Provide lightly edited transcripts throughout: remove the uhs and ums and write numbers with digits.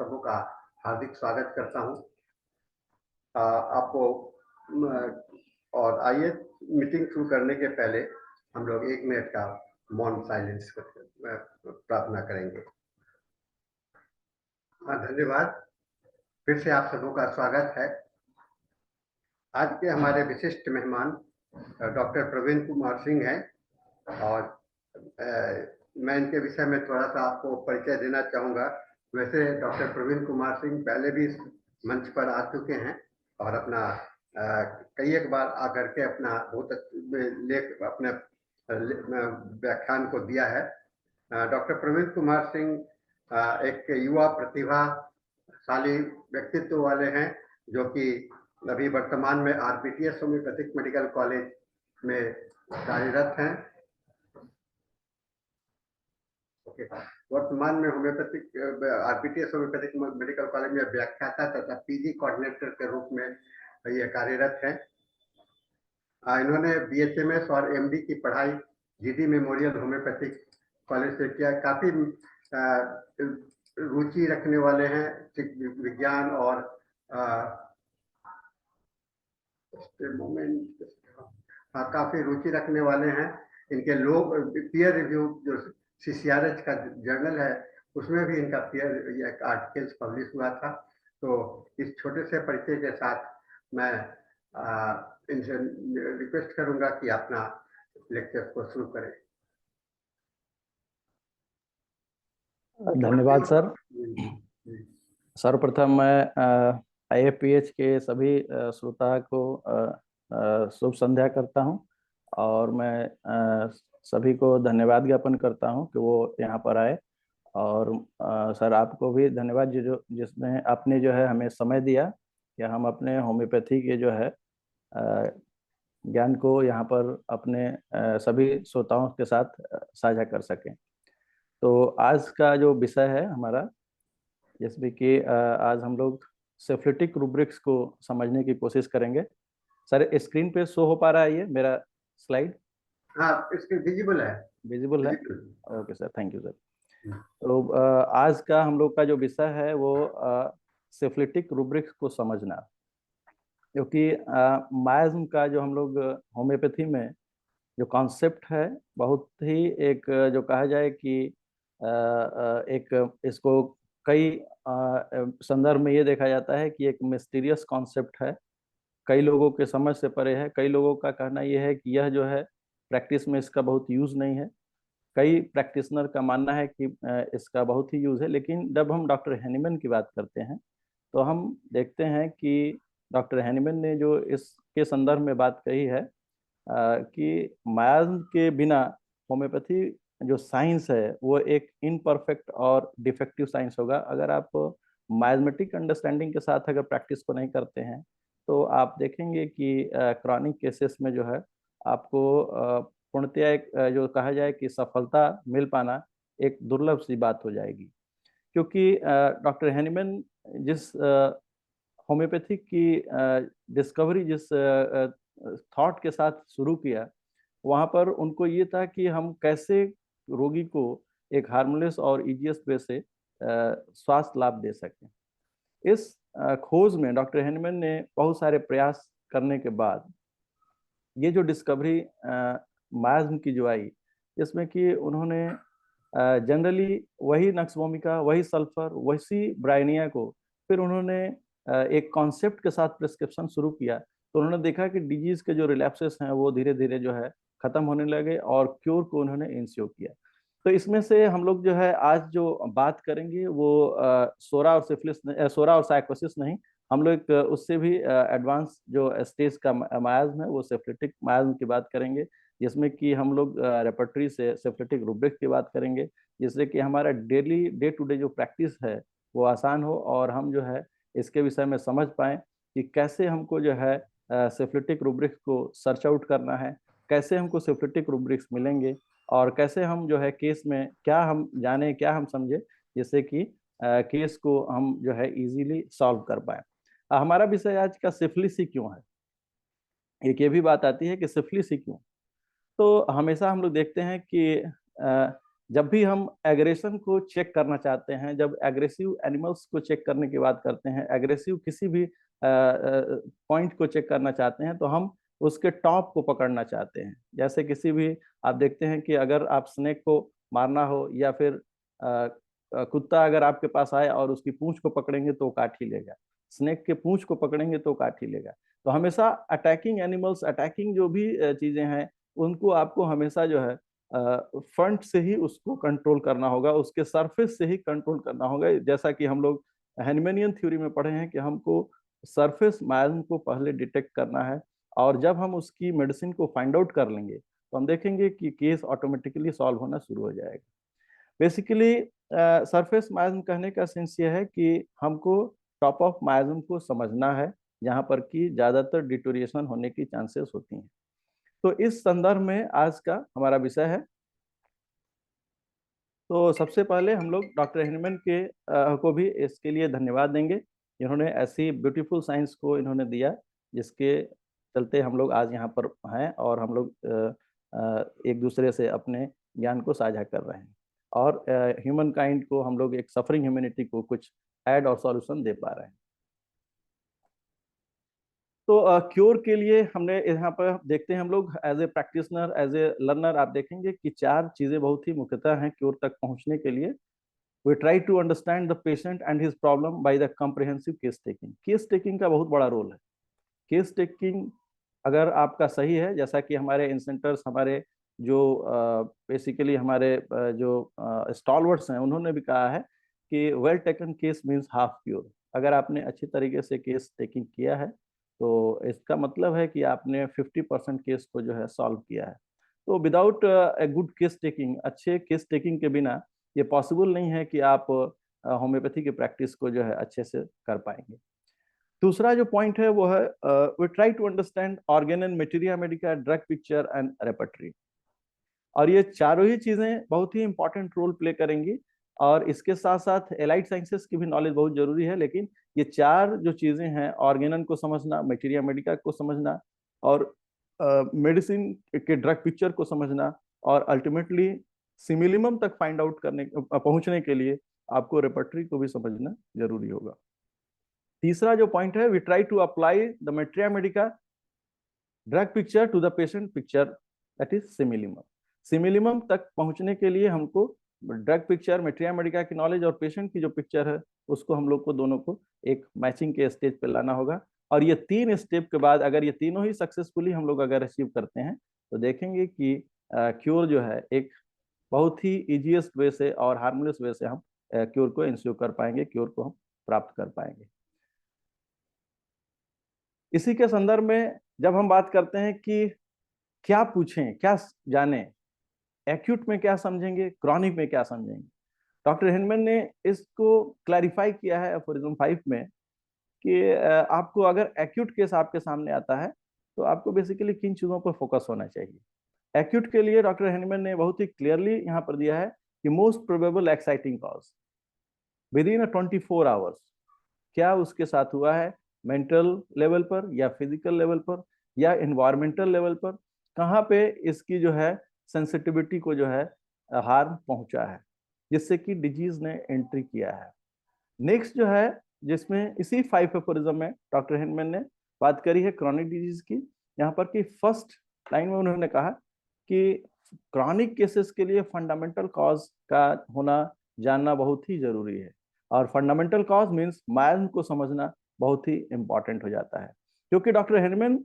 सबों का हार्दिक स्वागत करता हूं। आपको और आइए मीटिंग शुरू करने के पहले हम लोग 1 मिनट का मौन साइलेंस प्रार्थना करेंगे। धन्यवाद। फिर से आप सबों का स्वागत है। आज के हमारे विशिष्ट मेहमान डॉक्टर प्रवीण कुमार सिंह हैं और मैं इनके विषय में थोड़ा सा आपको परिचय देना चाहूँगा। वैसे डॉक्टर प्रवीण कुमार सिंह पहले भी इस मंच पर आ चुके हैं और अपना कई एक बार आकर के अपना बहुत लेख अपने व्याख्यान को दिया है। डॉक्टर प्रवीण कुमार सिंह एक युवा प्रतिभाशाली व्यक्तित्व वाले हैं जो कि अभी वर्तमान में RPTS होम्योपैथिक मेडिकल कॉलेज में कार्यरत हैं। वर्तमान में homeopathic RPTS homeopathic medical college में व्याख्याता तथा PG कोऑर्डिनेटर के रूप में ये कार्यरत हैं। इन्होंने B.H.M.S और MD की पढ़ाई GD मेमोरियल होम्योपैथिक कॉलेज से किया। काफी रुचि रखने वाले हैं विज्ञान और काफी रुचि रखने वाले हैं। इनके लोग पीयर रिव्यू जो CCRH का जर्नल है उसमें भी इनका पीयर आर्टिकल्स पब्लिश हुआ था। तो इस छोटे से परिचय के साथ मैं इनसे रिक्वेस्ट करूंगा कि अपना लेक्चर को शुरू करें। धन्यवाद सर। सर्वप्रथम मैं IFPH के सभी श्रोता को शुभ संध्या करता हूं और मैं सभी को धन्यवाद ज्ञापन करता हूं कि वो यहाँ पर आए। और सर आपको भी धन्यवाद जिसने आपने जो है हमें समय दिया कि हम अपने होम्योपैथी के जो है ज्ञान को यहाँ पर अपने सभी श्रोताओं के साथ साझा कर सकें। तो आज का जो विषय है हमारा, जिसमें कि आज हम लोग सिफिलिटिक रूब्रिक्स को समझने की कोशिश करेंगे। सर स्क्रीन पे शो हो पा रहा है ये मेरा स्लाइड? हाँ, इसके विजिबल है। विजिबल है? Okay sir, thank you sir. तो आज का हम लोग का जो विषय है वो सिफिलिटिक रूब्रिक्स को समझना, क्योंकि मायज्म का जो हम लोग होम्योपैथी में जो कॉन्सेप्ट है बहुत ही एक जो कहा जाए कि एक इसको कई संदर्भ में ये देखा जाता है कि एक मिस्टीरियस कॉन्सेप्ट है, कई लोगों के समझ से परे है। कई लोगों का कहना यह है कि यह जो है प्रैक्टिस में इसका बहुत यूज़ नहीं है। कई प्रैक्टिशनर का मानना है कि इसका बहुत ही यूज़ है। लेकिन जब हम डॉक्टर हैनीमैन की बात करते हैं तो हम देखते हैं कि डॉक्टर हैनीमैन ने जो इसके संदर्भ में बात कही है कि मायज्म के बिना होम्योपैथी जो साइंस है वो एक इनपरफेक्ट और डिफेक्टिव साइंस होगा। अगर आप मायज्मेटिक अंडरस्टैंडिंग के साथ अगर प्रैक्टिस को नहीं करते हैं तो आप देखेंगे कि क्रॉनिक केसेस में जो है आपको पूर्णतया एक जो कहा जाए कि सफलता मिल पाना एक दुर्लभ सी बात हो जाएगी। क्योंकि डॉक्टर हैनीमैन जिस होम्योपैथी की डिस्कवरी जिस थॉट के साथ शुरू किया, वहाँ पर उनको ये था कि हम कैसे रोगी को एक हार्मोनियस और ईजिएस्ट वे से स्वास्थ्य लाभ दे सकें। इस खोज में डॉक्टर हैनीमैन ने बहुत सारे प्रयास करने के बाद ये जो डिस्कवरी मायज्म की जो आई, जिसमें कि उन्होंने जनरली वही नक्स वोमिका, वही सल्फर, वही ब्रायनिया को फिर उन्होंने एक कॉन्सेप्ट के साथ प्रिस्क्रिप्शन शुरू किया। तो उन्होंने देखा कि डिजीज के जो रिलैप्सेस हैं वो धीरे धीरे जो है खत्म होने लगे और क्योर को उन्होंने इंश्योर किया। तो इसमें से हम लोग जो है आज जो बात करेंगे वो सोरा और सिफिलिस, सोरा और साइकोसिस नहीं, हम लोग उससे भी एडवांस जो स्टेज का मायज्म है वो सिफिलिटिक मायज्म की बात करेंगे, जिसमें कि हम लोग रेपर्टरी से सिफिलिटिक रूब्रिक की बात करेंगे, जिससे कि हमारा डेली डे टू डे जो प्रैक्टिस है वो आसान हो और हम जो है इसके विषय में समझ पाएँ कि कैसे हमको जो है सिफिलिटिक रूब्रिक्स को सर्च आउट करना है, कैसे हमको सिफिलिटिक रूब्रिक्स मिलेंगे और कैसे हम जो है केस में क्या हम जाने, क्या हम समझे, जिससे कि केस को हम जो है इजीली सॉल्व कर पाए। हमारा विषय आज का सिफिलिस ही क्यों है, एक ये भी बात आती है कि सिफिलिस ही क्यों। तो हमेशा हम लोग देखते हैं कि जब भी हम एग्रेशन को चेक करना चाहते हैं, जब एग्रेसिव एनिमल्स को चेक करने की बात करते हैं, एग्रेसिव किसी भी पॉइंट को चेक करना चाहते हैं, तो हम उसके टॉप को पकड़ना चाहते हैं। जैसे किसी भी, आप देखते हैं कि अगर आप स्नेक को मारना हो या फिर कुत्ता अगर आपके पास आए और उसकी पूंछ को पकड़ेंगे तो काट ही लेगा, स्नेक के पूंछ को पकड़ेंगे तो काट ही लेगा। तो हमेशा अटैकिंग एनिमल्स, अटैकिंग जो भी चीजें हैं, उनको आपको हमेशा जो है फ्रंट से ही उसको कंट्रोल करना होगा, उसके सरफेस से ही कंट्रोल करना होगा। जैसा कि हम लोग हैनिमैनियन थ्योरी में पढ़े हैं कि हमको सरफेस माइल्म को पहले डिटेक्ट करना है, और जब हम उसकी मेडिसिन को फाइंड आउट कर लेंगे तो हम देखेंगे कि केस ऑटोमेटिकली सॉल्व होना शुरू हो जाएगा। बेसिकली सरफेस माइल्म कहने का सेंस ये है कि हमको टॉप ऑफ माइल्म को समझना है, जहाँ पर कि ज़्यादातर डिटोरिएशन होने की चांसेस होती हैं। तो इस संदर्भ में आज का हमारा विषय है। तो सबसे पहले हम लोग डॉक्टर हिनमैन के को भी इसके लिए धन्यवाद देंगे, इन्होंने ऐसी ब्यूटीफुल साइंस को इन्होंने दिया, जिसके चलते हम लोग आज यहाँ पर हैं और हम लोग एक दूसरे से अपने ज्ञान को साझा कर रहे हैं, और ह्यूमन काइंड को हम लोग एक सफरिंग ह्यूमैनिटी को कुछ ऐड और सॉल्यूशन दे पा रहे हैं। तो क्योर के लिए हमने यहाँ पर देखते हैं हम लोग as a practitioner, as a learner, आप देखेंगे कि 4 चीजें बहुत ही मुख्यतः हैं क्योर तक पहुंचने के लिए। We try to understand the patient and his problem by the comprehensive case taking. Case taking का बहुत बड़ा रोल है। केस टेकिंग अगर आपका सही है, जैसा कि हमारे इंसेंटर्स, हमारे जो बेसिकली हमारे जो स्टॉलवर्ड्स हैं, उन्होंने भी कहा है कि well taken case means half cure. अगर आपने अच्छी तरीके से केस टेकिंग किया है तो इसका मतलब है कि आपने 50% केस को जो है सॉल्व किया है। तो without a good case taking, अच्छे केस टेकिंग के बिना ये पॉसिबल नहीं है कि आप होम्योपैथी की प्रैक्टिस को जो है अच्छे से कर पाएंगे। दूसरा जो पॉइंट है वो है we try to understand organ and materia medica, drug picture and repertory. और ये चारों ही चीजें बहुत ही इंपॉर्टेंट रोल प्ले करेंगी, और इसके साथ साथ एलाइड साइंसेस की भी नॉलेज बहुत जरूरी है। लेकिन ये 4 जो चीजें हैं, ऑर्गेनन को समझना, मटेरिया मेडिका को समझना, और मेडिसिन के ड्रग पिक्चर को समझना, और अल्टीमेटली सिमिलिमम तक फाइंड आउट करने पहुंचने के लिए आपको रेपर्टरी को भी समझना जरूरी होगा। तीसरा जो पॉइंट है, we try to apply the materia medica drug picture to the patient picture, that is similimum. Similimum तक पहुंचने के लिए हमको ड्रग पिक्चर, मटेरिया मेडिका की नॉलेज और पेशेंट की जो पिक्चर है उसको हम लोग को दोनों को एक मैचिंग के स्टेज पे लाना होगा। और ये 3 स्टेप के बाद अगर ये तीनों ही सक्सेसफुली हम लोग अगर अचीव करते हैं तो देखेंगे कि क्योर जो है एक बहुत ही इजीएस्ट वे से और हार्मलेस वे से हम क्योर को इंश्योर कर पाएंगे, क्योर को हम प्राप्त कर पाएंगे। इसी के संदर्भ में जब हम बात करते हैं कि क्या पूछें, क्या जाने, एक्यूट में क्या समझेंगे, क्रॉनिक में क्या समझेंगे, डॉक्टर हिनमैन ने इसको क्लैरिफाई किया है एफोरिज्म 5 में कि आपको अगर एक्यूट केस आपके सामने आता है तो आपको बेसिकली किन चीजों पर फोकस होना चाहिए। एक्यूट के लिए डॉक्टर हिनमैन ने बहुत ही क्लियरली यहाँ पर दिया है कि most probable exciting cause with in 24 hours, क्या उसके साथ हुआ है, मेंटल लेवल पर या फिजिकल लेवल पर या इन्वायरमेंटल लेवल पर, कहाँ पे इसकी जो है सेंसिटिविटी को जो है हार्म पहुंचा है, जिससे कि डिजीज ने एंट्री किया है। नेक्स्ट जो है, जिसमें इसी 5 एफोरिज्म में डॉक्टर हिनमैन ने बात करी है क्रॉनिक डिजीज की। यहाँ पर कि फर्स्ट लाइन में उन्होंने कहा कि क्रॉनिक केसेस के लिए फंडामेंटल कॉज का होना जानना बहुत ही जरूरी है, और फंडामेंटल कॉज मीन्स माइल्म को समझना बहुत ही इंपॉर्टेंट हो जाता है। क्योंकि डॉक्टर हिनमैन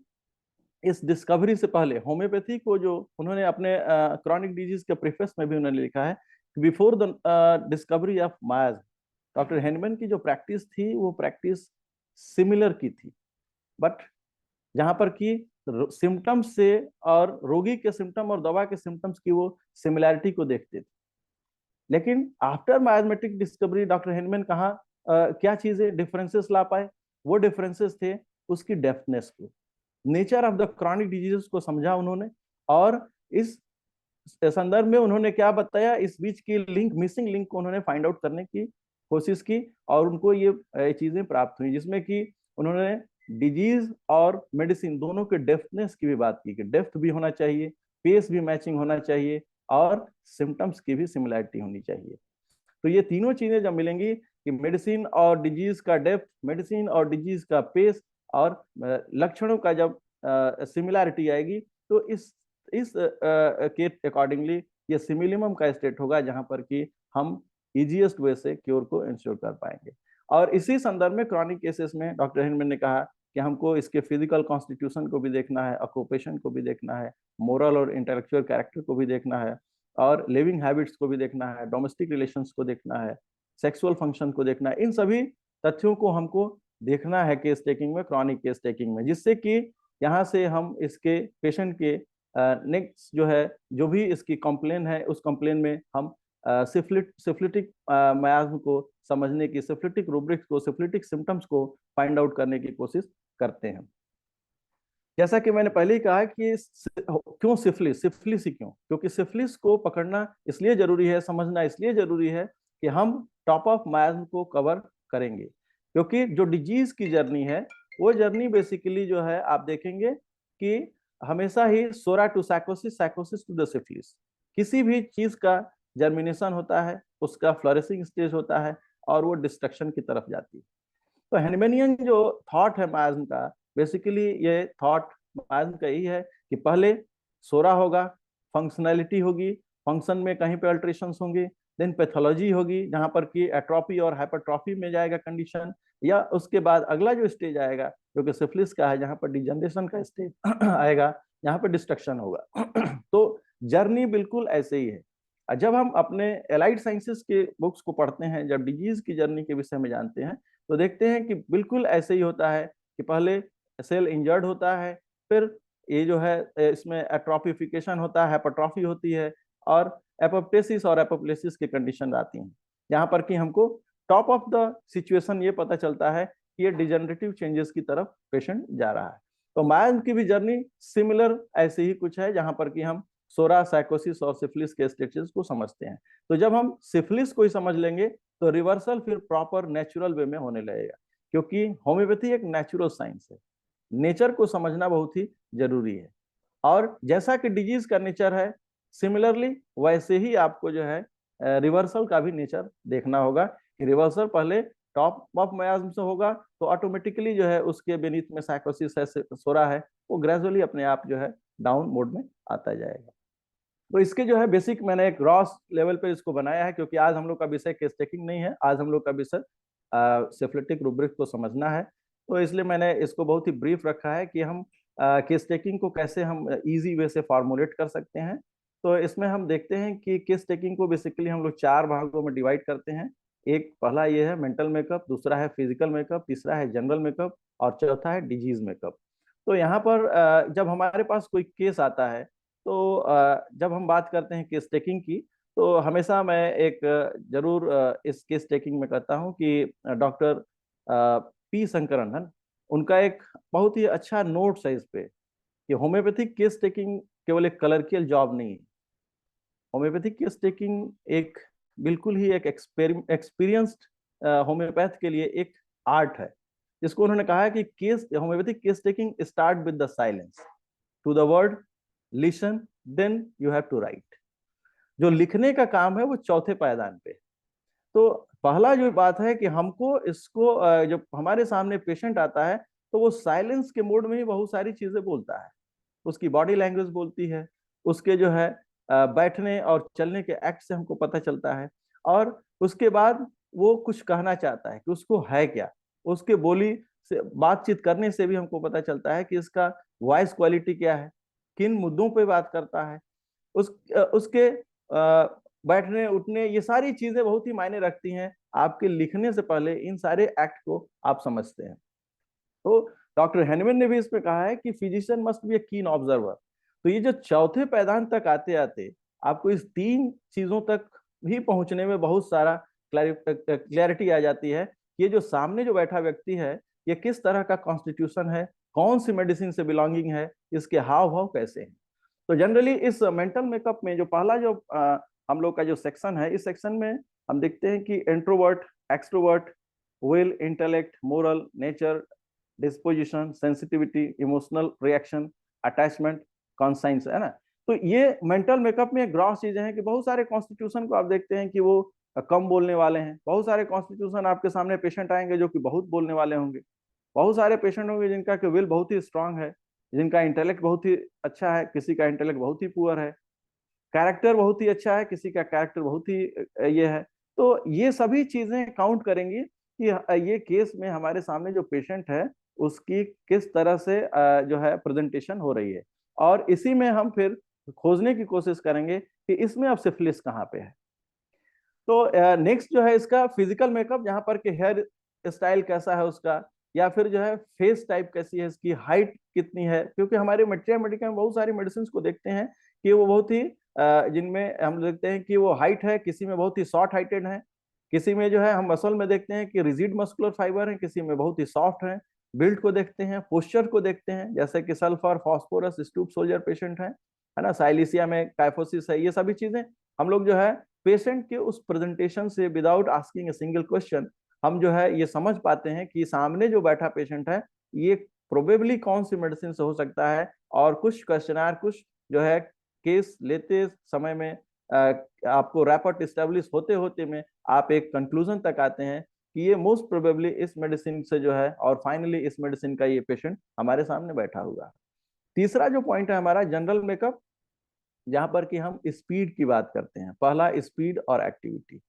इस डिस्कवरी से पहले होम्योपैथी को जो उन्होंने अपने क्रॉनिक डिजीज के प्रीफेस में भी उन्होंने लिखा है, before the discovery of miasm, doctor Hahnemann की जो प्रैक्टिस थी वो प्रैक्टिस सिमिलर की थी, बट जहां पर कि सिम्टम्स से और रोगी के सिम्टम और दवा के सिम्टम्स की वो सिमिलैरिटी को देखते थे। लेकिन आफ्टर मायमेटिक डिस्कवरी डॉक्टर हिनमैन कहा क्या चीजें डिफरेंसेस ला पाए, वो डिफरेंसेस थे उसकी डेप्थनेस को, nature of the chronic diseases को समझा उन्होंने, और इस संदर्भ में उन्होंने क्या बताया, इस बीच की लिंक, मिसिंग लिंक को उन्होंने फाइंड आउट करने की कोशिश की, और उनको ये चीजें प्राप्त हुई, जिसमें कि उन्होंने डिजीज और मेडिसिन दोनों के डेप्थनेस की भी बात की कि डेप्थ भी होना चाहिए, पेस भी मैचिंग होना चाहिए, और सिम्टम्स की भी सिमिलैरिटी होनी चाहिए। तो ये तीनों चीजें जब मिलेंगी कि मेडिसिन और डिजीज का डेप्थ, मेडिसिन और डिजीज का पेस और लक्षणों का जब सिमिलैरिटी आएगी, तो इस के अकॉर्डिंगली ये सिमिलिमम का स्टेट होगा जहां पर कि हम इजीएस्ट वे से क्योर को इंश्योर कर पाएंगे। और इसी संदर्भ में क्रॉनिक केसेस में डॉक्टर हिनमैन ने कहा कि हमको इसके फिजिकल कॉन्स्टिट्यूशन को भी देखना है, ऑक्यूपेशन को भी देखना है, मोरल और इंटेलेक्चुअल कैरेक्टर को भी देखना है, और लिविंग हैबिट्स को भी देखना है, डोमेस्टिक रिलेशंस को देखना है, सेक्सुअल फंक्शन को देखना है। इन सभी तथ्यों को हमको देखना है केस टेकिंग में, क्रॉनिक केस टेकिंग में, जिससे कि यहाँ से हम इसके पेशेंट के नेक्स्ट जो है, जो भी इसकी कंप्लेन है, उस कंप्लेन में हम सिफिलिटिक मायाज्म को समझने की, सिफिलिटिक रूब्रिक्स को, सिफिलिटिक सिम्टम्स को फाइंड आउट करने की कोशिश करते हैं। जैसा कि मैंने पहले ही कहा कि क्यों सिफिलिस, सिफिलिस ही क्यों? क्योंकि सिफिलिस को पकड़ना इसलिए जरूरी है, समझना इसलिए जरूरी है कि हम टॉप ऑफ मायाज्म को कवर करेंगे। क्योंकि जो डिजीज की जर्नी है, वो जर्नी बेसिकली जो है, आप देखेंगे कि हमेशा ही सोरा टू साइकोसिस, साइकोसिस टू द सिफिलिस। किसी भी चीज का जर्मिनेशन होता है, उसका फ्लोरिशिंग स्टेज होता है, और वो डिस्ट्रक्शन की तरफ जाती है। तो हेनमेनियन जो थॉट है मायाज्म का, बेसिकली ये थॉट मायाज्म का यही है कि पहले सोरा होगा, फंक्शनैलिटी होगी, फंक्शन में कहीं पे अल्ट्रेशंस होंगे, देन पैथोलॉजी होगी जहां पर कि एट्रोफी और हाइपरट्रॉफी में जाएगा कंडीशन, या उसके बाद अगला जो स्टेज आएगा जो कि सिफिलिस का है, जहां पर डिजनरेशन का स्टेज आएगा, जहां पर डिस्ट्रक्शन होगा। तो जर्नी बिल्कुल ऐसे ही है। जब हम अपने एलाइड साइंसेस के बुक्स को पढ़ते हैं, जब डिजीज की जर्नी के विषय में जानते हैं, तो देखते हैं कि बिल्कुल ऐसे ही होता है कि पहले सेल इंजर्ड होता है, फिर ये जो है इसमें एट्रोफिफिकेशन होता है, हाइपरट्रॉफी होती है, और एपोप्टोसिस और एपोप्लेसिस की कंडीशन आती हैं, जहां पर कि हमको टॉप ऑफ द सिचुएशन ये पता चलता है कि ये डिजेनरेटिव चेंजेस की तरफ पेशेंट जा रहा है। तो मायाज्म की भी जर्नी सिमिलर ऐसे ही कुछ है, जहां पर कि हम सोरा, साइकोसिस और सिफिलिस के स्टेजेस को समझते हैं। तो जब हम सिफिलिस को ही समझ लेंगे तो रिवर्सल फिर प्रॉपर नेचुरल वे में होने लगेगा, क्योंकि होम्योपैथी एक नेचुरल साइंस है। नेचर को समझना बहुत ही जरूरी है, और जैसा कि डिजीज का नेचर है, सिमिलरली वैसे ही आपको जो है रिवर्सल का भी नेचर देखना होगा कि रिवर्सल पहले टॉप ऑफ मायाज्म से होगा, तो ऑटोमेटिकली जो है उसके बेनीथ में साइकोसिस है, सोरा है, वो ग्रेजुअली अपने आप जो है डाउन मोड में आता जाएगा। तो इसके जो है बेसिक मैंने एक ग्रॉस लेवल पे इसको बनाया है, क्योंकि आज हम लोग का विषय केस टेकिंग नहीं है, आज हम लोग का विषय सिफिलिटिक रूब्रिक को समझना है। तो इसलिए मैंने इसको बहुत ही ब्रीफ रखा है कि हम केस टेकिंग को कैसे हम इजी वे से फॉर्मुलेट कर सकते हैं। तो इसमें हम देखते हैं कि केस टेकिंग को बेसिकली हम लोग 4 भागों में डिवाइड करते हैं। एक पहला ये है मेंटल मेकअप, दूसरा है फिजिकल मेकअप, तीसरा है जनरल मेकअप, और चौथा है डिजीज मेकअप। तो यहाँ पर जब हमारे पास कोई केस आता है, तो जब हम बात करते हैं केस टेकिंग की, तो हमेशा मैं एक जरूर इस केस टेकिंग में कहता हूँ कि डॉक्टर पी शंकरन है, उनका एक बहुत ही अच्छा नोट्स है इस पे कि होम्योपैथिक केस टेकिंग केवल एक कलरकियल जॉब नहीं है। होम्योपैथिक केस टेकिंग एक बिल्कुल ही एक एक्सपीरियंस्ड होम्योपैथ के लिए एक आर्ट है, जिसको उन्होंने कहा है कि case homeopathic case taking start with the silence to the word listen, then you have to write. जो लिखने का काम है वो चौथे पायदान पे। तो पहला जो बात है कि हमको इसको जब हमारे सामने पेशेंट आता है, तो वो साइलेंस के मोड में ही बहुत सारी चीजें बोलता है, उसकी बॉडी लैंग्वेज बोलती है, उसके जो है बैठने और चलने के एक्ट से हमको पता चलता है, और उसके बाद वो कुछ कहना चाहता है कि उसको है क्या, उसके बोली से बातचीत करने से भी हमको पता चलता है कि इसका वॉइस क्वालिटी क्या है, किन मुद्दों पे बात करता है, उसके बैठने उठने, ये सारी चीजें बहुत ही मायने रखती हैं। आपके लिखने से पहले इन सारे एक्ट को आप समझते हैं। तो डॉक्टर हेनमैन ने भी इसमें कहा है कि फिजिशियन मस्ट बी ए कीन ऑब्जर्वर। तो ये जो चौथे पैदान तक आते आते आपको इस 3 चीजों तक भी पहुंचने में बहुत सारा क्लैरिटी आ जाती है। ये जो सामने जो बैठा व्यक्ति है, ये किस तरह का कॉन्स्टिट्यूशन है, कौन सी मेडिसिन से बिलोंगिंग है, इसके हाव भाव कैसे हैं। तो जनरली इस मेंटल मेकअप में जो पहला जो हम लोग का जो सेक्शन है, इस सेक्शन में हम देखते हैं कि introvert, extrovert, will, intellect, moral, nature, disposition, sensitivity, emotional reaction, attachment, conscience, है ना। तो ये मेंटल मेकअप में ग्रॉस चीजें हैं कि बहुत सारे कॉन्स्टिट्यूशन को आप देखते हैं कि वो कम बोलने वाले हैं, बहुत सारे कॉन्स्टिट्यूशन आपके सामने पेशेंट आएंगे जो कि बहुत बोलने वाले होंगे, बहुत सारे पेशेंट होंगे जिनका कि विल बहुत ही स्ट्रांग है, जिनका इंटेलेक्ट बहुत ही अच्छा है, किसी का इंटेलेक्ट बहुत ही पुअर है, कैरेक्टर बहुत ही अच्छा है, किसी का कैरेक्टर बहुत ही ये है। तो ये सभी चीजें काउंट करेंगी कि ये केस में हमारे सामने जो पेशेंट है उसकी किस तरह से जो है प्रेजेंटेशन हो रही है, और इसी में हम फिर खोजने की कोशिश करेंगे कि इसमें अब सिफिलिस कहाँ पे है। तो नेक्स्ट जो है इसका फिजिकल मेकअप, जहां पर कि हेयर स्टाइल कैसा है उसका, या फिर जो है फेस टाइप कैसी है, इसकी हाइट कितनी है, क्योंकि हमारे मेडिकल में बहुत सारी मेडिसिन को देखते हैं कि वो बहुत ही जिनमें हम देखते हैं कि वो हाइट है, किसी में बहुत ही शॉर्ट हाइटेड है, किसी में जो है हम मसल में देखते हैं कि रिजिड मस्कुलर फाइबर है, किसी में बहुत ही सॉफ्ट है। बिल्ड को देखते हैं, पोस्चर को देखते हैं, जैसे कि sulphur phosphorus stoop soldier patient है ना, साइलिसिया में काइफोसिस है, ये सभी चीजें हम लोग जो है पेशेंट के उस प्रेजेंटेशन से without asking a single question हम जो है ये समझ पाते हैं कि सामने जो बैठा पेशेंट है ये प्रोबेबली कौन सी मेडिसिन से हो सकता है। और कुछ क्वेश्चनर, कुछ जो है केस लेते समय में आपको रैपर्ट इस्टेब्लिश होते होते में आप एक कंक्लूजन तक आते हैं कि ये मोस्ट प्रोबेबली इस मेडिसिन से जो है, और फाइनली इस मेडिसिन का ये पेशेंट हमारे सामने बैठा हुआ। तीसरा जो पॉइंट है हमारा जनरल मेकअप, जहां पर कि हम स्पीड की बात करते हैं। पहला स्पीड और एक्टिविटी,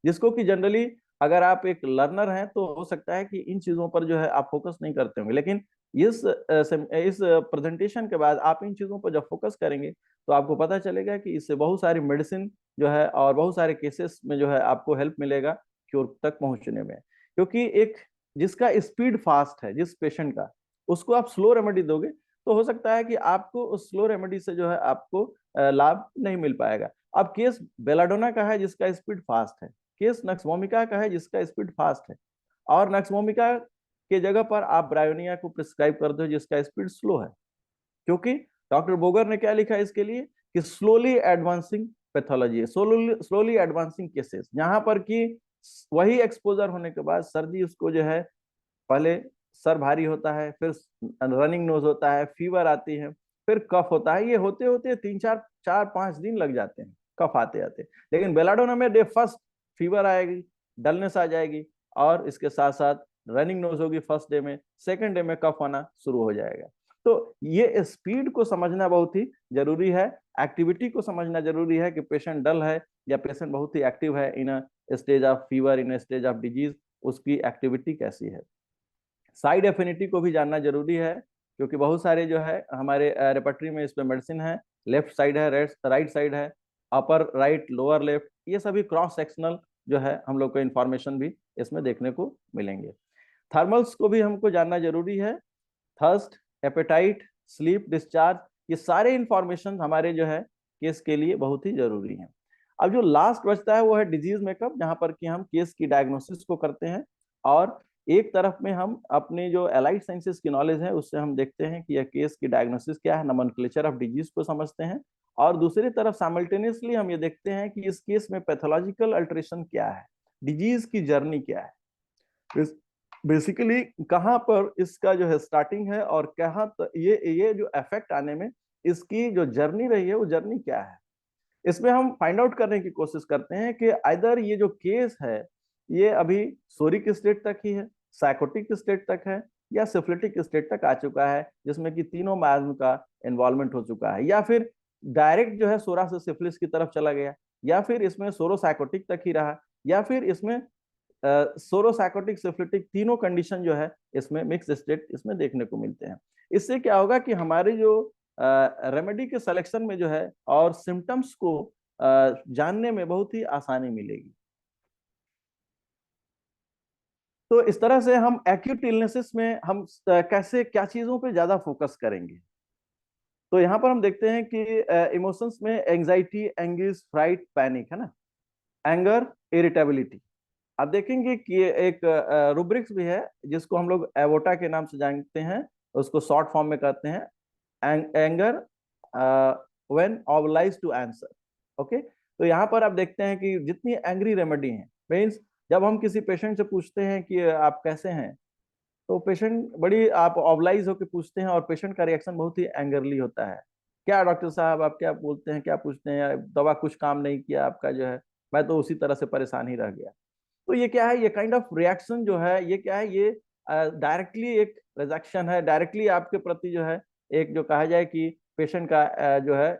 जिसको कि जनरली अगर आप एक लर्नर हैं तो हो सकता है कि इन चीजों पर जो है आप फोकस नहीं करते होंगे, लेकिन इस प्रेजेंटेशन के बाद आप इन चीजों पर जब फोकस करेंगे तो आपको पता चलेगा कि इससे बहुत सारी मेडिसिन जो है और बहुत सारे केसेस में जो है आपको हेल्प मिलेगा क्योर तक पहुंचने में। क्योंकि एक जिसका स्पीड फास्ट है, जिस पेशेंट का, उसको आप स्लो रेमेडी दोगे तो हो सकता है कि आपको उस स्लो रेमेडी से जो है आपको लाभ नहीं मिल पाएगा। अब केस बेलाडोना का है जिसका स्पीड फास्ट है, केस नक्सवोमिका का है जिसका स्पीड फास्ट है, और नक्सवोमिका के जगह पर आप ब्रायोनिया को प्रिस्क्राइब कर दो जिसका स्पीड स्लो है। क्योंकि डॉक्टर बोगर ने क्या लिखा है इसके लिए कि slowly advancing pathology, slowly advancing cases, जहां पर कि वही एक्सपोजर होने के बाद सर्दी उसको जो है पहले सर भारी होता है, फिर रनिंग नोज होता है, फीवर आती है, फिर कफ होता है, ये होते होते 3-4-5 दिन लग जाते हैं कफ आते आते। लेकिन बेलाडोना में डे फर्स्ट फीवर आएगी, डलनेस आ जाएगी, और इसके साथ साथ रनिंग नोज होगी फर्स्ट डे में, सेकंड डे में कफ आना शुरू हो जाएगा। तो ये स्पीड को समझना बहुत ही जरूरी है, एक्टिविटी को समझना जरूरी है कि पेशेंट डल है या पेशेंट बहुत ही एक्टिव है in stage of fever, in stage of disease, उसकी एक्टिविटी कैसी है। साइड एफिनिटी को भी जानना जरूरी है, क्योंकि बहुत सारे जो है हमारे रेपर्टरी में इस पे मेडिसिन है, लेफ्ट साइड है, राइट साइड है, अपर राइट, लोअर लेफ्ट, ये सभी क्रॉस सेक्शनल जो है हम लोग को इंफॉर्मेशन भी इसमें देखने को मिलेंगे। थर्मल्स को भी हमको जानना जरूरी है, थर्स्ट, एपेटाइट, स्लीप, डिस्चार्ज, ये सारे इंफॉर्मेशन हमारे जो है केस के लिए बहुत ही जरूरी है। अब जो लास्ट बचता है वो है डिजीज मेकअप, जहां पर कि हम केस की डायग्नोसिस को करते हैं, और एक तरफ में हम अपने जो एलाइड साइंसेस की नॉलेज है उससे हम देखते हैं कि यह केस की डायग्नोसिस क्या है, नोमेनक्लेचर ऑफ डिजीज को समझते हैं, और दूसरी तरफ साइमल्टेनियसली हम ये देखते हैं कि इस केस में पैथोलॉजिकल अल्टरेशन क्या है, डिजीज की जर्नी क्या है, बेसिकली कहाँ पर इसका जो है स्टार्टिंग है, और कहाँ ये जो इफेक्ट आने में इसकी जो जर्नी रही है वो जर्नी क्या है। इसमें हम फाइंड आउट करने की कोशिश करते हैं कि आइदर ये जो केस है ये अभी सोरिक स्टेट तक ही है, साइकोटिक स्टेट तक है, या सिफिलिटिक स्टेट तक आ चुका है जिसमें कि तीनों मार्ग का इन्वॉल्वमेंट हो चुका है, या फिर डायरेक्ट जो है सोरा से सिफिलिस की तरफ चला गया, या फिर इसमें सोरोसाइकोटिक तक ही रहा, या फिर इसमें सोरोसाइकोटिक सिफिलिटिक तीनों कंडीशन जो है इसमें मिक्स स्टेट इसमें देखने को मिलते हैं। इससे क्या होगा कि हमारी जो रेमेडी के सिलेक्शन में जो है और सिम्टम्स को जानने में बहुत ही आसानी मिलेगी। तो इस तरह से हम एक्यूट इलनेसेस में हम कैसे क्या चीजों पे ज्यादा फोकस करेंगे। तो यहाँ पर हम देखते हैं कि इमोशंस में एंजाइटी, एंगिस, फ्राइट, पैनिक, है ना, एंगर, इरिटेबिलिटी। आप देखेंगे कि एक रूब्रिक्स भी है जिसको हम लोग एवोटा के नाम से जानते हैं, उसको शॉर्ट फॉर्म में कहते हैं anger when obliged to answer. Okay, तो यहाँ पर आप देखते हैं कि जितनी एंग्री रेमेडी है, मीन्स जब हम किसी पेशेंट से पूछते हैं कि आप कैसे हैं, तो पेशेंट बड़ी आप ऑब्लाइज होकर पूछते हैं और पेशेंट का रिएक्शन बहुत ही एंगरली होता है क्या डॉक्टर साहब आप क्या बोलते हैं, क्या पूछते हैं, दवा कुछ काम नहीं किया आपका जो है, मैं तो उसी तरह से परेशान ही रह गया। तो ये क्या है, ये काइंड ऑफ रिएक्शन जो है, ये क्या है, ये डायरेक्टली एक रिजेक्शन है, डायरेक्टली आपके प्रति जो है एक जो कहा जाए कि पेशेंट का जो है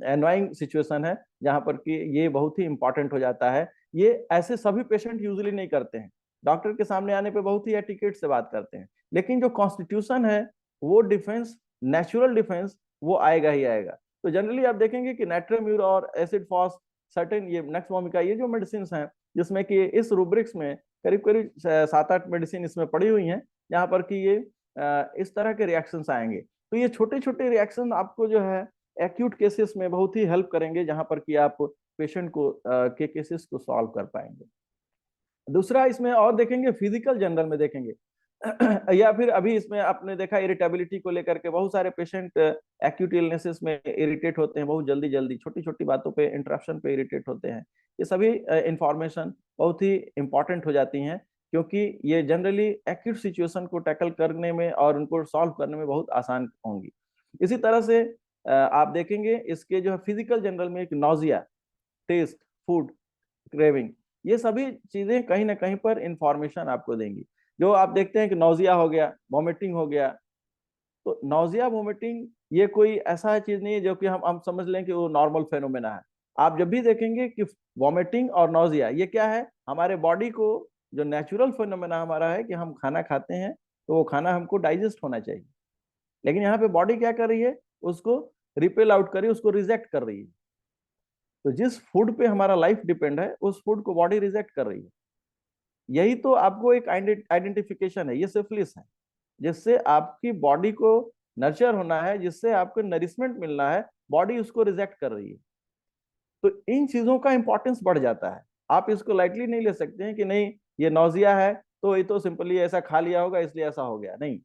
एनोइंग सिचुएशन है, जहां पर कि ये बहुत ही इंपॉर्टेंट हो जाता है। ये ऐसे सभी पेशेंट यूजुअली नहीं करते हैं, डॉक्टर के सामने आने पे बहुत ही एटिकेट से बात करते हैं, लेकिन जो कॉन्स्टिट्यूशन है वो डिफेंस, नेचुरल डिफेंस वो आएगा ही आएगा। तो जनरली आप देखेंगे कि नाइट्रोम्यूर और एसिड फॉस, सर्टेन ये नेक्स्ट ये जो मेडिसिन हैं, जिसमें कि इस रूब्रिक्स में करीब करीब 7-8 मेडिसिन इसमें पड़ी हुई हैं, जहां पर कि ये इस तरह के रिएक्शंस आएंगे। तो ये छोटे छोटे रिएक्शन आपको जो है एक्यूट केसेस में बहुत ही हेल्प करेंगे, जहां पर कि आप पेशेंट को के केसेस को सॉल्व कर पाएंगे। दूसरा इसमें और देखेंगे फिजिकल जनरल में देखेंगे या फिर अभी इसमें आपने देखा इरिटेबिलिटी को लेकर के बहुत सारे पेशेंट एक्यूट इलनेसेस में इरिटेट होते हैं, बहुत जल्दी जल्दी छोटी छोटी बातों पे, इंटरप्शन पे इरिटेट होते हैं। ये सभी इंफॉर्मेशन बहुत ही इंपॉर्टेंट हो जाती हैं, क्योंकि ये जनरली एक्यूट सिचुएशन को टैकल करने में और उनको सॉल्व करने में बहुत आसान होंगी। इसी तरह से आप देखेंगे इसके जो है फिजिकल जनरल में एक नॉजिया, टेस्ट, फूड क्रेविंग, ये सभी चीजें कहीं ना कहीं पर इंफॉर्मेशन आपको देंगी। जो आप देखते हैं कि नौजिया हो गया, वॉमिटिंग हो गया, तो नौजिया वॉमिटिंग ये कोई ऐसा चीज नहीं है जो कि हम समझ लें कि वो नॉर्मल फेनोमेना है। आप जब भी देखेंगे कि वॉमिटिंग और नौजिया ये क्या है, हमारे बॉडी को जो नेचुरल फेनोमेना हमारा है कि हम खाना खाते हैं तो वो खाना हमको डाइजेस्ट होना चाहिए, लेकिन यहाँ पे बॉडी क्या कर रही है, उसको रिपेल आउट कर रही है, उसको रिजेक्ट कर रही है। तो जिस फूड पे हमारा लाइफ डिपेंड है उस फूड को बॉडी रिजेक्ट कर रही है। यही तो आपको एक आइडेंटिफिकेशन है, ये सिफिलिस है, जिससे आपकी बॉडी को नर्चर होना है, जिससे आपको नरिशमेंट मिलना है, बॉडी उसको रिजेक्ट कर रही है। तो इन चीजों का इंपॉर्टेंस बढ़ जाता है। आप इसको लाइटली नहीं ले सकते हैं कि नहीं ये नौजिया है तो ये तो सिंपली ऐसा खा लिया होगा इसलिए ऐसा हो गया, नहीं,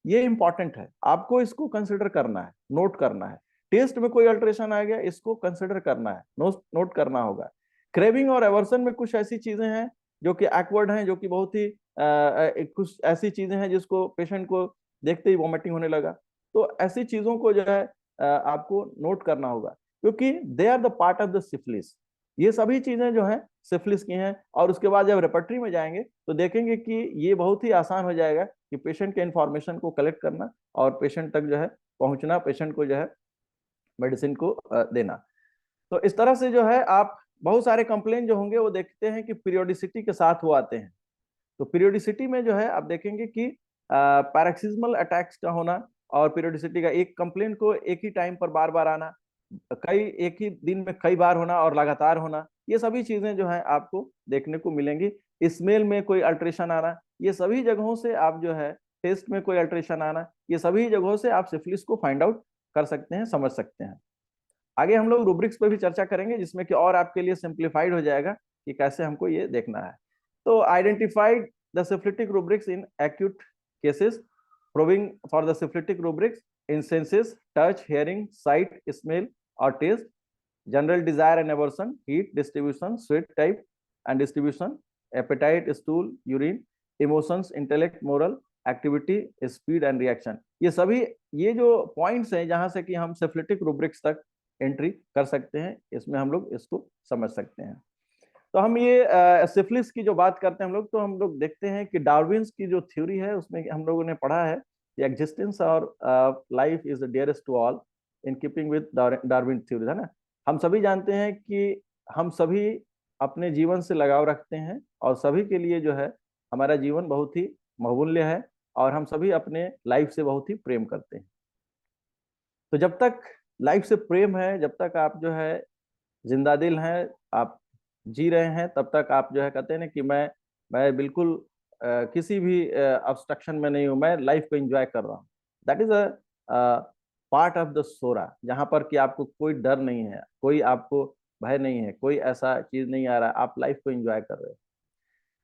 ये इंपॉर्टेंट है, आपको इसको कंसिडर करना है, नोट करना है। टेस्ट में कोई अल्ट्रेशन आ गया, इसको कंसिडर करना है, नोट करना होगा। क्रेविंग और एवर्सन में कुछ ऐसी चीजें हैं जो कि एक्वर्ड हैं, जो कि बहुत ही कुछ ऐसी चीजें हैं जिसको पेशेंट को देखते ही वॉमिटिंग होने लगा। तो ऐसी चीजों को जो है आपको नोट करना होगा, क्योंकि they are the part of the syphilis. ये सभी चीजें जो है सिफिलिस की हैं। और उसके बाद जब रेपर्टरी में जाएंगे तो देखेंगे कि ये बहुत ही आसान हो जाएगा कि पेशेंट के इंफॉर्मेशन को कलेक्ट करना और पेशेंट तक जो है पहुंचना, पेशेंट को जो है मेडिसिन को देना। तो इस तरह से जो है आप बहुत सारे कंप्लेन जो होंगे वो देखते हैं कि पीरियोडिसिटी के साथ वो आते हैं। तो पीरियोडिसिटी में जो है आप देखेंगे कि पैरोक्सिस्मल अटैक्स का होना और पीरियोडिसिटी का एक कंप्लेन को एक ही टाइम पर बार बार आना, कई एक ही दिन में कई बार होना और लगातार होना, ये सभी चीजें जो है आपको देखने को मिलेंगी। स्मेल में कोई अल्ट्रेशन आना, ये सभी जगहों से आप जो है टेस्ट में कोई अल्ट्रेशन आना, ये सभी जगहों से आप सिफिलिस को फाइंड आउट कर सकते हैं, समझ सकते हैं। आगे हम लोग रूब्रिक्स पे भी चर्चा करेंगे, जिसमें कि और आपके लिए सिंप्लीफाइड हो जाएगा कि कैसे हमको ये देखना है। तो identified the syphilitic rubrics in acute cases, proving for the syphilitic rubrics in senses touch, hearing, sight, smell और taste, general desire and aversion, heat distribution, sweat type and distribution, appetite, stool, urine, emotions, intellect, moral activity, speed and reaction. ये सभी ये जो points हैं जहां से कि हम सिफिलिटिक रूब्रिक्स तक एंट्री कर सकते हैं, इसमें हम लोग इसको समझ सकते हैं। तो हम ये सिफिलिस की जो बात करते हैं हम लोग, तो हम लोग देखते हैं कि डार्विन्स की जो थ्योरी है उसमें हम लोगों ने पढ़ा है कि एग्जिस्टेंस और life is the dearest to all in keeping with Darwin theory, है ना। हम सभी जानते हैं कि हम सभी अपने जीवन से लगाव रखते हैं और सभी के लिए जो है हमारा जीवन बहुत ही बहुमूल्य है और हम सभी अपने लाइफ से बहुत ही प्रेम करते हैं। तो जब तक लाइफ से प्रेम है, जब तक आप जो है जिंदा दिल हैं, आप जी रहे हैं, तब तक आप जो है कहते हैं ना कि मैं बिल्कुल किसी भी ऑब्स्ट्रक्शन में नहीं हूं, मैं लाइफ को एंजॉय कर रहा हूँ। That is a part of the psora, जहां पर कि आपको कोई डर नहीं है, कोई आपको भय नहीं है, कोई ऐसा चीज नहीं आ रहा, आप लाइफ को एंजॉय कर रहे हो।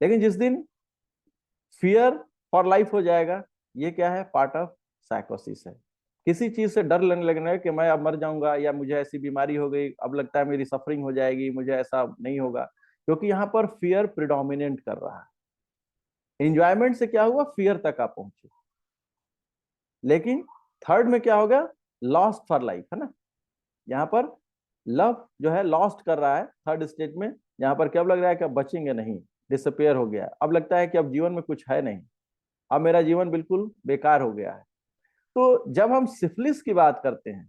लेकिन जिस दिन फियर फॉर लाइफ हो जाएगा, ये क्या है, पार्ट ऑफ साइकोसिस है। किसी चीज से डर लगने लगना है कि मैं अब मर जाऊंगा या मुझे ऐसी बीमारी हो गई, अब लगता है मेरी सफरिंग हो जाएगी, मुझे ऐसा नहीं होगा, क्योंकि यहाँ पर फियर प्रिडोमिनेंट कर रहा है। एंजॉयमेंट से क्या हुआ, फियर तक आप पहुंचे। लेकिन थर्ड में क्या होगा, लॉस्ट फॉर लाइफ, है ना। यहाँ पर लव जो है लॉस्ट कर रहा है थर्ड स्टेज में, यहाँ पर क्या लग रहा है कि अब बचेंगे नहीं, डिसअपियर हो गया, अब लगता है कि अब जीवन में कुछ है नहीं, अब मेरा जीवन बिल्कुल बेकार हो गया है। तो जब हम सिफिलिस की बात करते हैं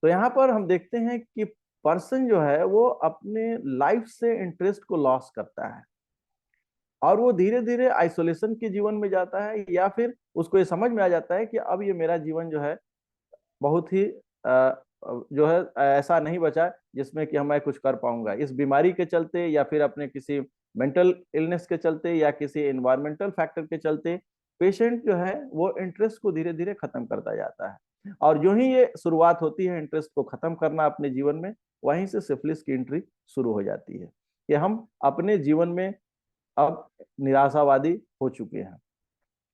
तो यहाँ पर हम देखते हैं कि पर्सन जो है वो अपने लाइफ से इंटरेस्ट को लॉस करता है और वो धीरे धीरे आइसोलेशन के जीवन में जाता है, या फिर उसको ये समझ में आ जाता है कि अब ये मेरा जीवन जो है बहुत ही जो है ऐसा नहीं बचा जिसमें कि मैं कुछ कर पाऊंगा। इस बीमारी के चलते या फिर अपने किसी मेंटल इलनेस के चलते या किसी एनवायरमेंटल फैक्टर के चलते पेशेंट जो है वो इंटरेस्ट को धीरे धीरे खत्म करता जाता है। और जो ही ये शुरुआत होती है इंटरेस्ट को खत्म करना अपने जीवन में, वहीं से सिफिलिस की एंट्री शुरू हो जाती है कि हम अपने जीवन में अब निराशावादी हो चुके हैं।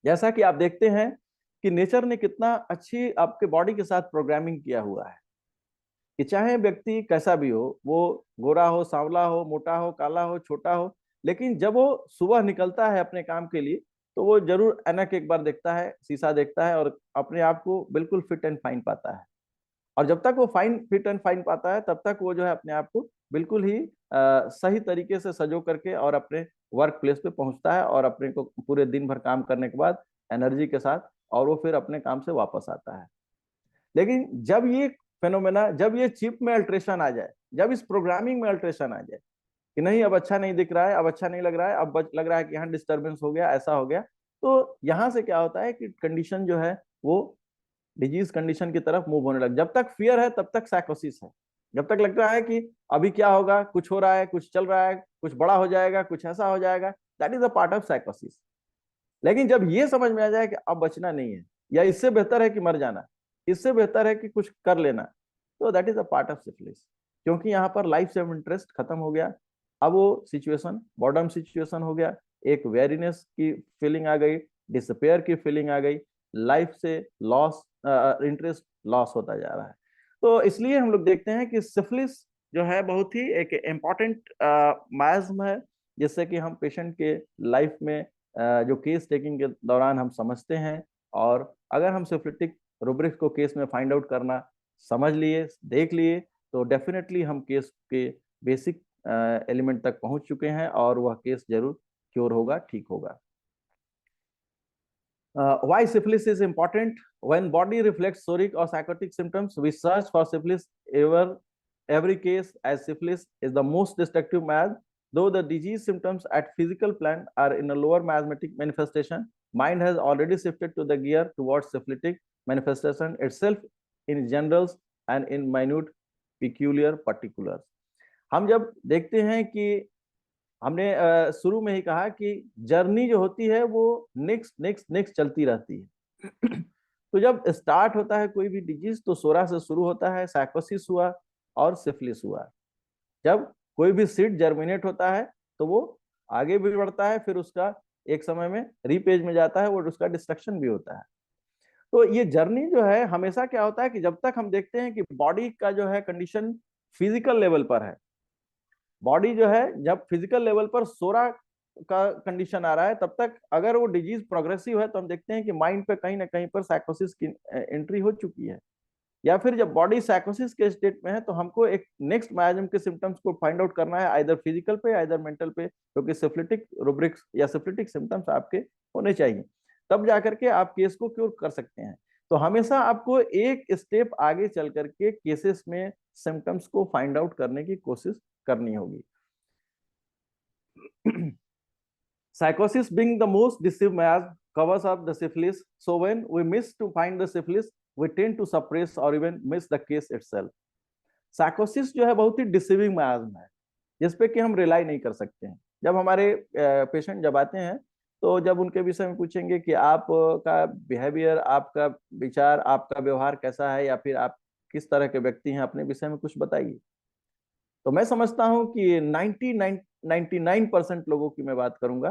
जैसा कि आप देखते हैं कि नेचर ने कितना अच्छी आपके बॉडी के साथ प्रोग्रामिंग किया हुआ है कि चाहे व्यक्ति कैसा भी हो, वो गोरा हो, सांवला हो, मोटा हो, काला हो, छोटा हो, लेकिन जब वो सुबह निकलता है अपने काम के लिए तो वो जरूर ऐनक एक बार देखता है, शीशा देखता है और अपने आप को बिल्कुल फिट एंड फाइन पाता है। और जब तक वो फिट एंड फाइन पाता है तब तक वो जो है अपने आप को बिल्कुल ही सही तरीके से सजो करके और अपने वर्क प्लेस पे पहुंचता है और अपने को पूरे दिन भर काम करने के बाद एनर्जी के साथ और वो फिर अपने काम से वापस आता है। लेकिन जब ये फेनोमेना, जब ये चिप में अल्ट्रेशन आ जाए, जब इस प्रोग्रामिंग में अल्ट्रेशन आ जाए कि नहीं अब अच्छा नहीं दिख रहा है, अब अच्छा नहीं लग रहा है, अब लग रहा है कि यहाँ डिस्टर्बेंस हो गया, ऐसा हो गया, तो यहाँ से क्या होता है कि कंडीशन जो है वो डिजीज कंडीशन की तरफ मूव होने लग। जब तक फियर है तब तक साइकोसिस है, जब तक लगता है कि अभी क्या होगा, कुछ हो रहा है, कुछ चल रहा है, कुछ बड़ा हो जाएगा, कुछ ऐसा हो जाएगा, that is a part of साइकोसिस। लेकिन जब ये समझ में आ जाए कि अब बचना नहीं है या इससे बेहतर है कि मर जाना, इससे बेहतर है कि कुछ कर लेना, तो that is a part of syphilis. क्योंकि यहाँ पर लाइफ से इंटरेस्ट खत्म हो गया, अब वो सिचुएशन बॉर्डम सिचुएशन हो गया, एक वेरीनेस की फीलिंग आ गई, डिसअपेयर की फीलिंग आ गई, लाइफ से लॉस, इंटरेस्ट लॉस होता जा रहा है। तो इसलिए हम लोग देखते हैं कि सिफिलिस जो है बहुत ही एक इम्पॉर्टेंट मायज्म है, जिससे कि हम पेशेंट के लाइफ में जो केस टेकिंग के दौरान हम समझते हैं। और अगर हम सिफिलिटिक रूब्रिक्स को केस में फाइंड आउट करना समझ लिए, देख लिए, तो डेफिनेटली हम केस के बेसिक एलिमेंट तक पहुंच चुके हैं और वह केस जरूर क्योर होगा, ठीक होगा। Why syphilis is important? When body reflects psoriatic or psychotic symptoms, we search for syphilis every case, as syphilis is the most destructive miasm. Though the disease symptoms at physical plan are in a lower miasmatic manifestation, mind has already shifted to the gear towards syphilitic manifestation itself in generals and in minute peculiar particulars. हम जब देखते हैं कि हमने शुरू में ही कहा कि जर्नी जो होती है वो नेक्स्ट नेक्स्ट नेक्स्ट चलती रहती है। तो जब स्टार्ट होता है कोई भी डिजीज तो सोरा से शुरू होता है, साइकोसिस हुआ और सिफिलिस हुआ। जब कोई भी सीड जर्मिनेट होता है तो वो आगे भी बढ़ता है, फिर उसका एक समय में रीपेज में जाता है, वो उसका डिस्ट्रक्शन भी होता है। तो ये जर्नी जो है हमेशा क्या होता है कि जब तक हम देखते हैं कि बॉडी का जो है कंडीशन फिजिकल लेवल पर है, बॉडी जो है जब फिजिकल लेवल पर सोरा का कंडीशन आ रहा है, तब तक अगर वो डिजीज प्रोग्रेसिव है तो हम देखते हैं कि माइंड पे कहीं ना कहीं पर साइकोसिस की एंट्री हो चुकी है। या फिर जब बॉडी साइकोसिस के स्टेट में है तो हमको एक नेक्स्ट मायाजम के सिम्टम्स को फाइंड आउट करना है, आइदर फिजिकल पे आइदर मेंटल पे, क्योंकि सिफिलिटिक रूब्रिक्स या सिफिलिटिक सिम्टम्स आपके होने चाहिए, तब जाकर के आप केस को क्योर कर सकते हैं। तो हमेशा आपको एक स्टेप आगे चल करके केसेस में सिम्टम्स को फाइंड आउट करने की कोशिश करनी होगी। Psychosis being the most decisive miasm covers up the syphilis, so when we miss to find the syphilis, we tend to suppress or even miss the case itself. Psychosis जो है बहुत ही deceiving miasm है, जिसपे कि हम rely नहीं कर सकते हैं। जब हमारे पेशेंट जब आते हैं तो जब उनके विषय में पूछेंगे कि आपका बिहेवियर, आपका विचार, आपका व्यवहार कैसा है, या फिर आप किस तरह के व्यक्ति हैं, अपने विषय में कुछ बताइए, तो मैं समझता हूं कि 99% लोगों की मैं बात करूंगा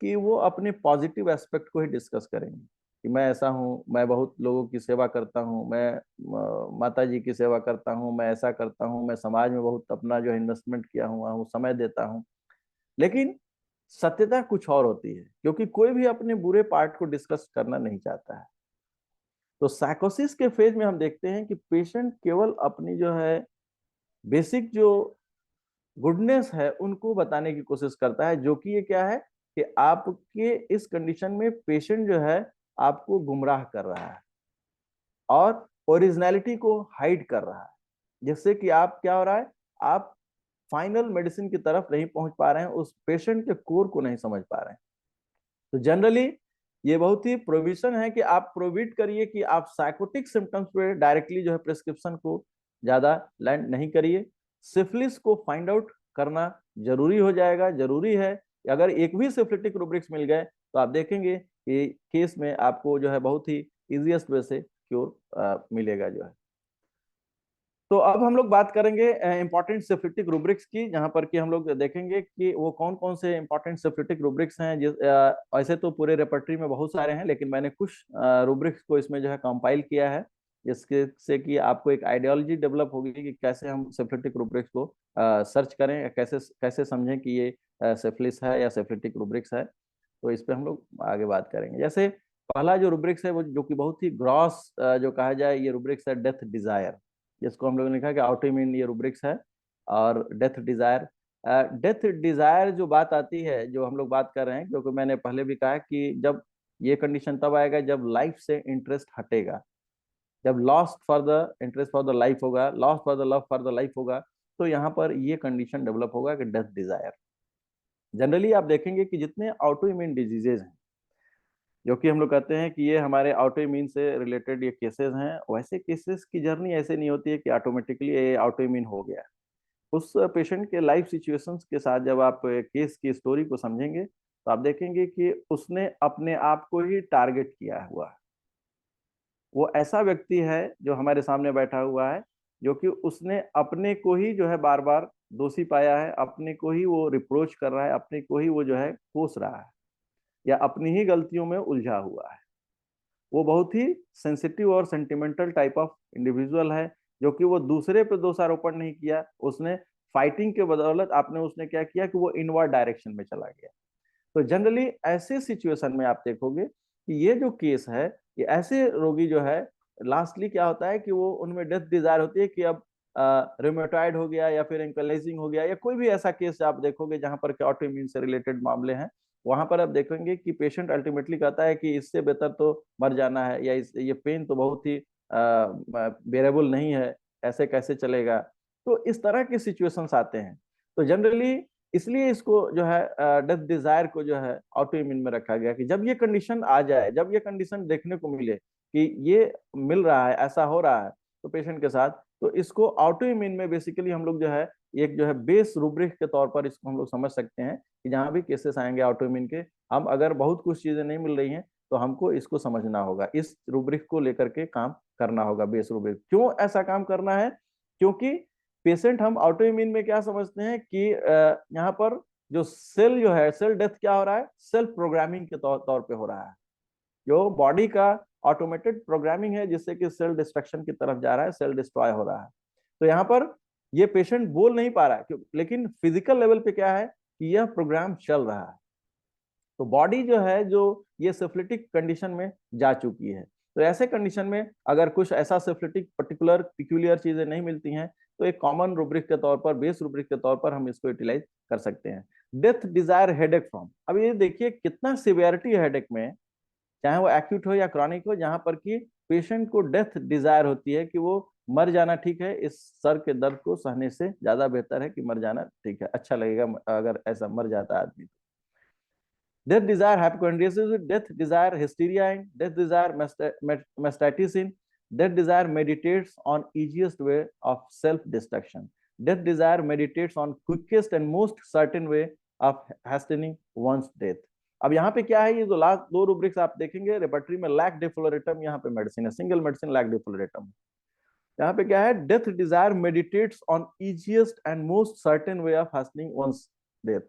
कि वो अपने पॉजिटिव एस्पेक्ट को ही डिस्कस करेंगे कि मैं ऐसा हूँ, मैं बहुत लोगों की सेवा करता हूँ, मैं माता जी की सेवा करता हूँ, मैं ऐसा करता हूँ, मैं समाज में बहुत अपना जो इन्वेस्टमेंट किया हुआ हूँ, समय देता हूँ। लेकिन सत्यता कुछ और होती है, क्योंकि कोई भी अपने बुरे पार्ट को डिस्कस करना नहीं चाहता है। तो साइकोसिस के फेज में हम देखते हैं कि पेशेंट केवल अपनी जो है बेसिक जो गुडनेस है उनको बताने की कोशिश करता है, जो कि ये क्या है कि आपके इस कंडीशन में पेशेंट जो है आपको गुमराह कर रहा है और ओरिजिनलिटी को हाइड कर रहा है, जिससे कि आप क्या हो रहा है, आप फाइनल मेडिसिन की तरफ नहीं पहुंच पा रहे हैं, उस पेशेंट के कोर को नहीं समझ पा रहे हैं। तो जनरली ये बहुत ही प्रोविजन है कि आप प्रोविड करिए कि आप साइकोटिक सिम्टम्स पे डायरेक्टली जो है प्रिस्क्रिप्शन को ज्यादा लैंड नहीं करिए। सिफिलिस को फाइंड आउट करना जरूरी हो जाएगा, जरूरी है। अगर एक भी सिफिलिटिक रूब्रिक्स मिल गए तो आप देखेंगे कि केस में आपको जो है बहुत ही इजीएस्ट वे से क्योर मिलेगा जो है। तो अब हम लोग बात करेंगे इंपॉर्टेंट सिफिलिटिक रूब्रिक्स की, जहां पर कि हम लोग देखेंगे कि वो कौन कौन से इंपॉर्टेंट सिफिलिटिक रूब्रिक्स हैं। ऐसे तो पूरे रेपर्टरी में बहुत सारे हैं, लेकिन मैंने कुछ रूब्रिक्स को इसमें जो है कंपाइल किया है, जिसके से कि आपको एक आइडियोलॉजी डेवलप होगी कि कैसे हम सिफिलिटिक रूब्रिक्स को सर्च करें, कैसे कैसे समझें कि ये सिफिलिस है या सिफिलिटिक रूब्रिक्स है। तो इस पर हम लोग आगे बात करेंगे। जैसे पहला जो रूब्रिक्स है वो जो कि बहुत ही ग्रॉस जो कहा जाए, ये रूब्रिक्स है डेथ डिजायर, जिसको हम लोगों ने लिखा कि ऑटोइम्यून ये रूब्रिक्स है। और डेथ डिजायर, डेथ डिजायर जो बात आती है, जो हम लोग बात कर रहे हैं, क्योंकि मैंने पहले भी कहा कि जब ये कंडीशन तब आएगा जब लाइफ से इंटरेस्ट हटेगा, जब lost for the interest for the life होगा, lost for the love for the life होगा, तो यहाँ पर ये कंडीशन डेवलप होगा कि डेथ डिजायर। जनरली आप देखेंगे कि जितने ऑटो इम्यून डिजीजेज हैं, जो कि हम लोग कहते हैं कि ये हमारे ऑटो इम्यून से रिलेटेड ये केसेस हैं, वैसे केसेस की जर्नी ऐसे नहीं होती है कि ऑटोमेटिकली ये ऑटो इम्यून हो गया। उस पेशेंट के लाइफ सिचुएशंस के साथ जब आप केस की स्टोरी को समझेंगे तो आप देखेंगे कि उसने अपने आप को ही टारगेट किया हुआ है। वो ऐसा व्यक्ति है जो हमारे सामने बैठा हुआ है, जो कि उसने अपने को ही जो है बार बार दोषी पाया है, अपने को ही वो रिप्रोच कर रहा है, अपने को ही वो जो है कोस रहा है या अपनी ही गलतियों में उलझा हुआ है। वो बहुत ही सेंसिटिव और सेंटिमेंटल टाइप ऑफ इंडिविजुअल है, जो कि वो दूसरे पे दोषारोपण नहीं किया, उसने फाइटिंग के बदौलत आपने उसने क्या किया कि वो इनवर्ड डायरेक्शन में चला गया। तो जनरली ऐसे सिचुएशन में आप देखोगे कि ये जो केस है, ये ऐसे रोगी जो है लास्टली क्या होता है कि वो उनमें डेथ डिजायर होती है कि अब रिमेटॉइड हो गया या फिर एंकलाइजिंग हो गया, या कोई भी ऐसा केस आप देखोगे जहां पर ऑटो इम्यून से रिलेटेड मामले हैं, वहां पर आप देखेंगे कि पेशेंट अल्टीमेटली कहता है कि इससे बेहतर तो मर जाना है, या ये पेन तो बहुत ही बेरेबल नहीं है, ऐसे कैसे चलेगा। तो इस तरह के सिचुएशंस आते हैं। तो जनरली इसलिए इसको जो है डेथ डिजायर को जो है ऑटो इम्यून में रखा गया कि जब ये कंडीशन आ जाए, जब ये कंडीशन देखने को मिले कि ये मिल रहा है, ऐसा हो रहा है तो पेशेंट के साथ, तो इसको ऑटो इम्यून में बेसिकली हम लोग जो है एक जो है बेस रूब्रिक के तौर पर इसको हम लोग समझ सकते हैं कि जहां भी केसेस आएंगे ऑटो इम्यून के, हम अगर बहुत कुछ चीजें नहीं मिल रही हैं तो हमको इसको समझना होगा, इस रूब्रिक को लेकर के काम करना होगा। बेस रूब्रिक क्यों ऐसा काम करना है, क्योंकि पेशेंट हम ऑटो इम्यून में क्या समझते हैं कि यहाँ पर जो सेल जो है, सेल डेथ क्या हो रहा है, सेल्फ प्रोग्रामिंग के तौर पे हो रहा है, जो बॉडी का ऑटोमेटेड प्रोग्रामिंग है जिससे कि सेल डिस्ट्रक्शन की तरफ जा रहा है, सेल डिस्ट्रॉय हो रहा है। तो यहाँ पर ये पेशेंट बोल नहीं पा रहा है, लेकिन फिजिकल लेवल पे क्या है कि यह प्रोग्राम चल रहा है। तो बॉडी जो है जो ये सिफिलिटिक कंडीशन में जा चुकी है, तो ऐसे कंडीशन में अगर कुछ ऐसा सिफिलिटिक पर्टिकुलर पिक्यूलियर चीजें नहीं मिलती हैं तो एक कॉमन रूब्रिक के तौर पर, बेस रूब्रिक के तौर पर हम इसको यूटिलाइज कर सकते हैं। डेथ डिजायर हेडेक फ्रॉम, अब ये देखिए कितना सिवियरिटी है हेडेक में, चाहे वो एक्यूट हो या क्रॉनिक हो, जहां पर कि पेशेंट को डेथ डिजायर होती है कि वो मर जाना ठीक है, इस सर के दर्द को सहने से ज्यादा बेहतर है कि मर जाना ठीक है, अच्छा लगेगा अगर ऐसा मर जाता है आदमी। Death desire hypochondriasis with death desire hysteria in, death desire mastitis in, death desire meditates on easiest way of self-destruction. Death desire meditates on quickest and most certain way of hastening one's death. अब यहाँ पे क्या है, ये जो last दो rubrics आप देखेंगे रेपर्टरी में, लैक डिफ्लोरेटम यहाँ पे मेडिसिन है, सिंगल मेडिसिन लैक डिफ्लोरेटम। यहाँ पे क्या है, death desire meditates on easiest and most certain way of hastening one's death,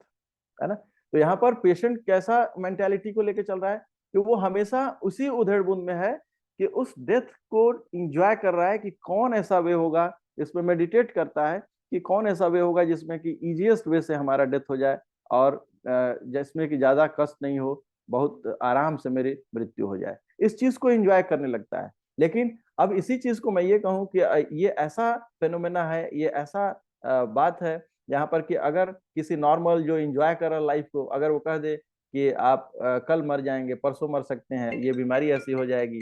है ना। तो यहाँ पर पेशेंट कैसा मेंटालिटी को लेके चल रहा है कि वो हमेशा उसी उधेड़ बुन में है कि उस डेथ को इंजॉय कर रहा है कि कौन ऐसा वे होगा, इसमें मेडिटेट करता है कि कौन ऐसा वे होगा जिसमें कि इजीएस्ट वे से हमारा डेथ हो जाए और जिसमें कि ज्यादा कष्ट नहीं हो, बहुत आराम से मेरी मृत्यु हो जाए, इस चीज को एंजॉय करने लगता है। लेकिन अब इसी चीज को मैं ये कहूँ कि ये ऐसा फेनोमेना है, ये ऐसा बात है जहाँ पर कि अगर किसी नॉर्मल जो एंजॉय कर रहा लाइफ को, अगर वो कह दे कि आप कल मर जाएंगे, परसों मर सकते हैं, ये बीमारी ऐसी हो जाएगी,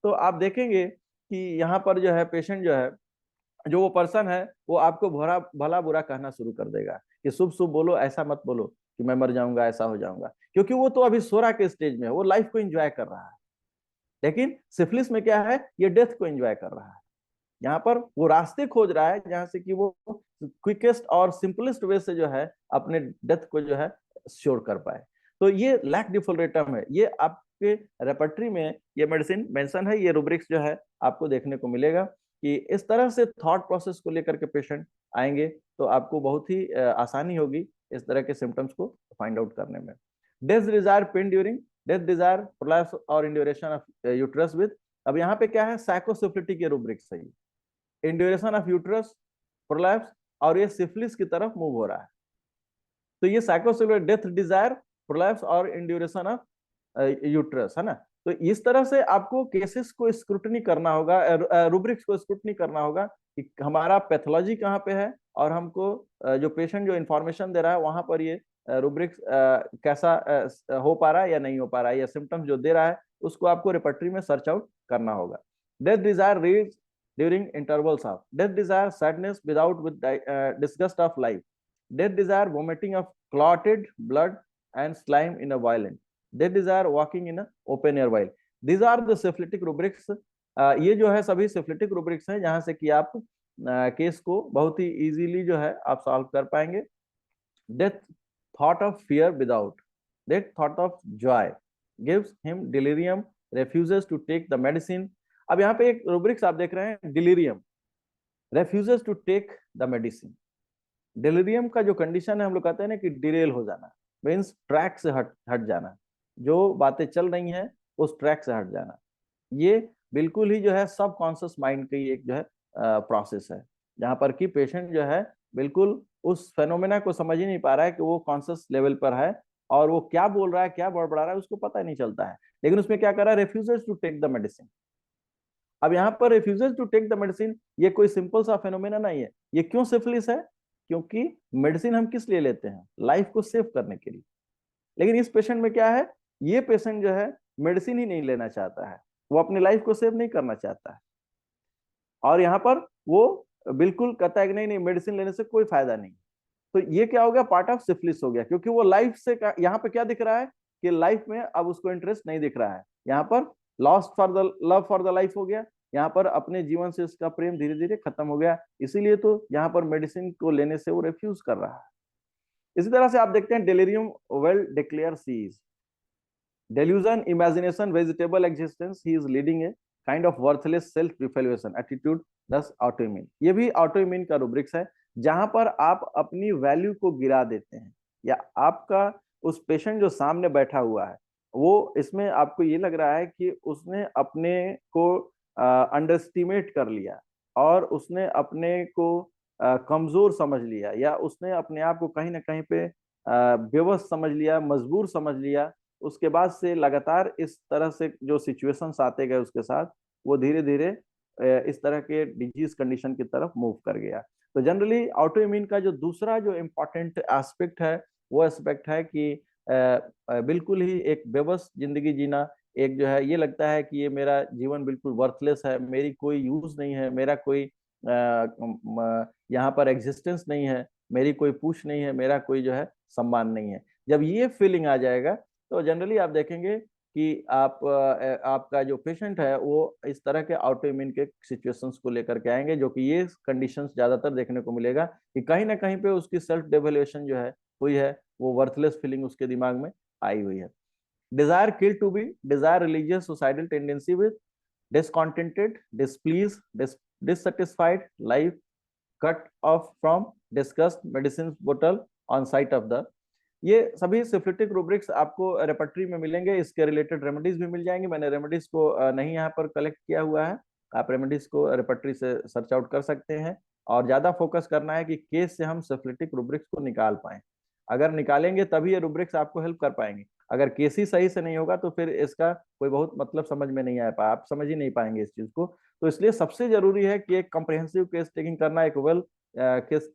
तो आप देखेंगे कि यहाँ पर जो है पेशेंट जो है, जो वो पर्सन है, वो आपको भला भला बुरा कहना शुरू कर देगा कि शुभ शुभ बोलो, ऐसा मत बोलो कि मैं मर जाऊंगा, ऐसा हो जाऊंगा, क्योंकि वो तो अभी सोरा के स्टेज में है, वो लाइफ को एंजॉय कर रहा है। लेकिन सिफिलिस में क्या है, ये डेथ को एंजॉय कर रहा है। यहाँ पर वो रास्ते खोज रहा है जहां से कि वो क्विकेस्ट और सिंपलेस्ट वे से जो है अपने डेथ को जो है श्योर कर पाए। तो ये लैक डिफोल्रेटम है, ये आपके रेपर्टरी में ये मेडिसिन मेंशन है, ये रूब्रिक्स जो है आपको देखने को मिलेगा कि इस तरह से थॉट प्रोसेस को लेकर के पेशेंट आएंगे तो आपको बहुत ही आसानी होगी इस तरह के सिम्टम्स को फाइंड आउट करने में। Death desire pain during death desire prolapse और इंड्यूरेशन ऑफ यूट्रस विद, अब यहाँ पे क्या है, साइकोसिफिलिटी के रूब्रिक्स है, इंड्यूरेशन ऑफ यूट्रस, प्रोलैप्स, और ये सिफिलिस की तरफ मूव हो रहा है। तो ये साइकोसिफिलिटी, डेथ डिजायर, प्रोलैप्स और इंड्यूरेशन ऑफ यूट्रस है ना। तो इस तरह से आपको केसेस को स्क्रूटनी करना होगा, रूब्रिक्स को स्क्रूटनी करना होगा कि हमारा पैथोलॉजी कहाँ पे है, और हमको जो पेशेंट जो इंफॉर्मेशन दे रहा है वहां पर ये रूब्रिक्स कैसा हो पा रहा है या नहीं हो पा रहा है, या सिम्टम्स जो दे रहा है उसको आपको रेपर्टरी में सर्च आउट करना होगा। Death desire reads during intervals of death desire sadness without with disgust of life, death desire vomiting of clotted blood and slime in a violent, death desire walking in a open air while, these are the syphilitic rubrics। ये जो है सभी syphilitic rubrics हैं जहां से कि आप case को बहुत ही इजीली जो है आप सॉल्व कर पाएंगे। death thought of fear without, death thought of joy, gives him delirium, refuses to take the medicine। अब यहाँ पे एक रूब्रिक्स आप देख रहे हैं, delirium, refuses to take the medicine. Delirium का जो कंडीशन है, हम लोग कहते हैं ना कि डिरेल हो जाना, मीन्स ट्रैक से हट जाना, जो बातें चल रही हैं उस ट्रैक से हट जाना। ये बिल्कुल ही जो है सब कॉन्शियस माइंड की एक जो है प्रोसेस है, जहां पर कि पेशेंट जो है बिल्कुल उस फेनोमेना को समझ ही नहीं पा रहा है कि वो कॉन्शियस लेवल पर है और वो क्या बोल रहा है, क्या बड़बड़ा रहा है, उसको पता ही नहीं चलता है। लेकिन उसमें क्या कर रहा है, refuses to take the medicine. अब यहाँ पर refuses to take the medicine, ये कोई सिंपल सा फेनोमेना नहीं है। ये क्यों सिफिलिस है? क्योंकि मेडिसिन हम किस लिए लेते हैं, लाइफ को सेव करने के लिए। लेकिन इस पेशेंट में क्या है, ये पेशेंट जो है मेडिसिन ही नहीं लेना चाहता है, वो अपनी लाइफ को सेव नहीं करना चाहता है, और यहाँ पर वो बिल्कुल कहता है कि नहीं नहीं मेडिसिन लेने से कोई फायदा नहीं। तो ये क्या हो गया, पार्ट ऑफ सिफिलिस हो गया, क्योंकि वो लाइफ से यहाँ पे क्या दिख रहा है कि लाइफ में अब उसको इंटरेस्ट नहीं दिख रहा है, यहाँ पर lost for the love for the life हो गया, यहाँ पर अपने जीवन से उसका प्रेम धीरे धीरे खत्म हो गया, इसीलिए तो यहाँ पर मेडिसिन को लेने से वो रिफ्यूज कर रहा है। इसी तरह से आप देखते हैं delirium well declare cease, delusion, imagination, vegetable existence, he is leading a kind of worthless self evaluation attitude, thus autoimmune। ये भी autoimmune का rubrics है, जहां पर आप अपनी वैल्यू को गिरा देते हैं, या आपका उस पेशेंट जो सामने बैठा हुआ है वो, इसमें आपको ये लग रहा है कि उसने अपने को अंडरस्टिमेट कर लिया, और उसने अपने को कमजोर समझ लिया, या उसने अपने आप को कहीं ना कहीं पे बेबस समझ लिया, मजबूर समझ लिया। उसके बाद से लगातार इस तरह से जो सिचुएशंस आते गए उसके साथ, वो धीरे धीरे इस तरह के डिजीज कंडीशन की तरफ मूव कर गया। तो जनरली ऑटो इम्यून का जो दूसरा जो इम्पोर्टेंट एस्पेक्ट है, वो एस्पेक्ट है कि बिल्कुल ही एक बेबस जिंदगी जीना, एक जो है ये लगता है कि ये मेरा जीवन बिल्कुल वर्थलेस है, मेरी कोई यूज नहीं है, मेरा कोई यहाँ पर एग्जिस्टेंस नहीं है, मेरी कोई पूछ नहीं है, मेरा कोई जो है सम्मान नहीं है। जब ये फीलिंग आ जाएगा तो जनरली आप देखेंगे कि आपका जो पेशेंट है वो इस तरह के ऑटो इम्यून के सिचुएशंस को लेकर के आएंगे, जो कि ये कंडीशंस ज्यादातर देखने को मिलेगा कि कहीं ना कहीं पे उसकी सेल्फ डेवल्यूएशन जो है हुई है, वो वर्थलेस फीलिंग उसके दिमाग में आई हुई है। Desire kill to be, desire religious suicidal tendency with discontented, displeased, dissatisfied life, cut off from discussed medicines bottle on sight of the, ये सभी सिफिलिटिक रूब्रिक्स आपको रेपर्टरी में मिलेंगे। इसके रिलेटेड रेमेडीज भी मिल जाएंगे, मैंने रेमेडीज को नहीं यहाँ पर कलेक्ट किया हुआ है, आप रेमेडीज को रेपर्टरी से सर्च आउट कर सकते हैं। और ज्यादा फोकस करना है कि केस से हम सिफिलिटिक रूब्रिक्स को निकाल पाए, अगर निकालेंगे तभी ये रूब्रिक्स आपको हेल्प कर पाएंगे। अगर केस ही सही से नहीं होगा तो फिर इसका कोई बहुत मतलब समझ में नहीं आ पाया, आप समझ ही नहीं पाएंगे इस चीज को। तो इसलिए सबसे जरूरी है कि एक कॉम्प्रिहेंसिव केस टेकिंग करना, एक वेल केस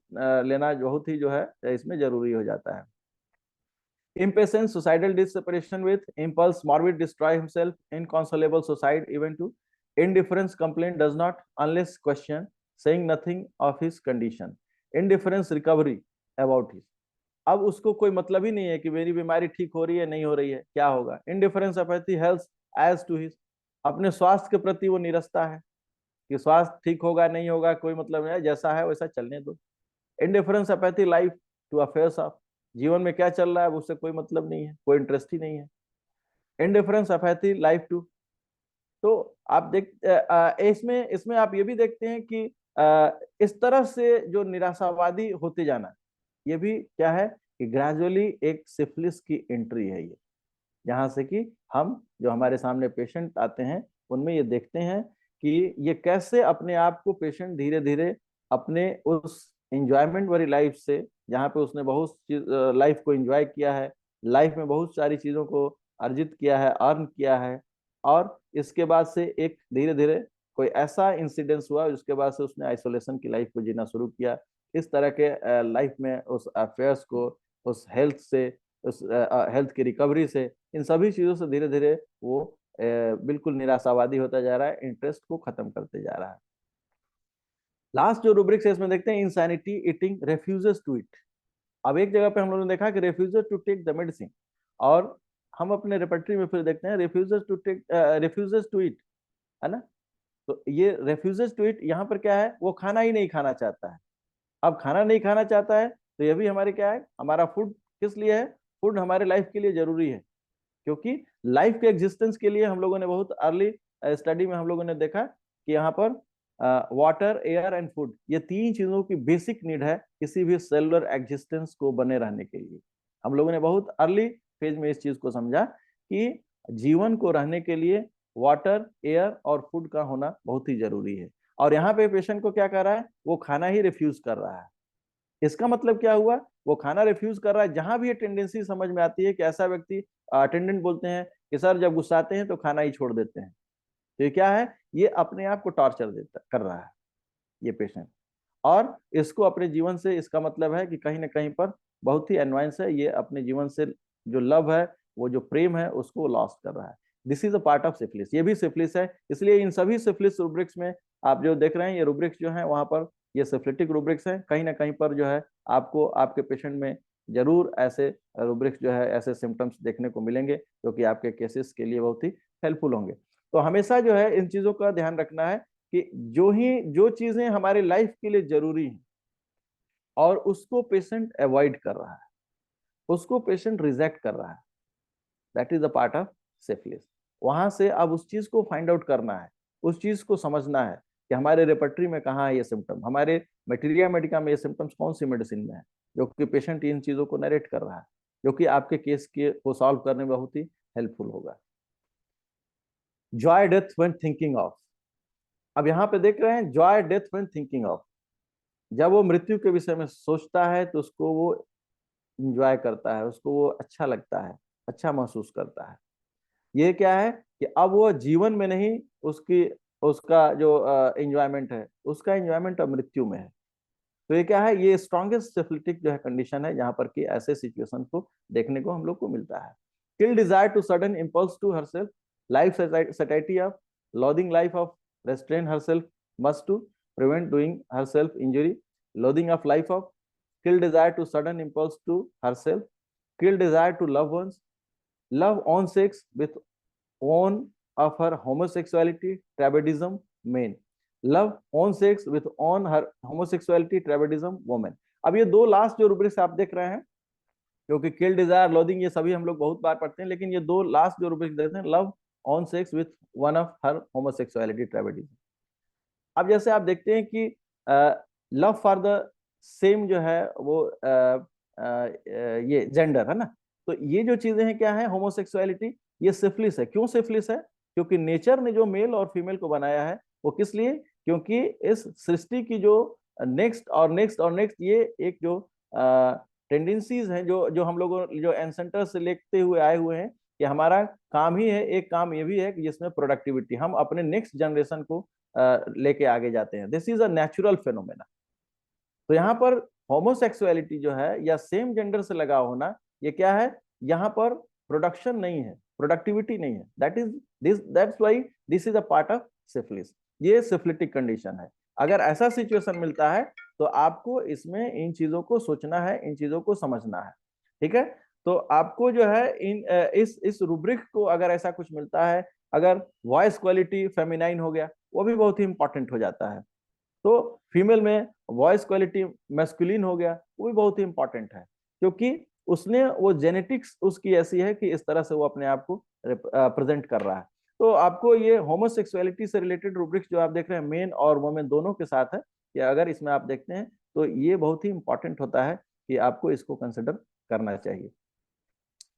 लेना बहुत ही जो है इसमें जरूरी हो जाता है। Impatience, suicidal disseparation with impulse, morbid, destroy himself, inconsolable suicide, even to indifference complaint does not, unless question, saying nothing of his condition. Indifference recovery about his. अब उसको कोई मतलब ही नहीं है कि मेरी बीमारी ठीक हो रही है नहीं हो रही है, क्या होगा। Indifference apathy health as to his, अपने स्वास्थ्य के प्रति वो निरस्ता है कि स्वास्थ्य ठीक होगा नहीं होगा कोई मतलब नहीं है, जैसा है वैसा चलने दो। Indifference apathy life to affairs of, जीवन में क्या चल रहा है उससे कोई मतलब नहीं है, कोई इंटरेस्ट ही नहीं है। इंडिफरेंस अपैथी लाइफ टू, तो आप देख इसमें इसमें आप ये भी देखते हैं कि इस तरह से जो निराशावादी होते जाना, ये भी क्या है कि ग्रेजुअली एक सिफिलिस की एंट्री है ये, जहां से कि हम जो हमारे सामने पेशेंट आते हैं उनमें ये देखते हैं कि ये कैसे अपने आप को पेशेंट धीरे धीरे अपने उस एंजॉयमेंट वाली लाइफ से, जहाँ पे उसने बहुत लाइफ को एंजॉय किया है, लाइफ में बहुत सारी चीजों को अर्जित किया है, अर्न किया है, और इसके बाद से एक धीरे धीरे कोई ऐसा इंसिडेंस हुआ जिसके बाद से उसने आइसोलेशन की लाइफ को जीना शुरू किया। इस तरह के लाइफ में उस अफेयर्स को, उस हेल्थ से, उस हेल्थ की रिकवरी से, इन सभी चीजों से धीरे धीरे वो बिल्कुल निराशावादी होता जा रहा है, इंटरेस्ट को खत्म करते जा रहा है। लास्ट जो रूब्रिक्स है इसमें देखते हैं insanity eating refuses to it. अब एक जगह पे हम लोगों ने देखा कि refuses to take the medicine, और हम अपने रेपर्टरी में फिर देखते हैं refuses to take refuses to eat, है ना। तो ये रेफ्यूजेस टू ईट यहाँ पर क्या है, वो खाना ही नहीं खाना चाहता है। अब खाना नहीं खाना चाहता है तो ये भी हमारे क्या है, हमारा फूड किस लिए है, फूड हमारे लाइफ के लिए जरूरी है, क्योंकि लाइफ के एग्जिस्टेंस के लिए हम लोगों ने बहुत अर्ली स्टडी में हम लोगों ने देखा कि यहाँ पर वाटर, एयर एंड फूड, ये तीन चीजों की बेसिक नीड है किसी भी सेलुलर एग्जिस्टेंस को बने रहने के लिए। हम लोगों ने बहुत अर्ली फेज में इस चीज को समझा कि जीवन को रहने के लिए वाटर, एयर और फूड का होना बहुत ही जरूरी है। और यहाँ पे पेशेंट को क्या कर रहा है, वो खाना ही रिफ्यूज कर रहा है। इसका मतलब क्या हुआ, वो खाना रिफ्यूज कर रहा है। जहां भी ये टेंडेंसी समझ में आती है कि ऐसा व्यक्ति, अटेंडेंट बोलते हैं कि सर जब गुस्साते हैं तो खाना ही छोड़ देते हैं, तो ये क्या है, ये अपने आप को टॉर्चर देता कर रहा है ये पेशेंट, और इसको अपने जीवन से, इसका मतलब है कि कहीं ना कहीं पर बहुत ही एनवायंस है, ये अपने जीवन से जो लव है, वो जो प्रेम है, उसको लॉस्ट कर रहा है। This is a part of syphilis, ये भी सिफिलिस है। इसलिए इन सभी सिफिलिस रूब्रिक्स में आप जो देख रहे हैं, ये रूब्रिक्स जो है वहां पर ये सिफिलिटिक रूब्रिक्स है। कहीं ना कहीं पर जो है आपको आपके पेशेंट में जरूर ऐसे रूब्रिक्स जो है, ऐसे सिम्टम्स देखने को मिलेंगे जो कि आपके केसेस के लिए बहुत ही हेल्पफुल होंगे। तो हमेशा जो है इन चीजों का ध्यान रखना है कि जो चीजें हमारे लाइफ के लिए जरूरी हैं और उसको पेशेंट अवॉइड कर रहा है, उसको पेशेंट रिजेक्ट कर रहा है, that is the part of syphilis. वहां से अब उस चीज को फाइंड आउट करना है, उस चीज को समझना है कि हमारे रेपर्टरी में कहाँ है ये सिम्टम, हमारे मटेरिया मेडिका में ये सिम्टम्स कौन सी मेडिसिन में है, जो कि पेशेंट इन चीजों को नरेट कर रहा है, जो कि आपके केस के को सॉल्व करने में बहुत ही हेल्पफुल होगा। Joy death when thinking of, अब यहाँ पे देख रहे हैं Joy death when thinking of, जब वो मृत्यु के विषय में सोचता है तो उसको वो इंजॉय करता है, उसको वो अच्छा लगता है, अच्छा महसूस करता है। ये क्या है कि अब वो जीवन में नहीं, उसकी उसका जो एंजॉयमेंट है, उसका एंजॉयमेंट अब मृत्यु में है। तो ये क्या है, ये स्ट्रॉन्गेस्ट सिफिलिटिक जो है कंडीशन है, जहां पर कि ऐसे सिचुएशन को देखने को हम लोग को मिलता है। Kill desire to sudden impulse to herself, life satiety of loathing life of restrain herself must to prevent doing herself injury, loathing of life of kill desire to sudden impulse to herself, kill desire to love ones, love on sex with on of her homosexuality, tribadism, men, love on sex with on her homosexuality, tribadism, woman। अब ये दो last जो rubrics आप देख रहे हैं, क्योंकि किल Dzire, loathing ये सभी हम लोग बहुत बार पढ़ते हैं, लेकिन ये दो लास्ट जो रूब्रिक्स देखते हैं, love on sex with one of her homosexuality, tribadism. अब जैसे आप देखते हैं कि लव फॉर द सेम जो है वो ये जेंडर है ना, तो ये जो चीजें हैं क्या है, होमोसेक्सुअलिटी, ये सिफिलिस है। क्यों सिफिलिस है, क्योंकि नेचर ने जो मेल और फीमेल को बनाया है वो किस लिए, क्योंकि इस सृष्टि की जो नेक्स्ट और नेक्स्ट और नेक्स्ट, ये एक जो टेंडेंसीज हैं जो जो हम लोगों जो एंसेंटर से लेते हुए आए हुए हैं कि हमारा काम ही है, एक काम ये भी है कि जिसमें प्रोडक्टिविटी, हम अपने नेक्स्ट जनरेशन को लेके आगे जाते हैं। This is a natural phenomena. तो यहाँ पर होमोसेक्सुअलिटी जो है या सेम जेंडर से लगा होना, ये क्या है, यहाँ पर प्रोडक्शन नहीं है, प्रोडक्टिविटी नहीं है। That's why this is a part of syphilis. ये सिफिलिटिक कंडीशन है। अगर ऐसा सिचुएशन मिलता है तो आपको इसमें इन चीजों को सोचना है, इन चीजों को समझना है। ठीक है, तो आपको जो है इस रूब्रिक को अगर ऐसा कुछ मिलता है, अगर वॉइस क्वालिटी फेमिनाइन हो गया, वो भी बहुत ही इंपॉर्टेंट हो जाता है। तो फीमेल में वॉइस क्वालिटी मैस्कुलिन हो गया, वो भी बहुत ही इंपॉर्टेंट है, क्योंकि उसने वो जेनेटिक्स उसकी ऐसी है कि इस तरह से वो अपने आप को प्रेजेंट कर रहा है। तो आपको ये होमोसेक्सुअलिटी से रिलेटेड रूब्रिक्स जो आप देख रहे हैं मेन और वुमेन दोनों के साथ है, कि अगर इसमें आप देखते हैं तो ये बहुत ही इंपॉर्टेंट होता है कि आपको इसको कंसिडर करना चाहिए।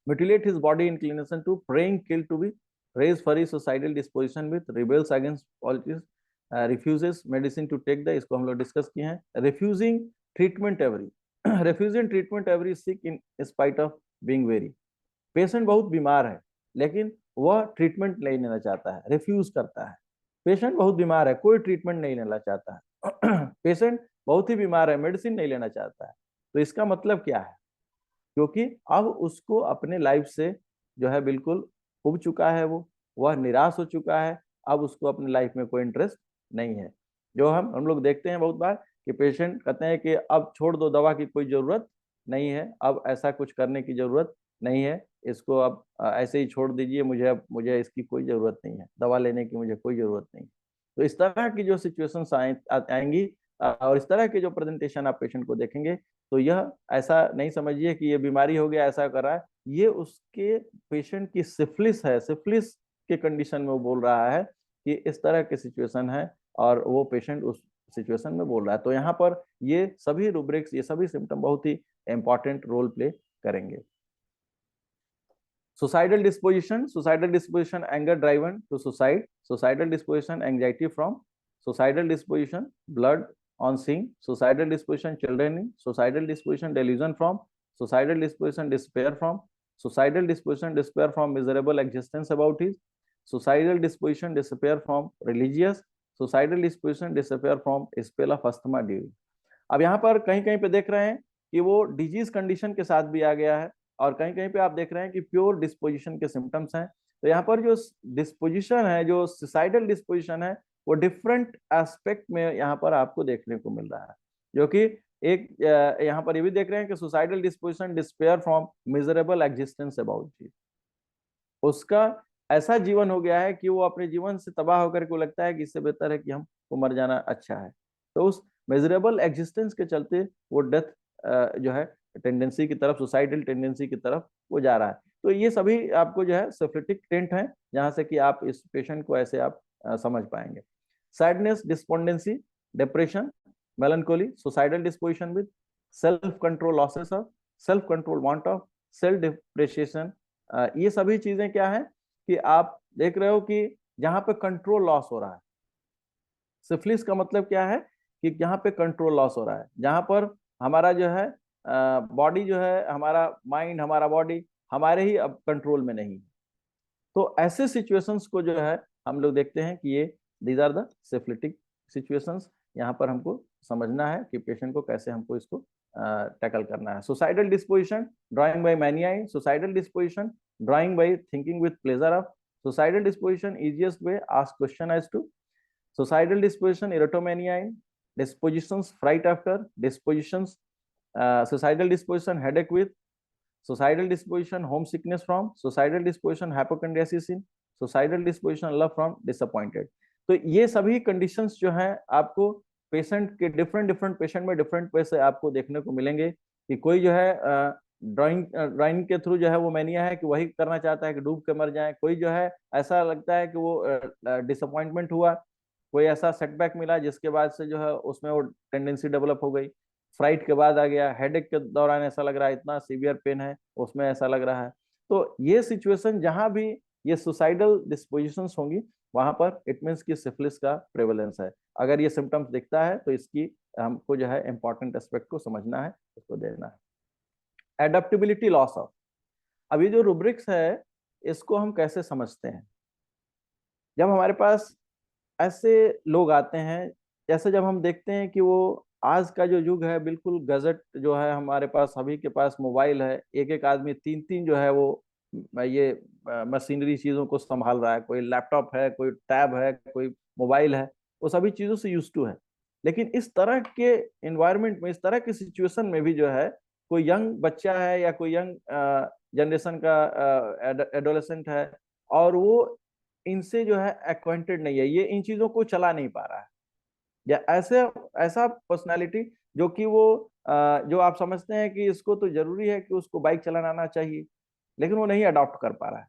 mutilate his body inclination to praying kill to be raised for his suicidal disposition with rebels against politics, refuses medicine to take the, इसको हम लोग डिस्कस किए हैं। refusing treatment every refusing treatment every sick in spite of being very, patient बहुत बीमार है लेकिन वह ट्रीटमेंट नहीं लेना चाहता है, रिफ्यूज करता है। पेशेंट बहुत बीमार है, कोई ट्रीटमेंट नहीं लेना चाहता है पेशेंट बहुत ही बीमार है, मेडिसिन नहीं लेना चाहता है। तो इसका मतलब क्या है, क्योंकि अब उसको अपने लाइफ से जो है बिल्कुल उब चुका है, वो वह निराश हो चुका है, अब उसको अपनी लाइफ में कोई इंटरेस्ट नहीं है। जो हम लोग देखते हैं बहुत बार कि पेशेंट कहते हैं कि अब छोड़ दो, दवा की कोई जरूरत नहीं है, अब ऐसा कुछ करने की जरूरत नहीं है, इसको अब ऐसे ही छोड़ दीजिए, मुझे इसकी कोई जरूरत नहीं है, दवा लेने की मुझे कोई जरूरत नहीं। तो इस तरह की जो सिचुएशंस आएंगी और इस तरह के जो प्रेजेंटेशन आप पेशेंट को देखेंगे, तो यह ऐसा नहीं समझिए कि ये बीमारी हो गया ऐसा कर रहा है, ये उसके पेशेंट की सिफिलिस है, सिफिलिस के कंडीशन में वो बोल रहा है कि इस तरह की सिचुएशन है और वो पेशेंट उस सिचुएशन में बोल रहा है। तो यहाँ पर ये सभी रूब्रिक्स, ये सभी सिम्टम बहुत ही इंपॉर्टेंट रोल प्ले करेंगे। suicidal disposition anger driven to suicide, suicidal disposition anxiety from, suicidal disposition blood on seeing, suicidal disposition children in, suicidal disposition delusion from, suicidal disposition despair from, suicidal disposition despair from miserable existence about his, suicidal disposition despair from religious, suicidal disposition despair from spell of asthma during। अब यहाँ पर कहीं कहीं पे देख रहे हैं कि वो डिजीज कंडीशन के साथ भी आ गया है, और कहीं कहीं पे आप देख रहे हैं कि प्योर डिस्पोजिशन के सिम्टम्स हैं। तो यहाँ पर जो डिस्पोजिशन है, जो सुसाइडल डिस्पोजिशन है, वो डिफरेंट एस्पेक्ट में यहाँ पर आपको देखने को मिल रहा है, जो कि एक यहाँ पर ये भी देख रहे हैं कि suicidal disposition despair from miserable existence about जी, उसका ऐसा जीवन हो गया है कि वो अपने जीवन से तबाह होकर के लगता है कि इससे बेहतर है कि हमको मर जाना अच्छा है। तो उस मेजरेबल एग्जिस्टेंस के चलते वो डेथ जो है टेंडेंसी की तरफ, सुसाइडल टेंडेंसी की तरफ वो जा रहा है। तो ये सभी आपको जो है सिफिलिटिक टेंट है, जहां से कि आप इस पेशेंट को ऐसे आप समझ पाएंगे। Sadness, despondency, depression, melancholy, suicidal disposition with self control, losses of self control, want of self depreciation, ये सभी चीजें क्या है कि आप देख रहे हो कि जहां पे कंट्रोल लॉस हो रहा है। सिफिलिस का मतलब क्या है कि यहाँ पे कंट्रोल लॉस हो रहा है, जहां पर हमारा जो है बॉडी जो है, हमारा माइंड, हमारा बॉडी हमारे ही अब कंट्रोल में नहीं है। तो ऐसे सिचुएशंस को जो है हम लोग देखते हैं कि ये these are the syphilitic situations. यहाँ पर हमको समझना है कि पेशेंट को कैसे हमको इसको टैकल करना है। Suicidal disposition drawing by mania, suicidal disposition drawing by thinking with pleasure of, suicidal disposition easiest way ask question as to, suicidal disposition erotomania in, dispositions fright after, dispositions suicidal disposition headache with, suicidal disposition homesickness from, suicidal disposition hypochondriasis in, suicidal disposition love from, disappointed। तो ये सभी conditions जो हैं आपको patient के different patient में different way से आपको देखने को मिलेंगे कि कोई जो है ड्राइंग के थ्रू जो है वो मैनिया है कि वही करना चाहता है कि डूब के मर जाए, कोई जो है ऐसा लगता है कि वो डिसअपॉइंटमेंट हुआ, कोई ऐसा सेटबैक मिला जिसके बाद से जो है उसमें वो टेंडेंसी डेवलप हो गई, फ्राइट के बाद आ गया, हेडेक के दौरान ऐसा लग रहा है इतना सीवियर पेन है उसमें ऐसा लग रहा है। तो ये सिचुएशन जहां भी ये सुसाइडल डिस्पोजिशंस होंगी वहां पर इट मीन्स की सिफिलिस का प्रेवलेंस है। अगर ये सिम्टम्स दिखता है तो इसकी हमको जो है इंपॉर्टेंट एस्पेक्ट को समझना है, उसको देना है। Adaptability loss of. अब ये जो रूब्रिक्स है इसको हम कैसे समझते हैं? जब हमारे पास ऐसे लोग आते हैं, जैसे जब हम देखते हैं कि वो आज का जो युग है बिल्कुल गजट जो है, हमारे पास सभी के पास मोबाइल है, एक एक आदमी तीन तीन जो है वो ये मशीनरी चीजों को संभाल रहा है, कोई लैपटॉप है, कोई टैब है, कोई मोबाइल है, वो सभी चीजों से यूज टू है। लेकिन इस तरह के इन्वायरमेंट में, इस तरह की सिचुएशन में भी जो है कोई यंग बच्चा है या कोई यंग जनरेशन का एडोलेसेंट है, और वो इनसे जो है एक्वाइंटेड नहीं है, ये इन चीजों को चला नहीं पा रहा है, या ऐसे ऐसा पर्सनालिटी जो कि वो जो आप समझते हैं कि इसको तो जरूरी है कि उसको बाइक चलाना आना चाहिए, लेकिन वो नहीं अडॉप्ट कर पा रहा है,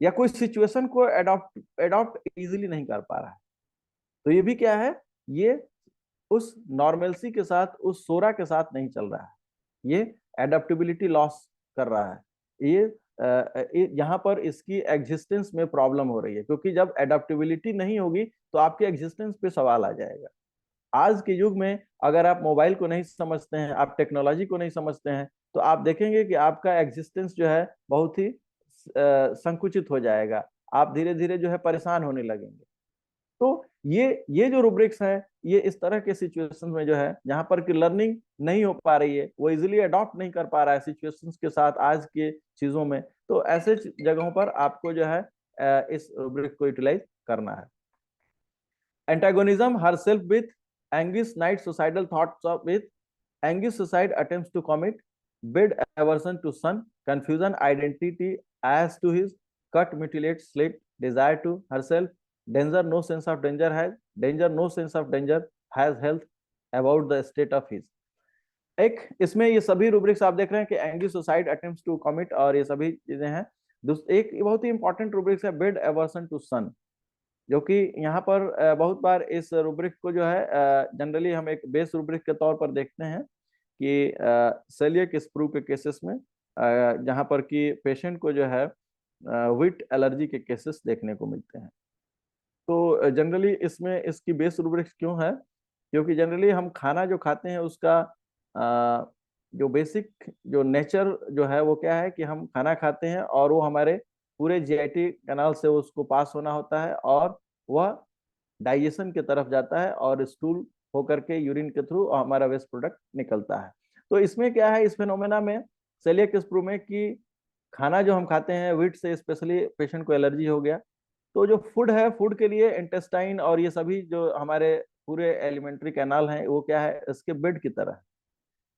या कोई सिचुएशन को अडॉप्ट अडॉप्ट इजीली नहीं कर पा रहा है। तो ये भी क्या है, ये उस नॉर्मलसी के साथ, उस सोरा के साथ नहीं चल रहा है, ये एडेप्टेबिलिटी लॉस कर रहा है। ये यहाँ पर इसकी एग्जिस्टेंस में प्रॉब्लम हो रही है, क्योंकि जब एडेप्टेबिलिटी नहीं होगी तो आपके एग्जिस्टेंस पे सवाल आ जाएगा। आज के युग में अगर आप मोबाइल को नहीं समझते हैं, आप टेक्नोलॉजी को नहीं समझते हैं, तो आप देखेंगे कि आपका एग्जिस्टेंस जो है बहुत ही संकुचित हो जाएगा, आप धीरे धीरे जो है परेशान होने लगेंगे। तो ये जो रूब्रिक्स है, ये इस तरह के सिचुएशन में जो है, जहां पर कि लर्निंग नहीं हो पा रही है, वो इजिली अडॉप्ट नहीं कर पा रहा है सिचुएशंस के साथ आज के चीजों में, तो ऐसे जगहों पर आपको जो है इस रूब्रिक को यूटिलाइज करना है। Antagonism herself with anguish night suicidal thoughts of with anguish suicide attempts to commit bid aversion to son confusion identity as to his cut mutilate slit desire to herself danger no sense of danger has danger no sense of danger has health about the state of his। एक इसमें ये सभी rubrics आप देख रहे हैं कि एंगी सुसाइड अटेम्प्ट्स टू कमिट, और ये सभी चीजें हैं। एक बहुत ही इंपॉर्टेंट रूब्रिक्स है बिड एवर्सन टू सन, जो कि यहाँ पर बहुत बार इस रूब्रिक को जो है जनरली हम एक बेस रूब्रिक के तौर पर देखते हैं कि सेलियक स्प्रू के केसेस में जहाँ पर कि पेशेंट को जो है व्हीट एलर्जी के केसेस देखने को मिलते हैं। तो जनरली इसमें इसकी बेस रूब्रिक्स क्यों है? क्योंकि जनरली हम खाना जो खाते हैं उसका जो बेसिक जो नेचर जो है वो क्या है कि हम खाना खाते हैं और वो हमारे पूरे जीआईटी कैनाल से उसको पास होना होता है, और वह डाइजेशन की तरफ जाता है और स्टूल होकर के यूरिन के थ्रू हमारा वेस्ट प्रोडक्ट निकलता है। तो इसमें क्या है, इस फिनोमेना में सेलियक स्प्रू में कि खाना जो हम खाते हैं व्हीट से, स्पेशली पेशेंट को एलर्जी हो गया, तो जो फूड है, फूड के लिए इंटेस्टाइन और ये सभी जो हमारे पूरे एलिमेंट्री कैनाल हैं वो क्या है, इसके बेड की तरह।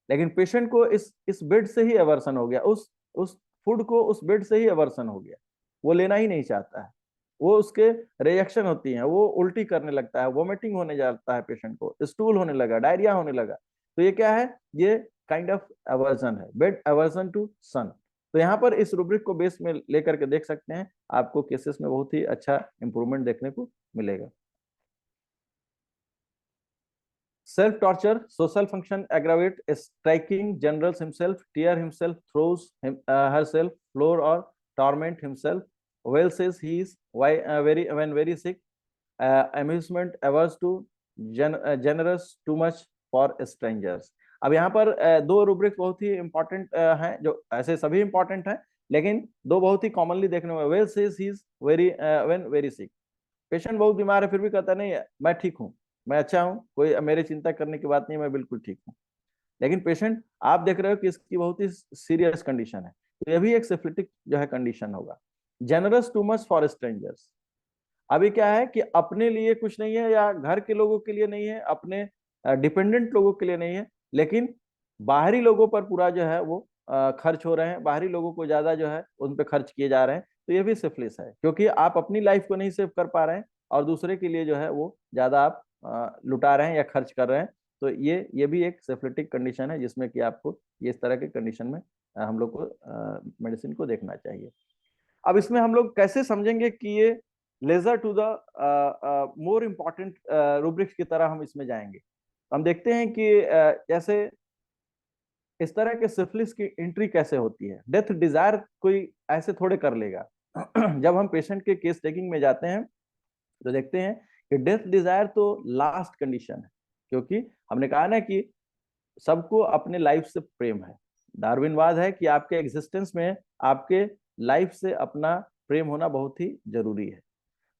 लेकिन पेशेंट को इस बेड से ही एवर्सन हो गया, उस फूड को उस बेड से ही एवर्सन हो गया, वो लेना ही नहीं चाहता है, वो उसके रिएक्शन होती हैं, वो उल्टी करने लगता है, वोमिटिंग होने जाता है, पेशेंट को स्टूल होने लगा, डायरिया होने लगा। तो ये क्या है, ये काइंड ऑफ एवर्सन है, बेड एवर्सन टू सन। तो यहाँ पर इस रूब्रिक को बेस में लेकर के देख सकते हैं, आपको केसेस में बहुत ही अच्छा इंप्रूवमेंट देखने को मिलेगा। Self torture social function aggravate striking generals himself tear himself throws herself floor or torment himself well says he is why very when very sick amusement averse to generous too much for strangers। अब यहाँ पर दो rubrics बहुत ही important हैं, जो ऐसे सभी इंपॉर्टेंट हैं, लेकिन दो बहुत ही कॉमनली देखने में, well says he is very when very sick. Patient बहुत बीमार है फिर भी कहता नहीं है मैं ठीक हूँ, मैं अच्छा हूँ, कोई मेरे चिंता करने की बात नहीं, मैं बिल्कुल ठीक हूँ। लेकिन पेशेंट आप देख रहे हो कि इसकी बहुत ही सीरियस कंडीशन है, तो यह भी एक सिफिलिटिक जो है कंडीशन होगा। Generous too much for strangers, अभी क्या है कि अपने लिए कुछ नहीं है या घर के लोगों के लिए नहीं है, अपने डिपेंडेंट लोगों के लिए नहीं है, लेकिन बाहरी लोगों पर पूरा जो है वो खर्च हो रहे हैं, बाहरी लोगों को ज्यादा जो है उन पे खर्च किए जा रहे हैं। तो ये भी सिफिलिस है, क्योंकि आप अपनी लाइफ को नहीं सेव कर पा रहे हैं और दूसरे के लिए जो है वो ज्यादा आप लुटा रहे हैं या खर्च कर रहे हैं। तो ये भी एक सिफिलिटिक कंडीशन है, जिसमें कि आपको ये इस तरह के कंडीशन में हम लोग को मेडिसिन को देखना चाहिए। अब इसमें हम लोग कैसे समझेंगे कि ये lesser to the more important rubrics की तरह हम इसमें जाएंगे। हम देखते हैं कि जैसे इस तरह के सिफिलिस की एंट्री कैसे होती है। डेथ डिजायर कोई ऐसे थोड़े कर लेगा। जब हम पेशेंट के केस टेकिंग में जाते हैं तो देखते हैं कि डेथ डिजायर तो लास्ट कंडीशन है, क्योंकि हमने कहा ना कि सबको अपने लाइफ से प्रेम है, डार्विनवाद है कि आपके एग्जिस्टेंस में आपके लाइफ से अपना प्रेम होना बहुत ही जरूरी है।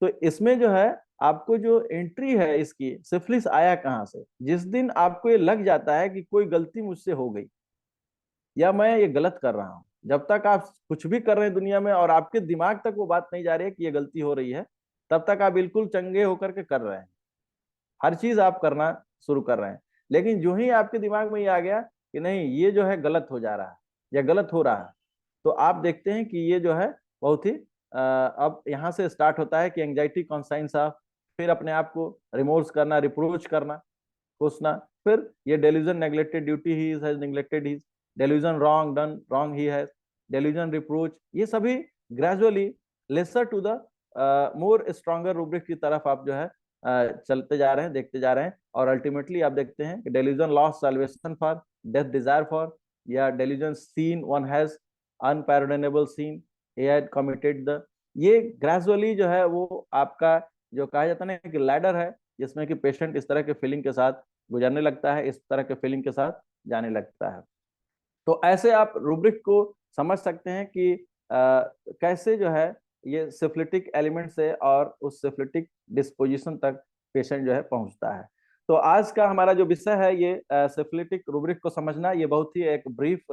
तो इसमें जो है आपको जो एंट्री है इसकी, सिफिलिस आया कहाँ से? जिस दिन आपको ये लग जाता है कि कोई गलती मुझसे हो गई या मैं ये गलत कर रहा हूँ, जब तक आप कुछ भी कर रहे हैं दुनिया में और आपके दिमाग तक वो बात नहीं जा रही है कि ये गलती हो रही है, तब तक आप बिल्कुल चंगे होकर के कर रहे हैं, हर चीज आप करना शुरू कर रहे हैं। लेकिन जो ही आपके दिमाग में ये आ गया कि नहीं ये जो है गलत हो जा रहा है या गलत हो रहा है, तो आप देखते हैं कि ये जो है बहुत ही अब यहाँ से स्टार्ट होता है कि एंजाइटी कॉन्साइंस ऑफ, फिर अपने आप को रिमोर्स करना, रिप्रोच करना, कोसना, फिर ये delusion neglected duty he has neglected his, delusion wrong done wrong he has, delusion reproach, ये सभी gradually lesser to the more stronger rubric की तरफ आप जो है चलते जा रहे हैं, देखते जा रहे हैं। और अल्टीमेटली आप देखते हैं कि delusion loss salvation for, death desire for, या delusion sin one has unpardonable sin, he had committed the, ये ग्रेजुअली जो है वो आपका जो कहा जाता है ना कि लैडर है, जिसमें कि पेशेंट इस तरह के फीलिंग के साथ गुजरने लगता है, इस तरह के फीलिंग के साथ जाने लगता है। तो ऐसे आप रूब्रिक को समझ सकते हैं कि कैसे जो है ये सिफिलिटिक एलिमेंट से और उस सिफिलिटिक डिस्पोजिशन तक पेशेंट जो है पहुंचता है। तो आज का हमारा जो विषय है ये सिफिलिटिक रूब्रिक को समझना, ये बहुत ही एक ब्रीफ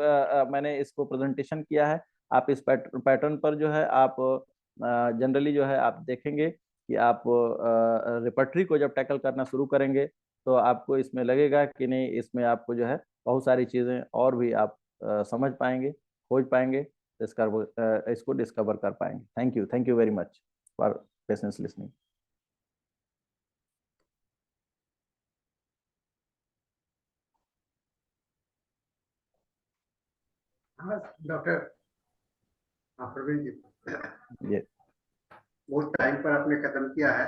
मैंने इसको प्रेजेंटेशन किया है। आप इस पैटर्न पर जो है आप जनरली जो है आप देखेंगे कि आप रिपर्टरी को जब टैकल करना शुरू करेंगे तो आपको इसमें लगेगा कि नहीं, इसमें आपको जो है बहुत सारी चीजें और भी आप समझ पाएंगे, खोज पाएंगे, इसको डिस्कवर कर पाएंगे। Thank you very much for patience listening. हाँ डॉक्टर, हाँ प्रवीण जी, ये बहुत टाइम पर आपने खत्म किया है,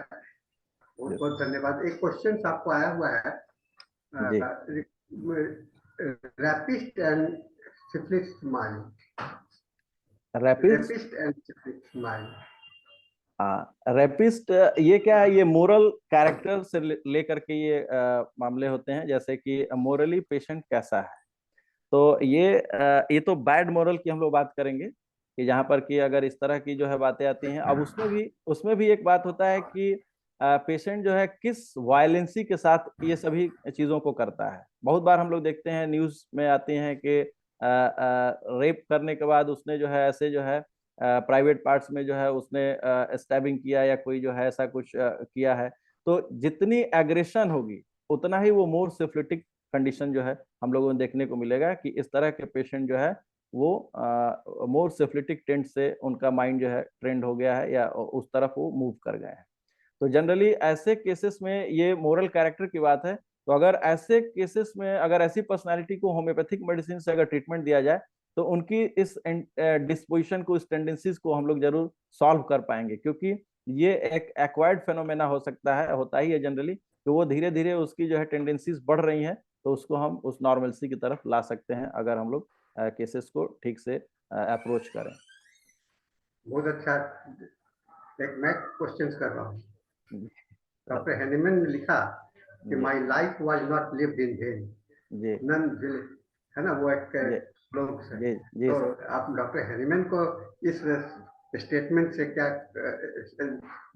बहुत जी बहुत धन्यवाद। एक क्वेश्चन आपको आया हुआ है, जी rapist and syphilis smile, rapid, rapist and syphilis smile. हाँ रैपिस्ट ये क्या है, ये मोरल कैरेक्टर से लेकर के ये मामले होते हैं, जैसे कि मोरली पेशेंट कैसा है। तो ये तो बैड मोरल की हम लोग बात करेंगे कि जहां पर कि अगर इस तरह की जो है बातें आती हैं। अब उसमें भी एक बात होता है कि पेशेंट जो है किस वायलेंसी के साथ ये सभी चीजों को करता है। बहुत बार हम लोग देखते हैं न्यूज में आती हैं कि रेप करने के बाद उसने जो है ऐसे जो है प्राइवेट पार्ट्स में जो है उसने स्टैबिंग किया या कोई जो है ऐसा कुछ किया है। तो जितनी एग्रेशन होगी उतना ही वो मोर सिफिलिटिक कंडीशन जो है हम लोगों को देखने को मिलेगा कि इस तरह के पेशेंट जो है वो मोर सिफिलिटिक टेंट से उनका माइंड जो है ट्रेंड हो गया है या उस तरफ वो मूव कर गए हैं। तो जनरली ऐसे केसेस में ये मोरल कैरेक्टर की बात है। तो अगर ऐसे केसेस में अगर ऐसी पर्सनालिटी को होम्योपैथिक मेडिसिन से अगर ट्रीटमेंट दिया जाए तो उनकी इस डिस्पोजिशन को, इस टेंडेंसीज को हम लोग जरूर सॉल्व कर पाएंगे, क्योंकि ये एक एक्वायर्ड फेनोमेना हो सकता है, होता ही है जनरली। तो वो धीरे धीरे उसकी जो है टेंडेंसीज बढ़ रही हैं, तो उसको हम उस नॉर्मलसी की तरफ ला सकते हैं अगर हम लोग केसेस को ठीक से अप्रोच करें। बहुत अच्छा। एक मैं क्वेश्चन कर रहा हूँ। जी डॉक्टर हैनिमैन ने लिखा कि जी my life was not lived in vain, जी नन विल, है ना, वो एक जी श्लोक है। जी जी तो सर। आप डॉक्टर हैनिमैन को इस स्टेटमेंट से क्या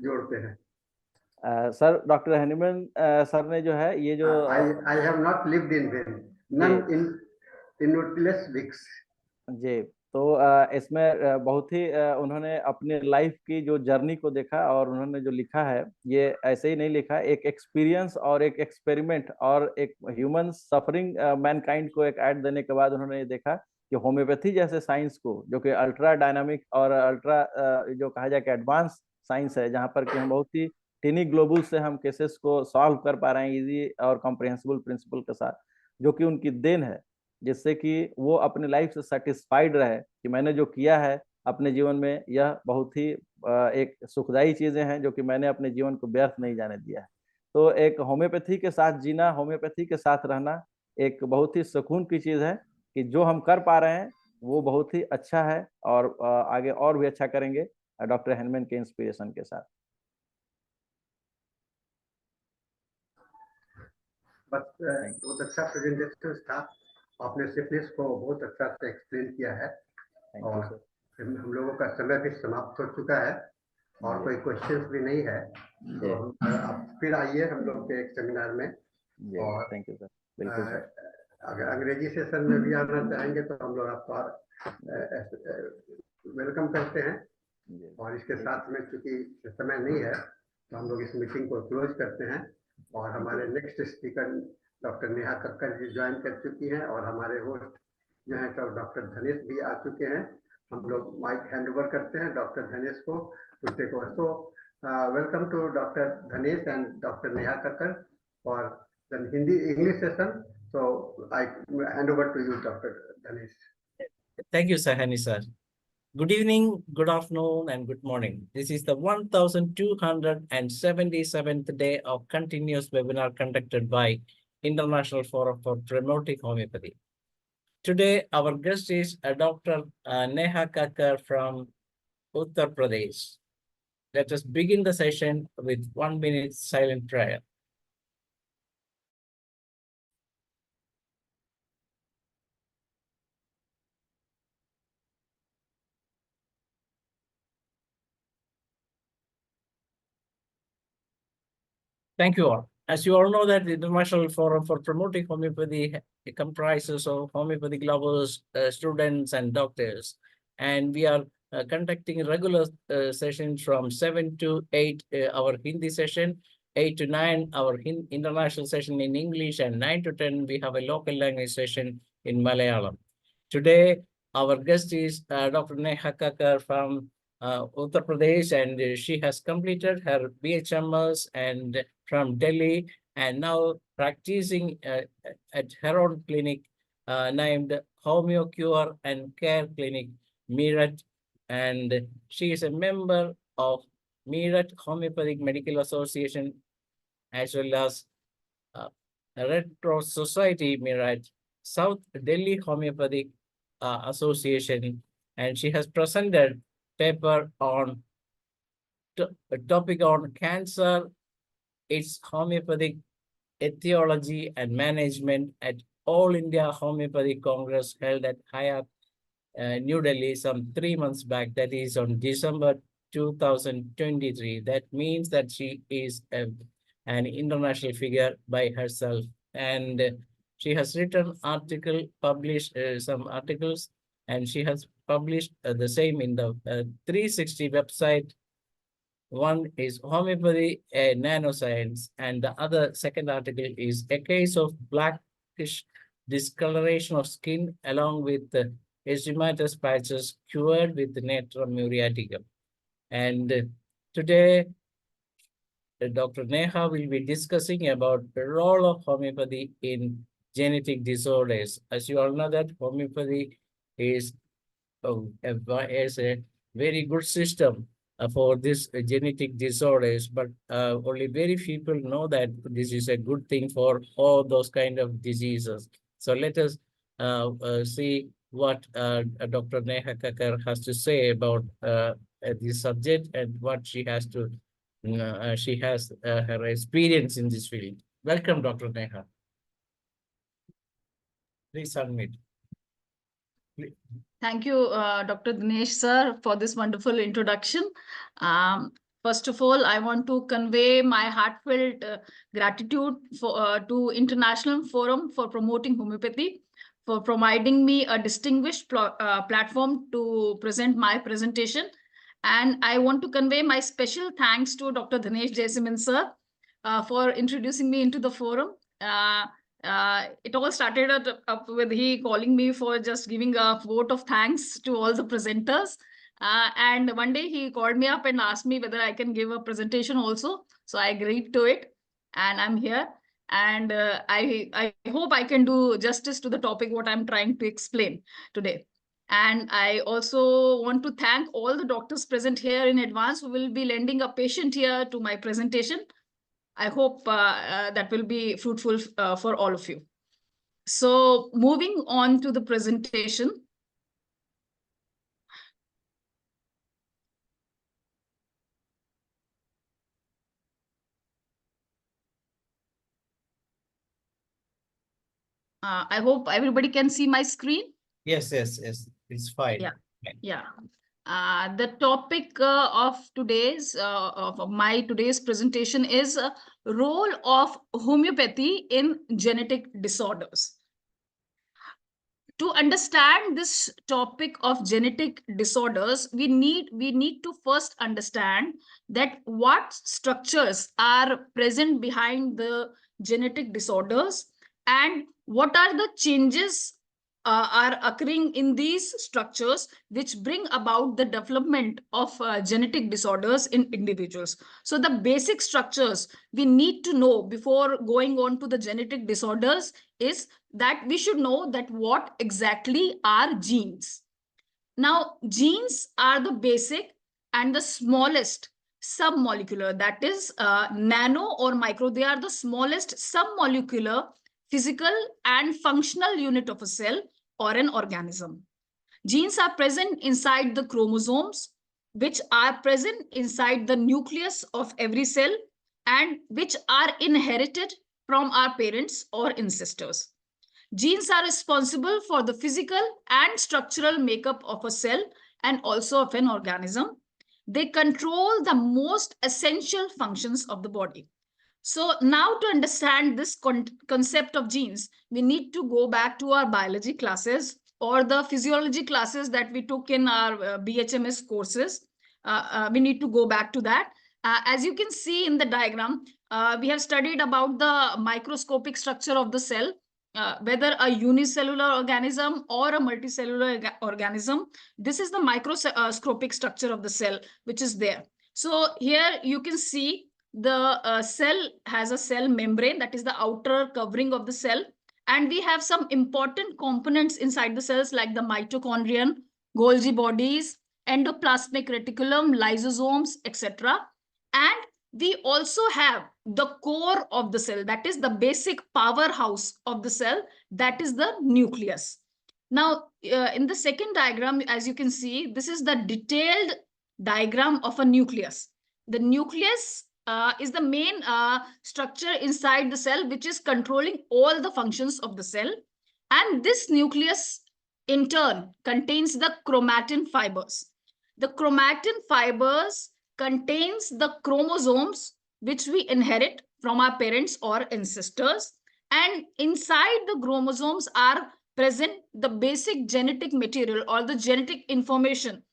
जोड़ते हैं? सर डॉक्टर हनीमैन सर ने जो है ये जो I have not lived in vain, जी नन इन इनोटिलस विक्स। जी, तो इसमें बहुत ही उन्होंने अपने लाइफ की जो जर्नी को देखा और उन्होंने जो लिखा है ये ऐसे ही नहीं लिखा, एक एक्सपीरियंस और एक एक्सपेरिमेंट और एक ह्यूमन सफरिंग मैनकाइंड को एक ऐड देने के बाद उन्होंने ये देखा कि होम्योपैथी जैसे साइंस को, जो कि अल्ट्रा डायनामिक और अल्ट्रा जो कहा जाए कि एडवांस साइंस है, जहाँ पर कि हम बहुत ही टीनी ग्लोबुल से हम केसेस को सॉल्व कर पा रहे हैं इजी और कॉम्प्रिहेंसिबल प्रिंसिपल के साथ, जो कि उनकी देन है, जिससे कि वो अपने लाइफ से सेटिस्फाइड रहे कि मैंने जो किया है अपने जीवन में यह बहुत ही एक सुखदायी चीजें हैं जो कि मैंने अपने जीवन को व्यर्थ नहीं जाने दिया है। तो एक होम्योपैथी के साथ जीना, होम्योपैथी के साथ रहना एक बहुत ही सुकून की चीज है कि जो हम कर पा रहे हैं वो बहुत ही अच्छा है और आगे और भी अच्छा करेंगे डॉक्टर हैनमैन के इंस्पिरेशन के साथ। बस थैंक बहुत अच्छा प्रेजेंटेशन था। आपने सिफिलिस को बहुत अच्छा से एक्सप्लेन किया है और हम लोगों का समय भी समाप्त हो चुका है और कोई क्वेश्चंस भी नहीं है, तो आप फिर आइए हम लोग के एक सेमिनार में। और थैंक यू सर, बिल्कुल सर। अगर अंग्रेजी सेशन में भी आना चाहेंगे तो हम लोग आपका वेलकम करते हैं। और इसके साथ में चूंकि समय नहीं है तो हम लोग इस मीटिंग को क्लोज करते हैं और हमारे next speaker doctor Neha Kakkar ji join कर चुकी हैं और हमारे होस्ट जो हैं तो डॉक्टर धनेश भी आ चुके हैं। हम लोग माइक हैंड ओवर करते हैं डॉक्टर धनेश को to take over. So welcome to Dr. Dhanesh and Dr. Neha Kakkar for the Hindi English session. So I hand over to you, Dr. Dhanesh. Thank you, Sahani sir. Good evening, good afternoon, and good morning. This is the 1277th day of continuous webinar conducted by International Forum for Promoting Homeopathy. Today, our guest is Dr. Neha Kakkar from Uttar Pradesh. Let us begin the session with 1 minute silent prayer. Thank you all. As you all know that the International Forum for Promoting Homeopathy comprises of homeopathic lovers, students, and doctors. And we are conducting regular sessions from 7 to 8, our Hindi session, 8 to 9, our international session in English, and 9 to 10, we have a local language session in Malayalam. Today, our guest is Dr. Neha Kakkar from Uttar Pradesh, and she has completed her B.H.M.S. and from Delhi, and now practicing at her own clinic named Homoeopathy and Care Clinic, Meerut, and she is a member of Meerut Homeopathic Medical Association as well as Red Cross Society, Meerut, South Delhi Homeopathic Association, and she has presented paper on a topic on cancer, its homeopathic etiology and management at All India Homeopathic Congress held at Hyatt, New Delhi some 3 months back, that is on December 2023. That means that she is an international figure by herself. And she has written published some articles, and she has published the same in the 360 website. One is Homeopathy, a Nanoscience, and the other second article is A Case of Blackish Discoloration of Skin along with the Erythematous Patches Cured with Natrum Muriaticum. And today, Dr. Neha will be discussing about the role of homeopathy in genetic disorders. As you all know that homeopathy is a very good system for this genetic disorders, but only very few people know that this is a good thing for all those kind of diseases. So let us see what Dr. Neha Kakkar has to say about this subject and what she has to she has her experience in this field. Welcome, Dr. Neha. Please unmute. Thank you, Dr. Dinesh sir, for this wonderful introduction. First of all, I want to convey my heartfelt gratitude to International Forum for Promoting Homeopathy for providing me a distinguished platform to present my presentation. And I want to convey my special thanks to Dr. Dinesh Jesiman sir for introducing me into the forum. It all started up with he calling me for just giving a vote of thanks to all the presenters. And one day he called me up and asked me whether I can give a presentation also. So I agreed to it, and I'm here. And I hope I can do justice to the topic what I'm trying to explain today. And I also want to thank all the doctors present here in advance who will be lending a patient here to my presentation. I hope that will be fruitful for all of you. So moving on to the presentation. I hope everybody can see my screen. Yes, yes, yes. It's fine. Yeah. Fine. Yeah. The topic of my today's presentation is role of homeopathy in genetic disorders. To understand this topic of genetic disorders, we need to first understand that what structures are present behind the genetic disorders and what are the changes are occurring in these structures which bring about the development of genetic disorders in individuals. So the basic structures we need to know before going on to the genetic disorders is that we should know that what exactly are genes. Now, genes are the basic and the smallest submolecular, that is nano or micro. They are the smallest submolecular physical and functional unit of a cell or an organism. Genes are present inside the chromosomes, which are present inside the nucleus of every cell and which are inherited from our parents or ancestors. Genes are responsible for the physical and structural makeup of a cell and also of an organism. They control the most essential functions of the body. So now to understand this concept of genes, we need to go back to our biology classes or the physiology classes that we took in our B.H.M.S courses. We need to go back to that. As you can see in the diagram, we have studied about the microscopic structure of the cell, whether a unicellular organism or a multicellular organism. This is the microscopic structure of the cell, which is there. So here you can see the cell has a cell membrane, that is the outer covering of the cell. And we have some important components inside the cells like the mitochondrion, Golgi bodies, endoplasmic reticulum, lysosomes, etc. And we also have the core of the cell, that is the basic powerhouse of the cell, that is the nucleus. Now, in the second diagram, as you can see, this is the detailed diagram of a nucleus. The nucleus is the main structure inside the cell, which is controlling all the functions of the cell. And this nucleus, in turn, contains the chromatin fibers. The chromatin fibers contains the chromosomes, which we inherit from our parents or ancestors. And inside the chromosomes are present the basic genetic material or the genetic information,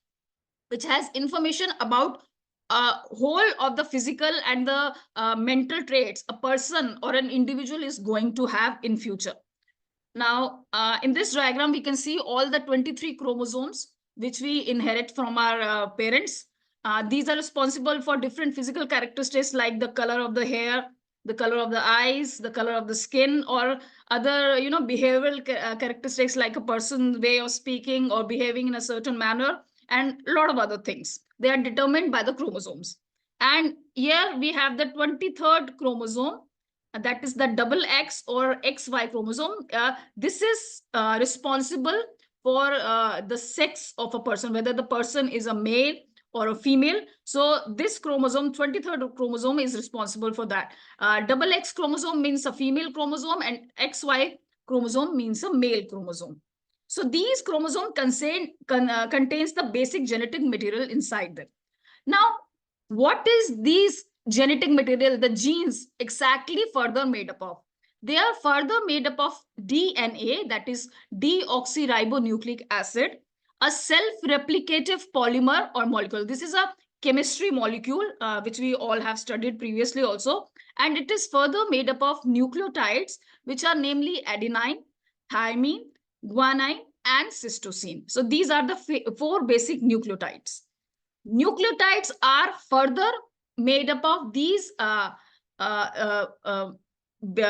which has information about whole of the physical and the mental traits a person or an individual is going to have in future. Now, in this diagram, we can see all the 23 chromosomes which we inherit from our parents. These are responsible for different physical characteristics like the color of the hair, the color of the eyes, the color of the skin, or other, behavioral characteristics like a person's way of speaking or behaving in a certain manner, and a lot of other things. They are determined by the chromosomes. And here we have the 23rd chromosome, that is the double X or XY chromosome. This is responsible for the sex of a person, whether the person is a male or a female. So this chromosome, 23rd chromosome, is responsible for that. Double X chromosome means a female chromosome and XY chromosome means a male chromosome. So these chromosomes contains the basic genetic material inside them. Now, what is these genetic material, the genes, exactly further made up of? They are further made up of DNA, that is deoxyribonucleic acid, a self-replicative polymer or molecule. This is a chemistry molecule, which we all have studied previously also. And it is further made up of nucleotides, which are namely adenine, thymine, guanine, and cytosine. So these are the 4 basic nucleotides. Nucleotides are further made up of these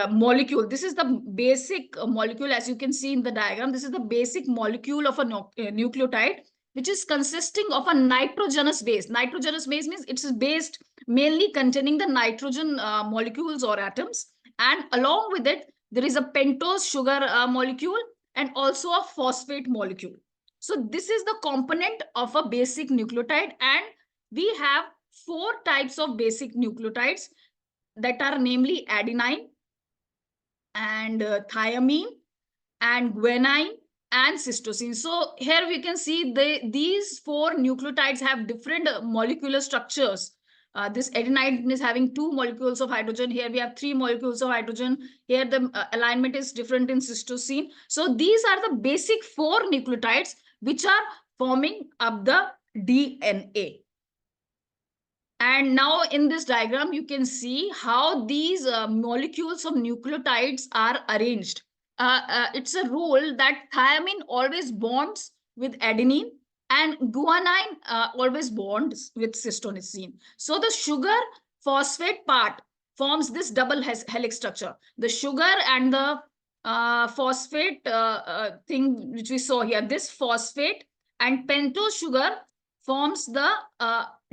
molecule. This is the basic molecule, as you can see in the diagram. This is the basic molecule of a nucleotide, which is consisting of a nitrogenous base. Nitrogenous base means it's based mainly containing the nitrogen molecules or atoms. And along with it, there is a pentose sugar molecule and also a phosphate molecule. So this is the component of a basic nucleotide, and we have 4 types of basic nucleotides that are namely adenine and thymine and guanine and cytosine. So here we can see these 4 nucleotides have different molecular structures. This adenine is having 2 molecules of hydrogen. Here we have 3 molecules of hydrogen. Here the alignment is different in cytosine. So these are the basic 4 nucleotides which are forming up the DNA. And now in this diagram, you can see how these molecules of nucleotides are arranged. It's a rule that thiamine always bonds with adenine and guanine always bonds with cytosine. So the sugar phosphate part forms this double helix structure. The sugar and the phosphate thing which we saw here, this phosphate and pentose sugar forms the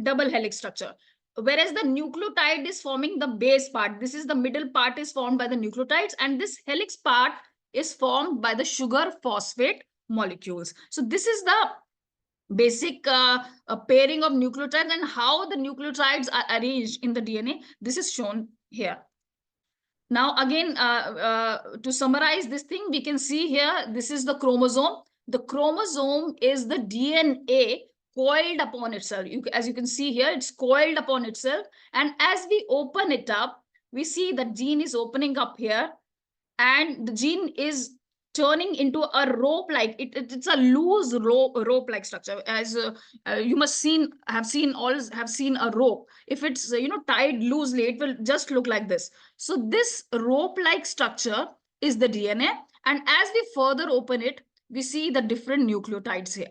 double helix structure, whereas the nucleotide is forming the base part. This is the middle part is formed by the nucleotides, and this helix part is formed by the sugar phosphate molecules. So this is the basic pairing of nucleotides and how the nucleotides are arranged in the DNA. This is shown here. Now again, to summarize this thing, we can see here, this is the chromosome. The chromosome is the DNA coiled upon itself. As you can see here, it's coiled upon itself. And as we open it up, we see the gene is opening up here, and the gene is turning into a rope-like. It's a loose rope-like structure. As you must have seen a rope. If it's tied loosely, it will just look like this. So this rope-like structure is the DNA, and as we further open it, we see the different nucleotides here.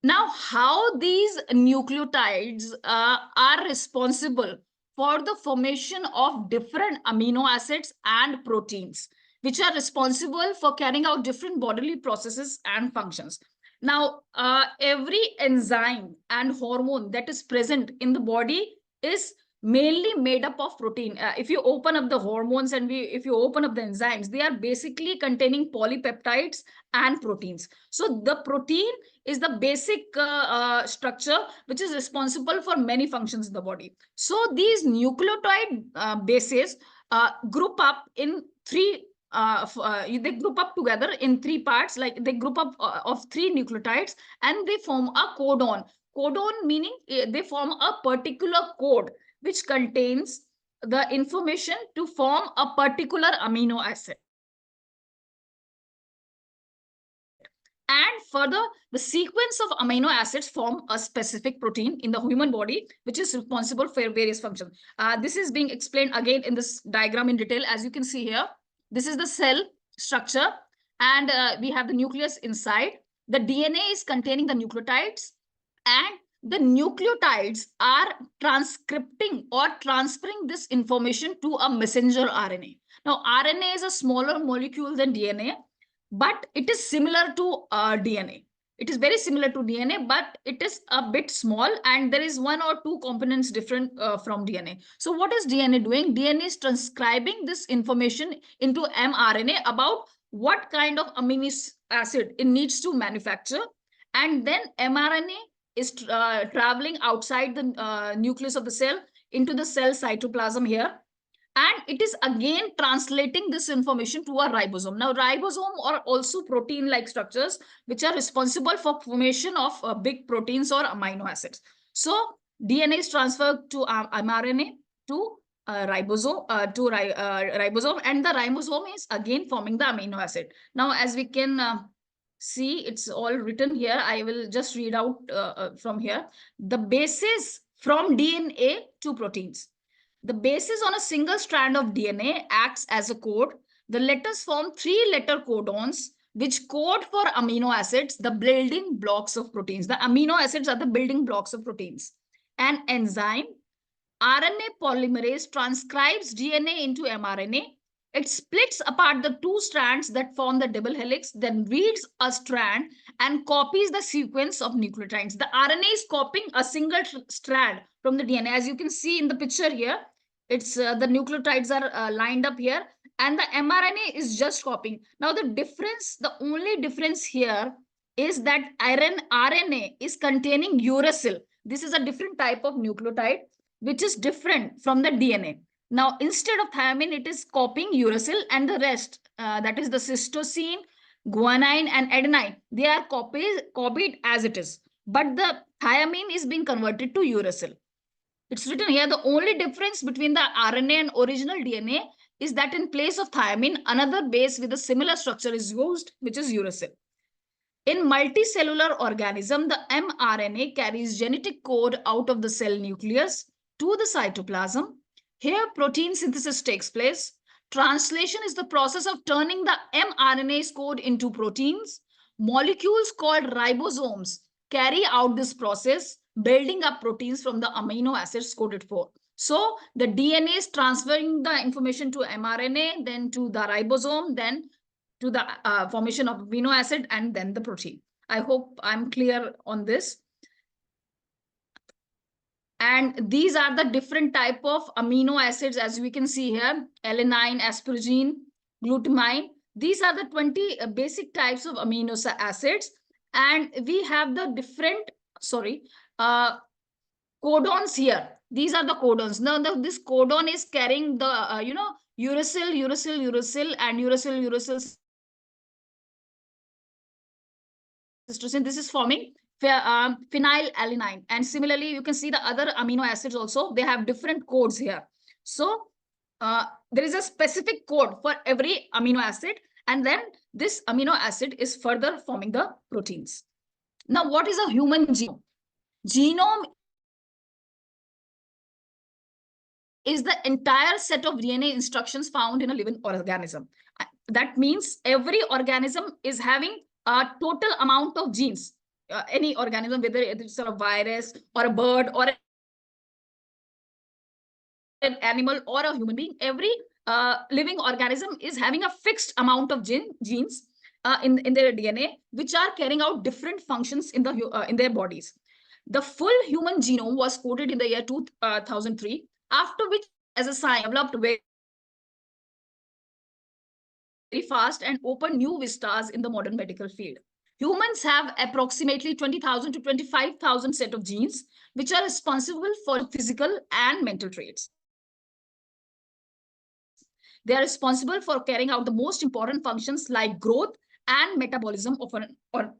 Now, how these nucleotides are responsible for the formation of different amino acids and proteins, which are responsible for carrying out different bodily processes and functions. Now, every enzyme and hormone that is present in the body is mainly made up of protein. If you open up the hormones and if you open up the enzymes, they are basically containing polypeptides and proteins. So the protein is the basic structure which is responsible for many functions in the body. So these nucleotide bases group up in three. They group up together in 3 parts, like they group up of 3 nucleotides, and they form a codon. Codon meaning they form a particular code which contains the information to form a particular amino acid. And further, the sequence of amino acids form a specific protein in the human body, which is responsible for various functions. This is being explained again in this diagram in detail. As you can see here, this is the cell structure, and we have the nucleus inside. The DNA is containing the nucleotides, and the nucleotides are transcripting or transferring this information to a messenger RNA. Now, RNA is a smaller molecule than DNA, but it is similar to DNA. It is very similar to DNA, but it is a bit small, and there is 1 or 2 components different from DNA. So what is DNA doing? DNA is transcribing this information into mRNA about what kind of amino acid it needs to manufacture, and then mRNA is traveling outside the nucleus of the cell into the cell cytoplasm here, and it is again translating this information to a ribosome. Now, ribosome are also protein-like structures which are responsible for formation of big proteins or amino acids. So DNA is transferred to mRNA to ribosome, ribosome, and the ribosome is again forming the amino acid. Now, as we can see, it's all written here. I will just read out from here. The bases from DNA to proteins. The bases on a single strand of DNA acts as a code. The letters form 3-letter codons, which code for amino acids, the building blocks of proteins. The amino acids are the building blocks of proteins. An enzyme, RNA polymerase, transcribes DNA into mRNA. It splits apart the 2 strands that form the double helix, then reads a strand and copies the sequence of nucleotides. The RNA is copying a single strand from the DNA. As you can see in the picture here, it's the nucleotides are lined up here, and the mRNA is just copying. Now the only difference here is that RNA is containing uracil. This is a different type of nucleotide which is different from the DNA. Now, instead of thiamine, it is copying uracil, and the rest, that is the cytosine, guanine, and adenine, they are copied as it is. But the thiamine is being converted to uracil. It's written here, the only difference between the RNA and original DNA is that in place of thiamine, another base with a similar structure is used, which is uracil. In multicellular organism, the mRNA carries genetic code out of the cell nucleus to the cytoplasm. Here, protein synthesis takes place. Translation is the process of turning the mRNA's code into proteins. Molecules called ribosomes carry out this process, building up proteins from the amino acids coded for. So the DNA is transferring the information to mRNA, then to the ribosome, then to the formation of amino acid, and then the protein. I hope I'm clear on this. And these are the different type of amino acids, as we can see here: alanine, asparagine, glutamine. These are the 20 basic types of amino acids. And we have the different, codons here. These are the codons. Now, this codon is carrying the, uracil, and uracil, cytosine. This is forming phenylalanine. And similarly, you can see the other amino acids also, they have different codes here. So there is a specific code for every amino acid, and then this amino acid is further forming the proteins. Now, what is a human genome? Genome is the entire set of DNA instructions found in a living organism. That means every organism is having a total amount of genes. Any organism, whether it's a virus or a bird or an animal or a human being, every living organism is having a fixed amount of genes in their DNA, which are carrying out different functions in their bodies. The full human genome was coded in the year 2003, after which, as a science, developed very fast and opened new vistas in the modern medical field. Humans have approximately 20,000 to 25,000 set of genes, which are responsible for physical and mental traits. They are responsible for carrying out the most important functions like growth and metabolism of an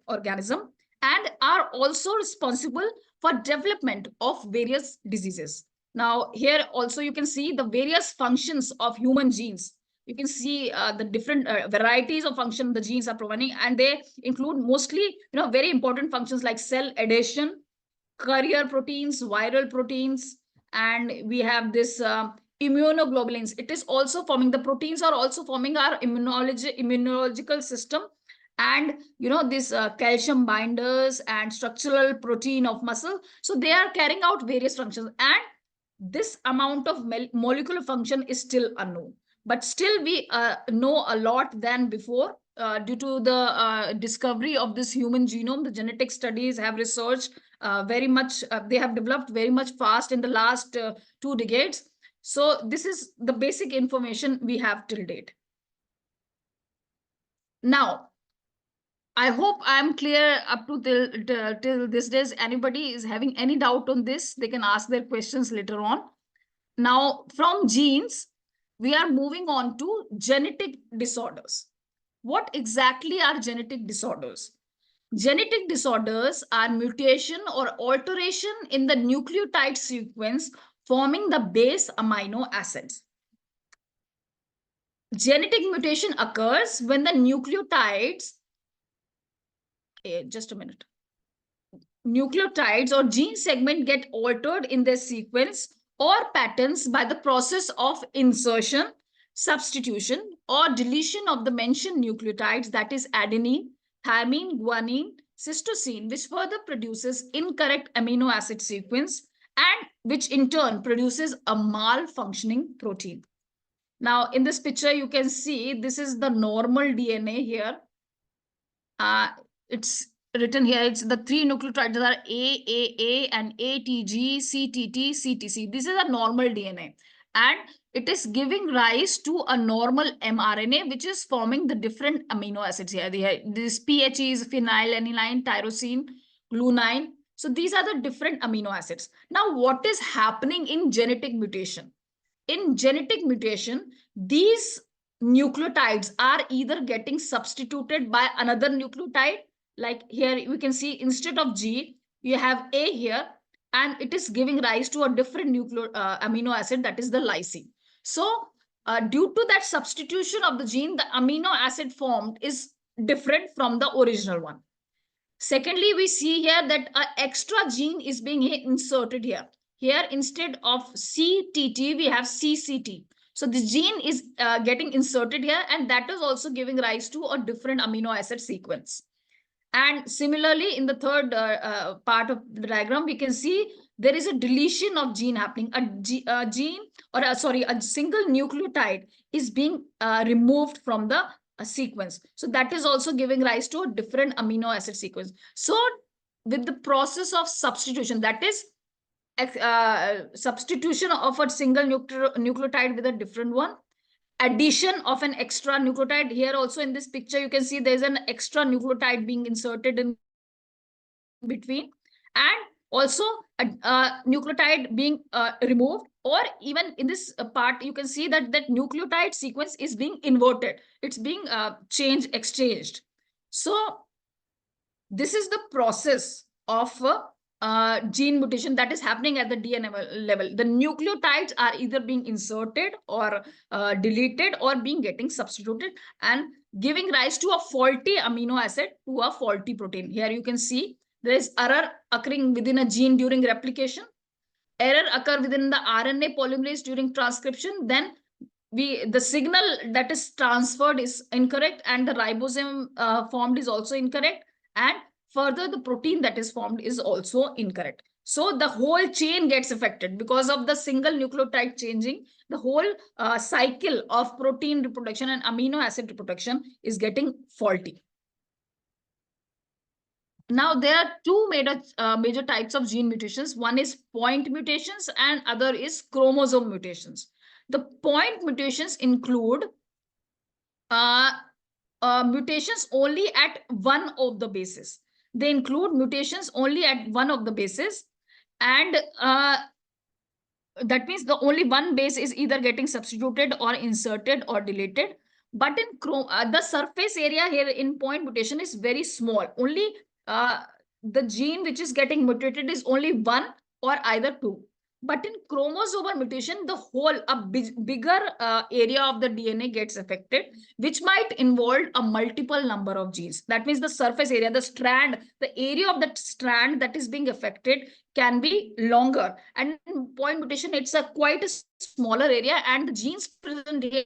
organism, and are also responsible for development of various diseases. Now, here also you can see the various functions of human genes. You can see the different varieties of function the genes are providing, and they include mostly, very important functions like cell adhesion, carrier proteins, viral proteins, and we have this immunoglobulins. It is also forming, the proteins are also forming our immunological system, and this calcium binders and structural protein of muscle. So they are carrying out various functions, and this amount of molecular function is still unknown. But still we know a lot than before due to the discovery of this human genome. The genetic studies have researched very much, they have developed very much fast in the last 2 decades. So this is the basic information we have till date. Now, I hope I'm clear up to till this days. Anybody is having any doubt on this, they can ask their questions later on. Now, from genes, we are moving on to genetic disorders. What exactly are genetic disorders? Genetic disorders are mutation or alteration in the nucleotide sequence forming the base amino acids. Genetic mutation occurs when the nucleotides, nucleotides or gene segment get altered in their sequence or patterns by the process of insertion, substitution, or deletion of the mentioned nucleotides, that is adenine, thymine, guanine, cytosine, which further produces incorrect amino acid sequence, and which in turn produces a malfunctioning protein. Now, in this picture, you can see this is the normal DNA here. It's written here, it's the 3 nucleotides that are AAA and ATG, CTT, CTC. This is a normal DNA. And it is giving rise to a normal mRNA, which is forming the different amino acids here. This PH is phenylalanine, tyrosine, glutamine. So these are the different amino acids. Now, what is happening in genetic mutation? in genetic mutation, these nucleotides are either getting substituted by another nucleotide. Like here we can see instead of G, you have A here, and it is giving rise to a different amino acid, that is the lysine. So due to that substitution of the gene, the amino acid formed is different from the original one. Secondly, we see here that an extra gene is being inserted here. Here, instead of CTT, we have CCT. So this gene is getting inserted here, and that is also giving rise to a different amino acid sequence. And similarly, in the third part of the diagram, we can see there is a deletion of gene happening. A single nucleotide is being removed from the sequence. So that is also giving rise to a different amino acid sequence. So with the process of substitution, that is substitution of a single nucleotide with a different one, addition of an extra nucleotide. Here also in this picture, you can see there's an extra nucleotide being inserted in between, and also a nucleotide being removed, or even in this part, you can see that that nucleotide sequence is being inverted. It's being exchanged. So this is the process of gene mutation that is happening at the DNA level. The nucleotides are either being inserted or deleted or getting substituted and giving rise to a faulty amino acid to a faulty protein. Here you can see there is error occurring within a gene during replication, error occur within the RNA polymerase during transcription, then the signal that is transferred is incorrect, and the ribosome formed is also incorrect, and further the protein that is formed is also incorrect. So the whole chain gets affected because of the single nucleotide changing. The whole cycle of protein reproduction and amino acid reproduction is getting faulty. Now, there are two major types of gene mutations. One is point mutations and other is chromosome mutations. The point mutations include mutations only at one of the bases. They include mutations only at one of the bases, and that means the only one base is either getting substituted or inserted or deleted. But in the surface area here in point mutation is very small. Only the gene which is getting mutated is only one or either two. But in chromosomal mutation, the whole bigger area of the DNA gets affected, which might involve a multiple number of genes. That means the surface area, the strand, the area of that strand that is being affected can be longer. And in point mutation, it's quite a smaller area, and the genes present here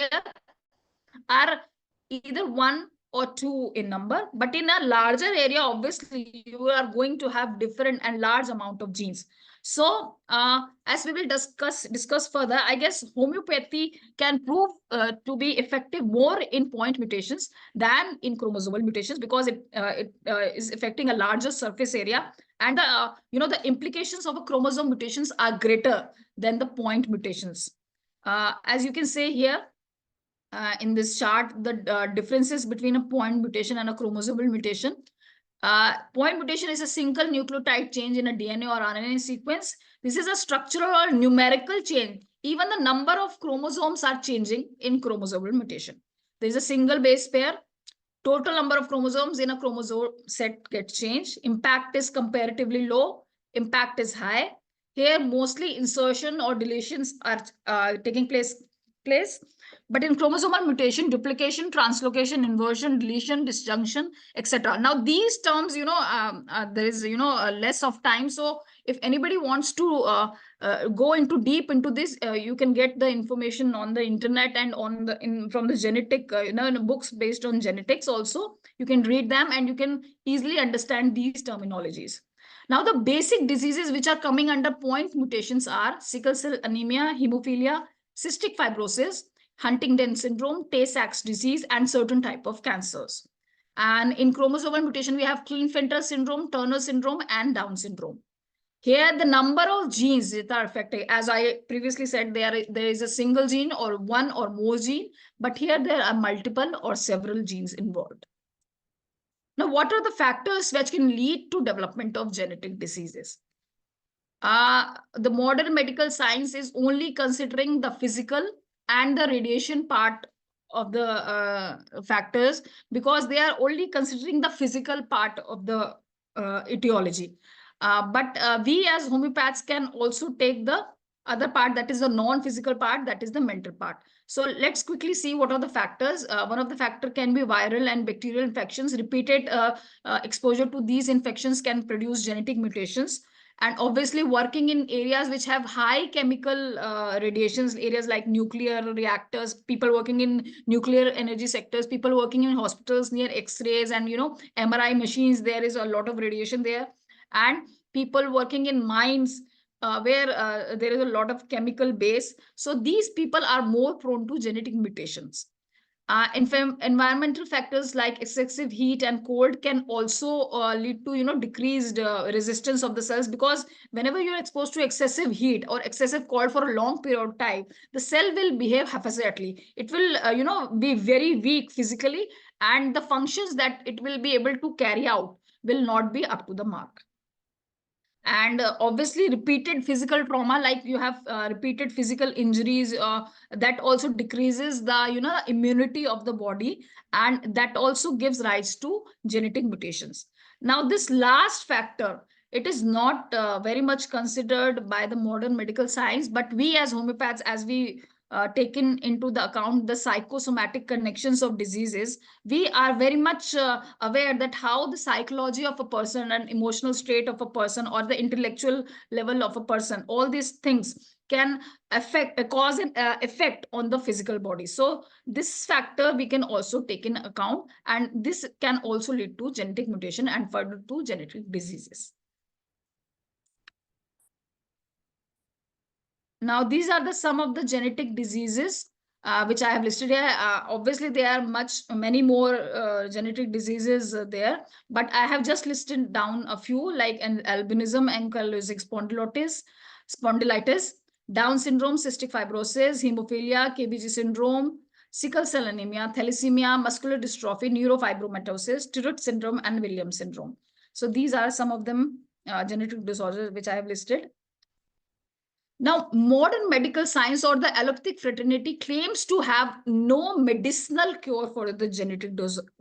are either one or two in number. But in a larger area, obviously, you are going to have different and large amount of genes. So as we will discuss further, I guess homeopathy can prove to be effective more in point mutations than in chromosomal mutations, because it is affecting a larger surface area, and the implications of a chromosome mutations are greater than the point mutations. As you can say here in this chart, the differences between a point mutation and a chromosomal mutation. Point mutation is a single nucleotide change in a DNA or RNA sequence. This is a structural or numerical change. Even the number of chromosomes are changing in chromosomal mutation. There is a single base pair. Total number of chromosomes in a chromosome set gets changed. Impact is comparatively low. Impact is high. Here, mostly insertion or deletions are taking place. But in chromosomal mutation, duplication, translocation, inversion, deletion, disjunction, etc. Now, these terms, there is, less of time. So if anybody wants to go deep into this, you can get the information on the internet and from the genetic, books based on genetics also. You can read them and you can easily understand these terminologies. Now, the basic diseases which are coming under point mutations are sickle cell anemia, hemophilia, cystic fibrosis, Huntington syndrome, Tay-Sachs disease, and certain type of cancers. And in chromosomal mutation, we have Klinefelter syndrome, Turner syndrome, and Down syndrome. Here, the number of genes that are affected, as I previously said, there is a single gene or one or more gene, but here there are multiple or several genes involved. Now, what are the factors which can lead to development of genetic diseases? The modern medical science is only considering the physical and the radiation part of the factors, because they are only considering the physical part of the etiology. But we as homeopaths can also take the other part, that is the non-physical part, that is the mental part. So let's quickly see what are the factors. One of the factor can be viral and bacterial infections. Repeated exposure to these infections can produce genetic mutations. And obviously working in areas which have high chemical radiations, areas like nuclear reactors, people working in nuclear energy sectors, people working in hospitals near x-rays and MRI machines, there is a lot of radiation there. And people working in mines where there is a lot of chemical base, so these people are more prone to genetic mutations. Environmental factors like excessive heat and cold can also lead to decreased resistance of the cells, because whenever you're exposed to excessive heat or excessive cold for a long period of time, the cell will behave haphazardly. It will be very weak physically, and the functions that it will be able to carry out will not be up to the mark. And obviously repeated physical trauma, like you have repeated physical injuries, that also decreases the immunity of the body, and that also gives rise to genetic mutations. Now this last factor, it is not very much considered by the modern medical science, but we as homeopaths, as we taken into the account the psychosomatic connections of diseases, we are very much aware that how the psychology of a person and emotional state of a person or the intellectual level of a person, all these things can cause an effect on the physical body. So this factor we can also take in account, and this can also lead to genetic mutation and further to genetic diseases. Now, these are some of the genetic diseases which I have listed here. Obviously, there are many more genetic diseases there, but I have just listed down a few, like albinism, ankylosing spondylitis, Down syndrome, cystic fibrosis, hemophilia, KBG syndrome, sickle cell anemia, thalassemia, muscular dystrophy, neurofibromatosis, Tourette syndrome, and Williams syndrome. So these are some of them genetic disorders which I have listed. Now, modern medical science or the allopathic fraternity claims to have no medicinal cure for the genetic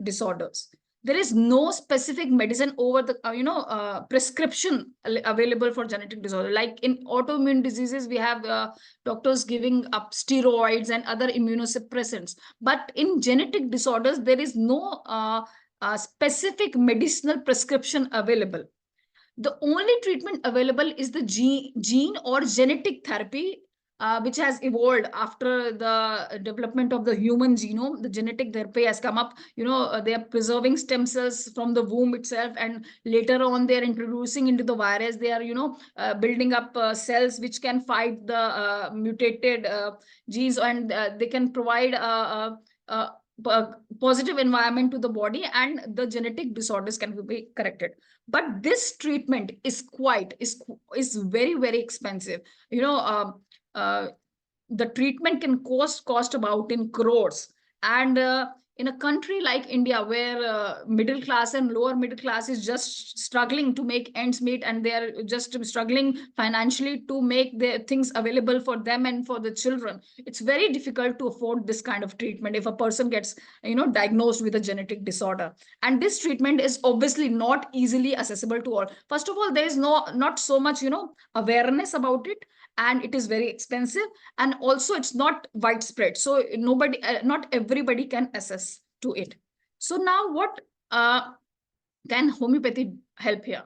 disorders. There is no specific medicine over the prescription available for genetic disorder. Like in autoimmune diseases, we have doctors giving up steroids and other immunosuppressants. But in genetic disorders, there is no specific medicinal prescription available. The only treatment available is the gene or genetic therapy, which has evolved after the development of the human genome. The genetic therapy has come up. They are preserving stem cells from the womb itself, and later on they are introducing into the virus. They are building up cells which can fight the mutated genes, and they can provide a positive environment to the body, and the genetic disorders can be corrected. But this treatment is very, very expensive. The treatment can cost about in crores. And in a country like India, where middle class and lower middle class is just struggling to make ends meet, and they are just struggling financially to make the things available for them and for the children, it's very difficult to afford this kind of treatment if a person gets diagnosed with a genetic disorder. And this treatment is obviously not easily accessible to all. First of all, there is not so much awareness about it, and it is very expensive, and also it's not widespread, so not everybody can access to it. So now what can homeopathy help here?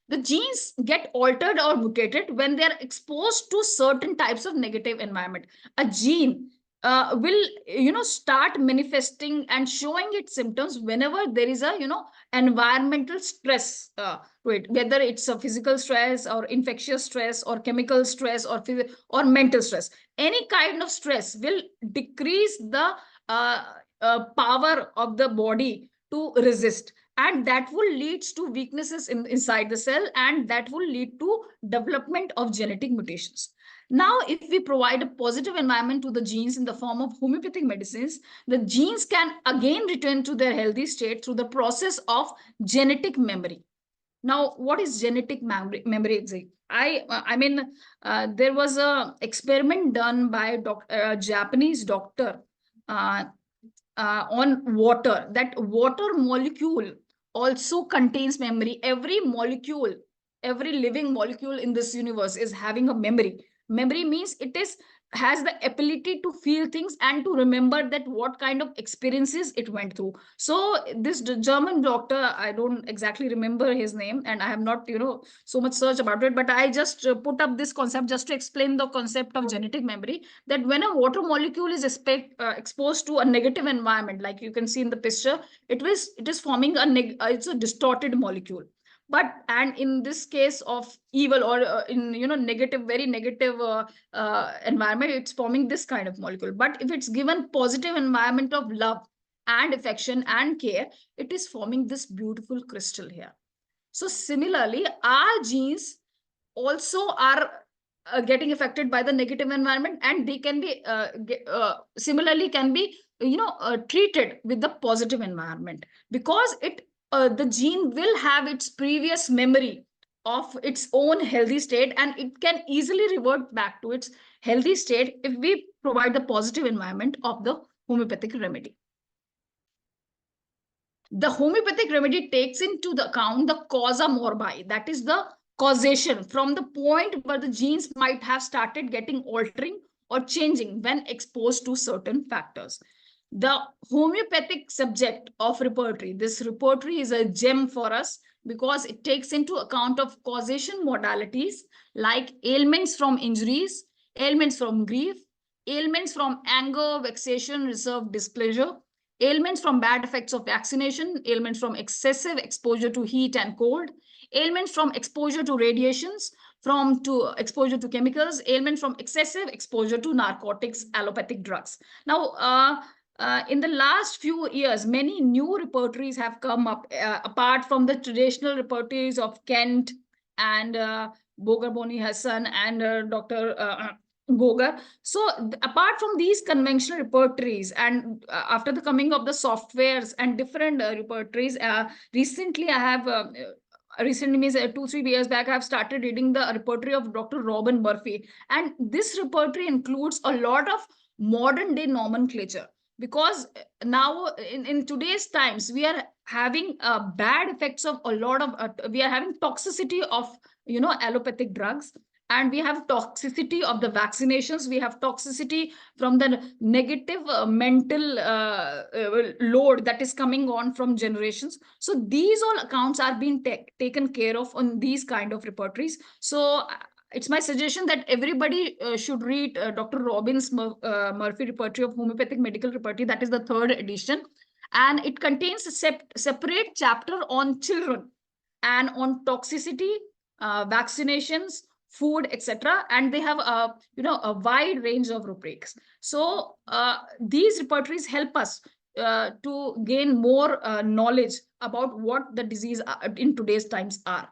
The genes get altered or mutated when they are exposed to certain types of negative environment. A gene will start manifesting and showing its symptoms whenever there is a environmental stress to it, whether it's a physical stress or infectious stress or chemical stress or mental stress. Any kind of stress will decrease the power of the body to resist, and that will lead to weaknesses inside the cell, and that will lead to development of genetic mutations. Now, if we provide a positive environment to the genes in the form of homeopathic medicines, the genes can again return to their healthy state through the process of genetic memory. Now, what is genetic memory exactly? I mean, there was a experiment done by a Japanese doctor on water, that water molecule also contains memory. Every molecule, every living molecule in this universe is having a memory. Memory means it has the ability to feel things and to remember that what kind of experiences it went through. So this German doctor, I don't exactly remember his name, and I have not so much search about it, but I just put up this concept just to explain the concept of genetic memory, that when a water molecule is exposed to a negative environment, like you can see in the picture, it is forming it's a distorted molecule. But and in this case of evil, or in negative, very negative environment, it's forming this kind of molecule. But if it's given positive environment of love and affection and care, it is forming this beautiful crystal here. So similarly, our genes also are getting affected by the negative environment, and they can be similarly can be treated with the positive environment, because the gene will have its previous memory of its own healthy state, and it can easily revert back to its healthy state if we provide the positive environment of the homeopathic remedy. The homeopathic remedy takes into the account the causa morbi, that is the causation from the point where the genes might have started getting altering or changing when exposed to certain factors. The homeopathic subject of repertory, this repertory is a gem for us, because it takes into account of causation modalities like ailments from injuries, ailments from grief, ailments from anger, vexation, reserve, displeasure, ailments from bad effects of vaccination, ailments from excessive exposure to heat and cold, ailments from exposure to radiations, exposure to chemicals, ailments from excessive exposure to narcotics, allopathic drugs. Now, in the last few years, many new repertories have come up, apart from the traditional repertories of Kent and Bogar Boni Hassan and Dr. Bogar. So apart from these conventional repertories, and after the coming of the softwares and different repertories, recently I have recently means 2-3 years back, I've started reading the repertory of Dr. Robin Murphy, and this repertory includes a lot of modern day nomenclature, because now in today's times we are having bad effects of a lot of we are having toxicity of allopathic drugs, and we have toxicity of the vaccinations, we have toxicity from the negative mental load that is coming on from generations. So these all accounts are being taken care of on these kind of repertories. So it's my suggestion that everybody should read Dr. Robin's Murphy repertory of homeopathic medical repertory. That is the 3rd edition, and it contains a separate chapter on children and on toxicity, vaccinations, food, etc. And they have a wide range of rubrics. So these repertories help us to gain more knowledge about what the disease in today's times are.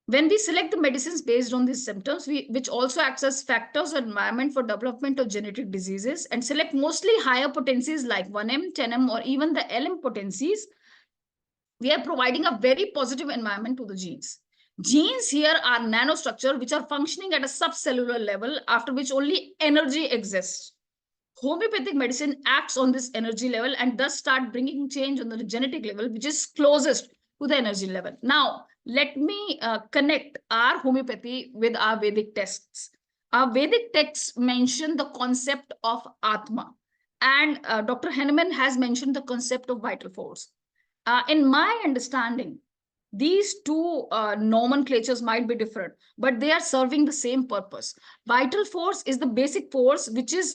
When we select the medicines based on these symptoms, which also acts as factors or environment for development of genetic diseases, and select mostly higher potencies like 1M, 10M, or even the LM potencies, we are providing a very positive environment to the genes. Genes here are nanostructure which are functioning at a subcellular level, after which only energy exists. Homeopathic medicine acts on this energy level and thus start bringing change on the genetic level, which is closest to the energy level. Now, let me connect our homeopathy with our Vedic texts. Our Vedic texts mention the concept of Atma, and Dr. Henneman has mentioned the concept of vital force. In my understanding, these two nomenclatures might be different, but they are serving the same purpose. Vital force is the basic force which is,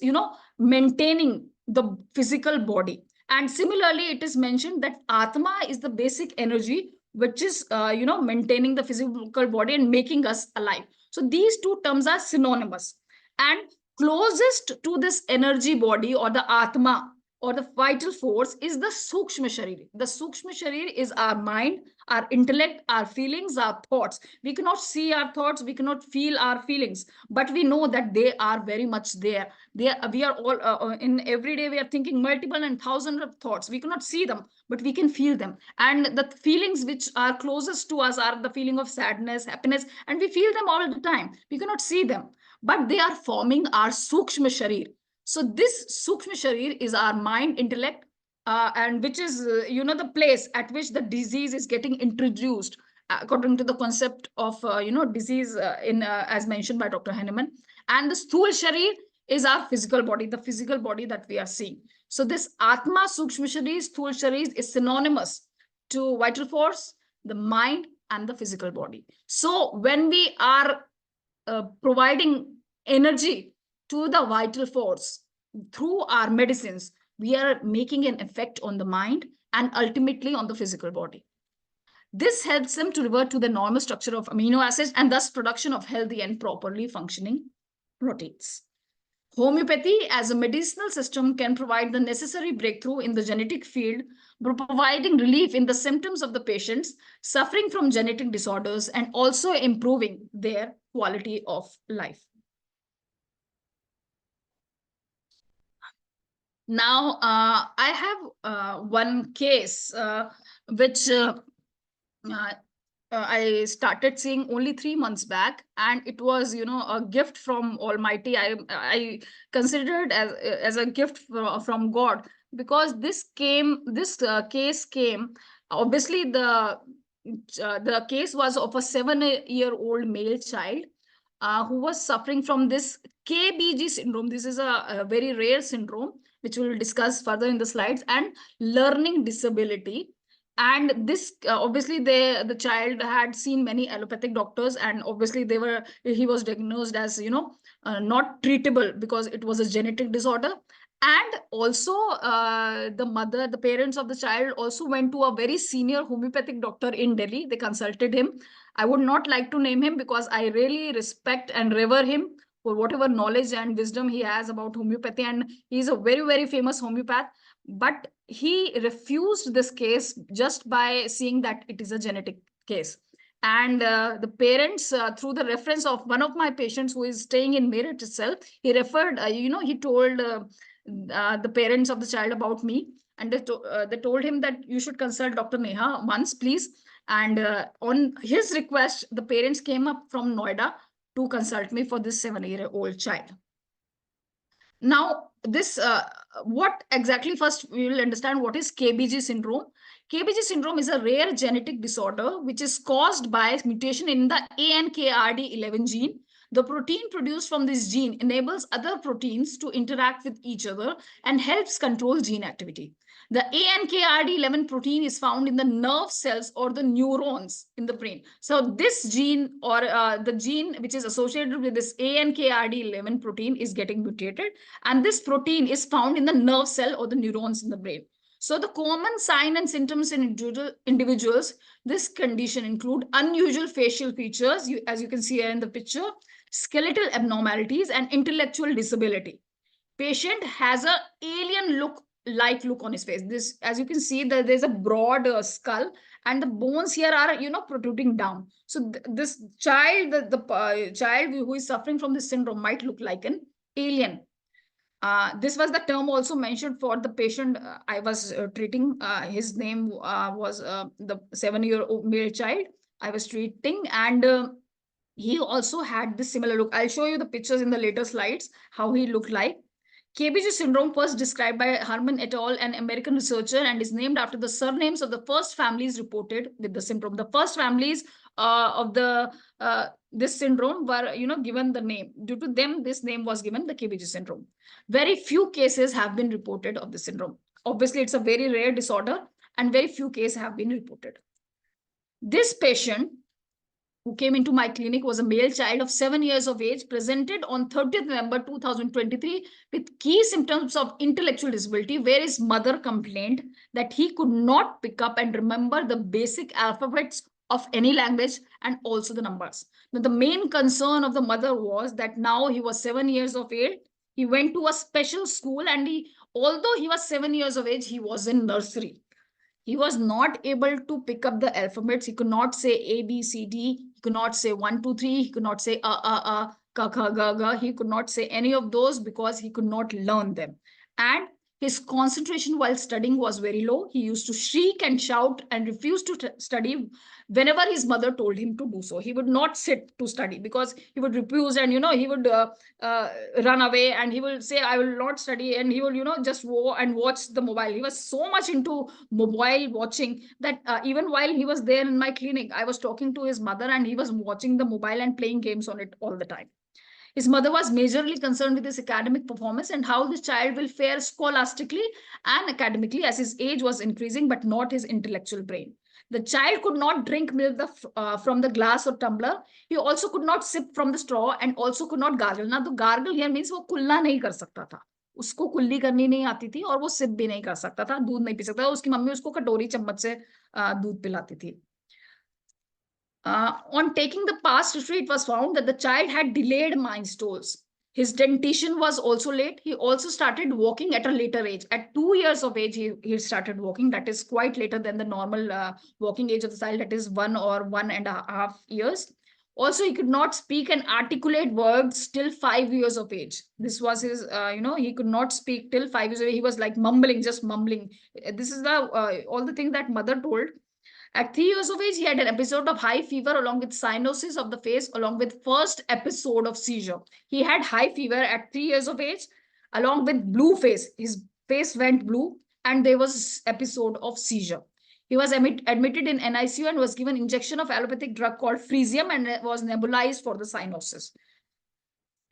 maintaining the physical body. And similarly, it is mentioned that Atma is the basic energy which is, maintaining the physical body and making us alive. So these two terms are synonymous. And closest to this energy body or the Atma or the vital force is the Sukshma Sharir. The Sukshma Sharir is our mind, our intellect, our feelings, our thoughts. We cannot see our thoughts, we cannot feel our feelings, but we know that they are very much there. We are all, in every day, we are thinking multiple and thousands of thoughts. We cannot see them, but we can feel them. And the feelings which are closest to us are the feeling of sadness, happiness, and we feel them all the time. We cannot see them, but they are forming our Sukshma Sharir. So this Sukshma Sharir is our mind, intellect, and which is, the place at which the disease is getting introduced according to the concept of, disease as mentioned by Dr. Henneman. And the Sthul Sharir is our physical body, the physical body that we are seeing. So this Atma, Sukshma Sharir, Sthul Sharir is synonymous to vital force, the mind, and the physical body. So when we are providing energy to the vital force through our medicines, we are making an effect on the mind and ultimately on the physical body. This helps them to revert to the normal structure of amino acids and thus production of healthy and properly functioning proteins. Homeopathy as a medicinal system can provide the necessary breakthrough in the genetic field, providing relief in the symptoms of the patients suffering from genetic disorders and also improving their quality of life. Now, I have one case which I started seeing only 3 months back, and it was, a gift from Almighty. I considered as a gift from God, because this case came. Obviously, the case was of a 7-year-old male child who was suffering from this KBG syndrome. This is a very rare syndrome, which we'll discuss further in the slides, and learning disability. And this obviously the child had seen many allopathic doctors, and obviously he was diagnosed as not treatable because it was a genetic disorder. And also the parents of the child also went to a very senior homeopathic doctor in Delhi. They consulted him. I would not like to name him because I really respect and revere him for whatever knowledge and wisdom he has about homeopathy, and he's a very, very famous homeopath. But he refused this case just by seeing that it is a genetic case. And the parents, through the reference of one of my patients who is staying in Meerut itself, he referred, he told the parents of the child about me, and they told him that you should consult Dr. Neha once, please. And on his request, the parents came up from Noida to consult me for this 7-year-old child. Now, this what exactly, first we will understand what is KBG syndrome. KBG syndrome is a rare genetic disorder which is caused by mutation in the ANKRD11 gene. The protein produced from this gene enables other proteins to interact with each other and helps control gene activity. The ANKRD11 protein is found in the nerve cells or the neurons in the brain. So this gene, or the gene which is associated with this ANKRD11 protein, is getting mutated, and this protein is found in the nerve cell or the neurons in the brain. So the common sign and symptoms in individuals, this condition include unusual facial features, as you can see here in the picture, skeletal abnormalities, and intellectual disability. Patient has an alien look on his face. This, as you can see, there's a broad skull, and the bones here are, protruding down. So this child, the child who is suffering from this syndrome might look like an alien. This was the term also mentioned for the patient I was treating. His name was the 7-year-old male child I was treating, and he also had this similar look. I'll show you the pictures in the later slides, how he looked like. KBG syndrome, first described by Herman et al., an American researcher, and is named after the surnames of the first families reported with the syndrome. The first families of this syndrome were, given the name. Due to them, this name was given, the KBG syndrome. Very few cases have been reported of the syndrome. Obviously, it's a very rare disorder, and very few cases have been reported. This patient who came into my clinic was a male child of 7 years of age, presented on 30th November 2023 with key symptoms of intellectual disability, where his mother complained that he could not pick up and remember the basic alphabets of any language and also the numbers. Now, the main concern of the mother was that now he was 7 years of age, He went to a special school, and although he was 7 years of age, he was in nursery. He was not able to pick up the alphabets. He could not say A, B, C, D. He could not say 1, 2, 3. He could not say KAKKAR. He could not say any of those because he could not learn them. And his concentration while studying was very low. He used to shriek and shout and refuse to study whenever his mother told him to do so. He would not sit to study because he would refuse, and he would run away, and he will say, I will not study, and he will just go and watch the mobile. He was so much into mobile watching that even while he was there in my clinic, I was talking to his mother, and he was watching the mobile and playing games on it all the time. His mother was majorly concerned with his academic performance and how the child will fare scholastically and academically as his age was increasing, but not his intellectual brain. The child could not drink milk from the glass or tumbler. He also could not sip from the straw and also could not gargle. Now, the gargle here means वो कुल्ला नहीं कर सकता था. उसको कुल्ली करनी नहीं आती थी और वो सिप भी नहीं कर सकता था, दूध नहीं पी सकता था. उसकी मम्मी उसको कटोरी चम्मच से दूध पिलाती थी. On taking the past history, it was found that the child had delayed milestones. His dentition was also late. He also started walking at a later age. At 2 years of age, he started walking. That is quite later than the normal walking age of the child, that is 1 or 1.5 years. Also, he could not speak and articulate words till 5 years of age. This was his, he could not speak till 5 years of age. He was like mumbling, just mumbling. This is the all the things that mother told. At 3 years of age, he had an episode of high fever along with cyanosis of the face, along with first episode of seizure. He had high fever at 3 years of age, along with blue face. His face went blue, and there was episode of seizure. He was admitted in NICU and was given injection of allopathic drug called Frisium and was nebulized for the cyanosis.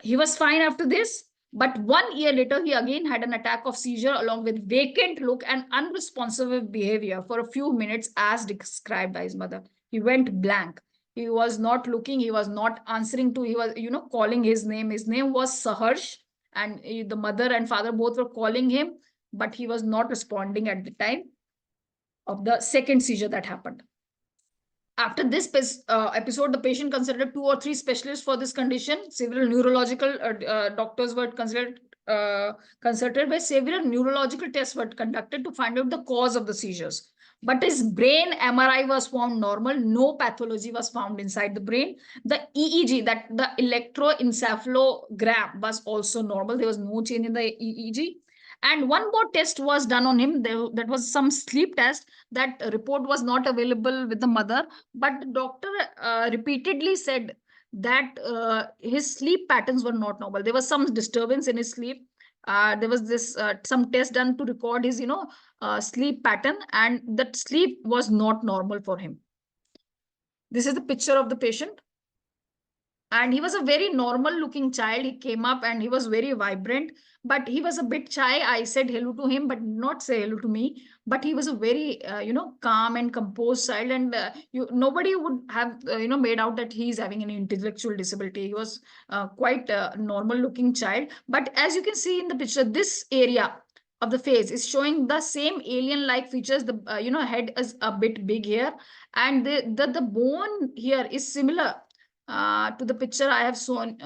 He was fine after this. But 1 year later, he again had an attack of seizure along with vacant look and unresponsive behavior for a few minutes as described by his mother. He went blank. He was not looking. He was not answering to, he was, calling his name. His name was Saharsh, and the mother and father both were calling him, but he was not responding at the time of the second seizure that happened. After this episode, the patient consulted 2 or 3 specialists for this condition. Several neurological doctors were consulted, where several neurological tests were conducted to find out the cause of the seizures. But his brain MRI was found normal. No pathology was found inside the brain. The EEG, that the electroencephalogram, was also normal. There was no change in the EEG. And one more test was done on him. That was some sleep test. That report was not available with the mother, but the doctor repeatedly said that his sleep patterns were not normal. There was some disturbance in his sleep. There was this some test done to record his sleep pattern, and that sleep was not normal for him. This is the picture of the patient. And he was a very normal looking child. He came up and he was very vibrant, but he was a bit shy. I said hello to him, but not say hello to me. But he was a very, calm and composed child. And nobody would have, made out that he's having an intellectual disability. He was quite a normal looking child. But as you can see in the picture, this area of the face is showing the same alien-like features. The, head is a bit big here. And the bone here is similar to the picture I have shown,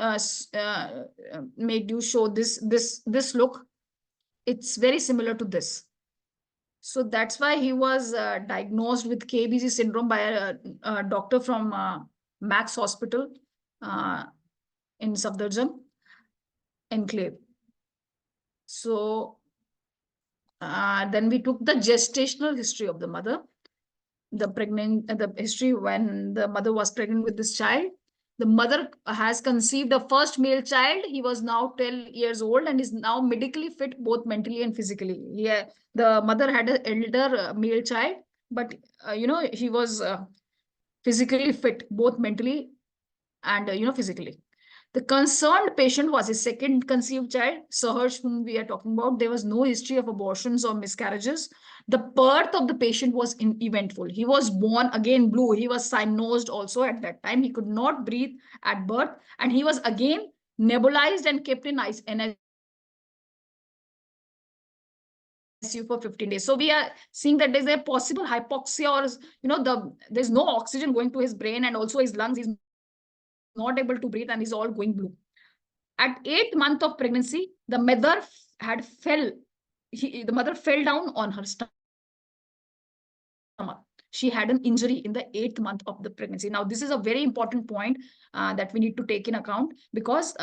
made you show this look. It's very similar to this. So that's why he was diagnosed with KBG syndrome by a doctor from Max Hospital in Safdarjung enclave. So then we took the gestational history of the mother, the history when the mother was pregnant with this child. The mother has conceived a first male child. He was now 12 years old and is now medically fit both mentally and physically. Yeah, the mother had an elder male child, but he was physically fit both mentally and physically. The concerned patient was his second conceived child, Saharsh, whom we are talking about. There was no history of abortions or miscarriages. The birth of the patient was eventful. He was born again blue. He was cyanosed also at that time. He could not breathe at birth. And he was again nebulized and kept in NICU for 15 days. So we are seeing that there's a possible hypoxia, or, there's no oxygen going to his brain and also his lungs. He's not able to breathe and he's all going blue. At 8th month of pregnancy, the mother fell down on her stomach. She had an injury in the 8th month of the pregnancy. Now, this is a very important point that we need to take in account, because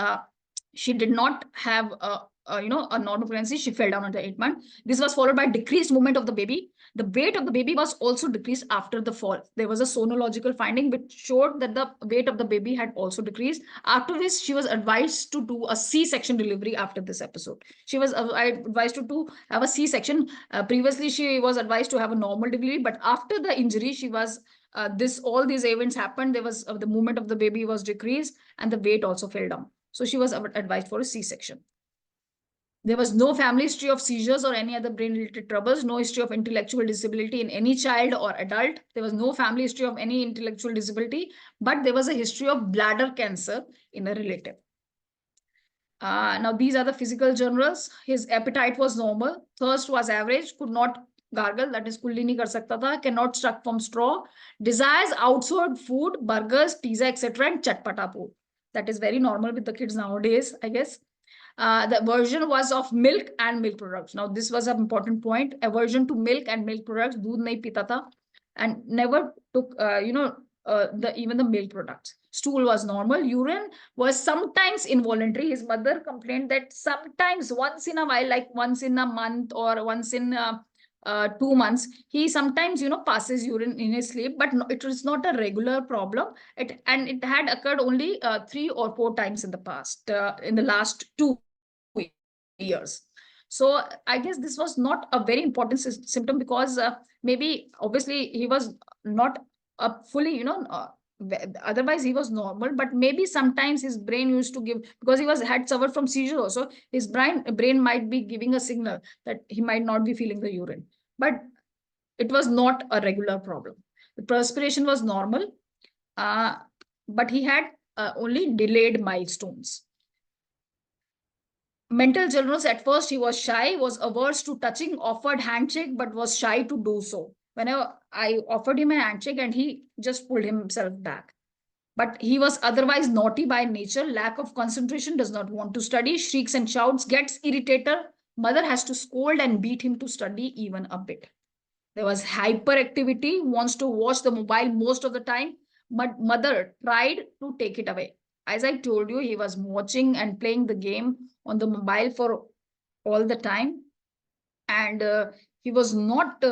she did not have a normal pregnancy. She fell down at the 8th month. This was followed by decreased movement of the baby. The weight of the baby was also decreased after the fall. There was a sonological finding which showed that the weight of the baby had also decreased. After this, she was advised to do a C-section delivery. After this episode, she was advised to have a C-section. Previously, she was advised to have a normal delivery, but after the injury, she was all these events happened. There was the movement of the baby was decreased and the weight also fell down. So she was advised for a C-section. There was no family history of seizures or any other brain-related troubles, no history of intellectual disability in any child or adult. There was no family history of any intellectual disability, but there was a history of bladder cancer in a relative. Now, these are the physical generals. His appetite was normal. Thirst was average. Could not gargle, that is, kulli nahi kar sakta tha. Cannot suck from straw. Desires outside food, burgers, pizza, etc. and chatpata food. That is very normal with the kids nowadays, I guess. The aversion was of milk and milk products. Now, this was an important point. Aversion to milk and milk products. Doodh nahi pita tha, and never took, even the milk products. Stool was normal. Urine was sometimes involuntary. His mother complained that sometimes, once in a while, like once in a month or once in 2 months, he sometimes, passes urine in his sleep, but no, it is not a regular problem. It had occurred only 3 or 4 times in the past, in the last 2 years. So I guess this was not a very important symptom, because maybe obviously he was not fully, otherwise he was normal, but maybe sometimes his brain used to give, because he had suffered from seizure also, his brain might be giving a signal that he might not be feeling the urine, but it was not a regular problem. The perspiration was normal, but he had only delayed milestones. Mental generals, at first he was shy, was averse to touching, offered handshake, but was shy to do so. Whenever I offered him a handshake, and he just pulled himself back. But he was otherwise naughty by nature, lack of concentration, does not want to study, shrieks and shouts, gets irritated. Mother has to scold and beat him to study even a bit. There was hyperactivity, wants to watch the mobile most of the time, but mother tried to take it away. As I told you, he was watching and playing the game on the mobile for all the time. And he was not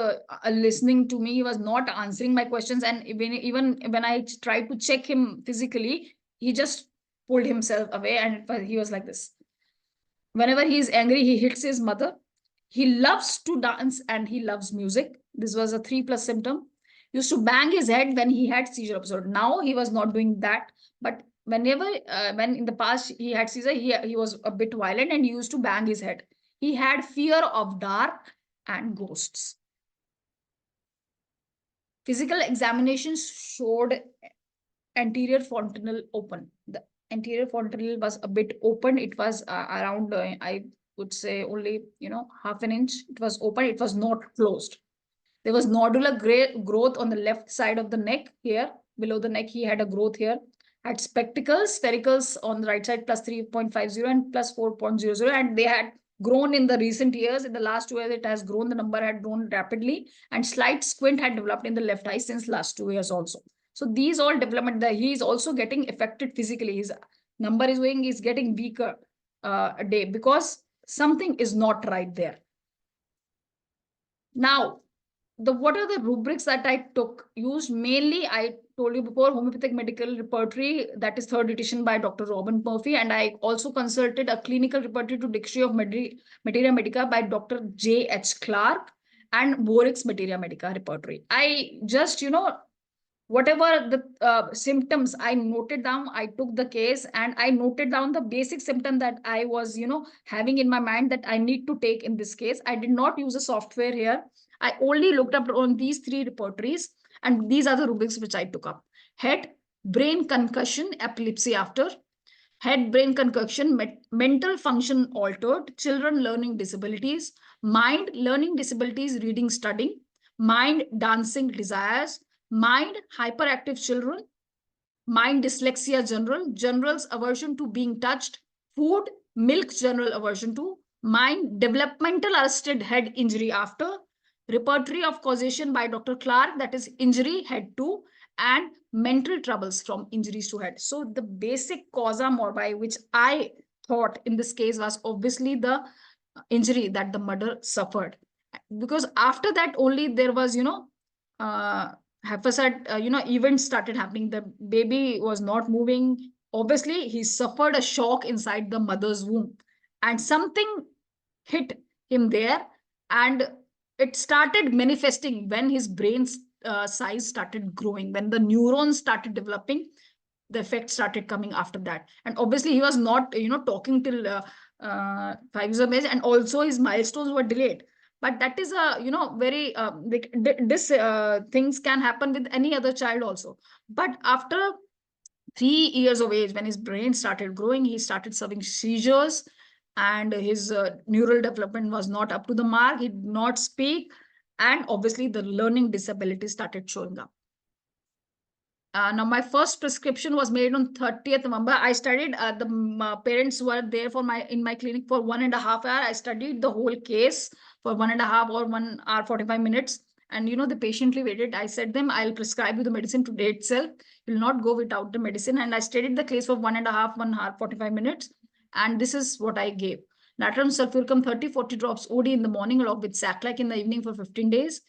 listening to me. He was not answering my questions. And even when I tried to check him physically, he just pulled himself away, and he was like this. Whenever he is angry, he hits his mother. He loves to dance and he loves music. This was a 3+ symptom. Used to bang his head when he had seizure episode. Now he was not doing that, but whenever when in the past he had seizure, he was a bit violent and he used to bang his head. He had fear of dark and ghosts. Physical examinations showed anterior fontanelle open. The anterior fontanelle was a bit open. It was around, I would say, only, half an inch. It was open. It was not closed. There was nodular growth on the left side of the neck here. Below the neck, he had a growth here. Had spectacles, sphericals on the right side, +3.50 and +4.00. And they had grown in the recent years. In the last 2 years, it has grown. The number had grown rapidly. And slight squint had developed in the left eye since last 2 years also. So these all development, he is also getting affected physically. His number is getting weaker a day, because something is not right there. Now, what are the rubrics that I used mainly? I told you before, Homeopathic Medical Repertory, that is 3rd edition by Dr. Robin Murphy. And I also consulted a clinical repertory to Dictionary of Materia Medica by Dr. J.H. Clark and Borix Materia Medica Repertory. I just, whatever the symptoms I noted down, I took the case and I noted down the basic symptom that I was, having in my mind that I need to take in this case. I did not use a software here. I only looked up on these 3 repertories, and these are the rubrics which I took up. Head, brain concussion, epilepsy after. Head, brain concussion, mental function altered, children learning disabilities. Mind, learning disabilities, reading, studying. Mind, dancing desires. Mind, hyperactive children. Mind, dyslexia general. General's aversion to being touched. food, milk, general aversion to, mind, developmental arrested head injury after, repertory of causation by Dr. Clark, that is injury head to, and mental troubles from injuries to head. So the basic causa morbi, which I thought in this case was obviously the injury that the mother suffered. Because after that only there was, events started happening. The baby was not moving. Obviously, he suffered a shock inside the mother's womb, and something hit him there, and it started manifesting when his brain's size started growing, when the neurons started developing. The effect started coming after that, and obviously he was not, talking till 5 years of age, and also his milestones were delayed. But that is a, very this things can happen with any other child also. But after 3 years of age, when his brain started growing, he started having seizures, and his neural development was not up to the mark. He did not speak, and obviously the learning disability started showing up. Now my first prescription was made on 30th November. I studied, the parents were there in my clinic for 1.5 hours. I studied the whole case for 1.5 or 1 hour 45 minutes. And they patiently waited. I said them, I'll prescribe you the medicine today itself. You'll not go without the medicine. And I studied the case for 1.5, 1 hour 45 minutes. And this is what I gave. Natrium sulfuricum 30-40 drops OD in the morning along with Saclac in the evening for 15 days.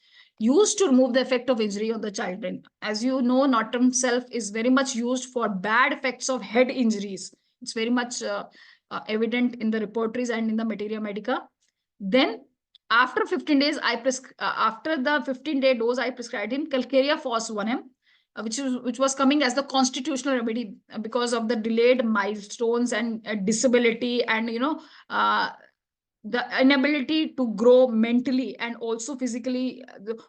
Used to remove the effect of injury on the child brain. As you know, natrium sulf is very much used for bad effects of head injuries. It's very much evident in the repertories and in the materia medica. Then after 15 days, after the 15-day dose, I prescribed him Calcarea Phos 1M, which was coming as the constitutional remedy because of the delayed milestones and disability, and the inability to grow mentally and also physically.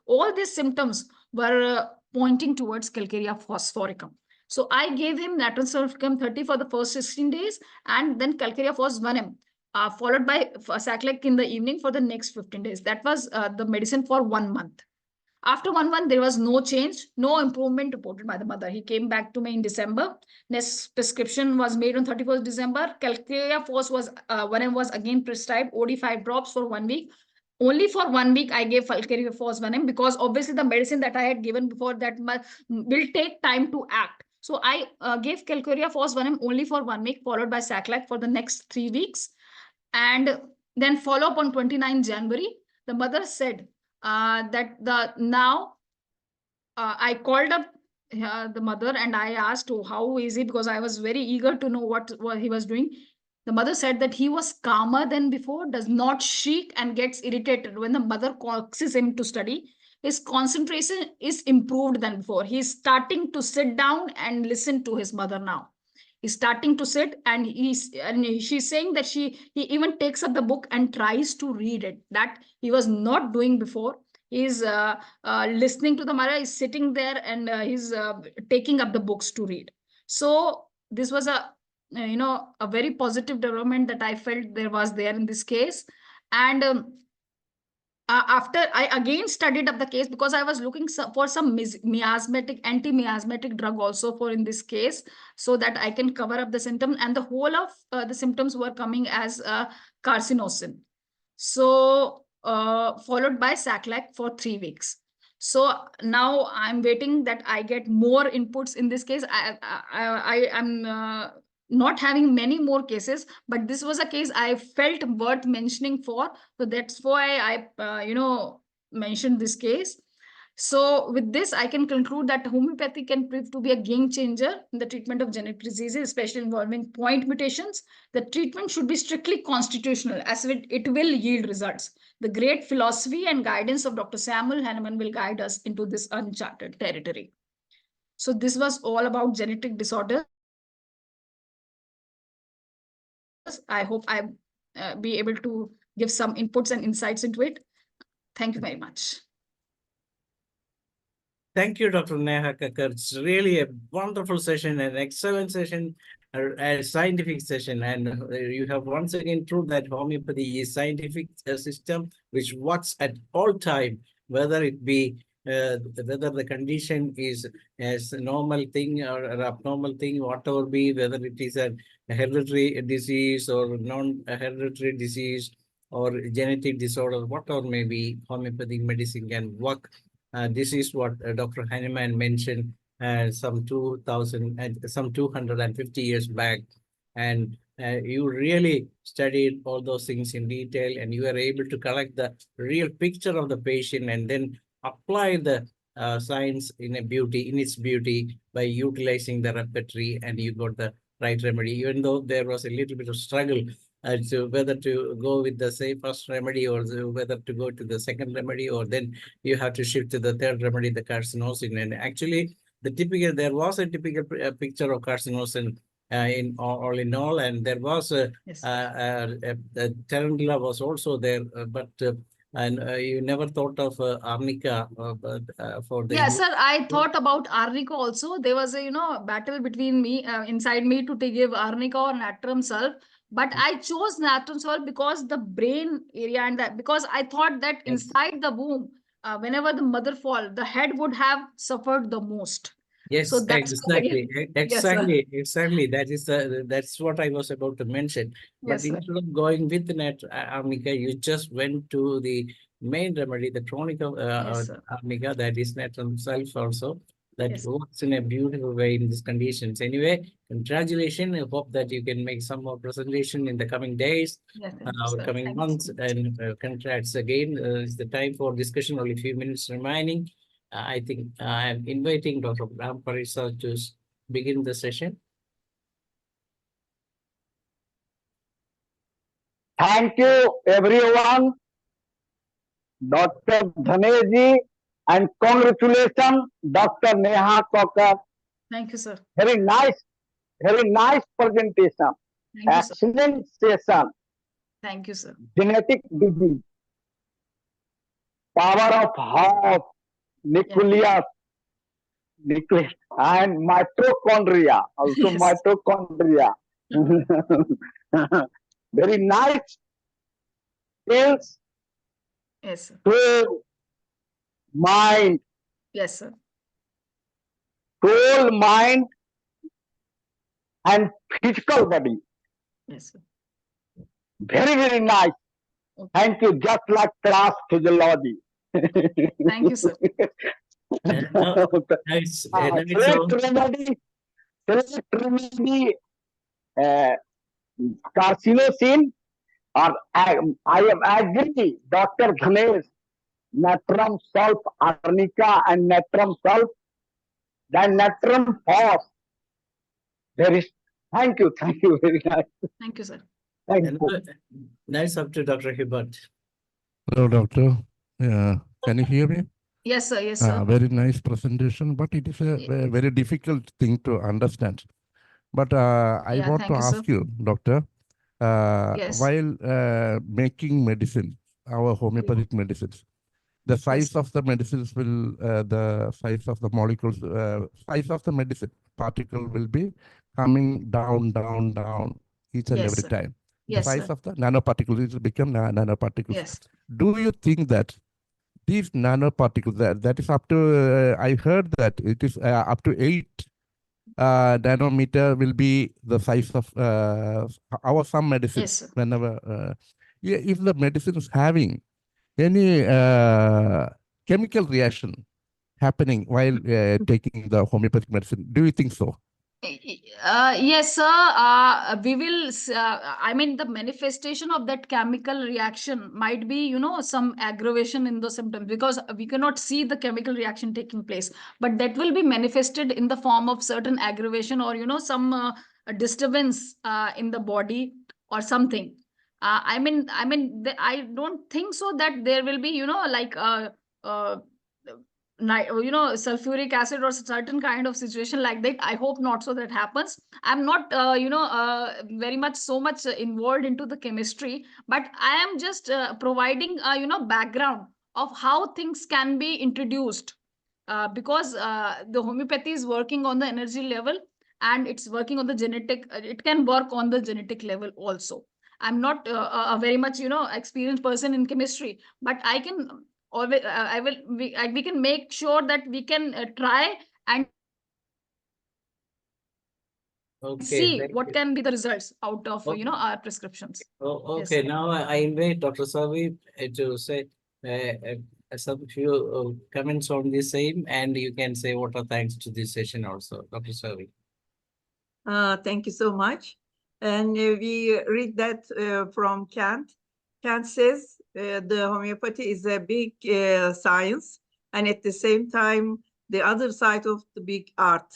All these symptoms were pointing towards Calcarea phosphoricum. So I gave him natrium sulfuricum 30 for the first 16 days, and then Calcarea Phos 1M, followed by Saclac in the evening for the next 15 days. That was the medicine for 1 month. After 1 month, there was no change, no improvement reported by the mother. He came back to me in December. Next prescription was made on 31st December. Calcarea Phos was, when I was again prescribed, OD 5 drops for 1 week. Only for 1 week, I gave Calcarea Phos 1M, because obviously the medicine that I had given before that will take time to act. So I gave Calcarea Phos 1M only for 1 week, followed by Saclac for the next 3 weeks. And then follow up on 29 January, the mother said, that I called up the mother and I asked, oh, how is he? Because I was very eager to know what he was doing. The mother said that he was calmer than before, does not shriek and gets irritated when the mother coaxes him to study. His concentration is improved than before. He's starting to sit down and listen to his mother now. He's starting to sit, and she's saying that he even takes up the book and tries to read it, that he was not doing before. He's listening to the mother, he's sitting there, and he's taking up the books to read. So this was a very positive development that I felt there was there in this case. And after I again studied up the case, because I was looking for some anti-miasmatic drug also for in this case, so that I can cover up the symptom, and the whole of the symptoms were coming as carcinosin. So followed by Saclac for 3 weeks. So now I'm waiting that I get more inputs in this case. I am not having many more cases, but this was a case I felt worth mentioning for. So that's why I mentioned this case. So with this, I can conclude that homeopathy can prove to be a game changer in the treatment of genetic diseases, especially involving point mutations. The treatment should be strictly constitutional, as it will yield results. The great philosophy and guidance of Dr. Samuel Hahnemann will guide us into this uncharted territory. So this was all about genetic disorders. I hope I be able to give some inputs and insights into it. Thank you very much. Thank you, Dr. NEHA KAKKAR. It's really a wonderful session, an excellent session, a scientific session. And you have once again proved that homeopathy is a scientific system which works at all time, whether it be whether the condition is as a normal thing or an abnormal thing, whatever be, whether it is a hereditary disease or non-hereditary disease or genetic disorder, whatever may be, homeopathic medicine can work. This is what Dr. Hahnemann mentioned some 250 years back. And you really studied all those things in detail, and you are able to collect the real picture of the patient and then apply the science in its beauty by utilizing the repertory, and you got the right remedy, even though there was a little bit of struggle to whether to go with the first remedy or whether to go to the second remedy, or then you have to shift to the third remedy, the carcinosin. And actually, there was a typical picture of carcinosin in all in all, and there was tarantula was also there, but you never thought of arnica for the Yes, sir. I thought about arnica also. There was a battle between me inside me to give arnica or natrum sulph, but I chose natrum sulph because the brain area and that, because I thought that inside the womb, whenever the mother fall, the head would have suffered the most. Yes, so that's exactly. Yes, Exactly. That's what I was about to mention. But yes, instead of going with the arnica, you just went to the main remedy, the chronic arnica, that is natrum sulph also. That works in a beautiful way in these conditions. Anyway, congratulations. I hope that you can make some more presentation in the coming days, coming months, and congrats again. It's the time for discussion, only a few minutes remaining. I think I am inviting Dr. Ram Parisa to begin the session. Thank you, everyone. Dr. Dhaneji, and congratulations, Dr. Neha KAKKAR. Thank you, sir. Very nice presentation. Excellent session. Thank you, sir. Genetic disease, power of heart, nucleus, and mitochondria, also mitochondria. Very nice skills. Yes, sir. Soul, mind. Yes, sir. Soul, mind, and physical body. Yes, sir. Very, very nice. Okay. Thank you. Just like class physiology. Thank you, sir. Select remedy, carcinosin, or I am agree, Dr. Dhanesh, natrum sulph, arnica, and natrum sulph, then natrum phos. There is. Thank you. Very nice. Thank you, sir. Thank you. Nice up to Dr. Hibbert. Hello, doctor. Can you hear me? Yes, sir. Yes, sir. Very nice presentation, but it is a very difficult thing to understand. But I want to ask you, doctor, while making medicine, our homeopathic medicines, the size of the medicines will, the size of the molecules, size of the medicine particle will be coming down each and every time. The size of the nanoparticles will become nanoparticles. Yes. Do you think that these nanoparticles, that is up to, I heard that it is up to 8 nanometer will be the size of some medicines. Yes, whenever, if the medicine is having any chemical reaction happening while taking the homeopathic medicine, do you think so? Yes, sir. We will, I mean, the manifestation of that chemical reaction might be, some aggravation in the symptoms, because we cannot see the chemical reaction taking place, but that will be manifested in the form of certain aggravation or, some disturbance in the body or something. I don't think so that there will be, like, sulfuric acid or certain kind of situation like that. I hope not so that happens. I'm not very much involved into the chemistry, but I am just providing background of how things can be introduced, because the homeopathy is working on the energy level, and it's working on the genetic, it can work on the genetic level also. I'm not a very much experienced person in chemistry, but I can always, we can make sure that we can try and see what can be the results out of our prescriptions. Okay, yes. Now I invite Dr. Savi to say some few comments on the same, and you can say what are thanks to this session also, Dr. Savi. Thank you so much. And we read that from Kant. Kant says the homeopathy is a big science, and at the same time, the other side of the big art.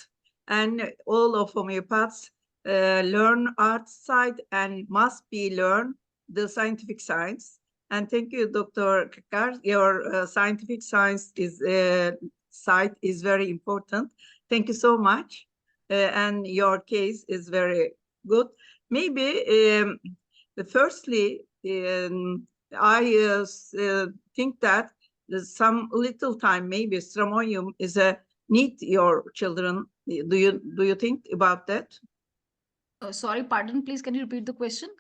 And all of homeopaths learn art side and must be learn the scientific science. And thank you, Dr. KAKKAR. Your scientific science is side is very important. Thank you so much. And your case is very good. Maybe firstly, I think that some little time, maybe stramonium is a need your children. Do you think about that? Sorry, pardon, please, can you repeat the question?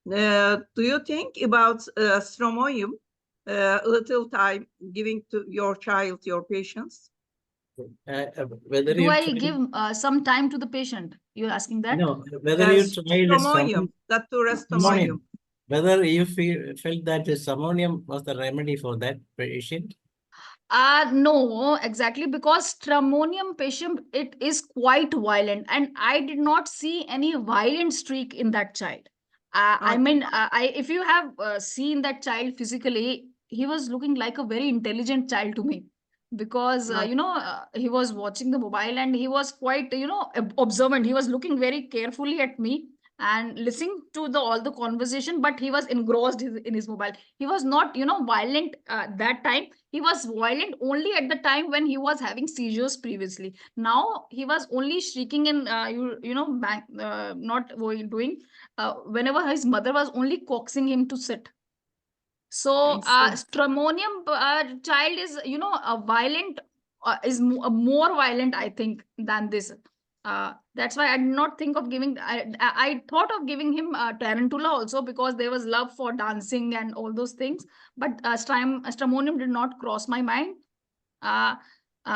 Do you think about stramonium a little time giving to your child, your patients? Whether do I give some time to the patient? You're asking that? No, whether you tried stramonium, stramonium. Whether you felt that the stramonium was the remedy for that patient? No, exactly, because stramonium patient, it is quite violent, and I did not see any violent streak in that child. I mean, if you have seen that child physically, he was looking like a very intelligent child to me, because he was watching the mobile and he was quite observant. He was looking very carefully at me and listening to all the conversation, but he was engrossed in his mobile. He was not violent that time. He was violent only at the time when he was having seizures previously. Now he was only shrieking and not doing whenever his mother was only coaxing him to sit. So stramonium child is a violent, is more violent, I think, than this. That's why I did not think of giving. I thought of giving him tarantula also, because there was love for dancing and all those things. But stramonium did not cross my mind.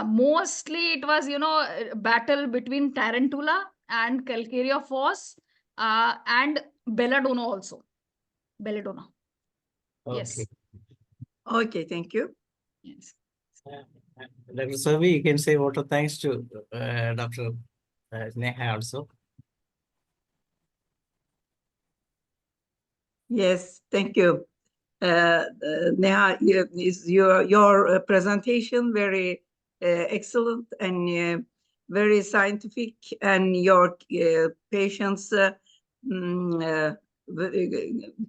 Mostly it was battle between tarantula and calcarea phos and belladonna also. Belladonna. Okay. Yes. Okay, thank you. Yes. Dr. Savi, you can say what are thanks to Dr. NEHA also. Yes, thank you. NEHA, your presentation very excellent and very scientific, and your patients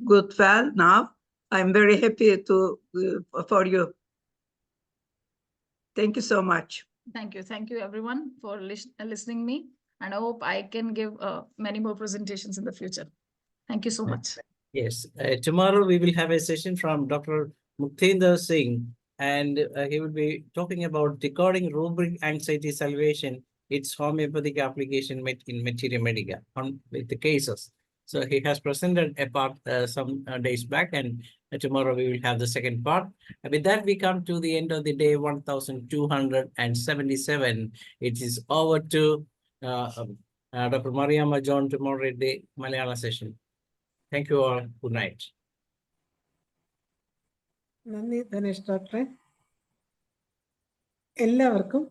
good well now. I'm very happy for you. Thank you so much. Thank you everyone for listening me, and I hope I can give many more presentations in the future. Thank you so much. Yes, tomorrow we will have a session from Dr. Mukthinder Singh, and he will be talking about decoding rubric anxiety salvation, its homeopathic application in materia medica with the cases. So he has presented a part some days back, and tomorrow we will have the second part. And with that, we come to the end of the day 1277. It is over to Dr. Mariamma John to moderate the Malayalam session. Thank you all. Good night. നന്ദി ധനേഷ് ഡോക്ടറെ. എല്ലാവർക്കും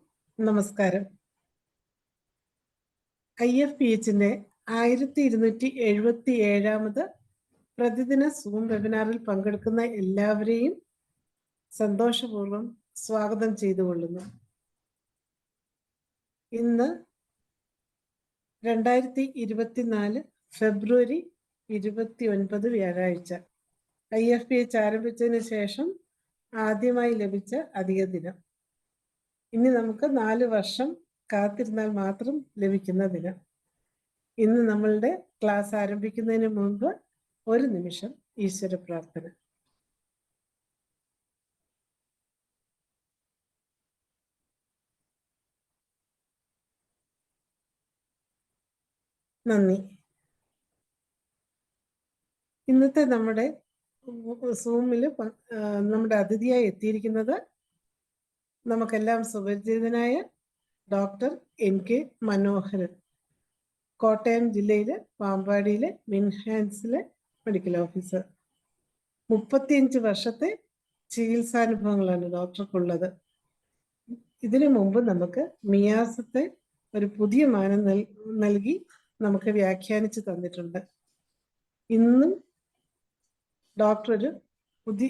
നമസ്കാരം. IFPHന്റെ 1277 പ്രതിദിന zoom വെബിനാറിൽ പങ്കെടുക്കുന്ന എല്ലാവരെയും സന്തോഷപൂർവ്വം സ്വാഗതം ചെയ്തുകൊള്ളുന്നു. ഇന്ന് 2024 ഫെബ്രുവരി 29 വ്യാഴാഴ്ച, IFPH ആരംഭിച്ചതിന് ശേഷം ആദ്യമായി ലഭിച്ച അധിക ദിനം. ഇനി നമുക്ക് 4 വർഷം കാത്തിരുന്നാൽ മാത്രം ലഭിക്കുന്ന ദിനം. ഇന്ന് നമ്മളുടെ ക്ലാസ് ആരംഭിക്കുന്നതിന് മുൻപ് ഒരു നിമിഷം ഈശ്വര പ്രാർത്ഥന. നന്ദി. ഇന്നത്തെ നമ്മുടെ സൂമിൽ നമ്മുടെ അതിഥിയായി എത്തിയിരിക്കുന്നത് നമുക്കെല്ലാം സുപരിചിതനായ ഡോക്ടർ NK മനോഹരൻ, കോട്ടയം ജില്ലയിലെ പാമ്പാടിയിലെ മിൻഹാൻസിലെ മെഡിക്കൽ ഓഫീസർ. 35 വർഷത്തെ ചികിത്സാനുഭവങ്ങളാണ് ഡോക്ടർക്കുള്ളത്. ഇതിനു മുമ്പ് നമുക്ക് മിയാസത്തെ ഒരു പുതിയ മാനം നൽകി നമുക്ക് വ്യാഖ്യാനിച്ച് തന്നിട്ടുണ്ട്. ഇന്നും ഡോക്ടർ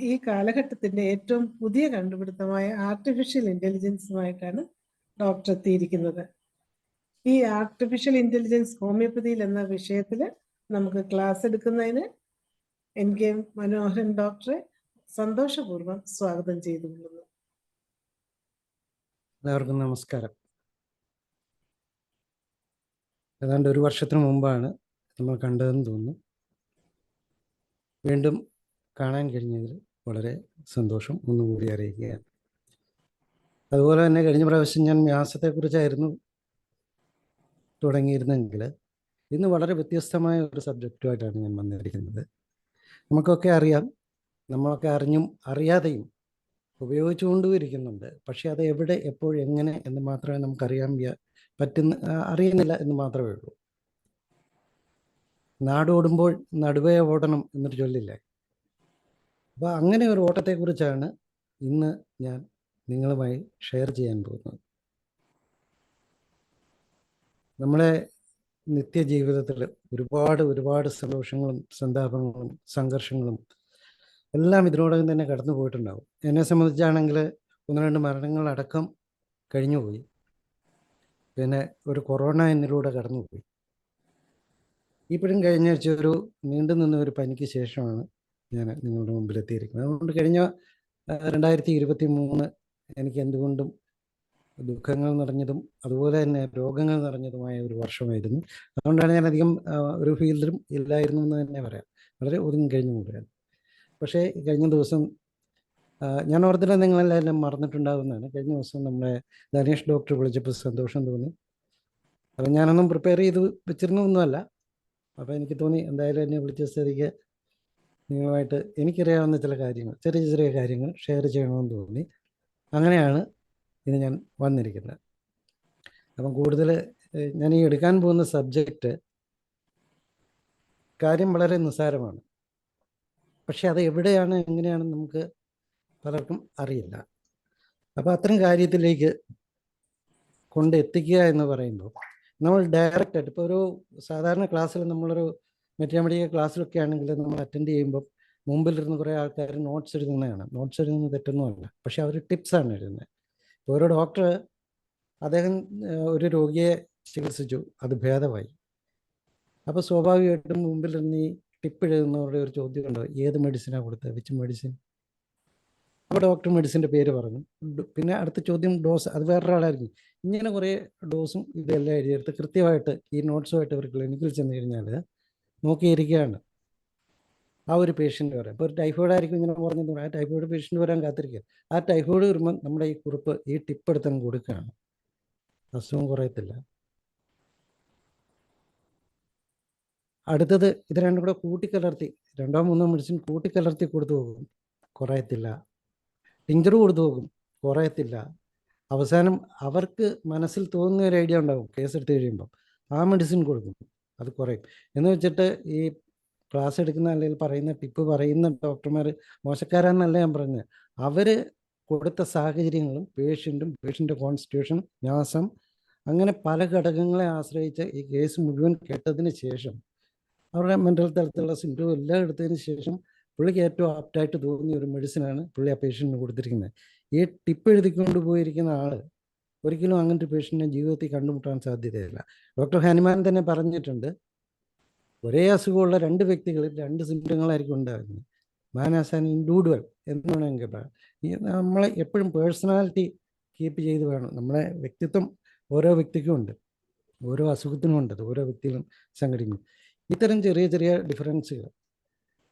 ഈ കാലഘട്ടത്തിന്റെ ഏറ്റവും പുതിയ കണ്ടുപിടുത്തമായ ആർട്ടിഫിഷ്യൽ ഇന്റലിജൻസുമായിട്ടാണ് ഡോക്ടർ എത്തിയിരിക്കുന്നത്. ഈ ആർട്ടിഫിഷ്യൽ ഇന്റലിജൻസ് ഹോമിയോപ്പതിയിൽ എന്ന വിഷയത്തിൽ നമുക്ക് ക്ലാസ് എടുക്കുന്നതിന് NK മനോഹരൻ ഡോക്ടറെ സന്തോഷപൂർവ്വം സ്വാഗതം ചെയ്തുകൊള്ളുന്നു. എല്ലാവർക്കും നമസ്കാരം. ഏതാണ്ട് ഒരു വർഷത്തിന് മുമ്പാണ് നമ്മൾ കണ്ടതെന്ന് തോന്നുന്നു. വീണ്ടും കാണാൻ കഴിഞ്ഞതിൽ വളരെ സന്തോഷം ഒന്നുകൂടി അറിയിക്കുകയാണ്. അതുപോലെ തന്നെ കഴിഞ്ഞ പ്രാവശ്യം ഞാൻ വ്യാസത്തെക്കുറിച്ചായിരുന്നു തുടങ്ങിയിരുന്നെങ്കിൽ ഇന്ന് വളരെ വ്യത്യസ്തമായ ഒരു സബ്ജക്റ്റുമായിട്ടാണ് ഞാൻ വന്നിരിക്കുന്നത്. നമുക്കൊക്കെ അറിയാം, നമ്മളൊക്കെ അറിഞ്ഞും അറിയാതെയും ഉപയോഗിച്ചുകൊണ്ടും ഇരിക്കുന്നുണ്ട്. പക്ഷേ അത് എവിടെ, എപ്പോൾ, എങ്ങനെ എന്ന് മാത്രമേ നമുക്കറിയാൻ അറിയുന്നില്ല എന്ന് മാത്രമേ ഉള്ളൂ. നാടോടുമ്പോൾ നടുവേ ഓടണം എന്നൊരു ചൊല്ലില്ലേ? അപ്പോൾ അങ്ങനെ ഒരു ഓട്ടത്തെക്കുറിച്ചാണ് ഇന്ന് ഞാൻ നിങ്ങളുമായി ഷെയർ ചെയ്യാൻ പോകുന്നത്. നമ്മളെ നിത്യജീവിതത്തിൽ ഒരുപാട് സന്തോഷങ്ങളും സന്താപങ്ങളും സംഘർഷങ്ങളും എല്ലാം ഇതിനോടകം തന്നെ കടന്നു പോയിട്ടുണ്ടാവും. എന്നെ സംബന്ധിച്ചാണെങ്കിൽ 1-2 മരണങ്ങളടക്കം കഴിഞ്ഞുപോയി. പിന്നെ ഒരു കൊറോണ എന്നിലൂടെ കടന്നുപോയി. ഇപ്പോഴും കഴിഞ്ഞ ആഴ്ച ഒരു നീണ്ടു നിന്ന ഒരു പനിക്ക് ശേഷമാണ് ഞാൻ നിങ്ങളുടെ മുമ്പിലെത്തിയിരിക്കുന്നത്. അതുകൊണ്ട് കഴിഞ്ഞ 2023 എനിക്ക് എന്തുകൊണ്ടും ദുഃഖങ്ങൾ നിറഞ്ഞതും അതുപോലെ തന്നെ രോഗങ്ങൾ നിറഞ്ഞതുമായ ഒരു വർഷമായിരുന്നു. അതുകൊണ്ടാണ് ഞാൻ അധികം ഒരു ഫീൽഡിലും ഇല്ലായിരുന്നു എന്ന് തന്നെ പറയാം. വളരെ ഒതുങ്ങി കഴിഞ്ഞു കൂടെയാണ്. പക്ഷേ കഴിഞ്ഞ ദിവസം ഞാൻ ഓർത്തില്ല നിങ്ങളെല്ലാം മറന്നിട്ടുണ്ടാകുന്നതാണ്. കഴിഞ്ഞ ദിവസം നമ്മളെ ധനേഷ് ഡോക്ടർ വിളിച്ചപ്പോൾ സന്തോഷം തോന്നി. അപ്പം ഞാനൊന്നും പ്രിപ്പയർ ചെയ്ത് വെച്ചിരുന്നൊന്നുമല്ല. അപ്പോൾ എനിക്ക് തോന്നി എന്തായാലും എന്നെ വിളിച്ച സ്ഥിതിക്ക് നിങ്ങളുമായിട്ട് എനിക്കറിയാവുന്ന ചില കാര്യങ്ങൾ, ചെറിയ കാര്യങ്ങൾ ഷെയർ ചെയ്യണമെന്ന് തോന്നി. അങ്ങനെയാണ് ഇന്ന് ഞാൻ വന്നിരിക്കുന്നത്. അപ്പം കൂടുതൽ ഞാൻ ഈ എടുക്കാൻ പോകുന്ന സബ്ജക്റ്റ് കാര്യം വളരെ നിസ്സാരമാണ്. പക്ഷെ അത് എവിടെയാണ്, എങ്ങനെയാണ് നമുക്ക് പലർക്കും അറിയില്ല. അപ്പോൾ അത്തരം കാര്യത്തിലേക്ക് കൊണ്ടെത്തിക്കുക എന്ന് പറയുമ്പോൾ നമ്മൾ ഡയറക്റ്റായിട്ട് ഇപ്പോൾ ഒരു സാധാരണ ക്ലാസ്സിൽ നമ്മളൊരു മെഡിക്കൽ ക്ലാസ്സിലൊക്കെ ആണെങ്കിൽ നമ്മൾ അറ്റൻഡ് ചെയ്യുമ്പോൾ മുമ്പിലിരുന്ന് കുറേ ആൾക്കാർ നോട്ട്സ് എഴുതുന്നതാണ്. നോട്ട്സ് എഴുതുന്നത് തെറ്റൊന്നുമല്ല, പക്ഷെ അവർ ടിപ്സാണ് എഴുതുന്നത്. ഓരോ ഡോക്ടർ അദ്ദേഹം ഒരു രോഗിയെ ചികിത്സിച്ചു, അത് ഭേദമായി. അപ്പോൾ സ്വാഭാവികമായിട്ടും മുമ്പിലിരുന്ന് ഈ ടിപ്പ് എഴുതുന്നവരുടെ ഒരു ചോദ്യം ഉണ്ടോ, ഏത് മെഡിസിനാണ് കൊടുത്തത്, വിച്ച് മെഡിസിൻ? അപ്പോൾ ഡോക്ടർ മെഡിസിൻ്റെ പേര് പറഞ്ഞു. പിന്നെ അടുത്ത ചോദ്യം ഡോസ്, അത് വേറൊരാളായിരിക്കും. ഇങ്ങനെ കുറേ ഡോസും ഇതെല്ലാം എഴുതിയെടുത്ത് കൃത്യമായിട്ട് ഈ നോട്ട്സുമായിട്ട് അവർ ക്ലിനിക്കിൽ ചെന്ന് കഴിഞ്ഞാൽ നോക്കിയിരിക്കുകയാണ് ആ ഒരു പേഷ്യൻ്റ് വരാൻ. ഇപ്പോൾ ഒരു ടൈഫോയിഡ് ആയിരിക്കും ഇങ്ങനെ പറഞ്ഞത്, ആ ടൈഫോയിഡ് പേഷ്യൻ്റ് വരാൻ കാത്തിരിക്കുക. ആ ടൈഫോയിഡ് വരുമ്പോൾ നമ്മുടെ ഈ കുറിപ്പ് ഈ ടിപ്പ് എടുത്തങ്ങ് കൊടുക്കുകയാണ്. അസുഖം കുറയത്തില്ല. അടുത്തത് ഇത് രണ്ടും കൂടെ കൂട്ടിക്കലർത്തി 2-3 മെഡിസിൻ കൂട്ടിക്കലർത്തി കൊടുത്തു പോകും, കുറയത്തില്ല. ടിഞ്ചർ കൊടുത്തു പോകും, കുറയത്തില്ല. അവസാനം അവർക്ക് മനസ്സിൽ തോന്നുന്ന ഒരു ഐഡിയ ഉണ്ടാകും കേസ് എടുത്ത് കഴിയുമ്പം, ആ മെഡിസിൻ കൊടുക്കും, അത് കുറയും. എന്ന് വെച്ചിട്ട് ഈ ക്ലാസ് എടുക്കുന്ന അല്ലെങ്കിൽ പറയുന്ന ടിപ്പ് പറയുന്ന ഡോക്ടർമാർ മോശക്കാരാന്നല്ല ഞാൻ പറഞ്ഞത്. അവർ കൊടുത്ത സാഹചര്യങ്ങളും പേഷ്യൻ്റെ കോൺസ്റ്റിറ്റ്യൂഷൻ, വ്യാസം, അങ്ങനെ പല ഘടകങ്ങളെ ആശ്രയിച്ച് ഈ കേസ് മുഴുവൻ കേട്ടതിന് ശേഷം അവരുടെ മെൻ്റൽ തലത്തിലുള്ള സിംറ്റം എല്ലാം എടുത്തതിന് ശേഷം പുള്ളിക്ക് ഏറ്റവും ആപ്റ്റായിട്ട് തോന്നിയ ഒരു മെഡിസിനാണ് പുള്ളി ആ പേഷ്യൻറ്റിന് കൊടുത്തിരിക്കുന്നത്. ഈ ടിപ്പ് എഴുതിക്കൊണ്ട് പോയിരിക്കുന്ന ആൾ ഒരിക്കലും അങ്ങനത്തെ പേഷ്യൻറ്റിനെ ജീവിതത്തിൽ കണ്ടുമുട്ടാൻ സാധ്യതയില്ല. ഡോക്ടർ ഹനുമാൻ തന്നെ പറഞ്ഞിട്ടുണ്ട്, ഒരേ അസുഖമുള്ള 2 വ്യക്തികളിൽ 2 സിംറ്റങ്ങളായിരിക്കും ഉണ്ടാകുന്നത്. മാൻ ആസ് ആൻ ഇൻഡിവിജ്വൽ എന്ന് വേണമെങ്കിൽ പറയാം. നമ്മളെ എപ്പോഴും പേഴ്സണാലിറ്റി കീപ്പ് ചെയ്ത് വേണം. നമ്മളെ വ്യക്തിത്വം ഓരോ വ്യക്തിക്കും ഉണ്ട്, ഓരോ അസുഖത്തിനും ഉണ്ട്, അത് ഓരോ വ്യക്തികളും സംഘടിക്കും. ഇത്തരം ചെറിയ ഡിഫറൻസുകൾ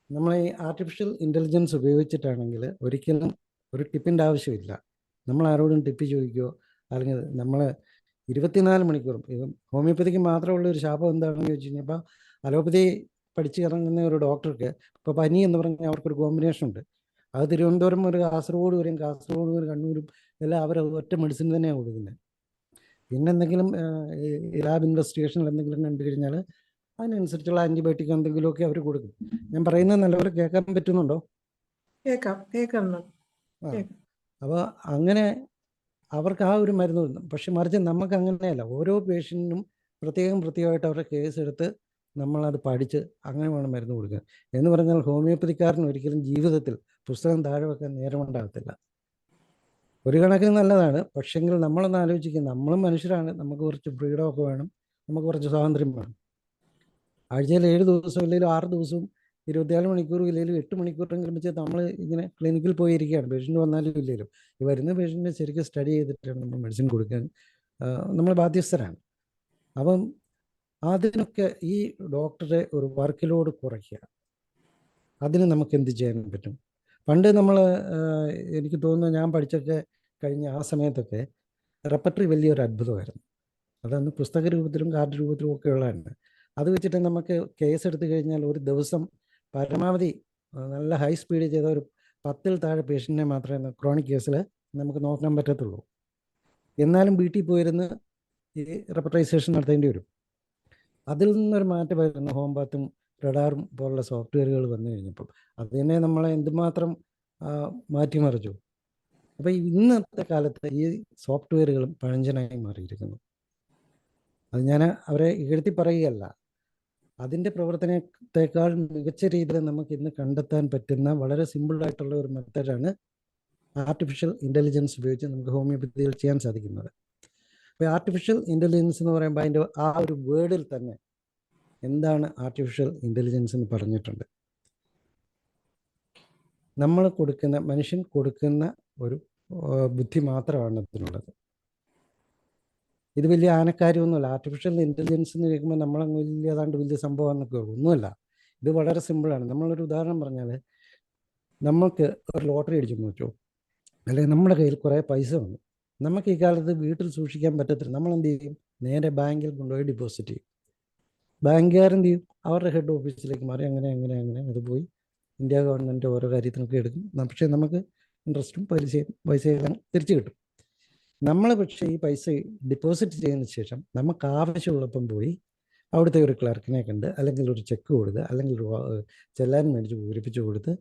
നമ്മൾ ഈ ആർട്ടിഫിഷ്യൽ ഇൻ്റലിജൻസ് ഉപയോഗിച്ചിട്ടാണെങ്കിൽ ഒരിക്കലും ഒരു ടിപ്പിൻ്റെ ആവശ്യമില്ല. നമ്മൾ ആരോടും ടിപ്പ് ചോദിക്കുകയോ അല്ലെങ്കിൽ നമ്മൾ 24 മണിക്കൂറും, ഹോമിയോപ്പതിക്ക് മാത്രമുള്ള ഒരു ശാപം എന്താണെന്ന് ചോദിച്ചു കഴിഞ്ഞാൽ, അലോപ്പതി പഠിച്ച് ഇറങ്ങുന്ന ഒരു ഡോക്ടർക്ക് ഇപ്പോൾ പനി എന്ന് പറഞ്ഞാൽ അവർക്കൊരു കോമ്പിനേഷൻ ഉണ്ട്. അത് തിരുവനന്തപുരം ഒരു കാസർഗോഡ് വരും, കാസർഗോഡ് ഒരു കണ്ണൂരും എല്ലാം അവർ ഒറ്റ മെഡിസിൻ തന്നെയാണ് കൊടുക്കുന്നത്. പിന്നെ എന്തെങ്കിലും ലാബ് ഇൻവെസ്റ്റിഗേഷനിൽ എന്തെങ്കിലും കണ്ടു കഴിഞ്ഞാൽ അതിനനുസരിച്ചുള്ള ആൻറ്റിബയോട്ടിക് എന്തെങ്കിലുമൊക്കെ അവർ കൊടുക്കും. ഞാൻ പറയുന്നത് നല്ലപോലെ കേൾക്കാൻ പറ്റുന്നുണ്ടോ? കേൾക്കാം. അപ്പോൾ അങ്ങനെ അവർക്ക് ആ ഒരു മരുന്ന് കൊടുക്കും. പക്ഷെ മറിച്ച് നമുക്ക് അങ്ങനെയല്ല, ഓരോ പേഷ്യൻറ്റിനും പ്രത്യേകമായിട്ട് അവരുടെ കേസ് എടുത്ത് നമ്മളത് പഠിച്ച് അങ്ങനെ വേണം മരുന്ന് കൊടുക്കുക. എന്ന് പറഞ്ഞാൽ ഹോമിയോപ്പതിക്കാരന് ഒരിക്കലും ജീവിതത്തിൽ പുസ്തകം താഴെ വെക്കാൻ നേരമുണ്ടാകത്തില്ല. ഒരു കണക്കിന് നല്ലതാണ്, പക്ഷെങ്കിൽ നമ്മളൊന്ന് ആലോചിക്കുക, നമ്മളും മനുഷ്യരാണ്, നമുക്ക് കുറച്ച് ഫ്രീഡമൊക്കെ വേണം, നമുക്ക് കുറച്ച് സ്വാതന്ത്ര്യം വേണം. ആഴ്ചയിൽ 7 ദിവസം ഇല്ലെങ്കിലും 6 ദിവസവും 24 മണിക്കൂറും ഇല്ലെങ്കിലും 8 മണിക്കൂറെങ്കിലും വെച്ച് നമ്മൾ ഇങ്ങനെ ക്ലിനിക്കിൽ പോയിരിക്കുകയാണ്. പേഷ്യൻ്റ് വന്നാലും ഇല്ലെങ്കിലും ഈ വരുന്ന പേഷ്യൻറ്റിനെ ശരിക്കും സ്റ്റഡി ചെയ്തിട്ടാണ് നമ്മൾ മെഡിസിൻ കൊടുക്കാൻ നമ്മൾ ബാധ്യസ്ഥരാണ്. അപ്പം അതിനൊക്കെ ഈ ഡോക്ടറെ ഒരു വർക്ക് ലോഡ് കുറയ്ക്കുക, അതിന് നമുക്ക് എന്ത് ചെയ്യാൻ പറ്റും? പണ്ട് നമ്മൾ എനിക്ക് തോന്നുന്നു ഞാൻ പഠിച്ചൊക്കെ കഴിഞ്ഞ ആ സമയത്തൊക്കെ റെപ്പർട്ടറി വലിയൊരു അത്ഭുതമായിരുന്നു. അതന്ന് പുസ്തക രൂപത്തിലും കാർഡ് രൂപത്തിലും ഒക്കെ ഉള്ളതാണ്. അത് വെച്ചിട്ട് നമുക്ക് കേസ് എടുത്തു കഴിഞ്ഞാൽ ഒരു ദിവസം പരമാവധി നല്ല ഹൈ സ്പീഡിൽ ചെയ്ത ഒരു 10-ൽ താഴെ പേഷ്യൻറ്റിനെ മാത്രമേ ക്രോണിക് കേസിൽ നമുക്ക് നോക്കാൻ പറ്റത്തുള്ളൂ. എന്നാലും വീട്ടിൽ പോയിരുന്ന് ഈ റെപ്പർട്ടറൈസേഷൻ നടത്തേണ്ടി വരും. അതിൽ നിന്നൊരു മാറ്റമായിരുന്നു ഹോംബാത്തും റഡാറും പോലുള്ള സോഫ്റ്റ്വെയറുകൾ വന്നു കഴിഞ്ഞപ്പോൾ. അത് തന്നെ നമ്മളെ എന്തുമാത്രം മാറ്റിമറിച്ചു. അപ്പോൾ ഇന്നത്തെ കാലത്ത് ഈ സോഫ്റ്റ്വെയറുകളും പഴഞ്ചനായി മാറിയിരിക്കുന്നു. അത് ഞാൻ അവരെ ഇകഴ്ത്തി പറയുകയല്ല, അതിൻ്റെ പ്രവർത്തനത്തെക്കാൾ മികച്ച രീതിയിൽ നമുക്ക് ഇന്ന് കണ്ടെത്താൻ പറ്റുന്ന വളരെ സിമ്പിളായിട്ടുള്ള ഒരു മെത്തേഡാണ് ആർട്ടിഫിഷ്യൽ ഇൻ്റലിജൻസ് ഉപയോഗിച്ച് നമുക്ക് ഹോമിയോപ്പതിയിൽ ചെയ്യാൻ സാധിക്കുന്നത്. അപ്പോൾ ആർട്ടിഫിഷ്യൽ ഇൻ്റലിജൻസ് എന്ന് പറയുമ്പോൾ അതിൻ്റെ ആ ഒരു വേർഡിൽ തന്നെ എന്താണ് ആർട്ടിഫിഷ്യൽ ഇൻ്റലിജൻസ് എന്ന് പറഞ്ഞിട്ടുണ്ട്. നമ്മൾ കൊടുക്കുന്ന, മനുഷ്യൻ കൊടുക്കുന്ന ഒരു ബുദ്ധി മാത്രമാണ് ഇതിനുള്ളത്. ഇത് വലിയ ആനക്കാര്യമൊന്നുമല്ല. ആർട്ടിഫിഷ്യൽ ഇൻ്റലിജൻസ് എന്ന് കേൾക്കുമ്പോൾ നമ്മളങ്ങ് വലിയ സംഭവം എന്നൊക്കെ ഒന്നുമല്ല. ഇത് വളരെ സിമ്പിളാണ്. നമ്മളൊരു ഉദാഹരണം പറഞ്ഞാൽ, നമുക്ക് ഒരു ലോട്ടറി അടിച്ചെന്ന് വെച്ചോ, അല്ലെങ്കിൽ നമ്മുടെ കയ്യിൽ കുറേ പൈസ വന്നു. നമുക്ക് ഈ കാലത്ത് വീട്ടിൽ സൂക്ഷിക്കാൻ പറ്റത്തില്ല. നമ്മളെന്ത് ചെയ്യും? നേരെ ബാങ്കിൽ കൊണ്ടുപോയി ഡെപ്പോസിറ്റ് ചെയ്യും. ബാങ്കുകാരെന്ത് ചെയ്യും? അവരുടെ ഹെഡ് ഓഫീസിലേക്ക് മാറി അങ്ങനെ അത് പോയി ഇന്ത്യ ഗവൺമെൻറ് ഓരോ കാര്യത്തിനൊക്കെ എടുക്കും. പക്ഷേ നമുക്ക് ഇൻട്രസ്റ്റും പൈസയെല്ലാം തിരിച്ചു കിട്ടും. നമ്മൾ പക്ഷേ ഈ പൈസ ഡെപ്പോസിറ്റ് ചെയ്തതിന് ശേഷം നമുക്ക് ആവശ്യമുള്ളപ്പം പോയി അവിടുത്തെ ഒരു ക്ലർക്കിനെ കണ്ട്, അല്ലെങ്കിൽ ഒരു ചെക്ക് കൊടുത്ത്, അല്ലെങ്കിൽ ഒരു ചെല്ലാൻ മേടിച്ച് പൂരിപ്പിച്ച് കൊടുത്ത്,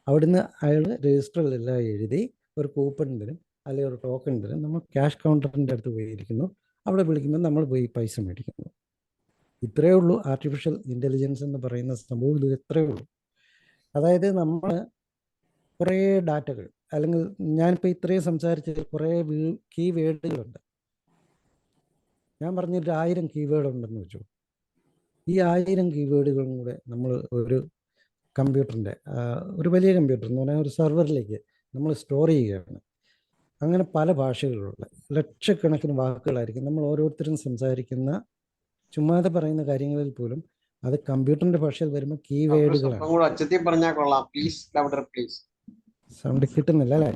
അവിടുന്ന് അയാൾ രജിസ്റ്ററിലെല്ലാം എഴുതി ഒരു കൂപ്പൺ തരും, അല്ലെങ്കിൽ ഒരു ടോക്കൺ തരും. നമ്മൾ ക്യാഷ് കൗണ്ടറിൻ്റെ അടുത്ത് പോയിരിക്കുന്നു, അവിടെ വിളിക്കുമ്പോൾ നമ്മൾ പോയി പൈസ മേടിക്കുന്നു. ഇത്രയേ ഉള്ളൂ ആർട്ടിഫിഷ്യൽ ഇൻ്റലിജൻസ് എന്ന് പറയുന്ന സംഭവം. ഇത് ഇത്രയേ ഉള്ളൂ. അതായത് നമ്മൾ കുറേ ഡാറ്റകൾ, അല്ലെങ്കിൽ ഞാനിപ്പോൾ ഇത്രയും സംസാരിച്ചതിൽ കുറേ കീ വേർഡുകളുണ്ട്. ഞാൻ പറഞ്ഞൊരു 1000 കീവേഡ് ഉണ്ടെന്ന് വെച്ചു. ഈ 1000 കീവേഡുകളും കൂടെ നമ്മൾ ഒരു കമ്പ്യൂട്ടറിൻ്റെ, ഒരു വലിയ കമ്പ്യൂട്ടർ എന്ന് പറഞ്ഞാൽ ഒരു സെർവറിലേക്ക് നമ്മൾ സ്റ്റോർ ചെയ്യുകയാണ്. അങ്ങനെ പല ഭാഷകളുള്ള ലക്ഷക്കണക്കിന് വാക്കുകളായിരിക്കും നമ്മൾ ഓരോരുത്തരും സംസാരിക്കുന്ന, ചുമ്മാതെ പറയുന്ന കാര്യങ്ങളിൽ പോലും അത് കമ്പ്യൂട്ടറിൻ്റെ ഭാഷയിൽ വരുമ്പോൾ കീവേഡുകളാണ്. സൗണ്ട് കിട്ടുന്നില്ല അല്ലേ?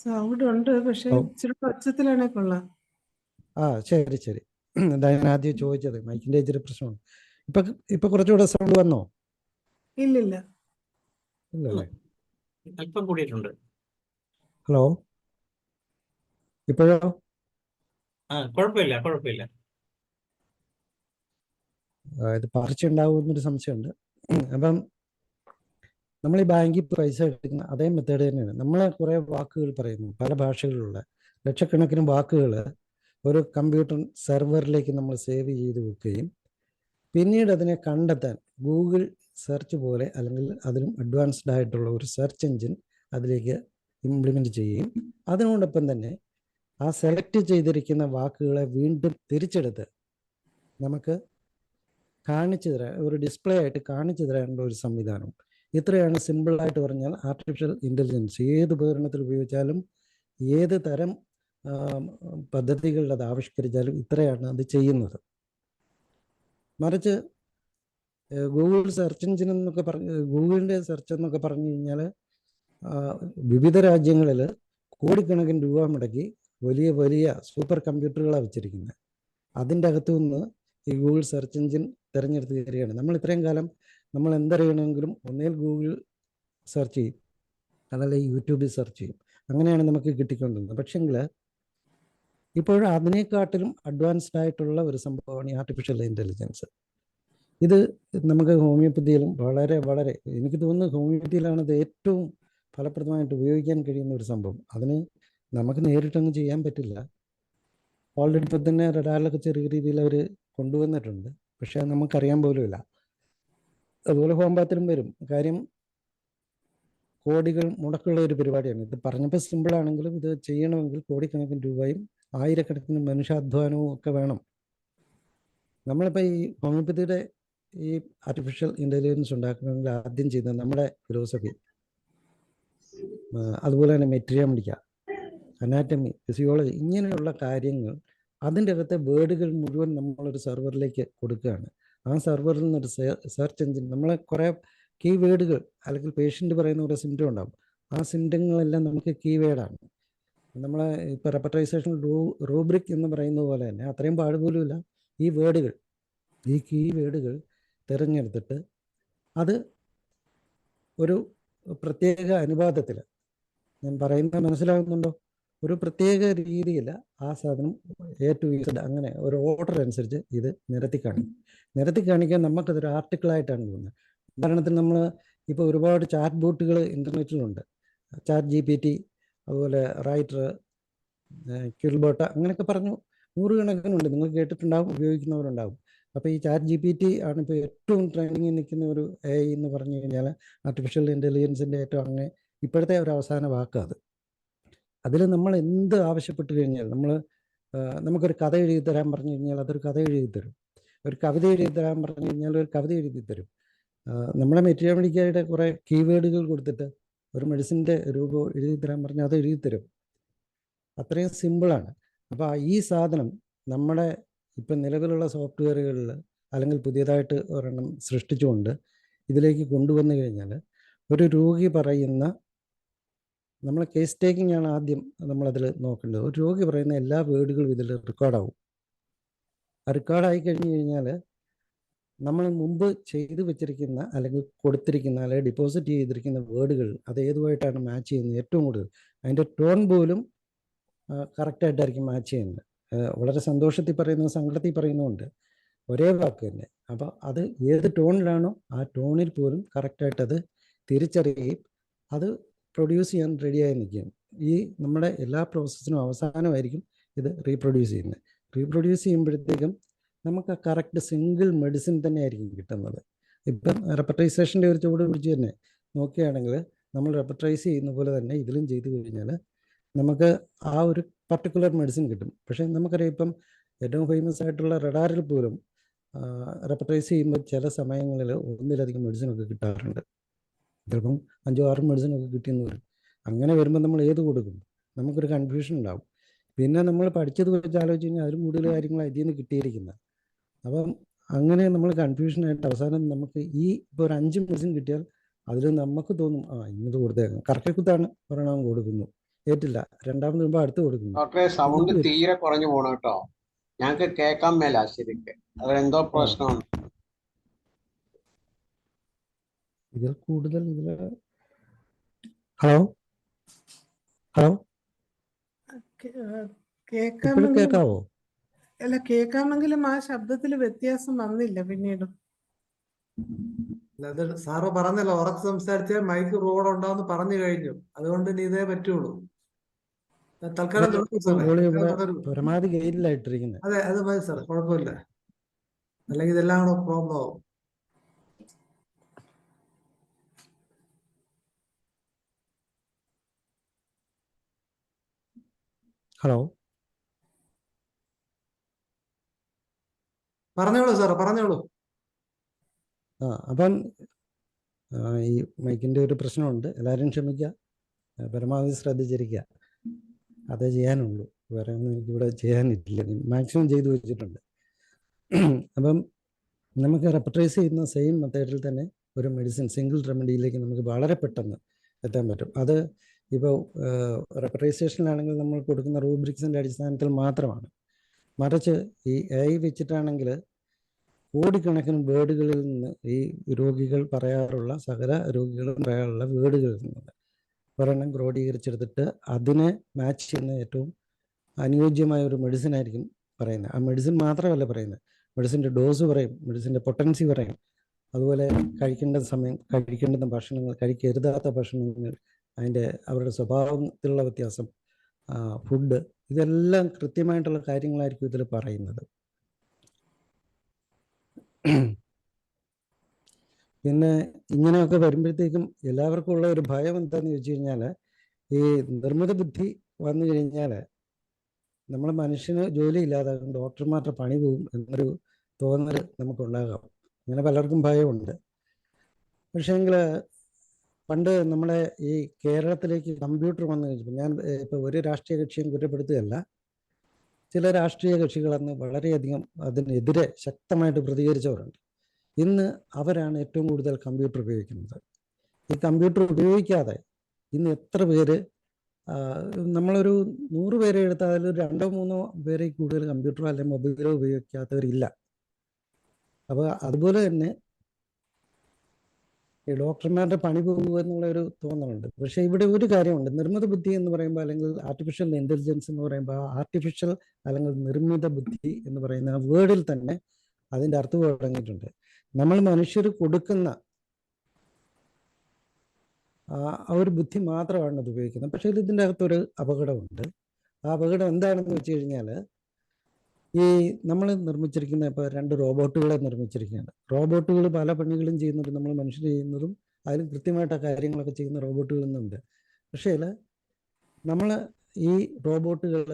സൗണ്ട് ഉണ്ട്, പക്ഷേ ഇച്ചിരി പച്ചത്തിലാണേ കൊള്ളാം. ശരി. എന്താ ഞാൻ ആദ്യം ചോദിച്ചത്, മൈക്കിൻ്റെ ഇച്ചിരി പ്രശ്നമാണ്. ഇപ്പൊ കുറച്ചുകൂടെ സൗണ്ട് വന്നോ? ഇല്ലല്ലേ? അല്പം കൂടിയിട്ടുണ്ട്. ഹലോ, ഇപ്പോഴോ? കുഴപ്പമില്ല. ഇത് പറിച്ചുണ്ടാവുമെന്നൊരു സംശയമുണ്ട്. അപ്പം നമ്മൾ ഈ ബാങ്കിൽ പൈസ എടുക്കുന്ന അതേ മെത്തേഡ് തന്നെയാണ്. നമ്മളെ കുറേ വാക്കുകൾ പറയുന്നു, പല ഭാഷകളിലുള്ള ലക്ഷക്കണക്കിന് വാക്കുകൾ ഒരു കമ്പ്യൂട്ടർ സെർവറിലേക്ക് നമ്മൾ സേവ് ചെയ്ത് വെക്കുകയും പിന്നീട് അതിനെ കണ്ടെത്താൻ ഗൂഗിൾ സെർച്ച് പോലെ, അല്ലെങ്കിൽ അതിലും അഡ്വാൻസ്ഡ് ആയിട്ടുള്ള ഒരു സെർച്ച് എഞ്ചിൻ അതിലേക്ക് ഇംപ്ലിമെൻറ്റ് ചെയ്യുകയും അതിനോടൊപ്പം തന്നെ ആ സെലക്ട് ചെയ്തിരിക്കുന്ന വാക്കുകളെ വീണ്ടും തിരിച്ചെടുത്ത് നമുക്ക് കാണിച്ചു തരാൻ, ഒരു ഡിസ്പ്ലേ ആയിട്ട് കാണിച്ചു തരാനുള്ള ഒരു സംവിധാനം. ഇത്രയാണ് സിമ്പിളായിട്ട് പറഞ്ഞാൽ ആർട്ടിഫിഷ്യൽ ഇൻ്റലിജൻസ്. ഏത് ഉപകരണത്തിൽ ഉപയോഗിച്ചാലും, ഏത് തരം പദ്ധതികളിൽ അത് ആവിഷ്കരിച്ചാലും ഇത്രയാണ് അത് ചെയ്യുന്നത്. മറിച്ച് ഗൂഗിൾ സെർച്ച് എഞ്ചിൻ എന്നൊക്കെ ഗൂഗിളിൻ്റെ സെർച്ച് എന്നൊക്കെ പറഞ്ഞു കഴിഞ്ഞാൽ വിവിധ രാജ്യങ്ങളിൽ കോടിക്കണക്കിന് രൂപ മുടക്കി വലിയ സൂപ്പർ കമ്പ്യൂട്ടറുകളാണ് വെച്ചിരിക്കുന്നത്. അതിൻ്റെ അകത്തു നിന്ന് ഈ ഗൂഗിൾ സെർച്ച് എഞ്ചിൻ തിരഞ്ഞെടുത്ത് കയറുകയാണ്. നമ്മൾ ഇത്രയും കാലം നമ്മൾ എന്തറിയണമെങ്കിലും ഒന്നേൽ ഗൂഗിൾ സെർച്ച് ചെയ്യും, അതല്ല യൂട്യൂബിൽ സെർച്ച് ചെയ്യും. അങ്ങനെയാണ് നമുക്ക് കിട്ടിക്കൊണ്ടിരുന്നത്. പക്ഷെങ്കിൽ ഇപ്പോഴും അതിനെക്കാട്ടിലും അഡ്വാൻസ്ഡ് ആയിട്ടുള്ള ഒരു സംഭവമാണ് ഈ ആർട്ടിഫിഷ്യൽ ഇൻ്റലിജൻസ്. ഇത് നമുക്ക് ഹോമിയോപ്പതിയിലും വളരെ വളരെ എനിക്ക് തോന്നുന്നു ഹോമിയോപ്പതിയിലാണ് ഇത് ഏറ്റവും ഫലപ്രദമായിട്ട് ഉപയോഗിക്കാൻ കഴിയുന്ന ഒരു സംഭവം. അതിന് നമുക്ക് നേരിട്ടൊന്നും ചെയ്യാൻ പറ്റില്ല. ഓൾറെഡി ഇപ്പോൾ തന്നെ റഡാറിലൊക്കെ ചെറിയ രീതിയിൽ അവർ കൊണ്ടുവന്നിട്ടുണ്ട്, പക്ഷേ അത് നമുക്കറിയാൻ പോലുമില്ല. അതുപോലെ ഹോമിയോപ്പത്തിലും വരും. കാര്യം കോടികൾ മുടക്കുള്ള ഒരു പരിപാടിയാണ്. ഇത് പറഞ്ഞപ്പോൾ സിമ്പിളാണെങ്കിലും ഇത് ചെയ്യണമെങ്കിൽ കോടിക്കണക്കിന് രൂപയും ആയിരക്കണക്കിന് മനുഷ്യാധ്വാനവും ഒക്കെ വേണം. നമ്മളിപ്പോൾ ഈ ഹോമിയോപ്പതിയുടെ ഈ ആർട്ടിഫിഷ്യൽ ഇൻ്റലിജൻസ് ഉണ്ടാക്കണമെങ്കിൽ ആദ്യം ചെയ്യുന്നത് നമ്മുടെ ഫിലോസഫി, അതുപോലെ തന്നെ മെറ്റീരിയാമിഡിക്ക, അനാറ്റമി, ഫിസിയോളജി, ഇങ്ങനെയുള്ള കാര്യങ്ങൾ അതിൻ്റെ അകത്തെ വേർഡുകൾ മുഴുവൻ നമ്മളൊരു സെർവറിലേക്ക് കൊടുക്കുകയാണ്. ആ സെർവറിൽ നിന്നൊരു സെർച്ച് എഞ്ചിൻ നമ്മളെ കുറേ കീ വേർഡുകൾ അല്ലെങ്കിൽ പേഷ്യൻ്റ് പറയുന്ന കുറേ സിംറ്റം ഉണ്ടാകും. ആ സിംറ്റങ്ങളെല്ലാം നമുക്ക് കീ വേർഡാണ്. നമ്മളെ ഇപ്പോൾ റെപ്പറ്റൈസേഷൻ റൂബ്രിക് എന്ന് പറയുന്നത് പോലെ തന്നെ അത്രയും പാടുപോലുമില്ല. ഈ വേർഡുകൾ, ഈ കീ വേർഡുകൾ തിരഞ്ഞെടുത്തിട്ട് അത് ഒരു പ്രത്യേക അനുപാതത്തിൽ, ഞാൻ പറയുന്നത് മനസ്സിലാകുന്നുണ്ടോ, ഒരു പ്രത്യേക രീതിയിൽ ആ സാധനം A to Z അങ്ങനെ ഒരു ഓർഡർ അനുസരിച്ച് ഇത് നിരത്തി കാണിക്കാൻ നമുക്കതൊരു ആർട്ടിക്കിളായിട്ടാണ് തോന്നുന്നത്. ഉദാഹരണത്തിന് നമ്മൾ ഇപ്പോൾ ഒരുപാട് ചാറ്റ് ബോട്ടുകൾ ഇൻ്റർനെറ്റിലുണ്ട്. ചാറ്റ് GPT, അതുപോലെ റൈറ്റർ, ക്യൂൽബോട്ട, അങ്ങനെയൊക്കെ പറഞ്ഞു നൂറുകണക്കിനുണ്ട്. നിങ്ങൾ കേട്ടിട്ടുണ്ടാകും, ഉപയോഗിക്കുന്നവരുണ്ടാകും. അപ്പോൾ ഈ ചാറ്റ് GPT ആണ് ഇപ്പോൾ ഏറ്റവും ട്രെൻഡിങ്ങിൽ നിൽക്കുന്ന ഒരു AI എന്ന് പറഞ്ഞു കഴിഞ്ഞാൽ ആർട്ടിഫിഷ്യൽ ഇൻ്റലിജൻസിൻ്റെ ഏറ്റവും അങ്ങനെ ഇപ്പോഴത്തെ ഒരു അവസാന വാക്കാണ്. അതിൽ നമ്മൾ എന്ത് ആവശ്യപ്പെട്ട് കഴിഞ്ഞാൽ നമുക്കൊരു കഥ എഴുതി തരാൻ പറഞ്ഞു കഴിഞ്ഞാൽ അതൊരു കഥ എഴുതി തരും. ഒരു കവിത എഴുതി തരാൻ പറഞ്ഞു കഴിഞ്ഞാൽ ഒരു കവിത എഴുതി തരും. നമ്മുടെ മെറ്റീരിയാലിറ്റിയുടെ കുറേ കീവേഡുകൾ കൊടുത്തിട്ട് ഒരു മെഡിസിൻ്റെ രൂപം എഴുതി തരാൻ പറഞ്ഞാൽ അത് എഴുതി തരും. അത്രയും സിമ്പിളാണ്. അപ്പോൾ ഈ സാധനം നമ്മുടെ ഇപ്പം നിലവിലുള്ള സോഫ്റ്റ്വെയറുകളിൽ അല്ലെങ്കിൽ പുതിയതായിട്ട് ഒരെണ്ണം സൃഷ്ടിച്ചുകൊണ്ട് ഇതിലേക്ക് കൊണ്ടുവന്നു കഴിഞ്ഞാൽ ഒരു രോഗി പറയുന്ന, നമ്മൾ കേസ് ടേക്കിംഗ് ആണ് ആദ്യം നമ്മളതിൽ നോക്കേണ്ടത്. ഒരു രോഗി പറയുന്ന എല്ലാ വേർഡുകളും ഇതിൽ റെക്കോർഡാവും. ആ റെക്കോർഡായി കഴിഞ്ഞ് കഴിഞ്ഞാൽ നമ്മൾ മുമ്പ് ചെയ്തു വെച്ചിരിക്കുന്ന അല്ലെങ്കിൽ കൊടുത്തിരിക്കുന്ന അല്ലെങ്കിൽ ഡിപ്പോസിറ്റ് ചെയ്തിരിക്കുന്ന വേർഡുകൾ അത് ഏതുമായിട്ടാണ് മാച്ച് ചെയ്യുന്നത് ഏറ്റവും കൂടുതൽ, അതിൻ്റെ ടോൺ പോലും കറക്റ്റായിട്ടായിരിക്കും മാച്ച് ചെയ്യുന്നത്. വളരെ സന്തോഷത്തിൽ പറയുന്നത് സങ്കടത്തിൽ പറയുന്നുമുണ്ട്, ഒരേ വാക്ക് തന്നെ. അപ്പോൾ അത് ഏത് ടോണിലാണോ ആ ടോണിൽ പോലും കറക്റ്റായിട്ട് അത് തിരിച്ചറിയുകയും അത് പ്രൊഡ്യൂസ് ചെയ്യാൻ റെഡിയായി നിൽക്കും. ഈ നമ്മുടെ എല്ലാ പ്രോസസ്സിനും അവസാനമായിരിക്കും ഇത് റീപ്രൊഡ്യൂസ് ചെയ്യുന്നത്. റീപ്രൊഡ്യൂസ് ചെയ്യുമ്പോഴത്തേക്കും നമുക്ക് കറക്റ്റ് സിംഗിൾ മെഡിസിൻ തന്നെ ആയിരിക്കും കിട്ടുന്നത്. ഇപ്പം റെപ്പറ്റൈസേഷൻ്റെ ഒരു ചുവട് പിടിച്ച് തന്നെ നോക്കുകയാണെങ്കിൽ നമ്മൾ റെപ്പറ്റൈസ് ചെയ്യുന്ന പോലെ തന്നെ ഇതിലും ചെയ്തു കഴിഞ്ഞാൽ നമുക്ക് ആ ഒരു പർട്ടിക്കുലർ മെഡിസിൻ കിട്ടും. പക്ഷേ നമുക്കറിയാം ഇപ്പം ഏറ്റവും ഫേമസ് ആയിട്ടുള്ള റഡാറിൽ പോലും റെപ്പറ്റൈസ് ചെയ്യുമ്പോൾ ചില സമയങ്ങളിൽ ഒന്നിലധികം മെഡിസിനൊക്കെ കിട്ടാറുണ്ട്. ചിലപ്പം 5-6 മെഡിസിനൊക്കെ കിട്ടിയെന്ന് വരും. അങ്ങനെ വരുമ്പോൾ നമ്മൾ ഏത് കൊടുക്കും? നമുക്കൊരു കൺഫ്യൂഷൻ ഉണ്ടാവും. പിന്നെ നമ്മൾ പഠിച്ചത് വെച്ച് ആലോചിച്ച് കഴിഞ്ഞാൽ അതിലും കൂടുതൽ കാര്യങ്ങൾ അതിൽ നിന്ന് കിട്ടിയിരിക്കുന്നത്. അപ്പം അങ്ങനെ നമ്മൾ കൺഫ്യൂഷനായിട്ട് അവസാനം നമുക്ക് ഇപ്പോൾ ഒരു 5 മെഡിസിൻ കിട്ടിയാൽ അതിൽ നമുക്ക് തോന്നും ഇന്നത് കൊടുത്തേക്കാം, കറക്റ്റ് ഒരെണ്ണം കൊടുക്കുന്നു, ഏറ്റില്ല, രണ്ടാമത് വരുമ്പോൾ അടുത്ത് കൊടുക്കുന്നു. ഡോക്ടറെ സൗണ്ട് തീരെ കുറഞ്ഞു പോകണം കേട്ടോ, ഞങ്ങൾക്ക് കേൾക്കാൻ മേല ശരിക്ക്, അതെന്തോ പ്രശ്നമാണ്. ഇതിൽ കൂടുതൽ ഹലോ കേൾക്കാവോ? അല്ല, കേൾക്കാമെങ്കിലും ആ ശബ്ദത്തിൽ വ്യത്യാസം വന്നില്ല പിന്നീട്. അത് സാറ് പറഞ്ഞല്ലോ, ഉറച്ച് സംസാരിച്ചാൽ മൈക്ക് റോഡ് ഉണ്ടാവുമെന്ന് പറഞ്ഞു കഴിഞ്ഞു. അതുകൊണ്ട് ഇനി ഇതേ പറ്റുള്ളൂ. തൽക്കാലം പരമാവധി ഗൈഡിലായിട്ടിരിക്കുന്നത്. അതെ, അത് മതി സാർ, കുഴപ്പമില്ല. അല്ലെങ്കിൽ ഇതെല്ലാം കൂടെ പ്രോബ്ലം ആവും. ഹലോ, പറഞ്ഞോളൂ സാർ, പറഞ്ഞോളൂ. അപ്പം ഈ മൈക്കിൻ്റെ ഒരു പ്രശ്നമുണ്ട്, എല്ലാവരും ക്ഷമിക്കുക, പരമാവധി ശ്രദ്ധിച്ചിരിക്കുക, അതേ ചെയ്യാനുള്ളൂ, വേറെ ഒന്നും എനിക്കിവിടെ ചെയ്യാനില്ല, മാക്സിമം ചെയ്തു വെച്ചിട്ടുണ്ട്. അപ്പം നമുക്ക് റെപ്പറ്റൈസ് ചെയ്യുന്ന സെയിം മെത്തേഡിൽ തന്നെ ഒരു മെഡിസിൻ സിംഗിൾ റെമഡിയിലേക്ക് നമുക്ക് വളരെ പെട്ടെന്ന് എത്താൻ പറ്റും. അത് ഇപ്പോൾ റെപ്പറ്റൈസേഷനിലാണെങ്കിൽ നമ്മൾ കൊടുക്കുന്ന റൂബ്രിക്സിൻ്റെ അടിസ്ഥാനത്തിൽ മാത്രമാണ്. മറിച്ച് ഈ AI വെച്ചിട്ടാണെങ്കിൽ കോടിക്കണക്കിന് വേർഡുകളിൽ നിന്ന് ഈ രോഗികൾ പറയാറുള്ള സകല രോഗികളും പറയാറുള്ള വേർഡുകളിൽ നിന്ന് ഒരെണ്ണം ക്രോഡീകരിച്ചെടുത്തിട്ട് അതിനെ മാച്ച് ചെയ്യുന്ന ഏറ്റവും അനുയോജ്യമായ ഒരു മെഡിസിൻ ആയിരിക്കും പറയുന്നത്. ആ മെഡിസിൻ മാത്രമല്ല പറയുന്നത്, മെഡിസിൻ്റെ ഡോസ് പറയും, മെഡിസിൻ്റെ പൊട്ടൻസി പറയും, അതുപോലെ കഴിക്കേണ്ട സമയം, കഴിക്കേണ്ടുന്ന ഭക്ഷണങ്ങൾ, കഴിക്കരുതാത്ത ഭക്ഷണങ്ങൾ, അവരുടെ സ്വഭാവത്തിലുള്ള വ്യത്യാസം, ഫുഡ്, ഇതെല്ലാം കൃത്യമായിട്ടുള്ള കാര്യങ്ങളായിരിക്കും ഇതിൽ പറയുന്നത്. പിന്നെ ഇങ്ങനെയൊക്കെ വരുമ്പോഴത്തേക്കും എല്ലാവർക്കും ഉള്ള ഒരു ഭയം എന്താണെന്ന് ചോദിച്ചു കഴിഞ്ഞാൽ, ഈ നിർമ്മിത ബുദ്ധി വന്നു കഴിഞ്ഞാൽ നമ്മൾ മനുഷ്യന് ജോലി ഇല്ലാതാകും, ഡോക്ടർമാരുടെ പണി പോകും എന്നൊരു തോന്നൽ നമുക്കുണ്ടാകാം. അങ്ങനെ പലർക്കും ഭയമുണ്ട്. പക്ഷേങ്കിൽ പണ്ട് നമ്മളെ ഈ കേരളത്തിലേക്ക് കമ്പ്യൂട്ടർ വന്നു കഴിഞ്ഞപ്പോൾ, ഞാൻ ഇപ്പോൾ ഒരു രാഷ്ട്രീയ കക്ഷിയും കുറ്റപ്പെടുത്തുകയല്ല, ചില രാഷ്ട്രീയ കക്ഷികളന്ന് വളരെയധികം അതിനെതിരെ ശക്തമായിട്ട് പ്രതികരിച്ചവരുണ്ട്. ഇന്ന് അവരാണ് ഏറ്റവും കൂടുതൽ കമ്പ്യൂട്ടർ ഉപയോഗിക്കുന്നത്. ഈ കമ്പ്യൂട്ടർ ഉപയോഗിക്കാതെ ഇന്ന് എത്ര പേര്, നമ്മളൊരു 100 പേരെ എടുത്താൽ അതിൽ 2-3 പേരെ കൂടുതൽ കമ്പ്യൂട്ടറോ അല്ലെങ്കിൽ മൊബൈലോ ഉപയോഗിക്കാത്തവരില്ല. അപ്പോൾ അതുപോലെ തന്നെ ഈ ഡോക്ടർമാരുടെ പണി പോകുക എന്നുള്ളൊരു തോന്നലുണ്ട്. പക്ഷേ ഇവിടെ ഒരു കാര്യമുണ്ട്, നിർമ്മിത ബുദ്ധി എന്ന് പറയുമ്പോൾ അല്ലെങ്കിൽ ആർട്ടിഫിഷ്യൽ ഇൻ്റലിജൻസ് എന്ന് പറയുമ്പോൾ, ആർട്ടിഫിഷ്യൽ അല്ലെങ്കിൽ നിർമ്മിത ബുദ്ധി എന്ന് പറയുന്ന വേർഡിൽ തന്നെ അതിൻ്റെ അർത്ഥം അടങ്ങിയിട്ടുണ്ട്. നമ്മൾ മനുഷ്യർ കൊടുക്കുന്ന ആ ഒരു ബുദ്ധി മാത്രമാണ് ഇത് ഉപയോഗിക്കുന്നത്. പക്ഷേ ഇതിൻ്റെ അകത്തൊരു അപകടമുണ്ട്. ആ അപകടം എന്താണെന്ന് വെച്ച് കഴിഞ്ഞാൽ, ഈ നമ്മൾ നിർമ്മിച്ചിരിക്കുന്ന ഇപ്പോൾ 2 റോബോട്ടുകളെ നിർമ്മിച്ചിരിക്കുകയാണ്. റോബോട്ടുകൾ പല പണികളും ചെയ്യുന്നുണ്ട്, നമ്മൾ മനുഷ്യർ ചെയ്യുന്നതും അതിലും കൃത്യമായിട്ട് ആ കാര്യങ്ങളൊക്കെ ചെയ്യുന്ന റോബോട്ടുകളിൽ നിന്നുണ്ട്. പക്ഷേ നമ്മൾ ഈ റോബോട്ടുകൾ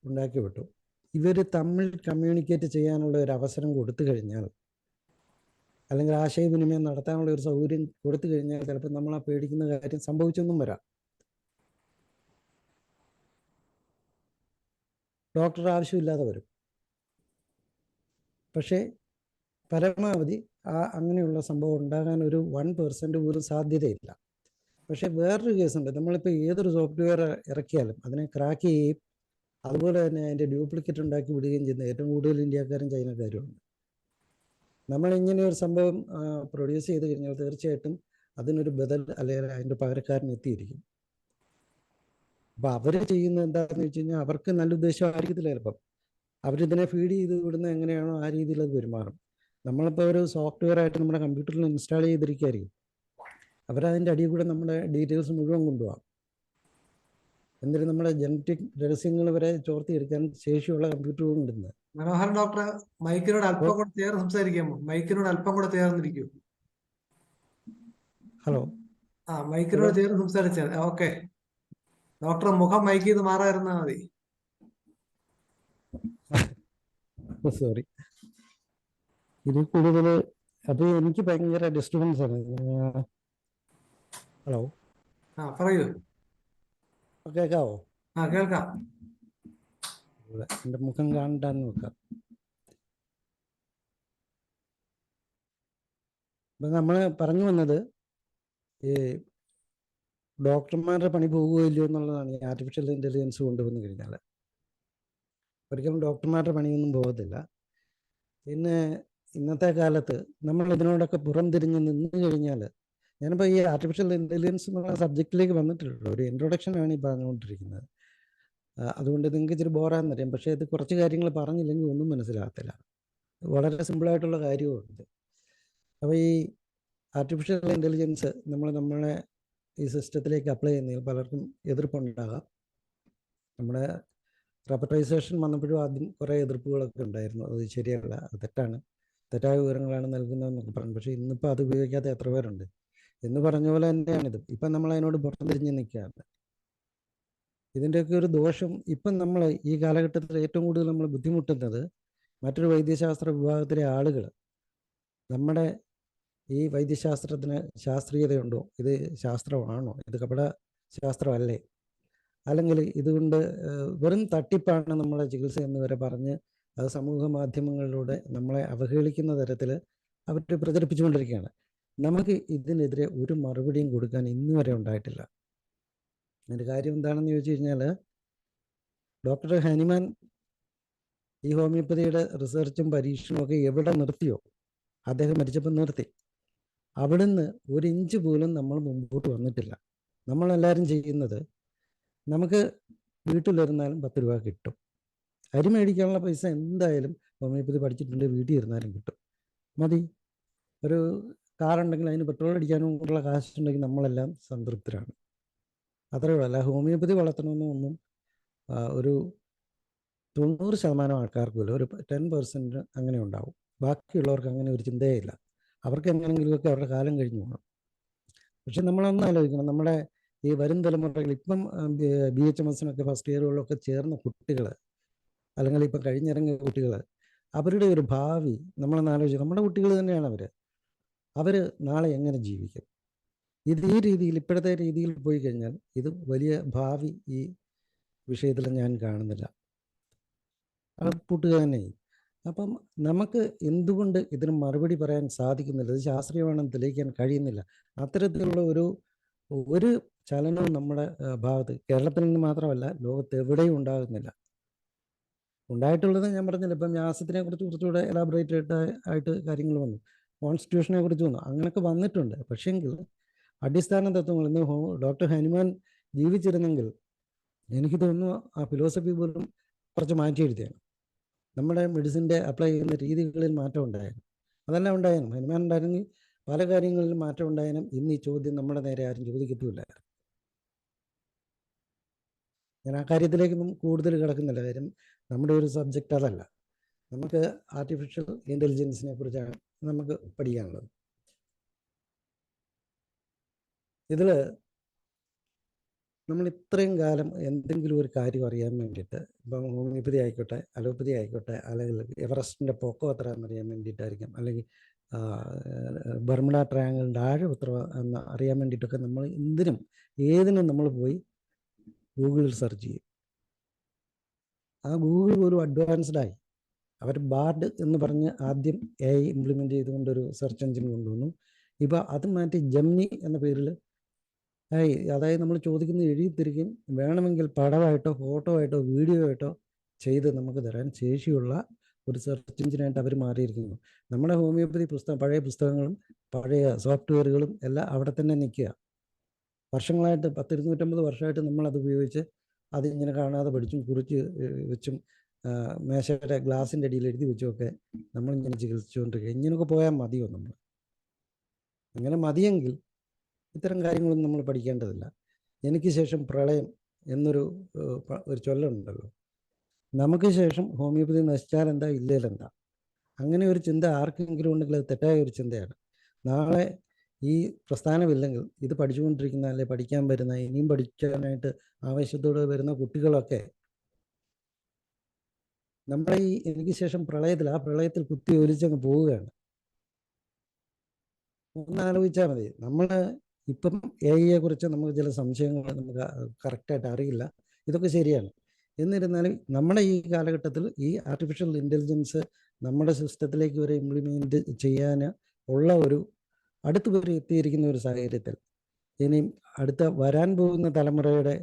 ഉണ്ടാക്കി വിട്ടു, ഇവർ തമ്മിൽ കമ്മ്യൂണിക്കേറ്റ് ചെയ്യാനുള്ള ഒരു അവസരം കൊടുത്തു കഴിഞ്ഞാൽ, അല്ലെങ്കിൽ ആശയവിനിമയം നടത്താനുള്ള ഒരു സൗകര്യം കൊടുത്തു കഴിഞ്ഞാൽ, ചിലപ്പോൾ നമ്മൾ ആ പേടിക്കുന്ന കാര്യം സംഭവിച്ചൊന്നും വരാം. ഡോക്ടർ ആവശ്യമില്ലാതെ വരും. പക്ഷേ പരമാവധി അങ്ങനെയുള്ള സംഭവം ഉണ്ടാകാൻ ഒരു 1% പോലും സാധ്യതയില്ല. പക്ഷേ വേറൊരു കേസുണ്ട്, നമ്മളിപ്പോൾ ഏതൊരു സോഫ്റ്റ്വെയർ ഇറക്കിയാലും അതിനെ ക്രാക്ക് ചെയ്യുകയും അതുപോലെ തന്നെ അതിൻ്റെ ഡ്യൂപ്ലിക്കേറ്റ് ഉണ്ടാക്കി വിടുകയും ചെയ്യുന്ന ഏറ്റവും കൂടുതൽ ഇന്ത്യക്കാരും ചൈനക്കാരുമാണ്. നമ്മളിങ്ങനെ ഒരു സംഭവം പ്രൊഡ്യൂസ് ചെയ്ത് കഴിഞ്ഞാൽ തീർച്ചയായിട്ടും അതിനൊരു ബദൽ അല്ലെങ്കിൽ അതിൻ്റെ പകരക്കാരൻ എത്തിയിരിക്കും. അപ്പോൾ അവർ ചെയ്യുന്നത് എന്താണെന്ന് വെച്ച് കഴിഞ്ഞാൽ, അവർക്ക് നല്ല ഉദ്ദേശമായിരിക്കത്തില്ല ചിലപ്പം. അവരിതിനെ ഫീഡ് ചെയ്ത് വിടുന്ന എങ്ങനെയാണോ ആ രീതിയിൽ അത് പെരുമാറും. നമ്മളിപ്പോൾ ഒരു സോഫ്റ്റ്വെയർ ആയിട്ട് നമ്മുടെ കമ്പ്യൂട്ടറിൽ ഇൻസ്റ്റാൾ ചെയ്തിരിക്കുകയായിരിക്കും, അവരതിൻ്റെ അടിയിൽ കൂടെ നമ്മുടെ ഡീറ്റെയിൽസ് മുഴുവൻ കൊണ്ടുപോകാം. എന്നിട്ട് നമ്മുടെ ജനറ്റിക് രഹസ്യങ്ങൾ വരെ ചോർത്തിയെടുക്കാൻ ശേഷിയുള്ള കമ്പ്യൂട്ടറുകളുണ്ടെന്ന്. മനോഹരൻ ഡോക്ടർ, മൈക്കിനോട് അല്പം കൂടെ ചേർന്ന് സംസാരിക്കാമോ? മൈക്കിനോട് അല്പം കൂടെ ചേർന്നിരിക്കൂ. ഹലോ, മൈക്കിനോട് ചേർന്ന് സംസാരിച്ചാൽ ഓക്കെ. ഡോക്ടർ മുഖം മൈക്കിൽ നിന്ന് മാറാതിരുന്നാൽ മതി. സോറി, ഇത് കൂടുതൽ അത് എനിക്ക് ഭയങ്കര ഡിസ്റ്റർബൻസ് ആണ്. ഹലോ, പറയൂ. കേൾക്കാവോ? കേൾക്കാം. എൻ്റെ മുഖം കാണണ്ടാന്ന് വെക്കാം. അപ്പം നമ്മൾ പറഞ്ഞു വന്നത്, ഈ ഡോക്ടർമാരുടെ പണി പോകുകയോ ഇല്ലയോ എന്നുള്ളതാണ്. ഈ ആർട്ടിഫിഷ്യൽ ഇൻ്റലിജൻസ് കൊണ്ടുവന്നു കഴിഞ്ഞാൽ ഒരിക്കലും ഡോക്ടർമാരുടെ പണിയൊന്നും പോകത്തില്ല. പിന്നെ ഇന്നത്തെ കാലത്ത് നമ്മൾ ഇതിനോടൊക്കെ പുറംതിരിഞ്ഞ് നിന്ന് കഴിഞ്ഞാൽ, ഞാനിപ്പോൾ ഈ ആർട്ടിഫിഷ്യൽ ഇൻ്റലിജൻസ് എന്നുള്ള സബ്ജക്റ്റിലേക്ക് വന്നിട്ടുള്ളൂ, ഒരു ഇൻട്രൊഡക്ഷനാണ് ഈ പറഞ്ഞുകൊണ്ടിരിക്കുന്നത്. അതുകൊണ്ട് നിങ്ങൾക്ക് ഇച്ചിരി ബോറാന്നറിയാം, പക്ഷേ ഇത് കുറച്ച് കാര്യങ്ങൾ പറഞ്ഞില്ലെങ്കിൽ ഒന്നും മനസ്സിലാകത്തില്ല. വളരെ സിമ്പിളായിട്ടുള്ള കാര്യവുമുണ്ട്. അപ്പോൾ ഈ ആർട്ടിഫിഷ്യൽ ഇൻ്റലിജൻസ് നമ്മളെ ഈ സിസ്റ്റത്തിലേക്ക് അപ്ലൈ ചെയ്യുന്നതിൽ പലർക്കും എതിർപ്പുണ്ടാകാം. നമ്മുടെ റെപ്പറ്റൈസേഷൻ വന്നപ്പോഴും ആദ്യം കുറേ എതിർപ്പുകളൊക്കെ ഉണ്ടായിരുന്നു. അത് ശരിയല്ല, അത് തെറ്റാണ്, തെറ്റായ വിവരങ്ങളാണ് നൽകുന്നതെന്നൊക്കെ പറഞ്ഞു. പക്ഷേ ഇന്നിപ്പോൾ അത് ഉപയോഗിക്കാത്ത എത്ര പേരുണ്ട് എന്ന് പറഞ്ഞ പോലെ തന്നെയാണിത്. ഇപ്പം നമ്മൾ അതിനോട് പുറംതിരിഞ്ഞ് നിൽക്കുകയാണ്. ഇതിൻ്റെയൊക്കെ ഒരു ദോഷം, ഇപ്പം നമ്മൾ ഈ കാലഘട്ടത്തിൽ ഏറ്റവും കൂടുതൽ നമ്മൾ ബുദ്ധിമുട്ടുന്നത്, മറ്റൊരു വൈദ്യശാസ്ത്ര വിഭാഗത്തിലെ ആളുകൾ നമ്മുടെ ഈ വൈദ്യശാസ്ത്രത്തിന് ശാസ്ത്രീയതയുണ്ടോ, ഇത് ശാസ്ത്രമാണോ, ഇത് കപട ശാസ്ത്രമല്ലേ, അല്ലെങ്കിൽ ഇതുകൊണ്ട് വെറും തട്ടിപ്പാണ് നമ്മളെ ചികിത്സ എന്ന് വരെ പറഞ്ഞ് അത് സമൂഹ മാധ്യമങ്ങളിലൂടെ നമ്മളെ അവഹേളിക്കുന്ന തരത്തിൽ അവർ പ്രചരിപ്പിച്ചുകൊണ്ടിരിക്കുകയാണ്. നമുക്ക് ഇതിനെതിരെ ഒരു മറുപടിയും കൊടുക്കാൻ ഇന്നു വരെ ഉണ്ടായിട്ടില്ല. അതിൻ്റെ കാര്യം എന്താണെന്ന് ചോദിച്ചു കഴിഞ്ഞാൽ, ഡോക്ടർ ഹനിമാൻ ഈ ഹോമിയോപ്പതിയുടെ റിസർച്ചും പരീക്ഷണവും ഒക്കെ എവിടെ നിർത്തിയോ അദ്ദേഹം മരിച്ചപ്പോൾ നിർത്തി. അവിടുന്ന് ഒരു ഇഞ്ച് പോലും നമ്മൾ മുമ്പോട്ട് വന്നിട്ടില്ല. നമ്മളെല്ലാവരും ചെയ്യുന്നത്, നമുക്ക് വീട്ടിലിരുന്നാലും 10 രൂപ കിട്ടും. അരി മേടിക്കാനുള്ള പൈസ എന്തായാലും ഹോമിയോപ്പതി പഠിച്ചിട്ടുണ്ട്, വീട്ടിൽ ഇരുന്നാലും കിട്ടും, മതി. ഒരു കാറുണ്ടെങ്കിൽ അതിന് പെട്രോൾ അടിക്കാനുള്ള കാശുണ്ടെങ്കിൽ നമ്മളെല്ലാം സംതൃപ്തരാണ്. അത്രയേ ഉള്ളൂ. അല്ല ഹോമിയോപ്പതി വളർത്തണമെന്നൊന്നും ഒരു 90% ആൾക്കാർക്ക് പോലും ഒരു 10% അങ്ങനെ ഉണ്ടാവും. ബാക്കിയുള്ളവർക്ക് അങ്ങനെ ഒരു ചിന്തയേ ഇല്ല. അവർക്ക് എങ്ങനെയെങ്കിലുമൊക്കെ അവരുടെ കാലം കഴിഞ്ഞു പോകണം. പക്ഷെ നമ്മളൊന്നും ആലോചിക്കണം, നമ്മുടെ ഈ വരും തലമുറകൾ ഇപ്പം BHMS ഫസ്റ്റ് ഇയറുകളിലൊക്കെ ചേർന്ന കുട്ടികൾ, അല്ലെങ്കിൽ ഇപ്പം കഴിഞ്ഞിറങ്ങിയ കുട്ടികൾ, അവരുടെ ഒരു ഭാവി നമ്മളൊന്ന് ആലോചിക്കും. നമ്മുടെ കുട്ടികൾ തന്നെയാണ് അവർ നാളെ എങ്ങനെ ജീവിക്കും? ഈ രീതിയിൽ, ഇപ്പോഴത്തെ രീതിയിൽ പോയി കഴിഞ്ഞാൽ ഇത് വലിയ ഭാവി ഈ വിഷയത്തിൽ ഞാൻ കാണുന്നില്ല. അത് പൂട്ടുക തന്നെ. അപ്പം നമുക്ക് എന്തുകൊണ്ട് ഇതിന് മറുപടി പറയാൻ സാധിക്കുന്നില്ല? ഇത് ശാസ്ത്രീയമാണെന്ന് തെളിയിക്കാൻ കഴിയുന്നില്ല. അത്തരത്തിലുള്ള ഒരു ചലനവും നമ്മുടെ ഭാഗത്ത്, കേരളത്തിൽ നിന്ന് മാത്രമല്ല ലോകത്ത് എവിടെയും ഉണ്ടാകുന്നില്ല. ഉണ്ടായിട്ടുള്ളത് ഞാൻ പറഞ്ഞില്ല, ഇപ്പം വ്യാസത്തിനെ കുറിച്ച് കുറച്ചുകൂടെ എലാബറേറ്റഡ് ആയിട്ട് കാര്യങ്ങൾ വന്നു, കോൺസ്റ്റിറ്റ്യൂഷനെ കുറിച്ച് വന്നു, അങ്ങനെയൊക്കെ വന്നിട്ടുണ്ട്. പക്ഷേങ്കിൽ അടിസ്ഥാന തത്വങ്ങൾ ഇന്ന് ഡോക്ടർ ഹനുമാൻ ജീവിച്ചിരുന്നെങ്കിൽ എനിക്ക് തോന്നുന്നു ആ ഫിലോസഫി പോലും കുറച്ച് മാറ്റി എഴുതിയാണ്. നമ്മുടെ മെഡിസിൻ്റെ അപ്ലൈ ചെയ്യുന്ന രീതികളിൽ മാറ്റം ഉണ്ടായിരുന്നു. അതെല്ലാം ഉണ്ടായിരുന്നു. ഹനുമാൻ ഉണ്ടായിരുന്നെങ്കിൽ പല കാര്യങ്ങളിലും മാറ്റം ഉണ്ടായാലും ഇന്ന് ഈ ചോദ്യം നമ്മുടെ നേരെ ആരും ചോദിക്കത്തുമില്ല. ഞാൻ ആ കാര്യത്തിലേക്കൊന്നും കൂടുതൽ കിടക്കുന്നില്ല. കാര്യം നമ്മുടെ ഒരു സബ്ജക്റ്റ് അതല്ല. നമുക്ക് ആർട്ടിഫിഷ്യൽ ഇൻ്റലിജൻസിനെ കുറിച്ചാണ് നമുക്ക് പഠിക്കാനുള്ളത്. ഇതിൽ നമ്മൾ ഇത്രയും കാലം എന്തെങ്കിലും ഒരു കാര്യം അറിയാൻ വേണ്ടിയിട്ട്, ഇപ്പം ഹോമിയോപ്പതി ആയിക്കോട്ടെ, അലോപ്പതി ആയിക്കോട്ടെ, അല്ലെങ്കിൽ എവറസ്റ്റിൻ്റെ പൊക്കം എത്ര എന്നറിയാൻ വേണ്ടിയിട്ടായിരിക്കും, അല്ലെങ്കിൽ ബർമുഡ ട്രയാങ്കിളിൻ്റെ ആഴം എത്ര എന്ന് അറിയാൻ വേണ്ടിയിട്ടൊക്കെ നമ്മൾ ഏതിനും നമ്മൾ പോയി ഗൂഗിളിൽ സെർച്ച് ചെയ്യും. ആ ഗൂഗിൾ പോലും അഡ്വാൻസ്ഡായി. അവർ ബാർഡ് എന്ന് പറഞ്ഞ് ആദ്യം AI ഇംപ്ലിമെൻ്റ് ചെയ്തുകൊണ്ടൊരു സെർച്ച് എഞ്ചിൻ കൊണ്ടുവന്നു. ഇപ്പോൾ അത് മാറ്റി ജെമിനി എന്ന പേരിൽ അതായത് നമ്മൾ ചോദിക്കുന്നത് എഴുതിത്തിരിക്കും, വേണമെങ്കിൽ പടമായിട്ടോ ഫോട്ടോ ആയിട്ടോ വീഡിയോ ആയിട്ടോ ചെയ്ത് നമുക്ക് തരാൻ ശേഷിയുള്ള ഒരു സെർച്ച് എഞ്ചിനായിട്ട് അവർ മാറിയിരിക്കുന്നു. നമ്മുടെ ഹോമിയോപ്പതി പഴയ പുസ്തകങ്ങളും പഴയ സോഫ്റ്റ്വെയറുകളും എല്ലാം അവിടെ തന്നെ നിൽക്കുക. വർഷങ്ങളായിട്ട് 250 വർഷമായിട്ട് നമ്മളത് ഉപയോഗിച്ച് അതിങ്ങനെ കാണാതെ പഠിച്ചും കുറിച്ച് വെച്ചും മേശയുടെ ഗ്ലാസിൻ്റെ അടിയിൽ എഴുതി വെച്ചുമൊക്കെ നമ്മളിങ്ങനെ ചികിത്സിച്ചുകൊണ്ടിരിക്കുക. ഇങ്ങനെയൊക്കെ പോയാൽ മതിയോ? നമ്മൾ അങ്ങനെ മതിയെങ്കിൽ ഇത്തരം കാര്യങ്ങളൊന്നും നമ്മൾ പഠിക്കേണ്ടതില്ല. എനിക്ക് ശേഷം പ്രളയം എന്നൊരു ചൊല്ലുണ്ടല്ലോ. നമുക്ക് ശേഷം ഹോമിയോപ്പതി നശിച്ചാൽ എന്താ, ഇല്ലേലെന്താ? അങ്ങനെ ഒരു ചിന്ത ആർക്കെങ്കിലും ഉണ്ടെങ്കിൽ അത് തെറ്റായ ഒരു ചിന്തയാണ്. നാളെ ഈ പ്രസ്ഥാനമില്ലെങ്കിൽ ഇത് പഠിച്ചുകൊണ്ടിരിക്കുന്ന, അല്ലെ പഠിക്കാൻ വരുന്ന, ഇനിയും പഠിക്കാനായിട്ട് ആവശ്യത്തോടെ വരുന്ന കുട്ടികളൊക്കെ നമ്മുടെ ഈ എനിക്ക് ശേഷം ആ പ്രളയത്തിൽ കുത്തി ഒലിച്ചങ്ങ് പോവുകയാണ്. ഒന്ന് ആലോചിച്ചാൽ മതി. നമ്മൾ ഇപ്പം AI കുറിച്ച് നമുക്ക് ചില സംശയങ്ങൾ നമുക്ക് കറക്റ്റായിട്ട് അറിയില്ല, ഇതൊക്കെ ശരിയാണ്. എന്നിരുന്നാലും നമ്മുടെ ഈ കാലഘട്ടത്തിൽ ഈ ആർട്ടിഫിഷ്യൽ ഇൻ്റലിജൻസ് നമ്മുടെ സിസ്റ്റത്തിലേക്ക് വരെ ഇംപ്ലിമെൻറ്റ് ചെയ്യാൻ ഉള്ള അടുത്ത് വരെ എത്തിയിരിക്കുന്ന ഒരു സാഹചര്യത്തിൽ ഇനിയും അടുത്ത വരാൻ പോകുന്ന തലമുറയുടെ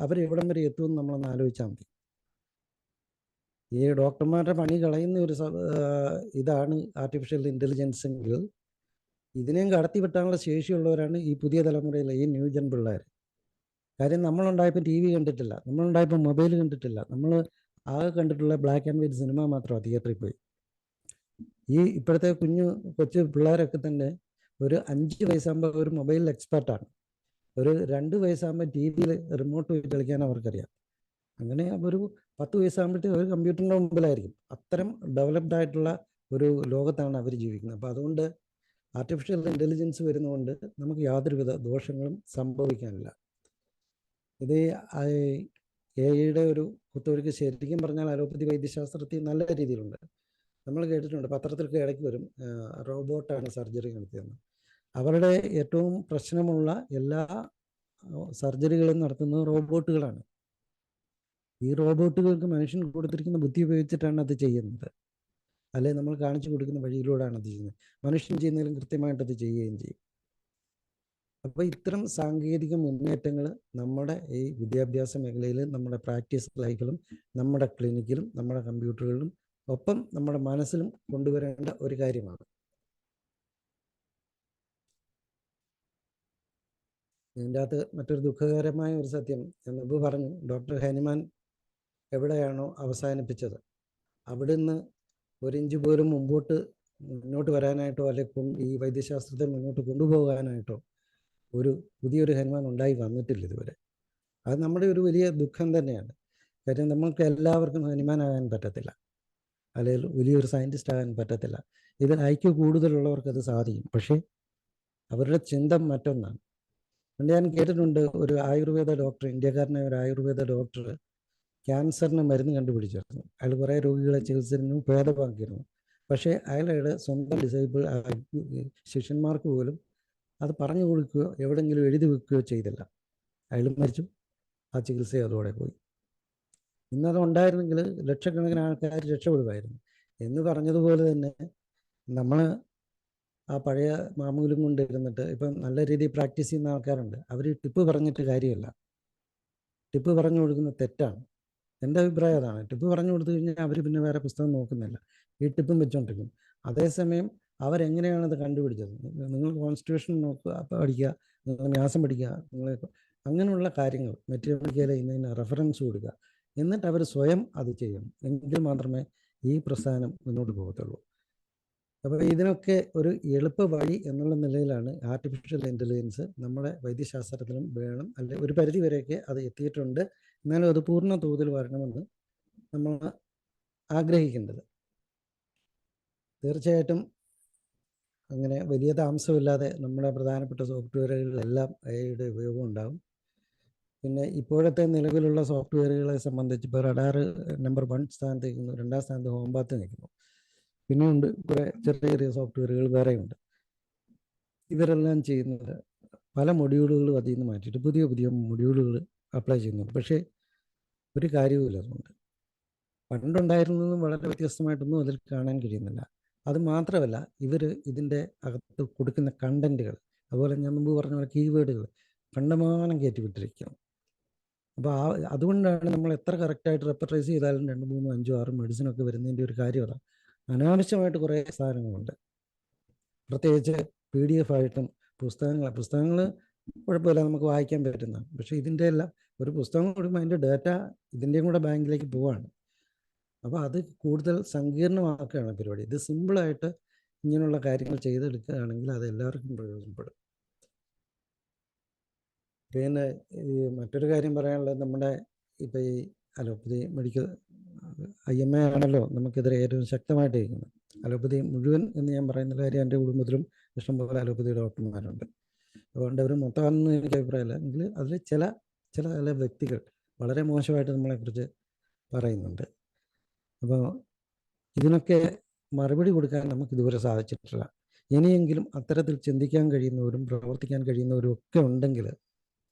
അവരെവിടം വരെ എത്തുമെന്ന് നമ്മളൊന്ന് ആലോചിച്ചാൽ മതി. ഈ ഡോക്ടർമാരുടെ പണി കളയുന്ന ഇതാണ് ആർട്ടിഫിഷ്യൽ ഇൻ്റലിജൻസ് എങ്കിൽ ഇതിനെയും കടത്തിവിട്ടാനുള്ള ശേഷിയുള്ളവരാണ് ഈ പുതിയ തലമുറയിലെ ഈ ന്യൂജൻ പിള്ളേർ. കാര്യം നമ്മളുണ്ടായപ്പോൾ TV കണ്ടിട്ടില്ല, നമ്മളുണ്ടായപ്പോൾ മൊബൈൽ കണ്ടിട്ടില്ല, നമ്മൾ ആകെ കണ്ടിട്ടുള്ള ബ്ലാക്ക് ആൻഡ് വൈറ്റ് സിനിമ മാത്രമാണ് തിയേറ്ററിൽ പോയി. ഈ ഇപ്പോഴത്തെ കൊച്ചു പിള്ളേരൊക്കെ തന്നെ ഒരു 5 വയസ്സാകുമ്പോൾ ഒരു മൊബൈലിൽ എക്സ്പെർട്ടാണ്. ഒരു 2 വയസ്സാകുമ്പോൾ TV റിമോട്ട് വെച്ച് കളിക്കാൻ അവർക്കറിയാം. അങ്ങനെ ഒരു 10 വയസ്സാകുമ്പോഴത്തേക്ക് ഒരു കമ്പ്യൂട്ടറിൻ്റെ മുമ്പിലായിരിക്കും. അത്തരം ഡെവലപ്ഡ് ആയിട്ടുള്ള ഒരു ലോകത്താണ് അവർ ജീവിക്കുന്നത്. അപ്പോൾ അതുകൊണ്ട് ആർട്ടിഫിഷ്യൽ ഇൻ്റലിജൻസ് വരുന്നതുകൊണ്ട് നമുക്ക് യാതൊരുവിധ ദോഷങ്ങളും സംഭവിക്കാനില്ല. ഇത് AI ഒരു കുത്തൊഴുക്ക് ശരിക്കും പറഞ്ഞാൽ അലോപ്പതി വൈദ്യശാസ്ത്രത്തിൽ നല്ല രീതിയിലുണ്ട്. നമ്മൾ കേട്ടിട്ടുണ്ട്, പത്രത്തിലൊക്കെ ഇടയ്ക്ക് വരും, റോബോട്ടാണ് സർജറി നടത്തിയെന്ന്. അവരുടെ ഏറ്റവും പ്രശ്നമുള്ള എല്ലാ സർജറികളും നടത്തുന്നത് റോബോട്ടുകളാണ്. ഈ റോബോട്ടുകൾക്ക് മനുഷ്യൻ കൊടുത്തിരിക്കുന്ന ബുദ്ധി ഉപയോഗിച്ചിട്ടാണ് അത് ചെയ്യുന്നത്, അല്ലെ നമ്മൾ കാണിച്ചു കൊടുക്കുന്ന വഴിയിലൂടെയാണ് അത് ചെയ്യുന്നത്. മനുഷ്യൻ ചെയ്യുന്നതിലും കൃത്യമായിട്ട് അത് ചെയ്യുകയും ചെയ്യും. അപ്പോൾ ഇത്തരം സാങ്കേതിക മുന്നേറ്റങ്ങൾ നമ്മുടെ ഈ വിദ്യാഭ്യാസ മേഖലയിൽ, നമ്മുടെ പ്രാക്ടീസ് ലൈഫിലും, നമ്മുടെ ക്ലിനിക്കിലും, നമ്മുടെ കമ്പ്യൂട്ടറുകളിലും ഒപ്പം നമ്മുടെ മനസ്സിലും കൊണ്ടുവരേണ്ട ഒരു കാര്യമാണ്. ഇതിൻ്റെ അകത്ത് മറ്റൊരു ദുഃഖകരമായ ഒരു സത്യം ഞാൻ മുമ്പ് പറഞ്ഞു, ഡോക്ടർ ഹനുമാൻ എവിടെയാണോ അവസാനിപ്പിച്ചത് അവിടുന്ന് ഒരിഞ്ച് പോലും മുന്നോട്ട് വരാനായിട്ടോ അല്ലെങ്കിൽ ഈ വൈദ്യശാസ്ത്രത്തെ മുന്നോട്ട് കൊണ്ടുപോകാനായിട്ടോ പുതിയൊരു ഹനുമാൻ ഉണ്ടായി വന്നിട്ടില്ല ഇതുവരെ. അത് നമ്മുടെ ഒരു വലിയ ദുഃഖം തന്നെയാണ്. കാര്യം നമുക്ക് എല്ലാവർക്കും ഹനുമാനാകാൻ പറ്റത്തില്ല, അല്ലെങ്കിൽ വലിയൊരു സയൻറ്റിസ്റ്റ് ആകാൻ പറ്റത്തില്ല. ഇതിൽ ഐക്യ കൂടുതലുള്ളവർക്ക് അത് സാധിക്കും, പക്ഷേ അവരുടെ ചിന്ത മറ്റൊന്നാണ്. പണ്ട് ഞാൻ കേട്ടിട്ടുണ്ട്, ഒരു ആയുർവേദ ഡോക്ടർ, ഇന്ത്യക്കാരനായ ഒരു ആയുർവേദ ഡോക്ടർ ക്യാൻസറിന് മരുന്ന് കണ്ടുപിടിച്ചിരുന്നു. അയാൾ കുറേ രോഗികളെ ചികിത്സിച്ചിരുന്നു, ഭേദമാക്കിയിരുന്നു. പക്ഷേ അയാളുടെ സ്വന്തം ഡിസേബിൾ ശിഷ്യന്മാർക്ക് പോലും അത് പറഞ്ഞു കൊടുക്കുകയോ എവിടെയെങ്കിലും എഴുതി വെക്കുകയോ ചെയ്തില്ല. അയാൾ മരിച്ചു, ആ ചികിത്സ അതോടെ പോയി. ഇന്നത് ഉണ്ടായിരുന്നെങ്കിൽ ലക്ഷക്കണക്കിന് ആൾക്കാർ രക്ഷപ്പെടുമായിരുന്നു. എന്ന് പറഞ്ഞതുപോലെ തന്നെ നമ്മൾ ആ പഴയ മാമൂലും കൊണ്ടിരുന്നിട്ട് ഇപ്പം നല്ല രീതിയിൽ പ്രാക്ടീസ് ചെയ്യുന്ന ആൾക്കാരുണ്ട്. അവർ ടിപ്പ് പറഞ്ഞിട്ട് കാര്യമല്ല, ടിപ്പ് പറഞ്ഞു കൊടുക്കുന്നത് തെറ്റാണ്. എൻ്റെ അഭിപ്രായം അതാണ്. ടിപ്പ് പറഞ്ഞു കൊടുത്തു കഴിഞ്ഞാൽ അവർ പിന്നെ വേറെ പുസ്തകം നോക്കുന്നില്ല, ഈ ടിപ്പും വെച്ചുകൊണ്ടിരിക്കും. അതേസമയം അവരെങ്ങനെയാണത് കണ്ടുപിടിച്ചത്? നിങ്ങൾ കോൺസ്റ്റിറ്റ്യൂഷൻ നോക്കുക, പഠിക്കുക, നിങ്ങൾ ന്യാസം പഠിക്കുക, നിങ്ങൾ അങ്ങനെയുള്ള കാര്യങ്ങൾ മെറ്റീരിയൽ ഇന്നതിന് റെഫറൻസ് കൊടുക്കുക. എന്നിട്ട് അവർ സ്വയം അത് ചെയ്യണം. എങ്കിൽ മാത്രമേ ഈ പ്രസ്ഥാനം മുന്നോട്ട് പോകത്തുള്ളൂ. അപ്പോൾ ഇതിനൊക്കെ ഒരു എളുപ്പ വഴി എന്നുള്ള നിലയിലാണ് ആർട്ടിഫിഷ്യൽ ഇൻ്റലിജൻസ് നമ്മുടെ വൈദ്യശാസ്ത്രത്തിലും വേണം, അല്ലെങ്കിൽ ഒരു പരിധി വരെയൊക്കെ അത് എത്തിയിട്ടുണ്ട്. എന്നാലും അത് പൂർണ്ണ തോതിൽ വരണമെന്ന് നമ്മൾ ആഗ്രഹിക്കേണ്ടത്. തീർച്ചയായിട്ടും അങ്ങനെ വലിയ താമസമില്ലാതെ നമ്മുടെ പ്രധാനപ്പെട്ട സോഫ്റ്റ്വെയറുകളിലെല്ലാം AI-യുടെ ഉപയോഗം ഉണ്ടാകും. പിന്നെ ഇപ്പോഴത്തെ നിലവിലുള്ള സോഫ്റ്റ്വെയറുകളെ സംബന്ധിച്ച് ഇപ്പോൾ റഡാർ നമ്പർ 1 സ്ഥാനത്ത് നിൽക്കുന്നു, 2ാം സ്ഥാനത്ത് ഹോംബാത്ത് നിൽക്കുന്നു. പിന്നെ ഉണ്ട് കുറേ ചെറിയ ചെറിയ സോഫ്റ്റ്വെയറുകൾ വേറെയുണ്ട്. ഇവരെല്ലാം ചെയ്യുന്നത് പല മൊഡ്യൂളുകളും അതിൽ നിന്ന് മാറ്റിയിട്ട് പുതിയ പുതിയ മൊഡ്യൂളുകൾ അപ്ലൈ ചെയ്യുന്നുണ്ട്. പക്ഷേ ഒരു കാര്യവുമില്ല. അതുകൊണ്ട് പണ്ടുണ്ടായിരുന്നതും വളരെ വ്യത്യസ്തമായിട്ടൊന്നും അതിൽ കാണാൻ കഴിയുന്നില്ല. അത് മാത്രമല്ല, ഇവർ ഇതിൻ്റെ അകത്ത് കൊടുക്കുന്ന കണ്ടൻറ്റുകൾ, അതുപോലെ ഞാൻ മുമ്പ് പറഞ്ഞ പോലെ കീവേഡുകൾ കണ്ടമാനം കയറ്റിവിട്ടിരിക്കണം. അപ്പോൾ അതുകൊണ്ടാണ് നമ്മൾ എത്ര കറക്റ്റായിട്ട് റെപ്പർട്ടൈസ് ചെയ്താലും 2, 3, 5, 6 മെഡിസിനൊക്കെ വരുന്നതിൻ്റെ ഒരു കാര്യം അതാണ്. അനാവശ്യമായിട്ട് കുറേ സാധനങ്ങളുണ്ട്. പ്രത്യേകിച്ച് PDF ആയിട്ടും പുസ്തകങ്ങൾ കുഴപ്പമില്ല, നമുക്ക് വായിക്കാൻ പറ്റുന്നതാണ്. പക്ഷേ ഇതിൻ്റെ എല്ലാം ഒരു പുസ്തകം കൊടുക്കുമ്പോൾ അതിൻ്റെ ഡാറ്റ ഇതിൻ്റെയും കൂടെ ബാങ്കിലേക്ക് പോവാണ്. അപ്പോൾ അത് കൂടുതൽ സങ്കീർണമാക്കുകയാണ് പരിപാടി. ഇത് സിമ്പിളായിട്ട് ഇങ്ങനെയുള്ള കാര്യങ്ങൾ ചെയ്തെടുക്കുകയാണെങ്കിൽ അത് എല്ലാവർക്കും പ്രയോജനപ്പെടും. പിന്നെ ഈ മറ്റൊരു കാര്യം പറയാനുള്ളത്, നമ്മുടെ ഇപ്പോൾ ഈ അലോപ്പതി മെഡിക്കൽ IMA ആണല്ലോ നമുക്കെതിരെ ഏറ്റവും ശക്തമായിട്ട് ഇരിക്കുന്നത്. അലോപ്പതി മുഴുവൻ എന്ന് ഞാൻ പറയുന്ന കാര്യം, എൻ്റെ കുടുംബത്തിലും ഇഷ്ടംപോലെ അലോപ്പതി ഡോക്ടർമാരുണ്ട്. അതുകൊണ്ട് അവർ മൊത്തമാണെന്ന് എനിക്ക് അഭിപ്രായമില്ല. എങ്കിൽ അതിൽ ചില വ്യക്തികൾ വളരെ മോശമായിട്ട് നമ്മളെക്കുറിച്ച് പറയുന്നുണ്ട്. അപ്പോൾ ഇതിനൊക്കെ മറുപടി കൊടുക്കാൻ നമുക്കിതുവരെ സാധിച്ചിട്ടില്ല. ഇനിയെങ്കിലും അത്തരത്തിൽ ചിന്തിക്കാൻ കഴിയുന്നവരും പ്രവർത്തിക്കാൻ കഴിയുന്നവരും ഒക്കെ ഉണ്ടെങ്കിൽ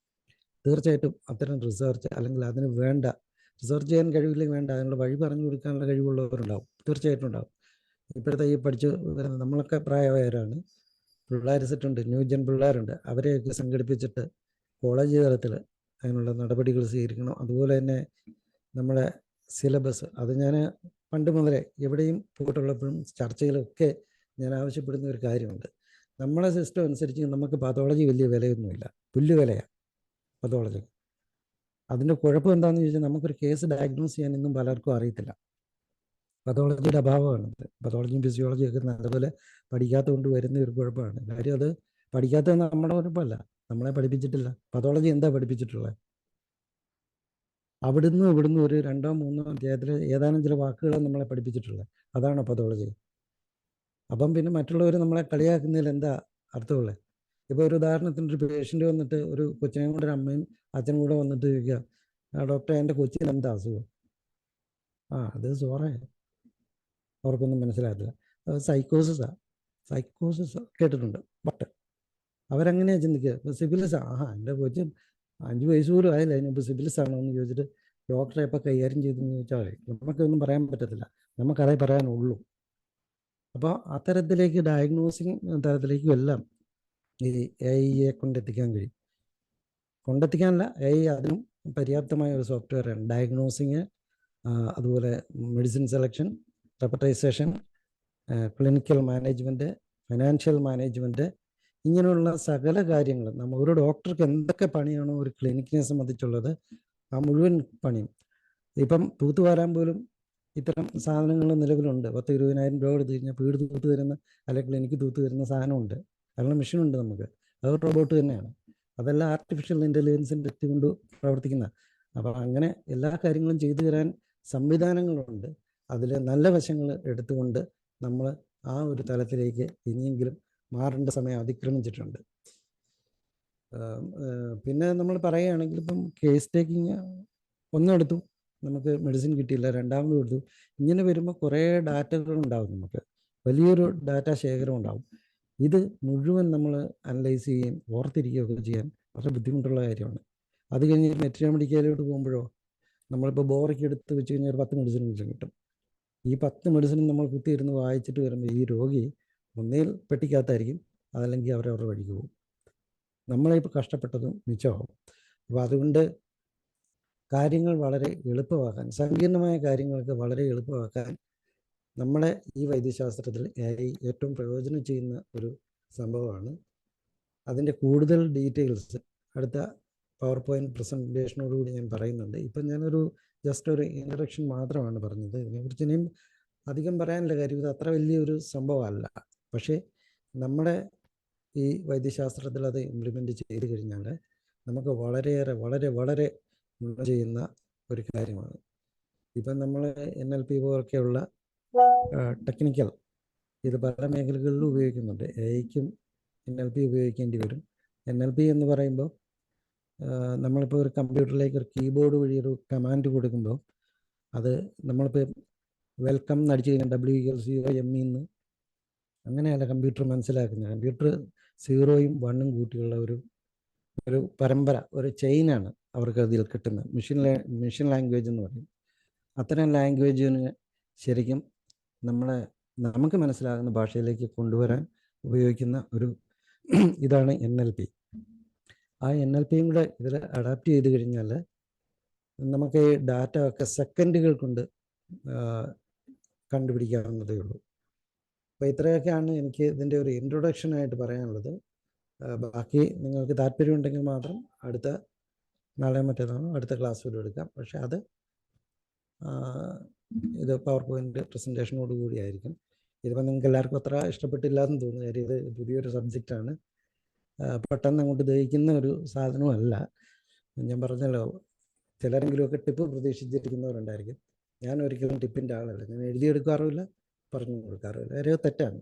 തീർച്ചയായിട്ടും അത്തരം റിസർച്ച്, അല്ലെങ്കിൽ അതിന് വേണ്ട റിസർച്ച് ചെയ്യാൻ കഴിവില്ലെങ്കിൽ വേണ്ട, അതിനുള്ള വഴി പറഞ്ഞു കൊടുക്കാനുള്ള കഴിവുള്ളവരുണ്ടാവും, തീർച്ചയായിട്ടും ഉണ്ടാവും. ഇപ്പോഴത്തെ ഈ പഠിച്ച് വരുന്ന നമ്മളൊക്കെ പ്രായമായവരാണ്, പിള്ളേർ സെറ്റുണ്ട്, ന്യൂജൻ പിള്ളേരുണ്ട്. അവരെയൊക്കെ സംഘടിപ്പിച്ചിട്ട് കോളേജ് തലത്തിൽ അതിനുള്ള നടപടികൾ സ്വീകരിക്കണം. അതുപോലെ തന്നെ നമ്മുടെ സിലബസ്, അത് ഞാൻ പണ്ട് മുതലേ എവിടെയും പോയിട്ടുള്ളപ്പോഴും ചർച്ചയിലൊക്കെ ഞാൻ ആവശ്യപ്പെടുന്ന ഒരു കാര്യമുണ്ട്. നമ്മളെ സിസ്റ്റം അനുസരിച്ച് നമുക്ക് പാത്തോളജി വലിയ വിലയൊന്നുമില്ല, പുല്ലുവിലയാണ് പതോളജി. അതിൻ്റെ കുഴപ്പം എന്താണെന്ന് ചോദിച്ചാൽ, നമുക്കൊരു കേസ് ഡയഗ്നോസ് ചെയ്യാൻ ഇന്നും പലർക്കും അറിയത്തില്ല. പതോളജിയുടെ അഭാവമാണത്. പതോളജിയും ഫിസിയോളജിയും ഒക്കെ നല്ലപോലെ പഠിക്കാത്ത കൊണ്ട് വരുന്ന ഒരു കുഴപ്പമാണ്. കാര്യം അത് പഠിക്കാത്തത് നമ്മുടെ കുഴപ്പമല്ല, നമ്മളെ പഠിപ്പിച്ചിട്ടില്ല. പതോളജി എന്താ പഠിപ്പിച്ചിട്ടുള്ളത്? ഇവിടുന്ന് ഒരു 2, 3 അധ്യായത്തിൽ ഏതാനും ചില വാക്കുകൾ നമ്മളെ പഠിപ്പിച്ചിട്ടുള്ളത്, അതാണ് പതോളജി. അപ്പം പിന്നെ മറ്റുള്ളവർ നമ്മളെ കളിയാക്കുന്നതിൽ എന്താ അർത്ഥമുള്ളത്? ഇപ്പോൾ ഒരു ഉദാഹരണത്തിന്, ഒരു പേഷ്യൻ്റ് വന്നിട്ട് ഒരു കൊച്ചിനെയും കൂടെ ഒരു അമ്മയും അച്ഛനും കൂടെ വന്നിട്ട് ചോദിക്കുക, ഡോക്ടറെ എൻ്റെ കൊച്ചിന് എന്താ അസുഖം? അത് സോറേ, അവർക്കൊന്നും മനസ്സിലാകത്തില്ല. സൈക്കോസിസ് കേട്ടിട്ടുണ്ട്. ബട്ട് അവരങ്ങനെയാണ് ചിന്തിക്കുക. ഇപ്പോൾ സിഫിലിസ്, എൻ്റെ കൊച്ച് 5 വയസ്സ് പോലും ആയില്ല, അതിനിപ്പോൾ സിഫിലിസ് ആണോ എന്ന് ചോദിച്ചിട്ട് ഡോക്ടറെ ഇപ്പോൾ കൈകാര്യം ചെയ്തെന്ന് ചോദിച്ചാൽ നമുക്കൊന്നും പറയാൻ പറ്റത്തില്ല, നമുക്കതേ പറയാനുള്ളൂ. അപ്പോൾ അത്തരത്തിലേക്ക് ഡയഗ്നോസിങ് തരത്തിലേക്കും എല്ലാം ഈ AI-യെ കൊണ്ടെത്തിക്കാനല്ല, AI അതിനും പര്യാപ്തമായ ഒരു സോഫ്റ്റ്വെയറാണ്. ഡയഗ്നോസിങ്, അതുപോലെ medicine selection, repertorisation, clinical management, financial management, ഇങ്ങനെയുള്ള സകല കാര്യങ്ങളും ഒരു ഡോക്ടർക്ക് എന്തൊക്കെ പണിയാണോ ഒരു ക്ലിനിക്കിനെ സംബന്ധിച്ചുള്ളത്, ആ മുഴുവൻ പണിയും. ഇപ്പം തൂത്തുവാരാൻ പോലും ഇത്തരം സാധനങ്ങൾ നിലവിലുണ്ട്. 10-20,000 രൂപ എടുത്തു കഴിഞ്ഞാൽ വീട് തൂത്ത് തരുന്ന അല്ലെങ്കിൽ ക്ലിനിക്ക് തൂത്ത് തരുന്ന സാധനമുണ്ട്. അതിനുള്ള മെഷീനുണ്ട് നമുക്ക്. അത് റോബോട്ട് തന്നെയാണ്. അതെല്ലാം ആർട്ടിഫിഷ്യൽ ഇൻ്റലിജൻസിൻ്റെ കൊണ്ട് പ്രവർത്തിക്കുന്ന. അപ്പോൾ അങ്ങനെ എല്ലാ കാര്യങ്ങളും ചെയ്തു തരാൻ സംവിധാനങ്ങളുണ്ട്. അതിൽ നല്ല വശങ്ങൾ എടുത്തുകൊണ്ട് നമ്മൾ ആ ഒരു തലത്തിലേക്ക് ഇനിയെങ്കിലും മാറേണ്ട സമയം അതിക്രമിച്ചിട്ടുണ്ട്. പിന്നെ നമ്മൾ പറയുകയാണെങ്കിൽ ഇപ്പം കേസ് ടേക്കിങ് ഒന്നെടുത്തു, നമുക്ക് മെഡിസിൻ കിട്ടിയില്ല, രണ്ടാമതും എടുത്തു. ഇങ്ങനെ വരുമ്പോൾ കുറേ ഡാറ്റകൾ ഉണ്ടാവും, നമുക്ക് വലിയൊരു ഡാറ്റ ശേഖരം ഉണ്ടാവും. ഇത് മുഴുവൻ നമ്മൾ അനലൈസ് ചെയ്യുകയും ഓർത്തിരിക്കുകയൊക്കെ ചെയ്യാൻ വളരെ ബുദ്ധിമുട്ടുള്ള കാര്യമാണ്. അത് കഴിഞ്ഞ് മെറ്റീരിയൽ മെഡിക്കലോട്ട് പോകുമ്പോഴോ നമ്മളിപ്പോൾ ബോറയ്ക്ക് എടുത്ത് വെച്ച് കഴിഞ്ഞാൽ ഒരു 10 മെഡിസിൻ കിട്ടും. ഈ 10 മെഡിസിനും നമ്മൾ കുത്തിയിരുന്ന് വായിച്ചിട്ട് വരുമ്പോൾ ഈ രോഗി ഒന്നേൽ പെട്ടിക്കകത്തായിരിക്കും, അതല്ലെങ്കിൽ അവരവരുടെ വഴിക്ക് പോകും. നമ്മളിപ്പോൾ കഷ്ടപ്പെട്ടതും മിച്ചമാവും. അപ്പോൾ അതുകൊണ്ട് കാര്യങ്ങൾ വളരെ എളുപ്പമാക്കാൻ, സങ്കീർണമായ കാര്യങ്ങൾക്ക് വളരെ എളുപ്പമാക്കാൻ നമ്മുടെ ഈ വൈദ്യശാസ്ത്രത്തിൽ AI ഏറ്റവും പ്രയോജനം ചെയ്യുന്ന ഒരു സംഭവമാണ്. അതിൻ്റെ കൂടുതൽ ഡീറ്റെയിൽസ് അടുത്ത പവർ പോയിൻറ്റ് പ്രസൻറ്റേഷനോടുകൂടി ഞാൻ പറയുന്നുണ്ട്. ഇപ്പം ഞാനൊരു ജസ്റ്റ് ഒരു ഇൻട്രഡക്ഷൻ മാത്രമാണ് പറഞ്ഞത്. ഇതിനെക്കുറിച്ച് ഇനിയും അധികം പറയാനുള്ള കാര്യം, ഇത് അത്ര വലിയൊരു സംഭവമല്ല. പക്ഷേ നമ്മുടെ ഈ വൈദ്യശാസ്ത്രത്തിൽ അത് ഇംപ്ലിമെൻ്റ് ചെയ്ത് കഴിഞ്ഞാൽ നമുക്ക് വളരെയേറെ വളരെ ചെയ്യുന്ന ഒരു കാര്യമാണ്. ഇപ്പം നമ്മൾ NLP പോലൊക്കെയുള്ള ടെക്നിക്കൽ ഇത് പല മേഖലകളിലും ഉപയോഗിക്കുന്നുണ്ട്. AIക്കും NLP ഉപയോഗിക്കേണ്ടി വരും. NLP എന്ന് പറയുമ്പോൾ നമ്മളിപ്പോൾ ഒരു കമ്പ്യൂട്ടറിലേക്ക് ഒരു കീബോർഡ് വഴി ഒരു കമാൻഡ് കൊടുക്കുമ്പോൾ അത് നമ്മളിപ്പോൾ വെൽക്കം എന്നടിച്ചു കഴിഞ്ഞാൽ WELCOME എന്ന് അങ്ങനെയല്ല കമ്പ്യൂട്ടർ മനസ്സിലാക്കുന്നത്. കമ്പ്യൂട്ടർ 0യും 1ഉം കൂട്ടിയുള്ള ഒരു പരമ്പര, ഒരു ചെയിനാണ് അവർക്ക് അതിൽ കിട്ടുന്നത്. മെഷീൻ ലാംഗ്വേജ് എന്ന് പറയും. അത്തരം ലാംഗ്വേജിന് ശരിക്കും നമുക്ക് മനസ്സിലാകുന്ന ഭാഷയിലേക്ക് കൊണ്ടുവരാൻ ഉപയോഗിക്കുന്ന ഒരു ഇതാണ് NLP. ആ NLPയും കൂടെ ഇതിൽ അഡാപ്റ്റ് ചെയ്ത് കഴിഞ്ഞാൽ നമുക്ക് ഈ ഡാറ്റ ഒക്കെ സെക്കൻഡുകൾ കൊണ്ട് കണ്ടുപിടിക്കാവുന്നതേ ഉള്ളൂ. അപ്പോൾ ഇത്രയൊക്കെയാണ് എനിക്ക് ഇതിൻ്റെ ഒരു ഇൻട്രൊഡക്ഷനായിട്ട് പറയാനുള്ളത്. ബാക്കി നിങ്ങൾക്ക് താല്പര്യമുണ്ടെങ്കിൽ മാത്രം നാളെ മറ്റേതാണോ അടുത്ത ക്ലാസ്സിലൂടെ എടുക്കാം. പക്ഷെ അത് ഇത് പവർ പോയിൻ്റ് പ്രസൻറ്റേഷനോട് കൂടിയായിരിക്കും. ഇതിപ്പോൾ നിങ്ങൾക്ക് എല്ലാവർക്കും അത്ര ഇഷ്ടപ്പെട്ടില്ല എന്ന് തോന്നുന്നു. കാര്യം ഇത് പുതിയൊരു സബ്ജക്റ്റാണ്, പെട്ടെന്ന് അങ്ങോട്ട് ദഹിക്കുന്ന ഒരു സാധനമല്ല. ഞാൻ പറഞ്ഞല്ലോ, ചിലരെങ്കിലുമൊക്കെ ടിപ്പ് പ്രതീക്ഷിച്ചിരിക്കുന്നവരുണ്ടായിരിക്കും. ഞാൻ ഒരിക്കലും ടിപ്പിൻ്റെ ആളല്ല. ഞാൻ എഴുതിയെടുക്കാറുമില്ല, പറഞ്ഞു കൊടുക്കാറുമില്ല. കാര്യമോ തെറ്റാണ്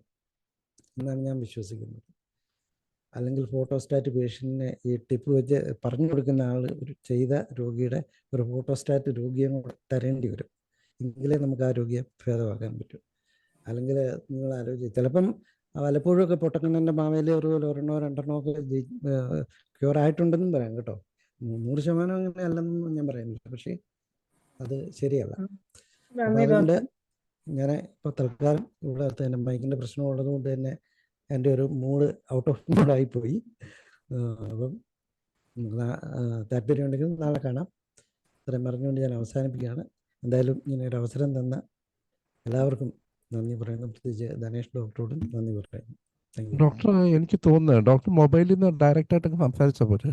എന്നാണ് ഞാൻ വിശ്വസിക്കുന്നത്. അല്ലെങ്കിൽ ഫോട്ടോസ്റ്റാറ്റ് പേഷ്യൻറ്റിനെ ഈ ടിപ്പ് വെച്ച് പറഞ്ഞു കൊടുക്കുന്ന ആൾ ചെയ്ത രോഗിയുടെ ഒരു ഫോട്ടോസ്റ്റാറ്റ് രോഗിയെ തരേണ്ടി വരും. എങ്കിലേ നമുക്ക് ആ രോഗിയെ ഭേദമാക്കാൻ പറ്റും. അല്ലെങ്കിൽ നിങ്ങൾ ആലോചിച്ച് ചിലപ്പം വല്ലപ്പോഴും ഒക്കെ പൊട്ടക്കണ്ണൻ്റെ മാവേലി ഒരു 1-2 ഒക്കെ ക്യൂർ ആയിട്ടുണ്ടെന്നും പറയാം കേട്ടോ. 100% അങ്ങനെ അല്ലെന്നും ഞാൻ പറയുന്നില്ല. പക്ഷേ അത് ശരിയല്ല. അപ്പം അതുകൊണ്ട് ഞാൻ ഇപ്പോൾ തൽക്കാലം ഇവിടെ അടുത്ത് മൈക്കിൻ്റെ പ്രശ്നമുള്ളത് കൊണ്ട് തന്നെ എൻ്റെ ഒരു മൂഡ് ഔട്ട് ഓഫ് മൂഡായിപ്പോയി. അപ്പം താല്പര്യമുണ്ടെങ്കിൽ നാളെ കാണാം. ഇത്രയും പറഞ്ഞുകൊണ്ട് ഞാൻ അവസാനിപ്പിക്കുകയാണ്. എന്തായാലും ഇങ്ങനെ ഒരു അവസരം തന്ന എല്ലാവർക്കും നന്ദി പറയുന്നു. പ്രത്യേകിച്ച് ധനേഷ് ഡോക്ടറോടും നന്ദി പറയുന്നു. ഡോക്ടർ, എനിക്ക് തോന്നുന്നത് ഡോക്ടർ മൊബൈലിൽ നിന്ന് ഡയറക്റ്റായിട്ടൊക്കെ സംസാരിച്ചാൽ പോരെ?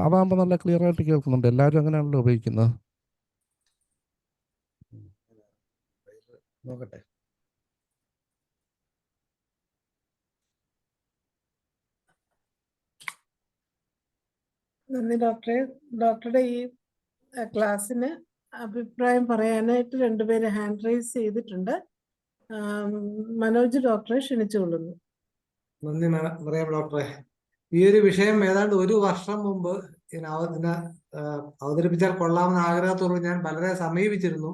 അതാകുമ്പോൾ നല്ല ക്ലിയർ ആയിട്ട് കേൾക്കുന്നുണ്ട്. എല്ലാവരും അങ്ങനെയാണല്ലോ ഉപയോഗിക്കുന്നത്. നോക്കട്ടെ. നന്ദി ഡോക്ടറെ. ഡോക്ടറുടെ ഈ ക്ലാസ്സിന് അഭിപ്രായം പറയാനായിട്ട് 2 പേര് ഹാൻഡ് റൈസ് ചെയ്തിട്ടുണ്ട്. മനോജ് ഡോക്ടറെ ക്ഷണിച്ചുകൊള്ളുന്നു. നന്ദി പറയാം ഡോക്ടറെ. ഈ ഒരു വിഷയം ഏതാണ്ട് 1 വർഷം മുമ്പ് അവതരിപ്പിച്ചാൽ കൊള്ളാമെന്ന ആഗ്രഹത്തോട് ഞാൻ പലരെ സമീപിച്ചിരുന്നു.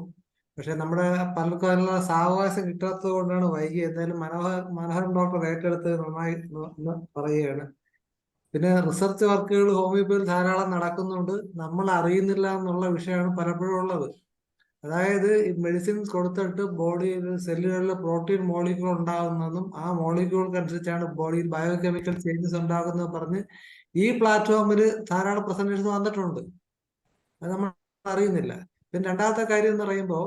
പക്ഷെ നമ്മുടെ പലർക്കും അതിനുള്ള സാവകാശം കിട്ടാത്തത് കൊണ്ടാണ് വൈകി. എന്തായാലും മനോഹരൻ ഡോക്ടർ ഏറ്റെടുത്ത് നന്നായി പറയുകയാണ്. പിന്നെ റിസർച്ച് വർക്കുകൾ ഹോമിയോപ്പതിയിൽ ധാരാളം നടക്കുന്നുണ്ട്. നമ്മൾ അറിയുന്നില്ല എന്നുള്ള വിഷയമാണ് പലപ്പോഴും ഉള്ളത്. അതായത് മെഡിസിൻ കൊടുത്തിട്ട് ബോഡിയിൽ സെല്ലുകളിൽ പ്രോട്ടീൻ മോളിക്യൂൾ ഉണ്ടാകുന്നതെന്നും ആ മോളിക്യൂൾക്കനുസരിച്ചാണ് ബോഡിയിൽ ബയോകെമിക്കൽ ചേഞ്ചസ് ഉണ്ടാകുന്നത് പറഞ്ഞ് ഈ പ്ലാറ്റ്ഫോമിൽ ധാരാളം പ്രസന്റേഷൻ വന്നിട്ടുണ്ട്. അത് നമ്മൾ അറിയുന്നില്ല. പിന്നെ രണ്ടാമത്തെ കാര്യം എന്ന് പറയുമ്പോൾ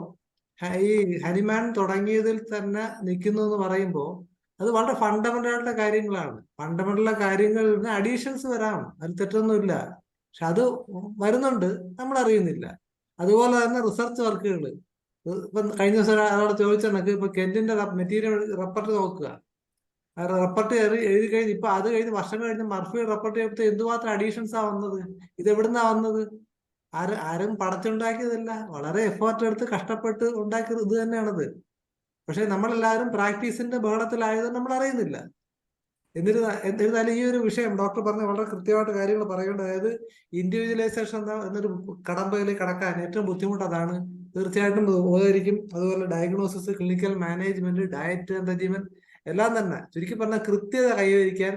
ഈ ഹനുമാൻ തുടങ്ങിയതിൽ തന്നെ നിൽക്കുന്നു എന്ന് പറയുമ്പോൾ അത് വളരെ ഫണ്ടമെന്റൽ ആയിട്ടുള്ള കാര്യങ്ങളാണ്. ഫണ്ടമെന്റൽ കാര്യങ്ങളിൽ അഡീഷൻസ് വരാം, അതിൽ തെറ്റൊന്നുമില്ല. പക്ഷെ അത് വരുന്നുണ്ട്, നമ്മൾ അറിയുന്നില്ല. അതുപോലെ തന്നെ റിസർച്ച് വർക്കുകൾ, ഇപ്പം കഴിഞ്ഞ ദിവസം ഒരാളോട് ചോദിച്ചെന്നൊക്കെ ഇപ്പൊ കെന്റിന്റെ മെറ്റീരിയൽ റെപ്പർട്ട് നോക്കുക, റെപ്പർട്ട് എഴുതി കഴിഞ്ഞ് ഇപ്പൊ അത് കഴിഞ്ഞ് വർഷം കഴിഞ്ഞ് മർഫി റെപ്പർട്ട് ചെയ്തിട്ട് എന്തുമാത്രം അഡീഷൻസ് ആ വന്നത്. ഇത് എവിടുന്നാ വന്നത്? ആരും പടച്ചുണ്ടാക്കിയതല്ല, വളരെ എഫേർട്ട് എടുത്ത് കഷ്ടപ്പെട്ട് ഉണ്ടാക്കിയത് ഇത് തന്നെയാണത്. പക്ഷെ നമ്മളെല്ലാവരും പ്രാക്ടീസിന്റെ ബഹളത്തിലായത് നമ്മൾ അറിയുന്നില്ല. എന്നിരുന്നാലും ഈ ഒരു വിഷയം ഡോക്ടർ പറഞ്ഞ വളരെ കൃത്യമായിട്ട് കാര്യങ്ങൾ പറയേണ്ടത്, അതായത് ഇൻഡിവിജ്വലൈസേഷൻ എന്നൊരു കടമ്പയിലേക്ക് കടക്കാൻ ഏറ്റവും ബുദ്ധിമുട്ട് അതാണ്. തീർച്ചയായിട്ടും ഉപകരിക്കും. അതുപോലെ diagnosis, clinical management, diet and regimen എല്ലാം തന്നെ ചുരുക്കി പറഞ്ഞാൽ കൃത്യത കൈവരിക്കാൻ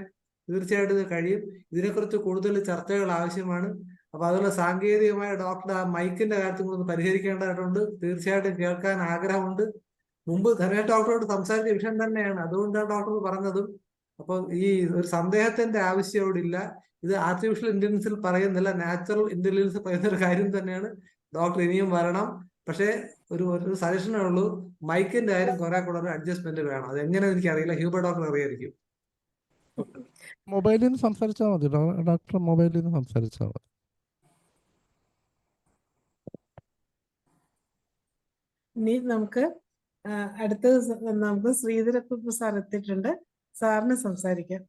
തീർച്ചയായിട്ടും ഇത് കഴിയും. ഇതിനെക്കുറിച്ച് കൂടുതൽ ചർച്ചകൾ ആവശ്യമാണ്. അപ്പൊ അതുപോലെ സാങ്കേതികമായ ഡോക്ടറുടെ ആ മൈക്കിന്റെ കാര്യത്തിൽ കൂടെ പരിഹരിക്കേണ്ടതായിട്ടുണ്ട്. തീർച്ചയായിട്ടും കേൾക്കാൻ ആഗ്രഹമുണ്ട്. മുമ്പ് ധനേഷ് ഡോക്ടറോട് സംസാരിച്ച വിഷയം തന്നെയാണ്, അതുകൊണ്ടാണ് ഡോക്ടർ പറഞ്ഞതും. അപ്പൊ ഈ ഒരു സന്ദേഹത്തിന്റെ ആവശ്യം അവിടെ ഇല്ല. ഇത് ആർട്ടിഫിഷ്യൽ ഇന്റലിജൻസിൽ പറയുന്നില്ല, നാച്ചുറൽ ഇന്റലിജൻസ് പറയുന്ന ഒരു കാര്യം തന്നെയാണ്. ഡോക്ടർ ഇനിയും വരണം. പക്ഷേ ഒരു സജഷനേ ഉള്ളൂ, മൈക്കിന്റെ കാര്യം കുറെ കൂടെ ഒരു അഡ്ജസ്റ്റ്മെന്റ് വേണം. അത് എങ്ങനെ എനിക്കറിയില്ല, ഹ്യൂബർ ഡോക്ടർ അറിയായിരിക്കും. മൊബൈലിൽ നിന്ന് സംസാരിച്ചാൽ മതി ഡോക്ടർ, മൊബൈലിൽ നിന്ന് സംസാരിച്ചാൽ മതി. ഇനി നമുക്ക് അടുത്തത് നമുക്ക് ശ്രീധരക്കുപ്പ് സാർ എത്തിയിട്ടുണ്ട്. സാറിന് സംസാരിക്കാം.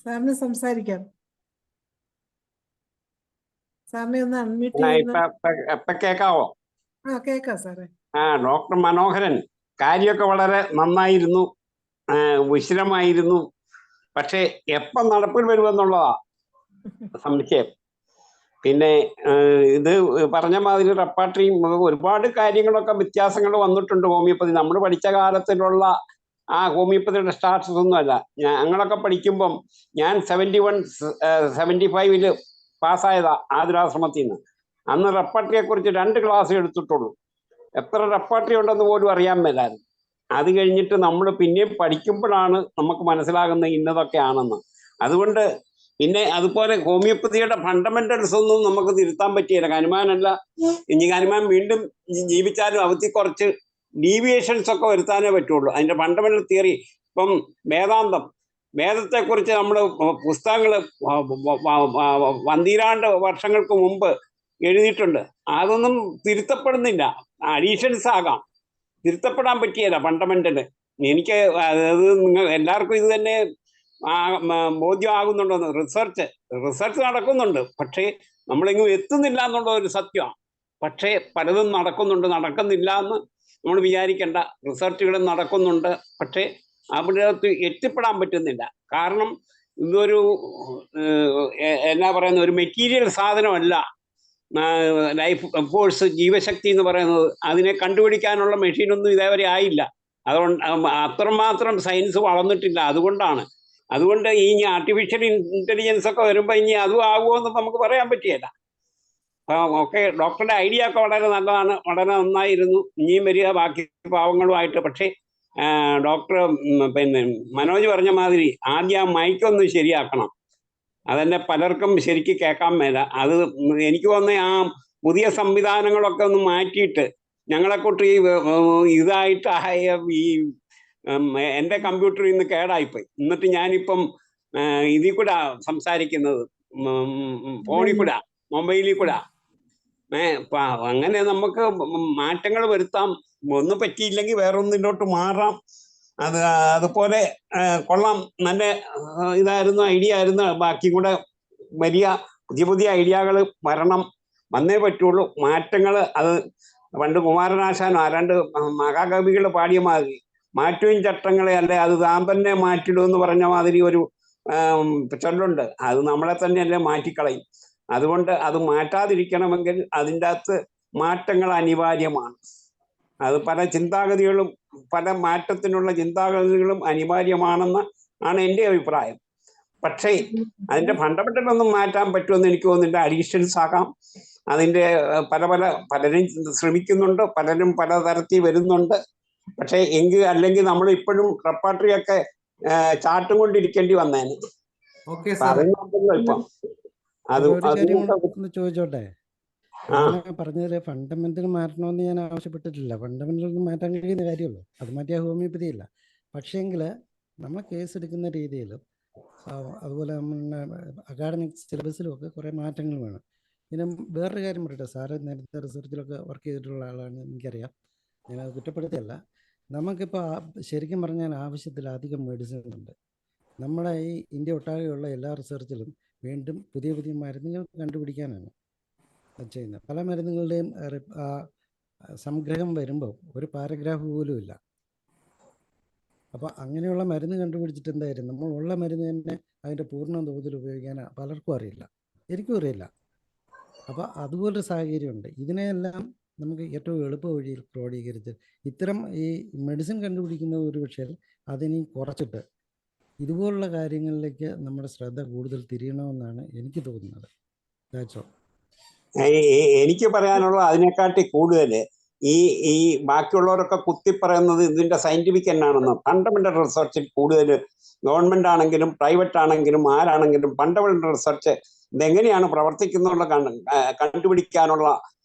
സാറിന് സംസാരിക്കാം. സാറിനെ ഒന്ന് അൺമ്യൂട്ട് ചെയ്യുന്ന. കേക്കാവോ? കേക്കാം സാറേ. ഡോക്ടർ മനോഹരൻ, കാര്യമൊക്കെ വളരെ നന്നായിരുന്നു, വിശദമായിരുന്നു. പക്ഷെ എപ്പം നടപ്പിൽ വരുമെന്നുള്ളതാ സംശയം. പിന്നെ ഇത് പറഞ്ഞ മാതിരി റെപ്പാർട്ടറിയും ഒരുപാട് കാര്യങ്ങളൊക്കെ വ്യത്യാസങ്ങൾ വന്നിട്ടുണ്ട് ഹോമിയോപ്പതി. നമ്മൾ പഠിച്ച കാലത്തിലുള്ള ആ ഹോമിയോപ്പതിയുടെ സ്റ്റാറ്റസ് ഒന്നുമല്ല. ഞങ്ങളൊക്കെ പഠിക്കുമ്പം ഞാൻ 75 പാസ്സായതാ ആതുരാശ്രമത്തിൽ നിന്ന്. അന്ന് റെപ്പാർട്ടറിയെ കുറിച്ച് 2 ക്ലാസ് എടുത്തിട്ടുള്ളൂ. എത്ര റെപ്പാർട്ടറി ഉണ്ടെന്ന് പോലും അറിയാൻ മേലായിരുന്നു. അത് കഴിഞ്ഞിട്ട് നമ്മൾ പിന്നെയും പഠിക്കുമ്പോഴാണ് നമുക്ക് മനസ്സിലാകുന്നത് ഇന്നതൊക്കെയാണെന്ന്. അതുകൊണ്ട് പിന്നെ അതുപോലെ ഹോമിയോപ്പതിയുടെ ഫണ്ടമെന്റൽസ് ഒന്നും നമുക്ക് തിരുത്താൻ പറ്റിയില്ല. ഹനുമാനല്ല, ഇനി ഹനുമാൻ വീണ്ടും ജീവിച്ചാലും അവധി കുറച്ച് ഡീവിയേഷൻസ് ഒക്കെ വരുത്താനേ പറ്റുള്ളൂ. അതിന്റെ ഫണ്ടമെന്റൽ തിയറി ഇപ്പം വേദത്തെക്കുറിച്ച് നമ്മൾ പുസ്തകങ്ങൾ 1,000 വർഷങ്ങൾക്ക് മുമ്പ് എഴുതിയിട്ടുണ്ട്. അതൊന്നും തിരുത്തപ്പെടുന്നില്ല. അഡീഷൻസ് ആകാം, തിരുത്തപ്പെടാൻ പറ്റിയല്ല ഫണ്ടമെന്റല്. എനിക്ക് അത് എല്ലാവർക്കും ഇത് തന്നെ ബോധ്യമാകുന്നുണ്ടോന്ന്. റിസർച്ച് നടക്കുന്നുണ്ട്, പക്ഷേ നമ്മളെങ്ങും എത്തുന്നില്ല എന്നുള്ള ഒരു സത്യമാണ്. പക്ഷേ പലതും നടക്കുന്നില്ല എന്ന് നമ്മൾ വിചാരിക്കേണ്ട. റിസർച്ചുകളും നടക്കുന്നുണ്ട്, പക്ഷേ അവിടെ എത്തിപ്പെടാൻ പറ്റുന്നില്ല. കാരണം ഇതൊരു എന്നാ പറയുന്ന ഒരു മെറ്റീരിയൽ സാധനമല്ല. ലൈഫ് ഫോഴ്സ്, ജീവശക്തി എന്ന് പറയുന്നത്, അതിനെ കണ്ടുപിടിക്കാനുള്ള മെഷീനൊന്നും ഇതേവരെ ആയില്ല. അതുകൊണ്ട് അത്രമാത്രം സയൻസ് വളർന്നിട്ടില്ല. അതുകൊണ്ട് ഈ ആർട്ടിഫിഷ്യൽ ഇന്റലിജൻസ് ഒക്കെ വരുമ്പോൾ ഇനി അതും ആകുമോ എന്ന് നമുക്ക് പറയാൻ പറ്റിയല്ല. ഓക്കെ, ഡോക്ടറുടെ ഐഡിയ ഒക്കെ വളരെ നല്ലതാണ്, വളരെ നന്നായിരുന്നു. ഇനിയും വരിക ബാക്കി പാവങ്ങളുമായിട്ട്. പക്ഷേ ഡോക്ടർ പിന്നെ മനോജ് പറഞ്ഞ മാതിരി ആദ്യം ആ മൈക്കൊന്ന് ശരിയാക്കണം. അതെന്നെ പലർക്കും ശരിക്കും കേൾക്കാൻ മേല. അത് എനിക്ക് തോന്നുന്ന ആ പുതിയ സംവിധാനങ്ങളൊക്കെ ഒന്ന് മാറ്റിയിട്ട് ഞങ്ങളെക്കൂട്ട് ഇതായിട്ട് ഈ എൻ്റെ കമ്പ്യൂട്ടറിൽ നിന്ന് കേടായിപ്പോയി. എന്നിട്ട് ഞാനിപ്പം ഇതിൽ കൂടെ സംസാരിക്കുന്നത്, ഫോണിൽ കൂടെ, മൊബൈലിൽ കൂടെ. അങ്ങനെ നമുക്ക് മാറ്റങ്ങൾ വരുത്താം. ഒന്നും പറ്റിയില്ലെങ്കിൽ വേറൊന്നിലോട്ട് മാറാം. അതുപോലെ കൊള്ളാം, നല്ല ഇതായിരുന്നു, ഐഡിയ ആയിരുന്നു. ബാക്കി കൂടെ വലിയ പുതിയ ഐഡിയകൾ വന്നേ പറ്റുള്ളൂ. മാറ്റങ്ങൾ അത് പണ്ട് കുമാരനാശാനോ 2 മഹാകവികൾ പാടിയ മാതിരി മാറ്റും ചട്ടങ്ങളെ അല്ലെ അത് താൻ തന്നെ മാറ്റിടുമെന്ന് പറഞ്ഞ മാതിരി ഒരു ചൊല്ലുണ്ട്. അത് നമ്മളെ തന്നെ അല്ലേ മാറ്റിക്കളയും. അതുകൊണ്ട് അത് മാറ്റാതിരിക്കണമെങ്കിൽ അതിൻ്റെ അകത്ത് മാറ്റങ്ങൾ അനിവാര്യമാണ്. അത് പല ചിന്താഗതികളും, പല മാറ്റത്തിനുള്ള ചിന്താഗതികളും അനിവാര്യമാണെന്ന് ആണ് എൻ്റെ അഭിപ്രായം. പക്ഷേ അതിൻ്റെ ഫണ്ടമെന്റൽ ഒന്നും മാറ്റാൻ പറ്റുമെന്ന് എനിക്ക് തോന്നുന്നില്ല. അഡീഷൻസ് ആകാം. അതിൻ്റെ പലരും ശ്രമിക്കുന്നുണ്ട്, പലരും പലതരത്തിൽ വരുന്നുണ്ട്. പക്ഷെ അല്ലെങ്കിൽ നമ്മൾ ഇപ്പോഴും റെപ്പാർട്ടറിയൊക്കെ ചാട്ടും കൊണ്ടിരിക്കേണ്ടി വന്നേനെ. ഓക്കെ, ചോദിച്ചോട്ടെ? ഞാൻ പറഞ്ഞതിൽ ഫണ്ടമെന്റൽ മാറ്റണമെന്ന് ഞാൻ ആവശ്യപ്പെട്ടിട്ടില്ല. ഫണ്ടമെന്റൽ മാറ്റാൻ കഴിയുന്ന കാര്യമുള്ളൂ, അത് മാറ്റിയ ഹോമിയോപ്പതി ഇല്ല. പക്ഷേങ്കിൽ നമ്മൾ കേസ് എടുക്കുന്ന രീതിയിലും അതുപോലെ നമ്മുടെ അക്കാഡമിക് സിലബസിലും ഒക്കെ കുറേ മാറ്റങ്ങൾ വേണം. പിന്നെ വേറൊരു കാര്യം പറയട്ടെ, സാറ് നേരത്തെ റിസർച്ചിലൊക്കെ വർക്ക് ചെയ്തിട്ടുള്ള ആളാണ്, എനിക്കറിയാം, ഞാനത് കുറ്റപ്പെടുത്തിയല്ല. നമുക്കിപ്പോൾ ശരിക്കും പറഞ്ഞാൽ ആവശ്യത്തിലധികം മെഡിസിൻ ഉണ്ട്. നമ്മുടെ ഈ ഇന്ത്യ ഒട്ടാകെയുള്ള എല്ലാ റിസർച്ചിലും വീണ്ടും പുതിയ പുതിയ മരുന്നുകൾ കണ്ടുപിടിക്കാനാണ് ചെയ്യുന്നത്. പല മരുന്നുകളുടെയും സംഗ്രഹം വരുമ്പോൾ ഒരു പാരഗ്രാഫ് പോലും ഇല്ല. അപ്പോൾ അങ്ങനെയുള്ള മരുന്ന് കണ്ടുപിടിച്ചിട്ട് എന്തായാലും നമ്മൾ ഉള്ള മരുന്ന് തന്നെ അതിൻ്റെ പൂർണ്ണ തോതിൽ ഉപയോഗിക്കാൻ പലർക്കും അറിയില്ല, എനിക്കും അറിയില്ല. അപ്പോൾ അതുപോലൊരു സാഹചര്യമുണ്ട്. ഇതിനെയെല്ലാം നമുക്ക് ഏറ്റവും എളുപ്പ വഴിയിൽ ക്രോഡീകരിച്ച് ഇത്തരം ഈ മെഡിസിൻ കണ്ടുപിടിക്കുന്ന ഒരു പക്ഷേ അതിനി കുറച്ചിട്ട് ഇതുപോലുള്ള കാര്യങ്ങളിലേക്ക് നമ്മുടെ ശ്രദ്ധ കൂടുതൽ തിരിയണമെന്നാണ് എനിക്ക് തോന്നുന്നത്. എനിക്ക് പറയാനുള്ള അതിനെക്കാട്ടി കൂടുതൽ ഈ ബാക്കിയുള്ളവരൊക്കെ കുത്തിപ്പറയുന്നത് ഇതിന്റെ സയന്റിഫിക് എന്നാണെന്ന്. ഫണ്ടമെന്റൽ റിസർച്ചിൽ കൂടുതൽ ഗവൺമെന്റ് ആണെങ്കിലും പ്രൈവറ്റ് ആണെങ്കിലും ആരാണെങ്കിലും ഫണ്ടമെന്റൽ റിസർച്ച് ഇതെങ്ങനെയാണ് പ്രവർത്തിക്കുന്നുള്ള കണ്ടുപിടിക്കാനുള്ള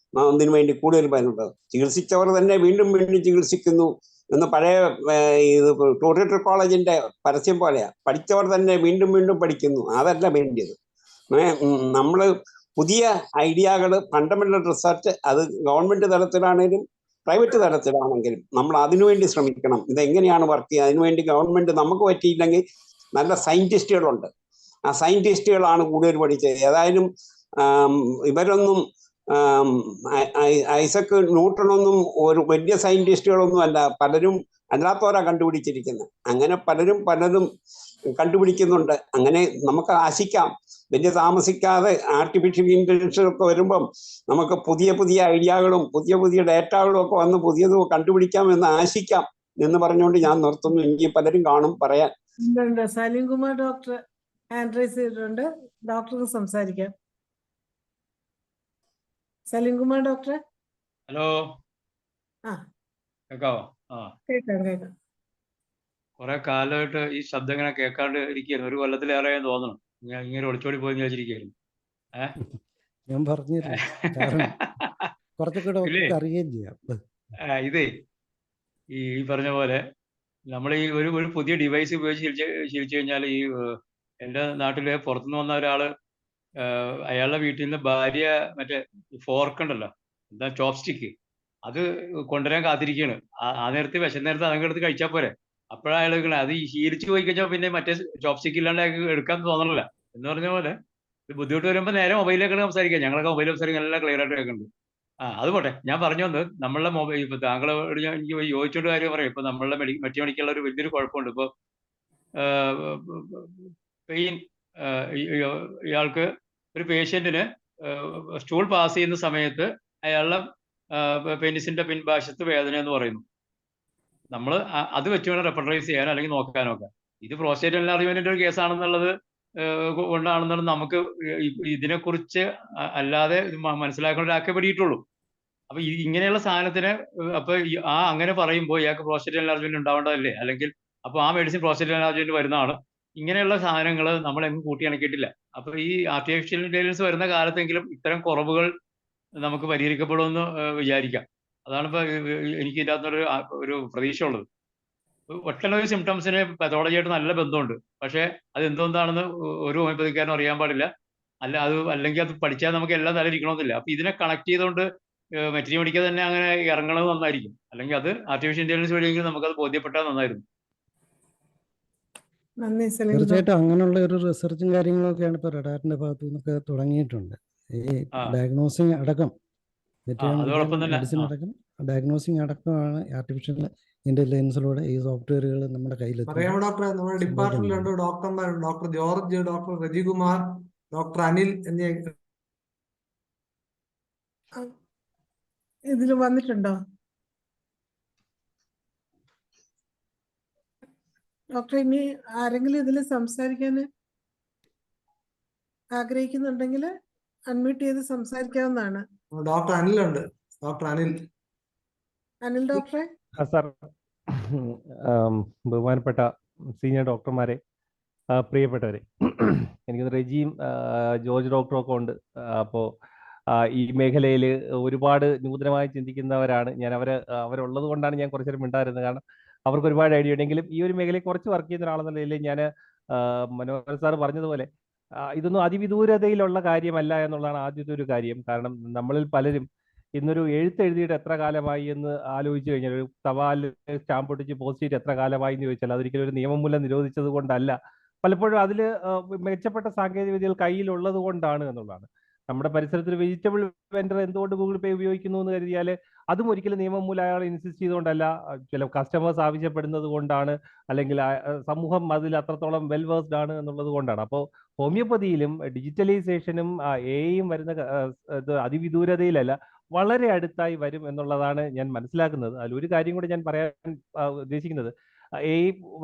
ഇതിനു വേണ്ടി കൂടുതൽ പറയുന്നത്. ചികിത്സിച്ചവർ തന്നെ വീണ്ടും വീണ്ടും ചികിത്സിക്കുന്നു എന്ന് പഴയ ഇത് ട്യൂട്ടോറിയൽ കോളേജിന്റെ പരസ്യം പോലെയാ. പഠിച്ചവർ തന്നെ വീണ്ടും വീണ്ടും പഠിക്കുന്നു, അതല്ല വേണ്ടിയത്. നമ്മൾ പുതിയ ഐഡിയകൾ, ഫണ്ടമെന്റൽ റിസർച്ച്, അത് ഗവൺമെന്റ് തലത്തിലാണെങ്കിലും പ്രൈവറ്റ് തലത്തിലാണെങ്കിലും നമ്മൾ അതിനുവേണ്ടി ശ്രമിക്കണം. ഇതെങ്ങനെയാണ് വർക്ക് ചെയ്യുക, അതിനുവേണ്ടി ഗവൺമെന്റ് നമുക്ക് പറ്റിയില്ലെങ്കിൽ നല്ല സയന്റിസ്റ്റുകളുണ്ട്, ആ സയന്റിസ്റ്റുകളാണ് കൂടുതൽ പഠിച്ചത്. ഏതായാലും ഇവരൊന്നും ഐസക് ന്യൂട്ടണൊന്നും ഒരു വലിയ സയന്റിസ്റ്റുകളൊന്നും അല്ല, പലരും അല്ലാത്തവരാ കണ്ടുപിടിച്ചിരിക്കുന്നത്. അങ്ങനെ പലരും കണ്ടുപിടിക്കുന്നുണ്ട്. അങ്ങനെ നമുക്ക് ആശിക്കാം വലിയ താമസിക്കാതെ ആർട്ടിഫിഷ്യൽ ഇന്റലിജൻസ് ഒക്കെ വരുമ്പം നമുക്ക് പുതിയ പുതിയ ഐഡിയകളും പുതിയ പുതിയ ഡേറ്റകളും ഒക്കെ വന്ന് പുതിയത് കണ്ടുപിടിക്കാം എന്ന് ആശിക്കാം എന്ന് പറഞ്ഞുകൊണ്ട് ഞാൻ നിർത്തുന്നു. എനിക്ക് പലരും കാണും പറയാൻ. Salim Kumar doctor hand raise ചെയ്തിട്ടുണ്ട്, ഡോക്ടർക്ക് സംസാരിക്കാം. സലീം കുമാർ ഡോക്ടർ. ഹലോ, കേക്കാവോ? കേൾക്കാം. കുറെ കാലമായിട്ട് ഈ ശബ്ദം ഇങ്ങനെ കേൾക്കാണ്ട് ഇരിക്കുകയായിരുന്നു. ഒരു കൊല്ലത്തിലേറെ തോന്നുന്നു ഞാൻ ഇങ്ങനെ ഒളിച്ചോടി പോയി വിചാരിച്ചിരിക്കുകയായിരുന്നു. ഞാൻ പറഞ്ഞില്ലേ, അറിയുകയും ചെയ്യാം. ഇതേ ഈ പറഞ്ഞ പോലെ നമ്മൾ ഈ ഒരു പുതിയ ഡിവൈസ് ഉപയോഗിച്ച് ശീലിച്ചു കഴിഞ്ഞാൽ, ഈ എൻ്റെ നാട്ടില് പുറത്തുനിന്ന് വന്ന ഒരാള് അയാളുടെ വീട്ടിൽ നിന്ന് ഭാര്യ മറ്റേ ഫോർക്ക് ഉണ്ടല്ലോ, എന്താ ചോപ്സ്റ്റിക്ക്, അത് കൊണ്ടുവരാൻ കാത്തിരിക്കുകയാണ്. ആ നേരത്തെ വിശന്നേരത്ത് അതങ്ങ് എടുത്ത് കഴിച്ചാൽ പോരെ. അപ്പോഴാണ് അയാൾ അത് ശീലിച്ച് പോയി കഴിഞ്ഞാൽ പിന്നെ മറ്റേ ചോപ്സ്റ്റിക്ക് ഇല്ലാണ്ട് എടുക്കാൻ തോന്നണില്ല. എന്ന് പറഞ്ഞ പോലെ ബുദ്ധിമുട്ട് വരുമ്പോൾ നേരെ മൊബൈലിലേക്കാണ് സംസാരിക്കുക. ഞങ്ങളൊക്കെ മൊബൈൽ സംസാരിക്കാൻ എല്ലാം ക്ലിയർ ആയിട്ട് കേൾക്കുന്നുണ്ട്. അത് പോട്ടെ, ഞാൻ പറഞ്ഞു വന്നത് നമ്മളുടെ മൊബൈൽ, ഇപ്പൊ താങ്കളോട് ഞാൻ എനിക്ക് യോജിച്ചോണ്ട് കാര്യം പറയാം. ഇപ്പൊ നമ്മളുടെ മറ്റു മണിക്കുള്ള ഒരു വലിയൊരു കുഴപ്പമുണ്ട്. ഇപ്പൊ പെയിൻ, ഇയാൾക്ക് ഒരു പേഷ്യന്റിന് സ്റ്റൂൾ പാസ് ചെയ്യുന്ന സമയത്ത് അയാളുടെ പെനിസിന്റെ പിൻഭാഷത്ത് വേദന എന്ന് പറയുന്നു. നമ്മൾ അത് വെച്ച് വേണം റെപ്പറൈസ് ചെയ്യാനോ അല്ലെങ്കിൽ നോക്കാനോ ഒക്കെ. ഇത് പ്രോസ്റ്റേറ്റ് എൻലാർജ്മെന്റിന്റെ ഒരു കേസാണെന്നുള്ളത് കൊണ്ടാണെന്നുള്ളത് നമുക്ക് ഇതിനെക്കുറിച്ച് അല്ലാതെ മനസ്സിലാക്കേണ്ട ഒരാൾക്ക് പിടിയിട്ടുള്ളൂ. അപ്പൊ ഇങ്ങനെയുള്ള സാധനത്തിന് അപ്പൊ അങ്ങനെ പറയുമ്പോൾ ഇയാൾക്ക് പ്രോസ്റ്റേറ്റ് എൻലാർജ്മെന്റ് ഉണ്ടാവേണ്ടതല്ലേ? അല്ലെങ്കിൽ അപ്പൊ ആ മെഡിസിൻ പ്രോസ്റ്റേറ്റ് എൻലാർജ്മെന്റ് വരുന്നതാണ്. ഇങ്ങനെയുള്ള സാധനങ്ങൾ നമ്മളെങ്ങും കൂട്ടിയിണക്കിയിട്ടില്ല. അപ്പൊ ഈ ആർട്ടിഫിഷ്യൽ ഇന്റലിജൻസ് വരുന്ന കാലത്തെങ്കിലും ഇത്തരം കുറവുകൾ നമുക്ക് പരിഹരിക്കപ്പെടുമെന്ന് വിചാരിക്കാം. അതാണ് ഇപ്പൊ എനിക്ക് ഇതിനകത്തൊരു ഒരു പ്രതീക്ഷ ഉള്ളത്. ഒട്ടനവധി സിംറ്റംസിന് പത്തോളജിയായിട്ട് നല്ല ബന്ധമുണ്ട്. പക്ഷെ അത് എന്തുകൊണ്ടാണെന്ന് ഒരു ഹോമിയോപ്പതിക്കാരനും അറിയാൻ പാടില്ല. അല്ലെങ്കിൽ അത് പഠിച്ചാൽ നമുക്ക് എല്ലാം തലയിരിക്കണമെന്നില്ല. അപ്പൊ ഇതിനെ കണക്ട് ചെയ്തുകൊണ്ട് മെറ്റീരിയൽ തന്നെ അങ്ങനെ ഇറങ്ങണത് നന്നായിരിക്കും. അല്ലെങ്കിൽ അത് ആർട്ടിഫിഷ്യൽ ഇന്റലിജൻസ് വഴിയെങ്കിൽ നമുക്കത് ബോധ്യപ്പെട്ടാൽ നന്നായിരുന്നു. തീർച്ചയായിട്ടും അങ്ങനെയുള്ള ഒരു റിസർച്ചും കാര്യങ്ങളൊക്കെയാണ് ഇപ്പോൾ റഡാറിന്റെ ഭാഗത്തു നിന്നൊക്കെ തുടങ്ങിയിട്ടുണ്ട്. ഈ ഡയഗ്നോസിങ് അടക്കം, മെഡിസിൻ അടക്കം, ഡയഗ്നോസിങ് അടക്കമാണ് ആർട്ടിഫിഷ്യൽ ഇന്റലിജൻസിലൂടെ ഈ സോഫ്റ്റ്വെയറുകൾ നമ്മുടെ കയ്യിലെത്തും. ഡോക്ടറെ, നമ്മുടെ ഡിപ്പാർട്ട്മെന്റിലുണ്ട് ഡോക്ടർമാരുണ്ട്, doctor George, doctor Rajikumar, doctor Anil എന്നീ ഇതിൽ വന്നിട്ടുണ്ടോ ഡോക്ടർ? ഇനി ആരെങ്കിലും ഇതിൽ സംസാരിക്കാൻ ആഗ്രഹിക്കുന്നുണ്ടെങ്കിൽ അൺമ്യൂട്ട് ചെയ്ത് സംസാരിക്കാവുന്നതാണ്. ഡോക്ടർ അനിലുണ്ട്, ഡോക്ടർ അനിൽ ഡോക്ടറെ. സാർ, ബഹുമാനപ്പെട്ട സീനിയർ ഡോക്ടർമാരെ, പ്രിയപ്പെട്ടവരെ, എനിക്ക് റെജിയും ജോർജ് ഡോക്ടറും ഒക്കെ ഉണ്ട്. അപ്പോൾ ഈ മേഖലയിൽ ഒരുപാട് നൂതനമായി ചിന്തിക്കുന്നവരാണ്. ഞാൻ അവരുള്ളത് കൊണ്ടാണ് ഞാൻ കുറച്ചേരം മിണ്ടായിരുന്നത്. കാരണം അവർക്ക് ഒരുപാട് ഐഡിയ ഉണ്ടെങ്കിലും ഈ ഒരു മേഖലയിൽ കുറച്ച് വർക്ക് ചെയ്യുന്ന ഒരാളെന്ന നിലയിൽ ഞാൻ മനോഹർ സാർ പറഞ്ഞതുപോലെ ഇതൊന്നും അതിവിദൂരതയിലുള്ള കാര്യമല്ല എന്നുള്ളതാണ് ആദ്യത്തെ ഒരു കാര്യം. കാരണം നമ്മളിൽ പലരും ഇന്നൊരു എഴുത്തെഴുതിയിട്ട് എത്ര കാലമായി എന്ന് ആലോചിച്ച് കഴിഞ്ഞാൽ, ഒരു തപാൽ സ്റ്റാമ്പ് ഒട്ടിച്ച് പോസ്റ്റ് ചെയ്തിട്ട് എത്ര കാലമായി എന്ന് ചോദിച്ചാൽ അതൊരിക്കലും ഒരു നിയമം മൂലം നിരോധിച്ചത് കൊണ്ടല്ല, പലപ്പോഴും അതിൽ മെച്ചപ്പെട്ട സാങ്കേതിക വിദ്യകൾ കയ്യിലുള്ളത് കൊണ്ടാണ് എന്നുള്ളതാണ്. നമ്മുടെ പരിസരത്തിൽ വെജിറ്റബിൾ വെൻഡർ എന്തുകൊണ്ട് ഗൂഗിൾ പേ ഉപയോഗിക്കുന്നു എന്ന് കരുതിയാൽ അതും ഒരിക്കലും നിയമം മൂലം അയാൾ ഇൻസിസ്റ്റ് ചെയ്തുകൊണ്ടല്ല, ചില കസ്റ്റമേഴ്സ് ആവശ്യപ്പെടുന്നത് കൊണ്ടാണ്, അല്ലെങ്കിൽ സമൂഹം അതിൽ അത്രത്തോളം വെൽ വേഴ്സ്ഡ് ആണ് എന്നുള്ളത് കൊണ്ടാണ്. അപ്പോൾ ഹോമിയോപ്പതിയിലും ഡിജിറ്റലൈസേഷനും എയും വരുന്ന ഇത് അതിവിദൂരതയിലല്ല, വളരെ അടുത്തായി വരും എന്നുള്ളതാണ് ഞാൻ മനസ്സിലാക്കുന്നത്. അതിലൊരു കാര്യം കൂടി ഞാൻ പറയാൻ ഉദ്ദേശിക്കുന്നത്,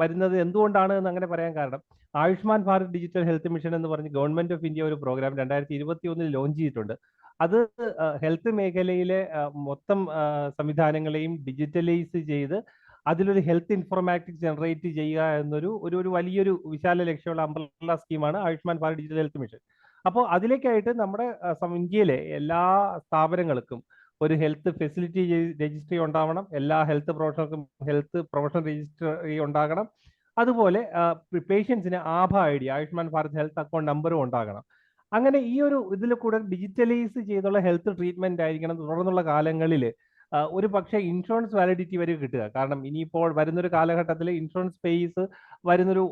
വരുന്നത് എന്തുകൊണ്ടാണ് എന്ന് അങ്ങനെ പറയാൻ കാരണം, Ayushman Bharat digital health mission എന്ന് പറഞ്ഞ് ഗവൺമെന്റ് ഓഫ് ഇന്ത്യ ഒരു പ്രോഗ്രാം 2021 ലോഞ്ച് ചെയ്തിട്ടുണ്ട്. അത് ഹെൽത്ത് മേഖലയിലെ മൊത്തം സംവിധാനങ്ങളെയും ഡിജിറ്റലൈസ് ചെയ്ത് അതിലൊരു ഹെൽത്ത് ഇൻഫോർമാറ്റിക്സ് ജനറേറ്റ് ചെയ്യുക എന്നൊരു ഒരു വലിയൊരു വിശാല ലക്ഷ്യമുള്ള അംബ്രല്ല സ്കീമാണ് Ayushman Bharat digital health mission. അപ്പോൾ അതിലേക്കായിട്ട് നമ്മുടെ ഇന്ത്യയിലെ എല്ലാ സ്ഥാപനങ്ങൾക്കും ഒരു ഹെൽത്ത് ഫെസിലിറ്റി രജിസ്ട്രി ഉണ്ടാവണം, എല്ലാ ഹെൽത്ത് പ്രൊഫഷണൽക്കും ഹെൽത്ത് പ്രൊഫഷണൽ രജിസ്ട്രി ഉണ്ടാകണം. അതുപോലെ പേഷ്യൻസിന് ആഭ I D, Ayushman Bharat health account നമ്പറും ഉണ്ടാകണം. അങ്ങനെ ഈ ഒരു ഇതിൽ കൂടെ ഡിജിറ്റലൈസ് ചെയ്തുള്ള ഹെൽത്ത് ട്രീറ്റ്മെന്റ് ആയിരിക്കണം തുടർന്നുള്ള കാലങ്ങളിൽ ഒരു പക്ഷേ ഇൻഷുറൻസ് വാലിഡിറ്റി വരെ കിട്ടുക. കാരണം ഇനിയിപ്പോൾ വരുന്നൊരു കാലഘട്ടത്തിൽ ഇൻഷുറൻസ് പേയ്സ് വരുന്നൊരു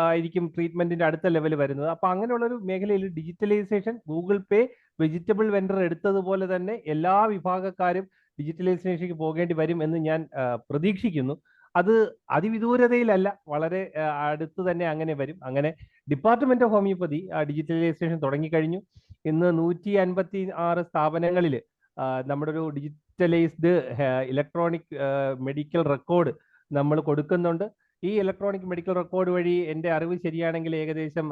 ആയിരിക്കും ട്രീറ്റ്മെന്റിന്റെ അടുത്ത ലെവൽ വരുന്നത്. അപ്പോൾ അങ്ങനെയുള്ളൊരു മേഖലയിൽ ഡിജിറ്റലൈസേഷൻ, ഗൂഗിൾ പേ, വെജിറ്റബിൾ വെൻഡർ എടുത്തതുപോലെ തന്നെ എല്ലാ വിഭാഗക്കാരും ഡിജിറ്റലൈസേഷനിലേക്ക് പോകേണ്ടി വരും എന്ന് ഞാൻ പ്രതീക്ഷിക്കുന്നു. അത് അതിവിദൂരതയിലല്ല, വളരെ അടുത്ത് തന്നെ അങ്ങനെ വരും. അങ്ങനെ ഡിപ്പാർട്ട്മെന്റ് ഓഫ് ഹോമിയോപ്പതി ഡിജിറ്റലൈസേഷൻ തുടങ്ങിക്കഴിഞ്ഞു. ഇന്ന് 156 സ്ഥാപനങ്ങളിൽ നമ്മുടെ ഒരു ഡിജിറ്റലൈസ്ഡ് ഇലക്ട്രോണിക് മെഡിക്കൽ റെക്കോർഡ് നമ്മൾ കൊടുക്കുന്നുണ്ട്. ഈ ഇലക്ട്രോണിക് മെഡിക്കൽ റെക്കോർഡ് വഴി എൻ്റെ അറിവ് ശരിയാണെങ്കിൽ ഏകദേശം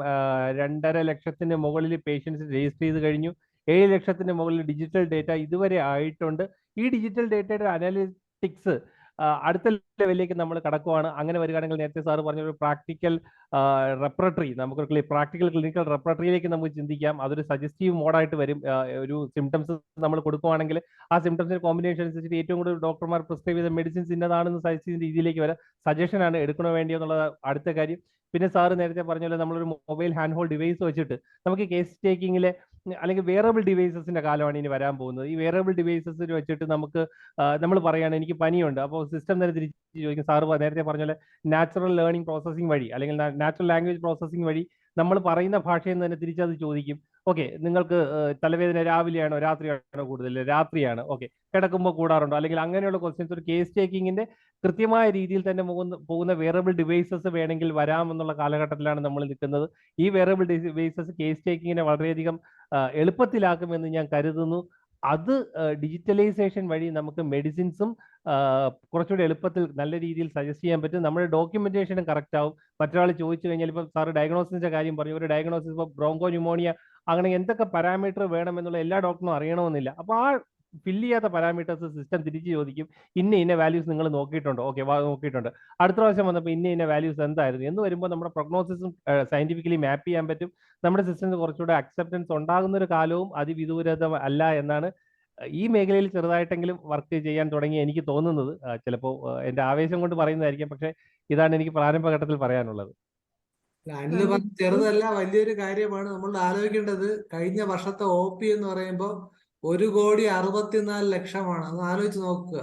2.5 ലക്ഷത്തിന് മുകളിൽ പേഷ്യൻസ് രജിസ്റ്റർ ചെയ്ത് കഴിഞ്ഞു. 7 ലക്ഷത്തിന് മുകളിൽ ഡിജിറ്റൽ ഡേറ്റ ഇതുവരെ ആയിട്ടുണ്ട്. ഈ ഡിജിറ്റൽ ഡേറ്റയുടെ അനാലിറ്റിക്സ് അടുത്ത ലെവലിലേക്ക് നമ്മൾ കടക്കുവാണ്. അങ്ങനെ വരികയാണെങ്കിൽ നേരത്തെ സാറ് പറഞ്ഞൊരു പ്രാക്ടിക്കൽ റെപ്പറട്ടറി, നമുക്കൊരു പ്രാക്ടിക്കൽ ക്ലിനിക്കൽ റെപ്പറട്ടറിയിലേക്ക് നമുക്ക് ചിന്തിക്കാം. അതൊരു സജസ്റ്റീവ് മോഡായിട്ട് വരും. ഒരു സിംറ്റംസ് നമ്മൾ കൊടുക്കുവാണെങ്കിൽ ആ സിംറ്റംസിന്റെ കോമ്പിനേഷൻ അനുസരിച്ചിട്ട് ഏറ്റവും കൂടുതൽ ഡോക്ടർമാർ പ്രിസ്ക്രൈബ് ചെയ്ത മെഡിസിൻസ് ഇന്നതാണെന്ന് സജസ്റ്റ് ചെയ്യുന്ന രീതിയിലേക്ക് വരാം. സജഷനാണ് എടുക്കണോ വേണ്ടിയോ എന്നുള്ളത് അടുത്ത കാര്യം. പിന്നെ സാറ് നേരത്തെ പറഞ്ഞ പോലെ നമ്മളൊരു മൊബൈൽ ഹാൻഡ് ഹോൾഡ് ഡിവൈസ് വെച്ചിട്ട് നമുക്ക് കേസ് ടേക്കിങ്ങിലെ അല്ലെങ്കിൽ വേറബിൾ ഡിവൈസസിന്റെ കാലമാണ് ഇനി വരാൻ പോകുന്നത്. ഈ വേറബിൾ ഡിവൈസസ് വെച്ചിട്ട് നമുക്ക് നമ്മൾ പറയുകയാണ് എനിക്ക് പനിയുണ്ട്, അപ്പോൾ സിസ്റ്റം തന്നെ തിരിച്ച് ചോദിക്കും. സാറ് നേരത്തെ പറഞ്ഞ പോലെ നാച്ചുറൽ ലേണിംഗ് പ്രോസസ്സിംഗ് വഴി അല്ലെങ്കിൽ നാച്ചുറൽ ലാംഗ്വേജ് പ്രോസസ്സിംഗ് വഴി നമ്മൾ പറയുന്ന ഭാഷയിൽ നിന്ന് തന്നെ തിരിച്ചത് ചോദിക്കും. ഓക്കെ, നിങ്ങൾക്ക് തലവേദന രാവിലെയാണോ രാത്രിയാണോ കൂടുതൽ? രാത്രിയാണ്. ഓക്കെ, കിടക്കുമ്പോൾ കൂടാറുണ്ടോ? അല്ലെങ്കിൽ അങ്ങനെയുള്ള ക്വസ്റ്റ്യൻസ് ഒരു കേസ് ടേക്കിങ്ങിന്റെ കൃത്യമായ രീതിയിൽ തന്നെ പോകുന്ന വേറബിൾ ഡിവൈസസ് വേണമെങ്കിൽ വരാമെന്നുള്ള കാലഘട്ടത്തിലാണ് നമ്മൾ നിൽക്കുന്നത്. ഈ വേറബിൾ ഡിവൈസസ് കേസ് ടേക്കിങ്ങിനെ വളരെയധികം എളുപ്പത്തിലാക്കുമെന്ന് ഞാൻ കരുതുന്നു. അത് ഡിജിറ്റലൈസേഷൻ വഴി നമുക്ക് മെഡിസിൻസും കുറച്ചുകൂടി എളുപ്പത്തിൽ നല്ല രീതിയിൽ സജസ്റ്റ് ചെയ്യാൻ പറ്റും. നമ്മുടെ ഡോക്യുമെന്റേഷനും കറക്റ്റ് ആവും. മറ്റൊരാൾ ചോദിച്ചു കഴിഞ്ഞാൽ, ഇപ്പം സാറ് ഡയഗ്നോസിന്റെ കാര്യം പറഞ്ഞു, ഒരു ഡയഗ്നോസിസ് ഇപ്പോൾ ബ്രോങ്കോ ന്യൂമോണിയ അങ്ങനെ എന്തൊക്കെ പാരാമീറ്റർ വേണമെന്നുള്ള എല്ലാ ഡോക്ടറും അറിയണമെന്നില്ല. അപ്പോൾ ആ ഫില്ല് ചെയ്യാത്ത പാരാമീറ്റേഴ്സ് സിസ്റ്റം തിരിച്ച് ചോദിക്കും, ഇന്ന വാല്യൂസ് നിങ്ങൾ നോക്കിയിട്ടുണ്ടോ? ഓക്കെ, നോക്കിയിട്ടുണ്ട്. അടുത്ത പ്രാവശ്യം വന്നപ്പോൾ ഇന്ന വാല്യൂസ് എന്തായിരുന്നു എന്ന് വരുമ്പോൾ നമ്മുടെ പ്രൊഗ്നോസിസും സയന്റിഫിക്കലി മാപ്പ് ചെയ്യാൻ പറ്റും. നമ്മുടെ സിസ്റ്റത്തിന് കുറച്ചുകൂടെ അക്സെപ്റ്റൻസ് ഉണ്ടാകുന്ന ഒരു കാലവും അതിവിദൂരത അല്ല എന്നാണ് ഈ മേഖലയിൽ ചെറുതായിട്ടെങ്കിലും വർക്ക് ചെയ്യാൻ തുടങ്ങി എനിക്ക് തോന്നുന്നത്. ചിലപ്പോൾ എൻ്റെ ആവേശം കൊണ്ട് പറയുന്നതായിരിക്കും, പക്ഷേ ഇതാണ് എനിക്ക് പ്രാരംഭഘട്ടത്തിൽ പറയാനുള്ളത്. അനിൽ പറഞ്ഞ ചെറുതല്ല, വലിയൊരു കാര്യമാണ്. നമ്മൾ ആലോചിക്കേണ്ടത് കഴിഞ്ഞ വർഷത്തെ OP എന്ന് പറയുമ്പോൾ 1,64,00,000 അത് ആലോചിച്ച് നോക്കുക.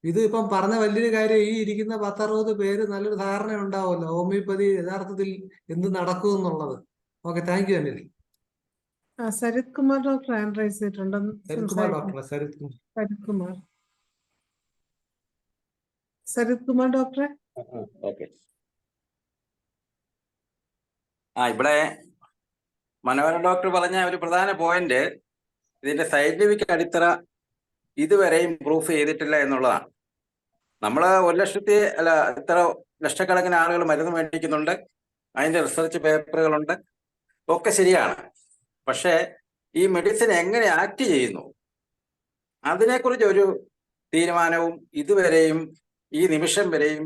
ഇത് ഇപ്പം പറഞ്ഞ വലിയൊരു കാര്യം, ഈ ഇരിക്കുന്ന 10-60 പേര് നല്ലൊരു ധാരണ ഉണ്ടാവുമല്ലോ ഹോമിയോപ്പതി യഥാർത്ഥത്തിൽ എന്ത് നടക്കും എന്നുള്ളത്. Okay, thank you Anil. Sarith Kumar doctor hand raise ചെയ്തിട്ടുണ്ട്. സരിത് കുമാർ ഡോക്ടറെ. ഇവിടെ മനോഹരൻ ഡോക്ടർ പറഞ്ഞ ഒരു പ്രധാന പോയിന്റ്, ഇതിന്റെ സയന്റിഫിക് അടിത്തറ ഇതുവരെയും പ്രൂഫ് ചെയ്തിട്ടില്ല എന്നുള്ളതാണ്. നമ്മൾ 1 ഇത്ര ലക്ഷക്കണക്കിന് ആളുകൾ മരുന്ന് മേടിക്കുന്നുണ്ട്, അതിന്റെ റിസർച്ച് പേപ്പറുകളുണ്ട്, ഒക്കെ ശരിയാണ്. പക്ഷേ ഈ മെഡിസിൻ എങ്ങനെ ആക്ട് ചെയ്യുന്നു അതിനെക്കുറിച്ച് ഒരു തീരുമാനവും ഇതുവരെയും ഈ നിമിഷം വരെയും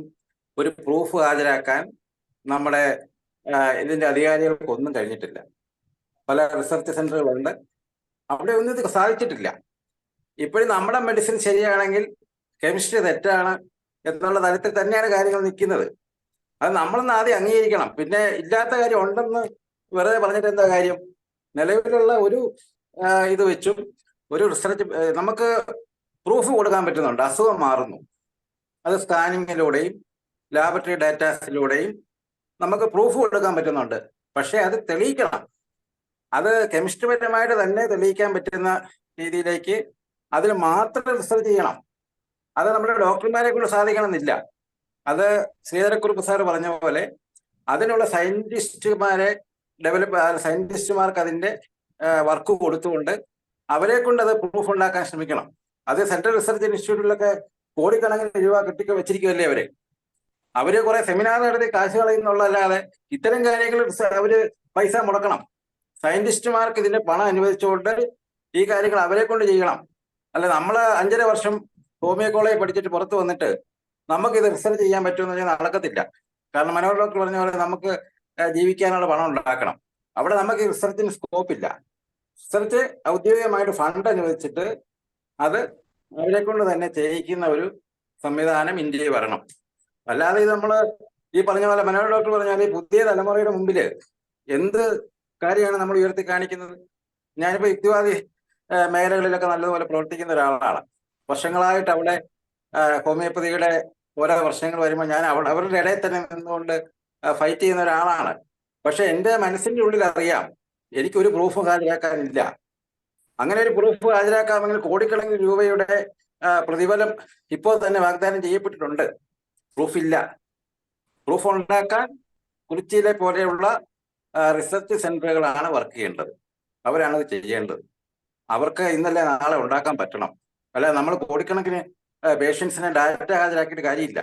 ഒരു പ്രൂഫ് ഹാജരാക്കാൻ നമ്മുടെ ഇതിന്റെ അധികാരികൾക്കൊന്നും കഴിഞ്ഞിട്ടില്ല. പല റിസർച്ച് സെന്ററുകളുണ്ട്, അവിടെ ഒന്നും ഇത് സാധിച്ചിട്ടില്ല. ഇപ്പോഴും നമ്മുടെ മെഡിസിൻ ശരിയാണെങ്കിൽ കെമിസ്ട്രി തെറ്റാണ് എന്നുള്ള തലത്തിൽ തന്നെയാണ് കാര്യങ്ങൾ നിൽക്കുന്നത്. അത് നമ്മളൊന്ന് ആദ്യം അംഗീകരിക്കണം. പിന്നെ ഇല്ലാത്ത കാര്യം ഉണ്ടെന്ന് വെറുതെ പറഞ്ഞിട്ട് എന്താ കാര്യം? നിലവിലുള്ള ഒരു ഇത് വെച്ചും ഒരു റിസർച്ച് നമുക്ക് പ്രൂഫ് കൊടുക്കാൻ പറ്റുന്നുണ്ട്. അസുഖം മാറുന്നു. അത് സ്കാനിങ്ങിലൂടെയും ലാബറട്ടറി ഡാറ്റാസിലൂടെയും നമുക്ക് പ്രൂഫ് കൊടുക്കാൻ പറ്റുന്നുണ്ട്. പക്ഷെ അത് തെളിയിക്കണം. അത് കെമിസ്ട്രി പരമായിട്ട് തന്നെ തെളിയിക്കാൻ പറ്റുന്ന രീതിയിലേക്ക് അതിൽ മാത്രം റിസർച്ച് ചെയ്യണം. അത് നമ്മുടെ ഡോക്ടർമാരെ കൊണ്ട് സാധിക്കണമെന്നില്ല. അത് ശ്രീധരക്കുറുപ്പ് സാർ പറഞ്ഞ പോലെ അതിനുള്ള സയന്റിസ്റ്റുമാർക്ക് അതിന്റെ വർക്ക് കൊടുത്തുകൊണ്ട് അവരെ കൊണ്ട് അത് പ്രൂഫ് ഉണ്ടാക്കാൻ ശ്രമിക്കണം. അത് സെൻട്രൽ റിസർച്ച് ഇൻസ്റ്റിറ്റ്യൂട്ടിലൊക്കെ കോടിക്കണക്കിന് രൂപ കെട്ടിക്ക് വെച്ചിരിക്കുമല്ലേ അവര് കുറെ സെമിനാർ നടത്തി കാശ് കളയുന്നുള്ളതല്ലാതെ ഇത്തരം കാര്യങ്ങൾ അവര് പൈസ മുടക്കണം. സയന്റിസ്റ്റുമാർക്ക് ഇതിന്റെ പണം അനുവദിച്ചുകൊണ്ട് ഈ കാര്യങ്ങൾ അവരെ കൊണ്ട് ചെയ്യണം. അല്ല നമ്മള് 5.5 വർഷം ഹോമിയോ കോളേജ് പഠിച്ചിട്ട് പുറത്ത് വന്നിട്ട് നമുക്ക് ഇത് റിസർച്ച് ചെയ്യാൻ പറ്റുമെന്ന് പറഞ്ഞാൽ നടക്കത്തില്ല. കാരണം മനോഹർ ഡോക്ടർ പറഞ്ഞ പോലെ നമുക്ക് ജീവിക്കാനുള്ള പണം ഉണ്ടാക്കണം. അവിടെ നമുക്ക് റിസർച്ചിന് സ്കോപ്പില്ല. റിസർച്ച് ഔദ്യോഗികമായിട്ട് ഫണ്ട് അനുവദിച്ചിട്ട് അത് അവരെ കൊണ്ട് തന്നെ ചെയ്യിക്കുന്ന ഒരു സംവിധാനം ഇന്ത്യയിൽ വരണം. അല്ലാതെ ഇത് നമ്മള് ഈ പറഞ്ഞ പോലെ മനോഹർ ഡോക്ടർ പറഞ്ഞാൽ പുതിയ തലമുറയുടെ മുമ്പില് എന്ത് കാര്യമാണ് നമ്മൾ ഉയർത്തി കാണിക്കുന്നത്? ഞാനിപ്പോ യുക്തിവാദി മേഖലകളിലൊക്കെ നല്ലതുപോലെ പ്രവർത്തിക്കുന്ന ഒരാളാണ്. വർഷങ്ങളായിട്ട് അവിടെ ഹോമിയോപ്പതിയുടെ ഓരോ വർഷങ്ങൾ വരുമ്പോൾ ഞാൻ അവരുടെ ഇടയിൽ തന്നെ നിന്നുകൊണ്ട് ഫൈറ്റ് ചെയ്യുന്ന ഒരാളാണ്. പക്ഷെ എൻ്റെ മനസ്സിന്റെ ഉള്ളിൽ അറിയാം എനിക്കൊരു പ്രൂഫ് ഹാജരാക്കാനില്ല. അങ്ങനെ ഒരു പ്രൂഫ് ഹാജരാക്കാമെങ്കിൽ കോടിക്കണക്കിന് രൂപയുടെ പ്രതിഫലം ഇപ്പോൾ തന്നെ വാഗ്ദാനം ചെയ്യപ്പെട്ടിട്ടുണ്ട്. പ്രൂഫില്ല. പ്രൂഫ് ഉണ്ടാക്കാൻ കുറിച്ചിയിലെ പോലെയുള്ള റിസർച്ച് സെന്ററുകളാണ് വർക്ക് ചെയ്യേണ്ടത്. അവരാണ് ഇത് ചെയ്യേണ്ടത്. അവർക്ക് ഇന്നലെ നാളെ ഉണ്ടാക്കാൻ പറ്റണം. അല്ല നമ്മൾ കോടിക്കണക്കിന് പേഷ്യൻസിനെ ഡാറ്റ ഹാജരാക്കിയിട്ട് കാര്യമില്ല.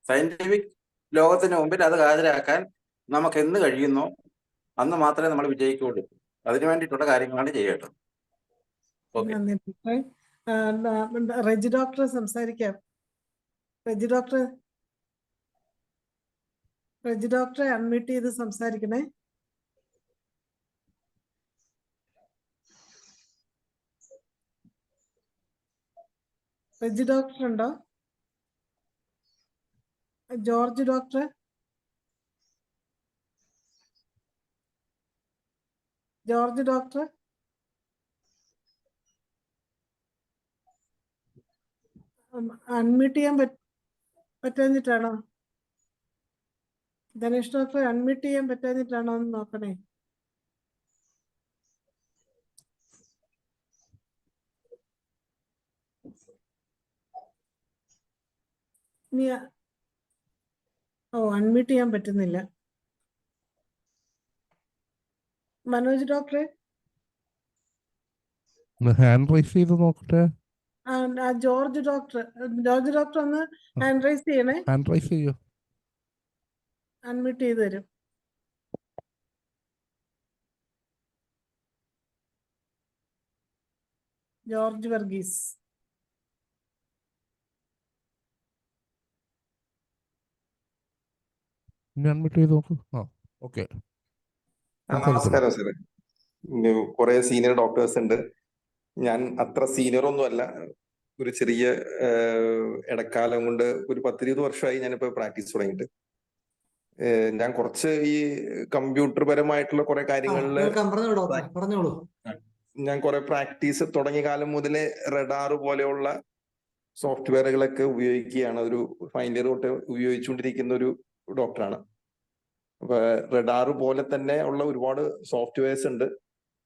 സയന്റിഫിക് ലോകത്തിന് മുമ്പിൽ അത് ഹാജരാക്കാൻ നമുക്ക് എന്ന് കഴിയുന്നോ അന്ന് മാത്രമേ നമ്മൾ വിജയിക്കുകയുള്ളൂ. അതിനു വേണ്ടിയിട്ടുള്ള കാര്യങ്ങളാണ് ചെയ്യേണ്ടത്. റെജി ഡോക്ടർ സംസാരിക്കാം. റെജി ഡോക്ടറെ അൺമ്യൂട്ട് ചെയ്ത് സംസാരിക്കണേ. റെജി ഡോക്ടർ ഉണ്ടോ? George doctor? George doctor? Unmute ചെയ്യാൻ പറ്റാഞ്ഞിട്ടാണോ? ധനേഷ് ഡോക്ടറെ അൺമ്യൂട്ട് ചെയ്യാൻ പറ്റാഞ്ഞിട്ടാണോ എന്ന് നോക്കണേ. അൺമ്യൂട്ട് ചെയ്യാൻ പറ്റുന്നില്ല. മനോജ് ഡോക്ടറെ ഹാൻഡ് റൈസ് ചെയ്ത് നോക്കട്ടെ. ജോർജ് ഡോക്ടർ ഒന്ന് ഹാൻഡ് റൈസ് ചെയ്യണേ. ഹാൻഡ് റൈസ് ചെയ്യോ? അൺമ്യൂട്ട് ചെയ്ത് തരും. ജോർജ് വർഗീസ്. അൺമ്യൂട്ട് ചെയ്ത് നോക്കൂ. ഓക്കെ. നമസ്കാരം സാറേ. കുറെ സീനിയർ ഡോക്ടേഴ്സ് ഉണ്ട്. ഞാൻ അത്ര സീനിയർ ഒന്നും അല്ല. ഒരു ചെറിയ ഇടക്കാലം കൊണ്ട് ഒരു 10-20 വർഷമായി ഞാനിപ്പോ പ്രാക്ടീസ് തുടങ്ങിയിട്ട്. ഞാൻ കുറച്ച് ഈ കമ്പ്യൂട്ടർ പരമായിട്ടുള്ള കുറെ കാര്യങ്ങളില് ഞാൻ കുറെ പ്രാക്ടീസ് തുടങ്ങിയ കാലം മുതലേ റഡാർ പോലെയുള്ള സോഫ്റ്റ്വെയറുകളൊക്കെ ഉപയോഗിക്കുകയാണ്. ഒരു ഫൈനൽ ഇയർ തൊട്ട് ഉപയോഗിച്ചുകൊണ്ടിരിക്കുന്ന ഒരു ഡോക്ടറാണ്. അപ്പൊ റഡാർ പോലെ തന്നെ ഉള്ള ഒരുപാട് സോഫ്റ്റ്വെയർസ് ഉണ്ട്.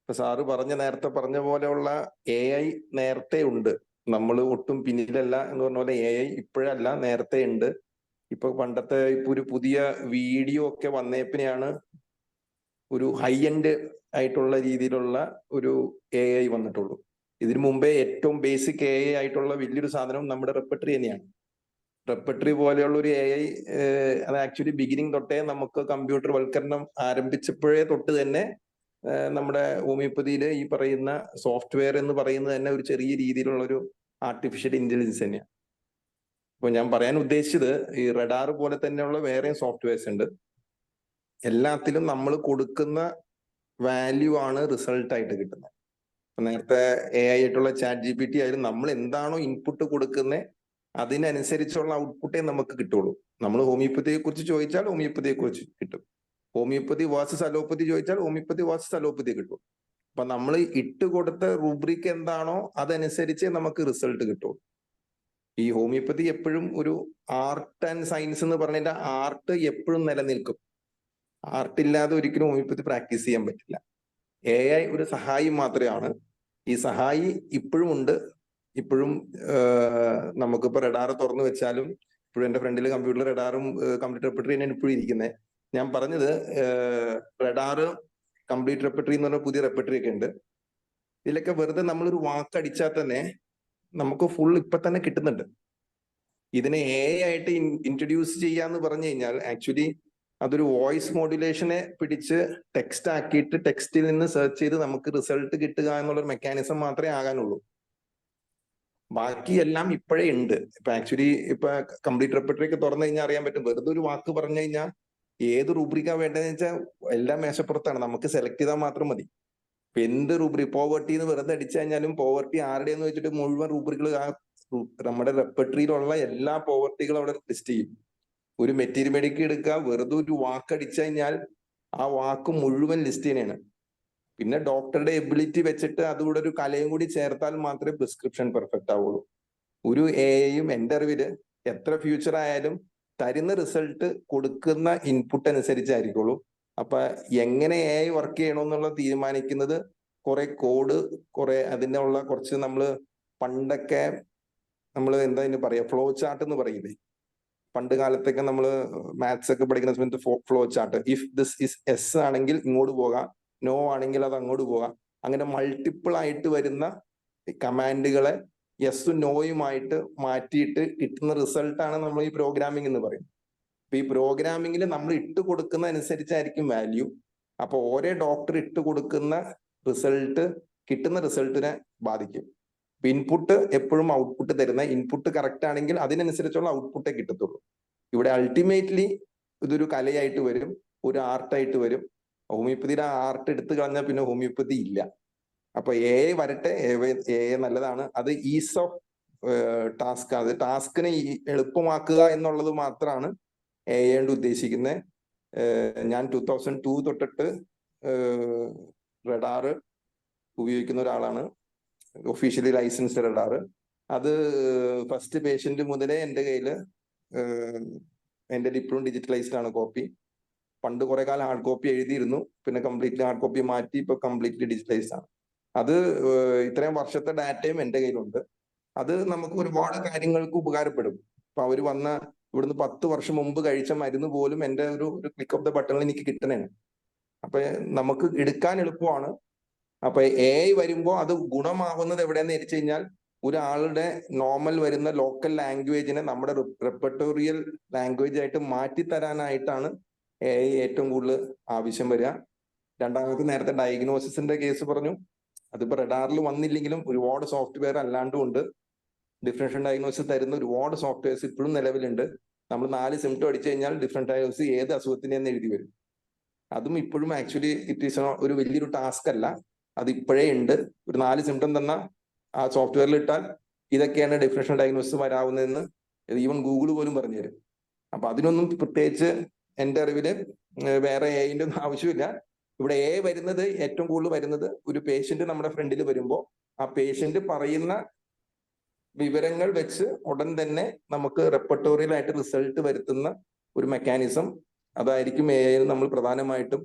ഇപ്പൊ സാറ് നേരത്തെ പറഞ്ഞ പോലെയുള്ള AI നേരത്തെ ഉണ്ട്. നമ്മൾ ഒട്ടും പിന്നിലല്ല എന്ന് പറഞ്ഞ പോലെ AI ഇപ്പോഴല്ല, നേരത്തെ ഉണ്ട്. ഇപ്പൊ പണ്ടത്തെ ഒരു പുതിയ വീഡിയോ ഒക്കെ വന്നേപ്പിനെയാണ് ഒരു ഹൈ എൻഡ് ആയിട്ടുള്ള രീതിയിലുള്ള ഒരു AI വന്നിട്ടുള്ളൂ. ഇതിനു മുമ്പേ ഏറ്റവും ബേസിക് AI ആയിട്ടുള്ള വലിയൊരു സാധനം നമ്മുടെ റെപ്പർട്ടറി തന്നെയാണ്. റെപ്പർട്ടറി പോലെയുള്ള ഒരു AI അത് ആക്ച്വലി ബിഗിനിങ് തൊട്ടേ നമുക്ക് കമ്പ്യൂട്ടർ വൽക്കരണം ആരംഭിച്ചപ്പോഴേ തൊട്ട് തന്നെ നമ്മുടെ ഹോമിയോപ്പതിയിൽ ഈ പറയുന്ന സോഫ്റ്റ്വെയർ എന്ന് പറയുന്നത് തന്നെ ഒരു ചെറിയ രീതിയിലുള്ള ഒരു ആർട്ടിഫിഷ്യൽ ഇന്റലിജൻസ് തന്നെയാണ്. അപ്പൊ ഞാൻ പറയാൻ ഉദ്ദേശിച്ചത് ഈ റഡാർ പോലെ തന്നെയുള്ള വേറെയും സോഫ്റ്റ്വെയർസ് ഉണ്ട്. എല്ലാത്തിലും നമ്മൾ കൊടുക്കുന്ന വാല്യൂ ആണ് റിസൾട്ട് ആയിട്ട് കിട്ടുന്നത്. നേരത്തെ AI ആയിട്ടുള്ള ChatGPT ആയാലും നമ്മൾ എന്താണോ ഇൻപുട്ട് കൊടുക്കുന്നത് അതിനനുസരിച്ചുള്ള ഔട്ട്പുട്ടേ നമുക്ക് കിട്ടുള്ളൂ. നമ്മൾ ഹോമിയോപ്പതിയെ കുറിച്ച് ചോദിച്ചാൽ ഹോമിയോപ്പതിയെ കുറിച്ച് കിട്ടും. ഹോമിയോപ്പതി വേഴ്സസ് അലോപ്പതി ചോദിച്ചാൽ ഹോമിയോപ്പതി വേഴ്സസ് അലോപ്പതി കിട്ടും. അപ്പൊ നമ്മൾ ഇട്ട് കൊടുത്ത റൂബ്രിക് എന്താണോ അതനുസരിച്ച് നമുക്ക് റിസൾട്ട് കിട്ടുള്ളൂ. ഈ ഹോമിയോപ്പതി എപ്പോഴും ഒരു ആർട്ട് ആൻഡ് സയൻസ് എന്ന് പറഞ്ഞതിന്റെ ആർട്ട് എപ്പോഴും നിലനിൽക്കും. ആർട്ട് ഇല്ലാതെ ഒരിക്കലും ഹോമിയോപ്പതി പ്രാക്ടീസ് ചെയ്യാൻ പറ്റില്ല. AI ഒരു സഹായി മാത്രമാണ്. ഈ സഹായി ഇപ്പോഴും ഉണ്ട്. ഇപ്പോഴും നമുക്കിപ്പോ റഡാർ തുറന്നു വെച്ചാലും ഇപ്പോഴും എന്റെ ഫ്രണ്ടിൽ കമ്പ്യൂട്ടർ റഡാറും കംപ്ലീറ്റ് റെപ്പർട്ടറി തന്നെയാണ് ഇപ്പോഴും ഇരിക്കുന്നത്. ഞാൻ പറഞ്ഞത് റഡാറ് കംപ്ലീറ്റ് റെപ്പർട്ടറി എന്ന് പറഞ്ഞ പുതിയ റെപ്പർട്ടറി ഒക്കെ ഉണ്ട്. ഇതിലൊക്കെ വെറുതെ നമ്മളൊരു വാക്കടിച്ചാൽ തന്നെ നമുക്ക് ഫുൾ ഇപ്പൊ തന്നെ കിട്ടുന്നുണ്ട്. ഇതിനെ AI ആയിട്ട് ഇൻട്രൊഡ്യൂസ് ചെയ്യാന്ന് പറഞ്ഞു കഴിഞ്ഞാൽ ആക്ച്വലി അതൊരു വോയിസ് മോഡുലേഷനെ പിടിച്ച് ടെക്സ്റ്റ് ആക്കിയിട്ട് ടെക്സ്റ്റിൽ നിന്ന് സെർച്ച് ചെയ്ത് നമുക്ക് റിസൾട്ട് കിട്ടുക എന്നുള്ളൊരു മെക്കാനിസം മാത്രമേ ആകാനുള്ളൂ. ബാക്കിയെല്ലാം ഇപ്പോഴേ ഉണ്ട്. ഇപ്പൊ ആക്ച്വലി ഇപ്പൊ കംപ്ലീറ്റ് റെപ്പർട്ടറി ഒക്കെ തുറന്നു കഴിഞ്ഞാൽ അറിയാൻ പറ്റും. വെറുതെ ഒരു വാക്ക് പറഞ്ഞു കഴിഞ്ഞാൽ ഏത് റൂബ്രിക്കാ വേണ്ടതെന്ന് വെച്ചാൽ എല്ലാം മേശപ്പുറത്താണ്. നമുക്ക് സെലക്ട് ചെയ്താൽ മാത്രം മതി. ഇപ്പൊ എന്ത് റൂബ്രിക് പോവർട്ടി എന്ന് വെറുതെ അടിച്ചു കഴിഞ്ഞാലും പോവർട്ടി ആരുടെയെന്ന് വെച്ചിട്ട് മുഴുവൻ റൂബ്രിക്കുകൾ നമ്മുടെ റെപ്പർട്ടറിയിലുള്ള എല്ലാ പോവർട്ടികളും അവിടെ ലിസ്റ്റ് ചെയ്യും. ഒരു മെറ്റീരിയൽ മെഡിക്ക് എടുക്കുക, വെറുതെ ഒരു വാക്ക് അടിച്ചു കഴിഞ്ഞാൽ ആ വാക്ക് മുഴുവൻ ലിസ്റ്റ് ചെയ്യണേണ്. പിന്നെ ഡോക്ടറുടെ എബിലിറ്റി വെച്ചിട്ട് അതുകൂടെ ഒരു കലയും കൂടി ചേർത്താൽ മാത്രമേ പ്രിസ്ക്രിപ്ഷൻ പെർഫെക്റ്റ് ആവുള്ളൂ. ഒരു AIയും എൻ്റെ അറിവില് എത്ര ഫ്യൂച്ചർ ആയാലും തരുന്ന റിസൾട്ട് കൊടുക്കുന്ന ഇൻപുട്ട് അനുസരിച്ചായിരിക്കുള്ളൂ. അപ്പൊ എങ്ങനെ AI വർക്ക് ചെയ്യണമെന്നുള്ളത് തീരുമാനിക്കുന്നത് കുറെ കോഡ്, കുറെ അതിനുള്ള കുറച്ച് നമ്മള് പണ്ടൊക്കെ നമ്മൾ എന്താ ഇതിന് പറയാ, ഫ്ലോ ചാർട്ട് എന്ന് പറയില്ലേ. പണ്ട് കാലത്തൊക്കെ നമ്മൾ മാത്സ് ഒക്കെ പഠിക്കുന്ന സമയത്ത് flow chart, if this is S ആണെങ്കിൽ ഇങ്ങോട്ട് പോകാം, നോ ആണെങ്കിൽ അത് അങ്ങോട്ട് പോകാം. അങ്ങനെ മൾട്ടിപ്പിൾ ആയിട്ട് വരുന്ന കമാൻഡുകളെ യെസും നോയുമായിട്ട് മാറ്റിയിട്ട് കിട്ടുന്ന റിസൾട്ടാണ് നമ്മൾ ഈ പ്രോഗ്രാമിംഗ് എന്ന് പറയുന്നത്. അപ്പൊ ഈ പ്രോഗ്രാമിങ്ങിൽ നമ്മൾ ഇട്ട് കൊടുക്കുന്ന അനുസരിച്ചായിരിക്കും വാല്യൂ. അപ്പൊ ഓരോ ഡോക്ടർ ഇട്ട് കൊടുക്കുന്ന റിസൾട്ട് കിട്ടുന്ന റിസൾട്ടിനെ ബാധിക്കും. ഇൻപുട്ട് എപ്പോഴും ഔട്ട്പുട്ട് തരുന്ന ഇൻപുട്ട് കറക്റ്റ് ആണെങ്കിൽ അതിനനുസരിച്ചുള്ള ഔട്ട്പുട്ടേ കിട്ടത്തുള്ളൂ. ഇവിടെ അൾട്ടിമേറ്റ്ലി ഇതൊരു കലയായിട്ട് വരും, ഒരു ആർട്ടായിട്ട് വരും. ഹോമിയോപ്പതിയുടെ ആർട്ട് എടുത്തു കളഞ്ഞാൽ പിന്നെ ഹോമിയോപ്പതി ഇല്ല. അപ്പൊ AI വരട്ടെ, AI നല്ലതാണ്. അത് ഈസ് ഓഫ് ടാസ്ക്, അത് ടാസ്കിനെ എളുപ്പമാക്കുക എന്നുള്ളത് മാത്രമാണ് AI കൊണ്ട് ഉദ്ദേശിക്കുന്നത്. ഞാൻ 2002 തൊട്ടിട്ട് റഡാറ് ഉപയോഗിക്കുന്ന ഒരാളാണ്, ഒഫീഷ്യലി ലൈസൻസ്ഡ് റഡാറ്. അത് ഫസ്റ്റ് പേഷ്യന്റ് മുതലേ എൻ്റെ കയ്യില് എൻ്റെ ഇപ്പോഴും ഡിജിറ്റലൈസ്ഡ് ആണ് കോപ്പി. പണ്ട് കുറെ കാലം ഹാർഡ് കോപ്പി എഴുതിയിരുന്നു, പിന്നെ കംപ്ലീറ്റ്ലി ഹാർഡ് കോപ്പി മാറ്റി ഇപ്പൊ കംപ്ലീറ്റ്ലി ഡിജിറ്റലൈസ്ഡ് ആണ്. അത് ഇത്രയും വർഷത്തെ ഡാറ്റയും എൻ്റെ കയ്യിലുണ്ട്. അത് നമുക്ക് ഒരുപാട് കാര്യങ്ങൾക്ക് ഉപകാരപ്പെടും. ഇപ്പൊ അവര് വന്ന ഇവിടുന്ന് 10 വർഷം മുമ്പ് കഴിച്ച മരുന്ന് പോലും എൻ്റെ ഒരു ക്ലിക്ക് ഓഫ് ദ ബട്ടണിൽ എനിക്ക് കിട്ടണേണ്. അപ്പൊ നമുക്ക് എടുക്കാൻ എളുപ്പമാണ്. അപ്പൊ AI വരുമ്പോൾ അത് ഗുണമാവുന്നത് എവിടെയെന്ന് വെച്ച് കഴിഞ്ഞാൽ ഒരാളുടെ നോർമൽ വരുന്ന ലോക്കൽ ലാംഗ്വേജിനെ നമ്മുടെ റെപ്പർട്ടോറിയൽ ലാംഗ്വേജ് ആയിട്ട് മാറ്റിത്തരാനായിട്ടാണ് AI ഏറ്റവും കൂടുതൽ ആവശ്യം വരിക. രണ്ടാമത്തെ നേരത്തെ ഡയഗ്നോസിസിന്റെ കേസ് പറഞ്ഞു. അതിപ്പോ റഡാറിൽ വന്നില്ലെങ്കിലും ഒരുപാട് സോഫ്റ്റ്വെയർ അല്ലാണ്ടും ഉണ്ട്. ഡിഫറൻഷ്യൽ ഡയഗ്നോസിസ് തരുന്ന ഒരുപാട് സോഫ്റ്റ്വെയർസ് ഇപ്പോഴും നിലവിലുണ്ട്. നമ്മൾ 4 സിംറ്റം അടിച്ചു കഴിഞ്ഞാൽ ഡിഫറൻറ്റ് ഡയഗ്നോസിസ് ഏത് അസുഖത്തിനെന്ന് എഴുതി വരും. അതും ഇപ്പോഴും ആക്ച്വലി ഇറ്റ് ഈസ് ഒരു വലിയൊരു ടാസ്ക് അല്ല, അത് ഇപ്പോഴേ ഉണ്ട്. ഒരു 4 സിംറ്റം തന്ന ആ സോഫ്റ്റ്വെയറിൽ ഇട്ടാൽ ഇതൊക്കെയാണ് ഡിഫറൻഷ്യൽ ഡയഗ്നോസിസ് വരാവുന്നതെന്ന് ഈവൻ ഗൂഗിൾ പോലും പറഞ്ഞു തരും. അപ്പൊ അതിനൊന്നും പ്രത്യേകിച്ച് എൻ്റെ അറിവില് വേറെ AI ഒന്നും ആവശ്യമില്ല. ഇവിടെ AI വരുന്നത് ഏറ്റവും കൂടുതൽ വരുന്നത് ഒരു പേഷ്യന്റ് നമ്മുടെ ഫ്രണ്ടിൽ വരുമ്പോൾ ആ പേഷ്യന്റ് പറയുന്ന വിവരങ്ങൾ വെച്ച് ഉടൻ തന്നെ നമുക്ക് റെപ്പർട്ടോറിയൽ ആയിട്ട് റിസൾട്ട് വരുത്തുന്ന ഒരു മെക്കാനിസം, അതായിരിക്കും AI നമ്മൾ പ്രധാനമായിട്ടും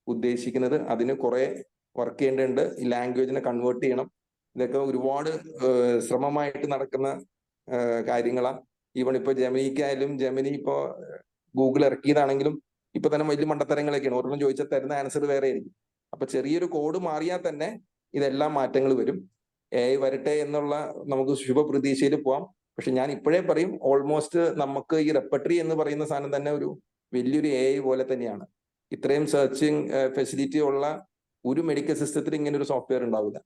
ഉദ്ദേശിക്കുന്നത്. അതിന് കുറെ വർക്ക് ചെയ്യേണ്ടതുണ്ട്. ഈ ലാംഗ്വേജിനെ കൺവേർട്ട് ചെയ്യണം. ഇതൊക്കെ ഒരുപാട് ശ്രമമായിട്ട് നടക്കുന്ന കാര്യങ്ങളാണ്. ഈവൺ ഇപ്പൊ ജെമിനിക്കായാലും, ജെമിനി ഇപ്പോ ഗൂഗിൾ ഇറക്കിയതാണെങ്കിലും ഇപ്പൊ തന്നെ വലിയ മണ്ടത്തരങ്ങളൊക്കെയാണ്. ഓരോന്നും ചോദിച്ചാൽ തരുന്ന ആൻസർ വേറെ ആയിരിക്കും. അപ്പൊ ചെറിയൊരു കോഡ് മാറിയാൽ തന്നെ ഇതെല്ലാം മാറ്റങ്ങൾ വരും. AI വരട്ടെ എന്നുള്ള നമുക്ക് ശുഭപ്രതീക്ഷയിൽ പോവാം. പക്ഷെ ഞാൻ ഇപ്പോഴേ പറയും, ഓൾമോസ്റ്റ് നമുക്ക് ഈ റെപ്പർട്ടറി എന്ന് പറയുന്ന സാധനം തന്നെ ഒരു വലിയൊരു AI പോലെ തന്നെയാണ്. ഇത്രയും സെർച്ചിങ് ഫെസിലിറ്റി ഉള്ള ഒരു മെഡിക്കൽ സിസ്റ്റത്തിൽ ഇങ്ങനെ ഒരു സോഫ്റ്റ്വെയർ ഉണ്ടാവില്ല.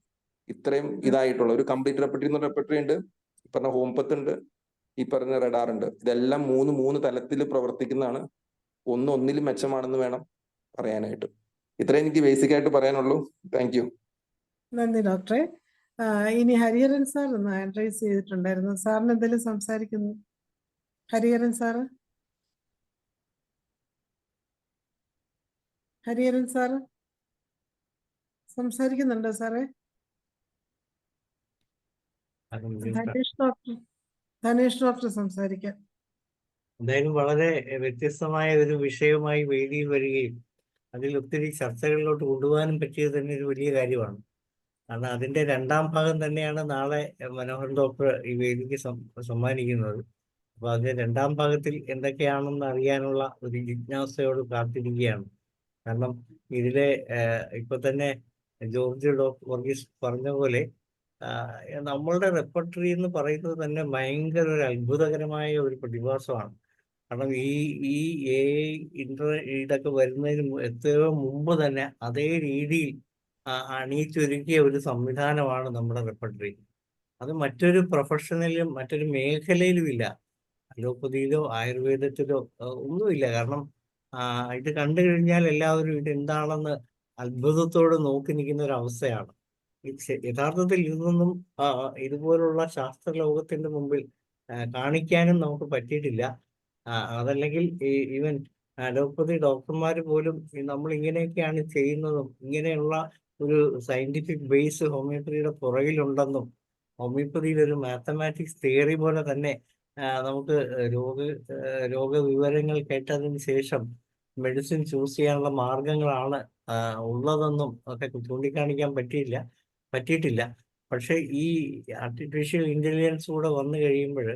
ഇത്രയും ഇതായിട്ടുള്ള ഒരു കംപ്ലീറ്റ് റെപ്പർട്ടറി എന്ന റെപ്പർട്ടറി ഉണ്ട്, ഈ പറഞ്ഞ ഹോംപത്ത് ഉണ്ട്, ഈ പറഞ്ഞ റഡാർ ഉണ്ട്. ഇതെല്ലാം മൂന്ന് തലത്തിൽ പ്രവർത്തിക്കുന്നതാണ്. ഒന്നിലും മെച്ചമാണെന്ന് വേണം പറയാനായിട്ട്. ഇത്രയും എനിക്ക് ബേസിക് ആയിട്ട് പറയാനുള്ളൂ. Thank you. നന്ദി ഡോക്ടറെ. ഇനി ഹരിഹരൻ സാർ ഒന്ന് ഹാൻഡ് റൈസ് ചെയ്തിട്ടുണ്ടായിരുന്നു. സാറിന് എന്തെങ്കിലും സംസാരിക്കുന്നു? ഹരിഹരൻ സാറ്, ഹരിഹരൻ സാറ് സംസാരിക്കുന്നുണ്ടോ സാറേ? ധനേഷ് ഡോക്ടർ സംസാരിക്കാം. എന്തായാലും വളരെ വ്യത്യസ്തമായ ഒരു വിഷയവുമായി വേദിയിൽ വരികയും അതിൽ ഒത്തിരി ചർച്ചകളിലോട്ട് കൊണ്ടുപോകാനും പറ്റിയത് തന്നെ ഒരു വലിയ കാര്യമാണ്. കാരണം അതിന്റെ രണ്ടാം ഭാഗം തന്നെയാണ് നാളെ മനോഹരൻ ഡോക്ടർ ഈ വേദിക്ക് സമ്മാനിക്കുന്നത്. അപ്പൊ അതിന്റെ രണ്ടാം ഭാഗത്തിൽ എന്തൊക്കെയാണെന്ന് അറിയാനുള്ള ഒരു ജിജ്ഞാസയോട് കാത്തിരിക്കുകയാണ്. കാരണം ഇതിലെ ഇപ്പൊ തന്നെ ജോർജ് വർഗീസ് പറഞ്ഞ പോലെ നമ്മളുടെ റെപ്പർട്ടറി എന്ന് പറയുന്നത് തന്നെ ഭയങ്കര ഒരു അത്ഭുതകരമായ ഒരു പ്രതിഭാസമാണ്. കാരണം ഈ ഇതൊക്കെ വരുന്നതിന് എത്രയോ മുമ്പ് തന്നെ അതേ രീതിയിൽ അണിയിച്ചൊരുക്കിയ ഒരു സംവിധാനമാണ് നമ്മുടെ റെപ്പർട്ടറി. അത് മറ്റൊരു പ്രൊഫഷണലിലും മറ്റൊരു മേഖലയിലും ഇല്ല. അലോപ്പതിയിലോ ആയുർവേദത്തിലോ ഒന്നുമില്ല. കാരണം ഇത് കണ്ടു കഴിഞ്ഞാൽ എല്ലാവരും ഇത് എന്താണെന്ന് അത്ഭുതത്തോടെ നോക്കി നിൽക്കുന്ന ഒരു അവസ്ഥയാണ്. യഥാർത്ഥത്തിൽ ഇതൊന്നും ഇതുപോലുള്ള ശാസ്ത്ര ലോകത്തിന്റെ മുമ്പിൽ കാണിക്കാനും നമുക്ക് പറ്റിയിട്ടില്ല. അതല്ലെങ്കിൽ ഈവൻ അലോപ്പതി ഡോക്ടർമാർ പോലും നമ്മൾ ഇങ്ങനെയൊക്കെയാണ് ചെയ്യുന്നതും ഇങ്ങനെയുള്ള ഒരു സയന്റിഫിക് ബേസ് ഹോമിയോപ്പതിയുടെ പുറകിലുണ്ടെന്നും ഹോമിയോപ്പതിയിൽ ഒരു മാത്തമാറ്റിക്സ് തിയറി പോലെ തന്നെ നമുക്ക് രോഗവിവരങ്ങൾ കേട്ടതിന് ശേഷം മെഡിസിൻ ചൂസ് ചെയ്യാനുള്ള മാർഗങ്ങളാണ് ഉള്ളതെന്നും ഒക്കെ ചൂണ്ടിക്കാണിക്കാൻ പറ്റിയിട്ടില്ല. പക്ഷെ ഈ ആർട്ടിഫിഷ്യൽ ഇന്റലിജൻസ് കൂടെ വന്നു കഴിയുമ്പോൾ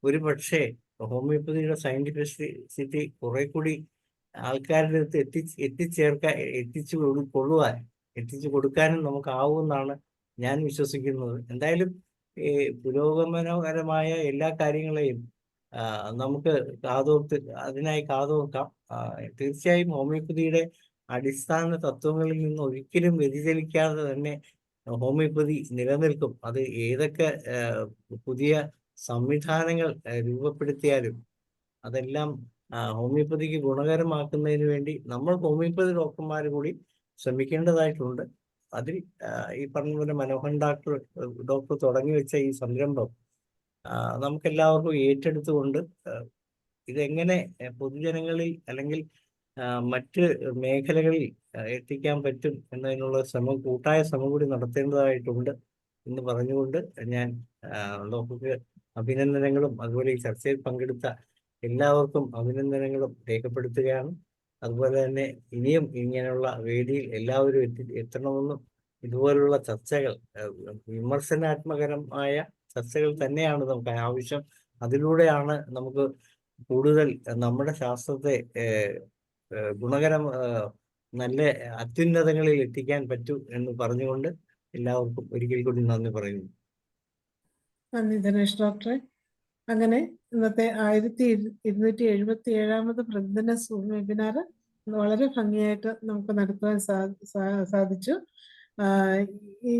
ഒരു പക്ഷേ ഹോമിയോപ്പതിയുടെ സയന്റിഫിസിറ്റി കുറെ കൂടി ആൾക്കാരുടെ അടുത്ത് എത്തിച്ചു കൊടുക്കാനും നമുക്കാവുമെന്നാണ് ഞാൻ വിശ്വസിക്കുന്നത്. എന്തായാലും ഈ പുരോഗമനപരമായ എല്ലാ കാര്യങ്ങളെയും നമുക്ക് അതിനായി കാതോർക്കാം. തീർച്ചയായും ഹോമിയോപ്പതിയുടെ അടിസ്ഥാന തത്വങ്ങളിൽ നിന്ന് ഒരിക്കലും വ്യതിചലിക്കാതെ തന്നെ ഹോമിയോപ്പതി നിലനിൽക്കും. അത് ഏതൊക്കെ പുതിയ സംവിധാനങ്ങൾ രൂപപ്പെടുത്തിയാലും അതെല്ലാം ഹോമിയോപ്പതിക്ക് ഗുണകരമാക്കുന്നതിന് വേണ്ടി നമ്മൾ ഹോമിയോപ്പതി ഡോക്ടർമാർ കൂടി ശ്രമിക്കേണ്ടതായിട്ടുണ്ട്. അതിൽ ഈ പറഞ്ഞ പോലെ മനോഹരൻ ഡോക്ടർ തുടങ്ങി വെച്ച ഈ സംരംഭം നമുക്കെല്ലാവർക്കും ഏറ്റെടുത്തുകൊണ്ട് ഇതെങ്ങനെ പൊതുജനങ്ങളിൽ അല്ലെങ്കിൽ മറ്റ് മേഖലകളിൽ എത്തിക്കാൻ പറ്റും എന്നതിനുള്ള കൂട്ടായ ശ്രമം കൂടി നടത്തേണ്ടതായിട്ടുണ്ട് എന്ന് പറഞ്ഞുകൊണ്ട് ഞാൻ ഡോക്ടർക്ക് അഭിനന്ദനങ്ങളും അതുപോലെ ഈ ചർച്ചയിൽ പങ്കെടുത്ത എല്ലാവർക്കും അഭിനന്ദനങ്ങളും രേഖപ്പെടുത്തുകയാണ്. അതുപോലെ തന്നെ ഇനിയും ഇങ്ങനെയുള്ള വേദിയിൽ എല്ലാവരും എത്തണമെന്നും ഇതുപോലുള്ള ചർച്ചകൾ വിമർശനാത്മകരമായ ചർച്ചകൾ തന്നെയാണ് നമുക്ക് ആവശ്യം. അതിലൂടെയാണ് നമുക്ക് കൂടുതൽ നമ്മുടെ ശാസ്ത്രത്തെ നല്ല അത്യുന്നതങ്ങളിൽ എത്തിക്കാൻ പറ്റൂ എന്ന് പറഞ്ഞുകൊണ്ട് എല്ലാവർക്കും ഒരിക്കൽ കൂടി നന്ദി പറയുന്നു. നന്ദി ധനേഷ് ഡോക്ടറെ. അങ്ങനെ ഇന്നത്തെ 1277 പ്രതിദിന സൂം വെബിനാർ വളരെ ഭംഗിയായിട്ട് നമുക്ക് നടത്തുവാൻ സാധിച്ചു. ഈ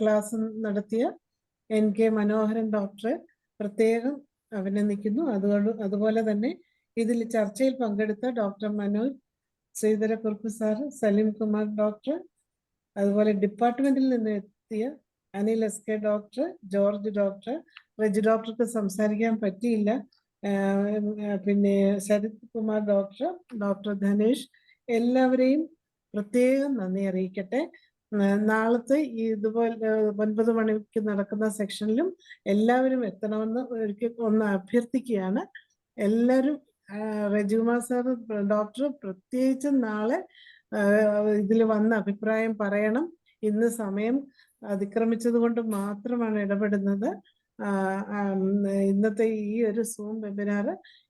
ക്ലാസ് നടത്തിയ NK മനോഹരൻ ഡോക്ടറെ പ്രത്യേകം അഭിനന്ദിക്കുന്നു. അതുപോലെ തന്നെ ഇതിൽ ചർച്ചയിൽ പങ്കെടുത്ത doctor Manoj Sreedharakurup sir, Salim Kumar doctor, അതുപോലെ ഡിപ്പാർട്ട്മെന്റിൽ നിന്ന് എത്തിയ Anil SK doctor, George doctor, Reji ഡോക്ടർക്ക് സംസാരിക്കാൻ പറ്റിയില്ല, പിന്നെ ശരത് കുമാർ ഡോക്ടർ, ഡോക്ടർ ധനേഷ്, എല്ലാവരെയും പ്രത്യേകം നന്ദി അറിയിക്കട്ടെ. നാളത്തെ ഇതുപോലെ 9 മണിക്ക് നടക്കുന്ന സെക്ഷനിലും എല്ലാവരും എത്തണമെന്ന് ഒന്ന് അഭ്യർത്ഥിക്കുകയാണ്. എല്ലാവരും റെജികുമാർ സാർ ഡോക്ടർ പ്രത്യേകിച്ച് നാളെ ഇതിൽ വന്ന് അഭിപ്രായം പറയണം. ഇന്ന് സമയം അതിക്രമിച്ചത് കൊണ്ട് മാത്രമാണ് ഇടപെടുന്നത്. ഇന്നത്തെ ഈ ഒരു സൂം വെബിനാർ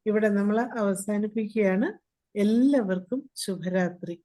ഇവിടെ നമ്മൾ അവസാനിപ്പിക്കുകയാണ്. എല്ലാവർക്കും ശുഭരാത്രി.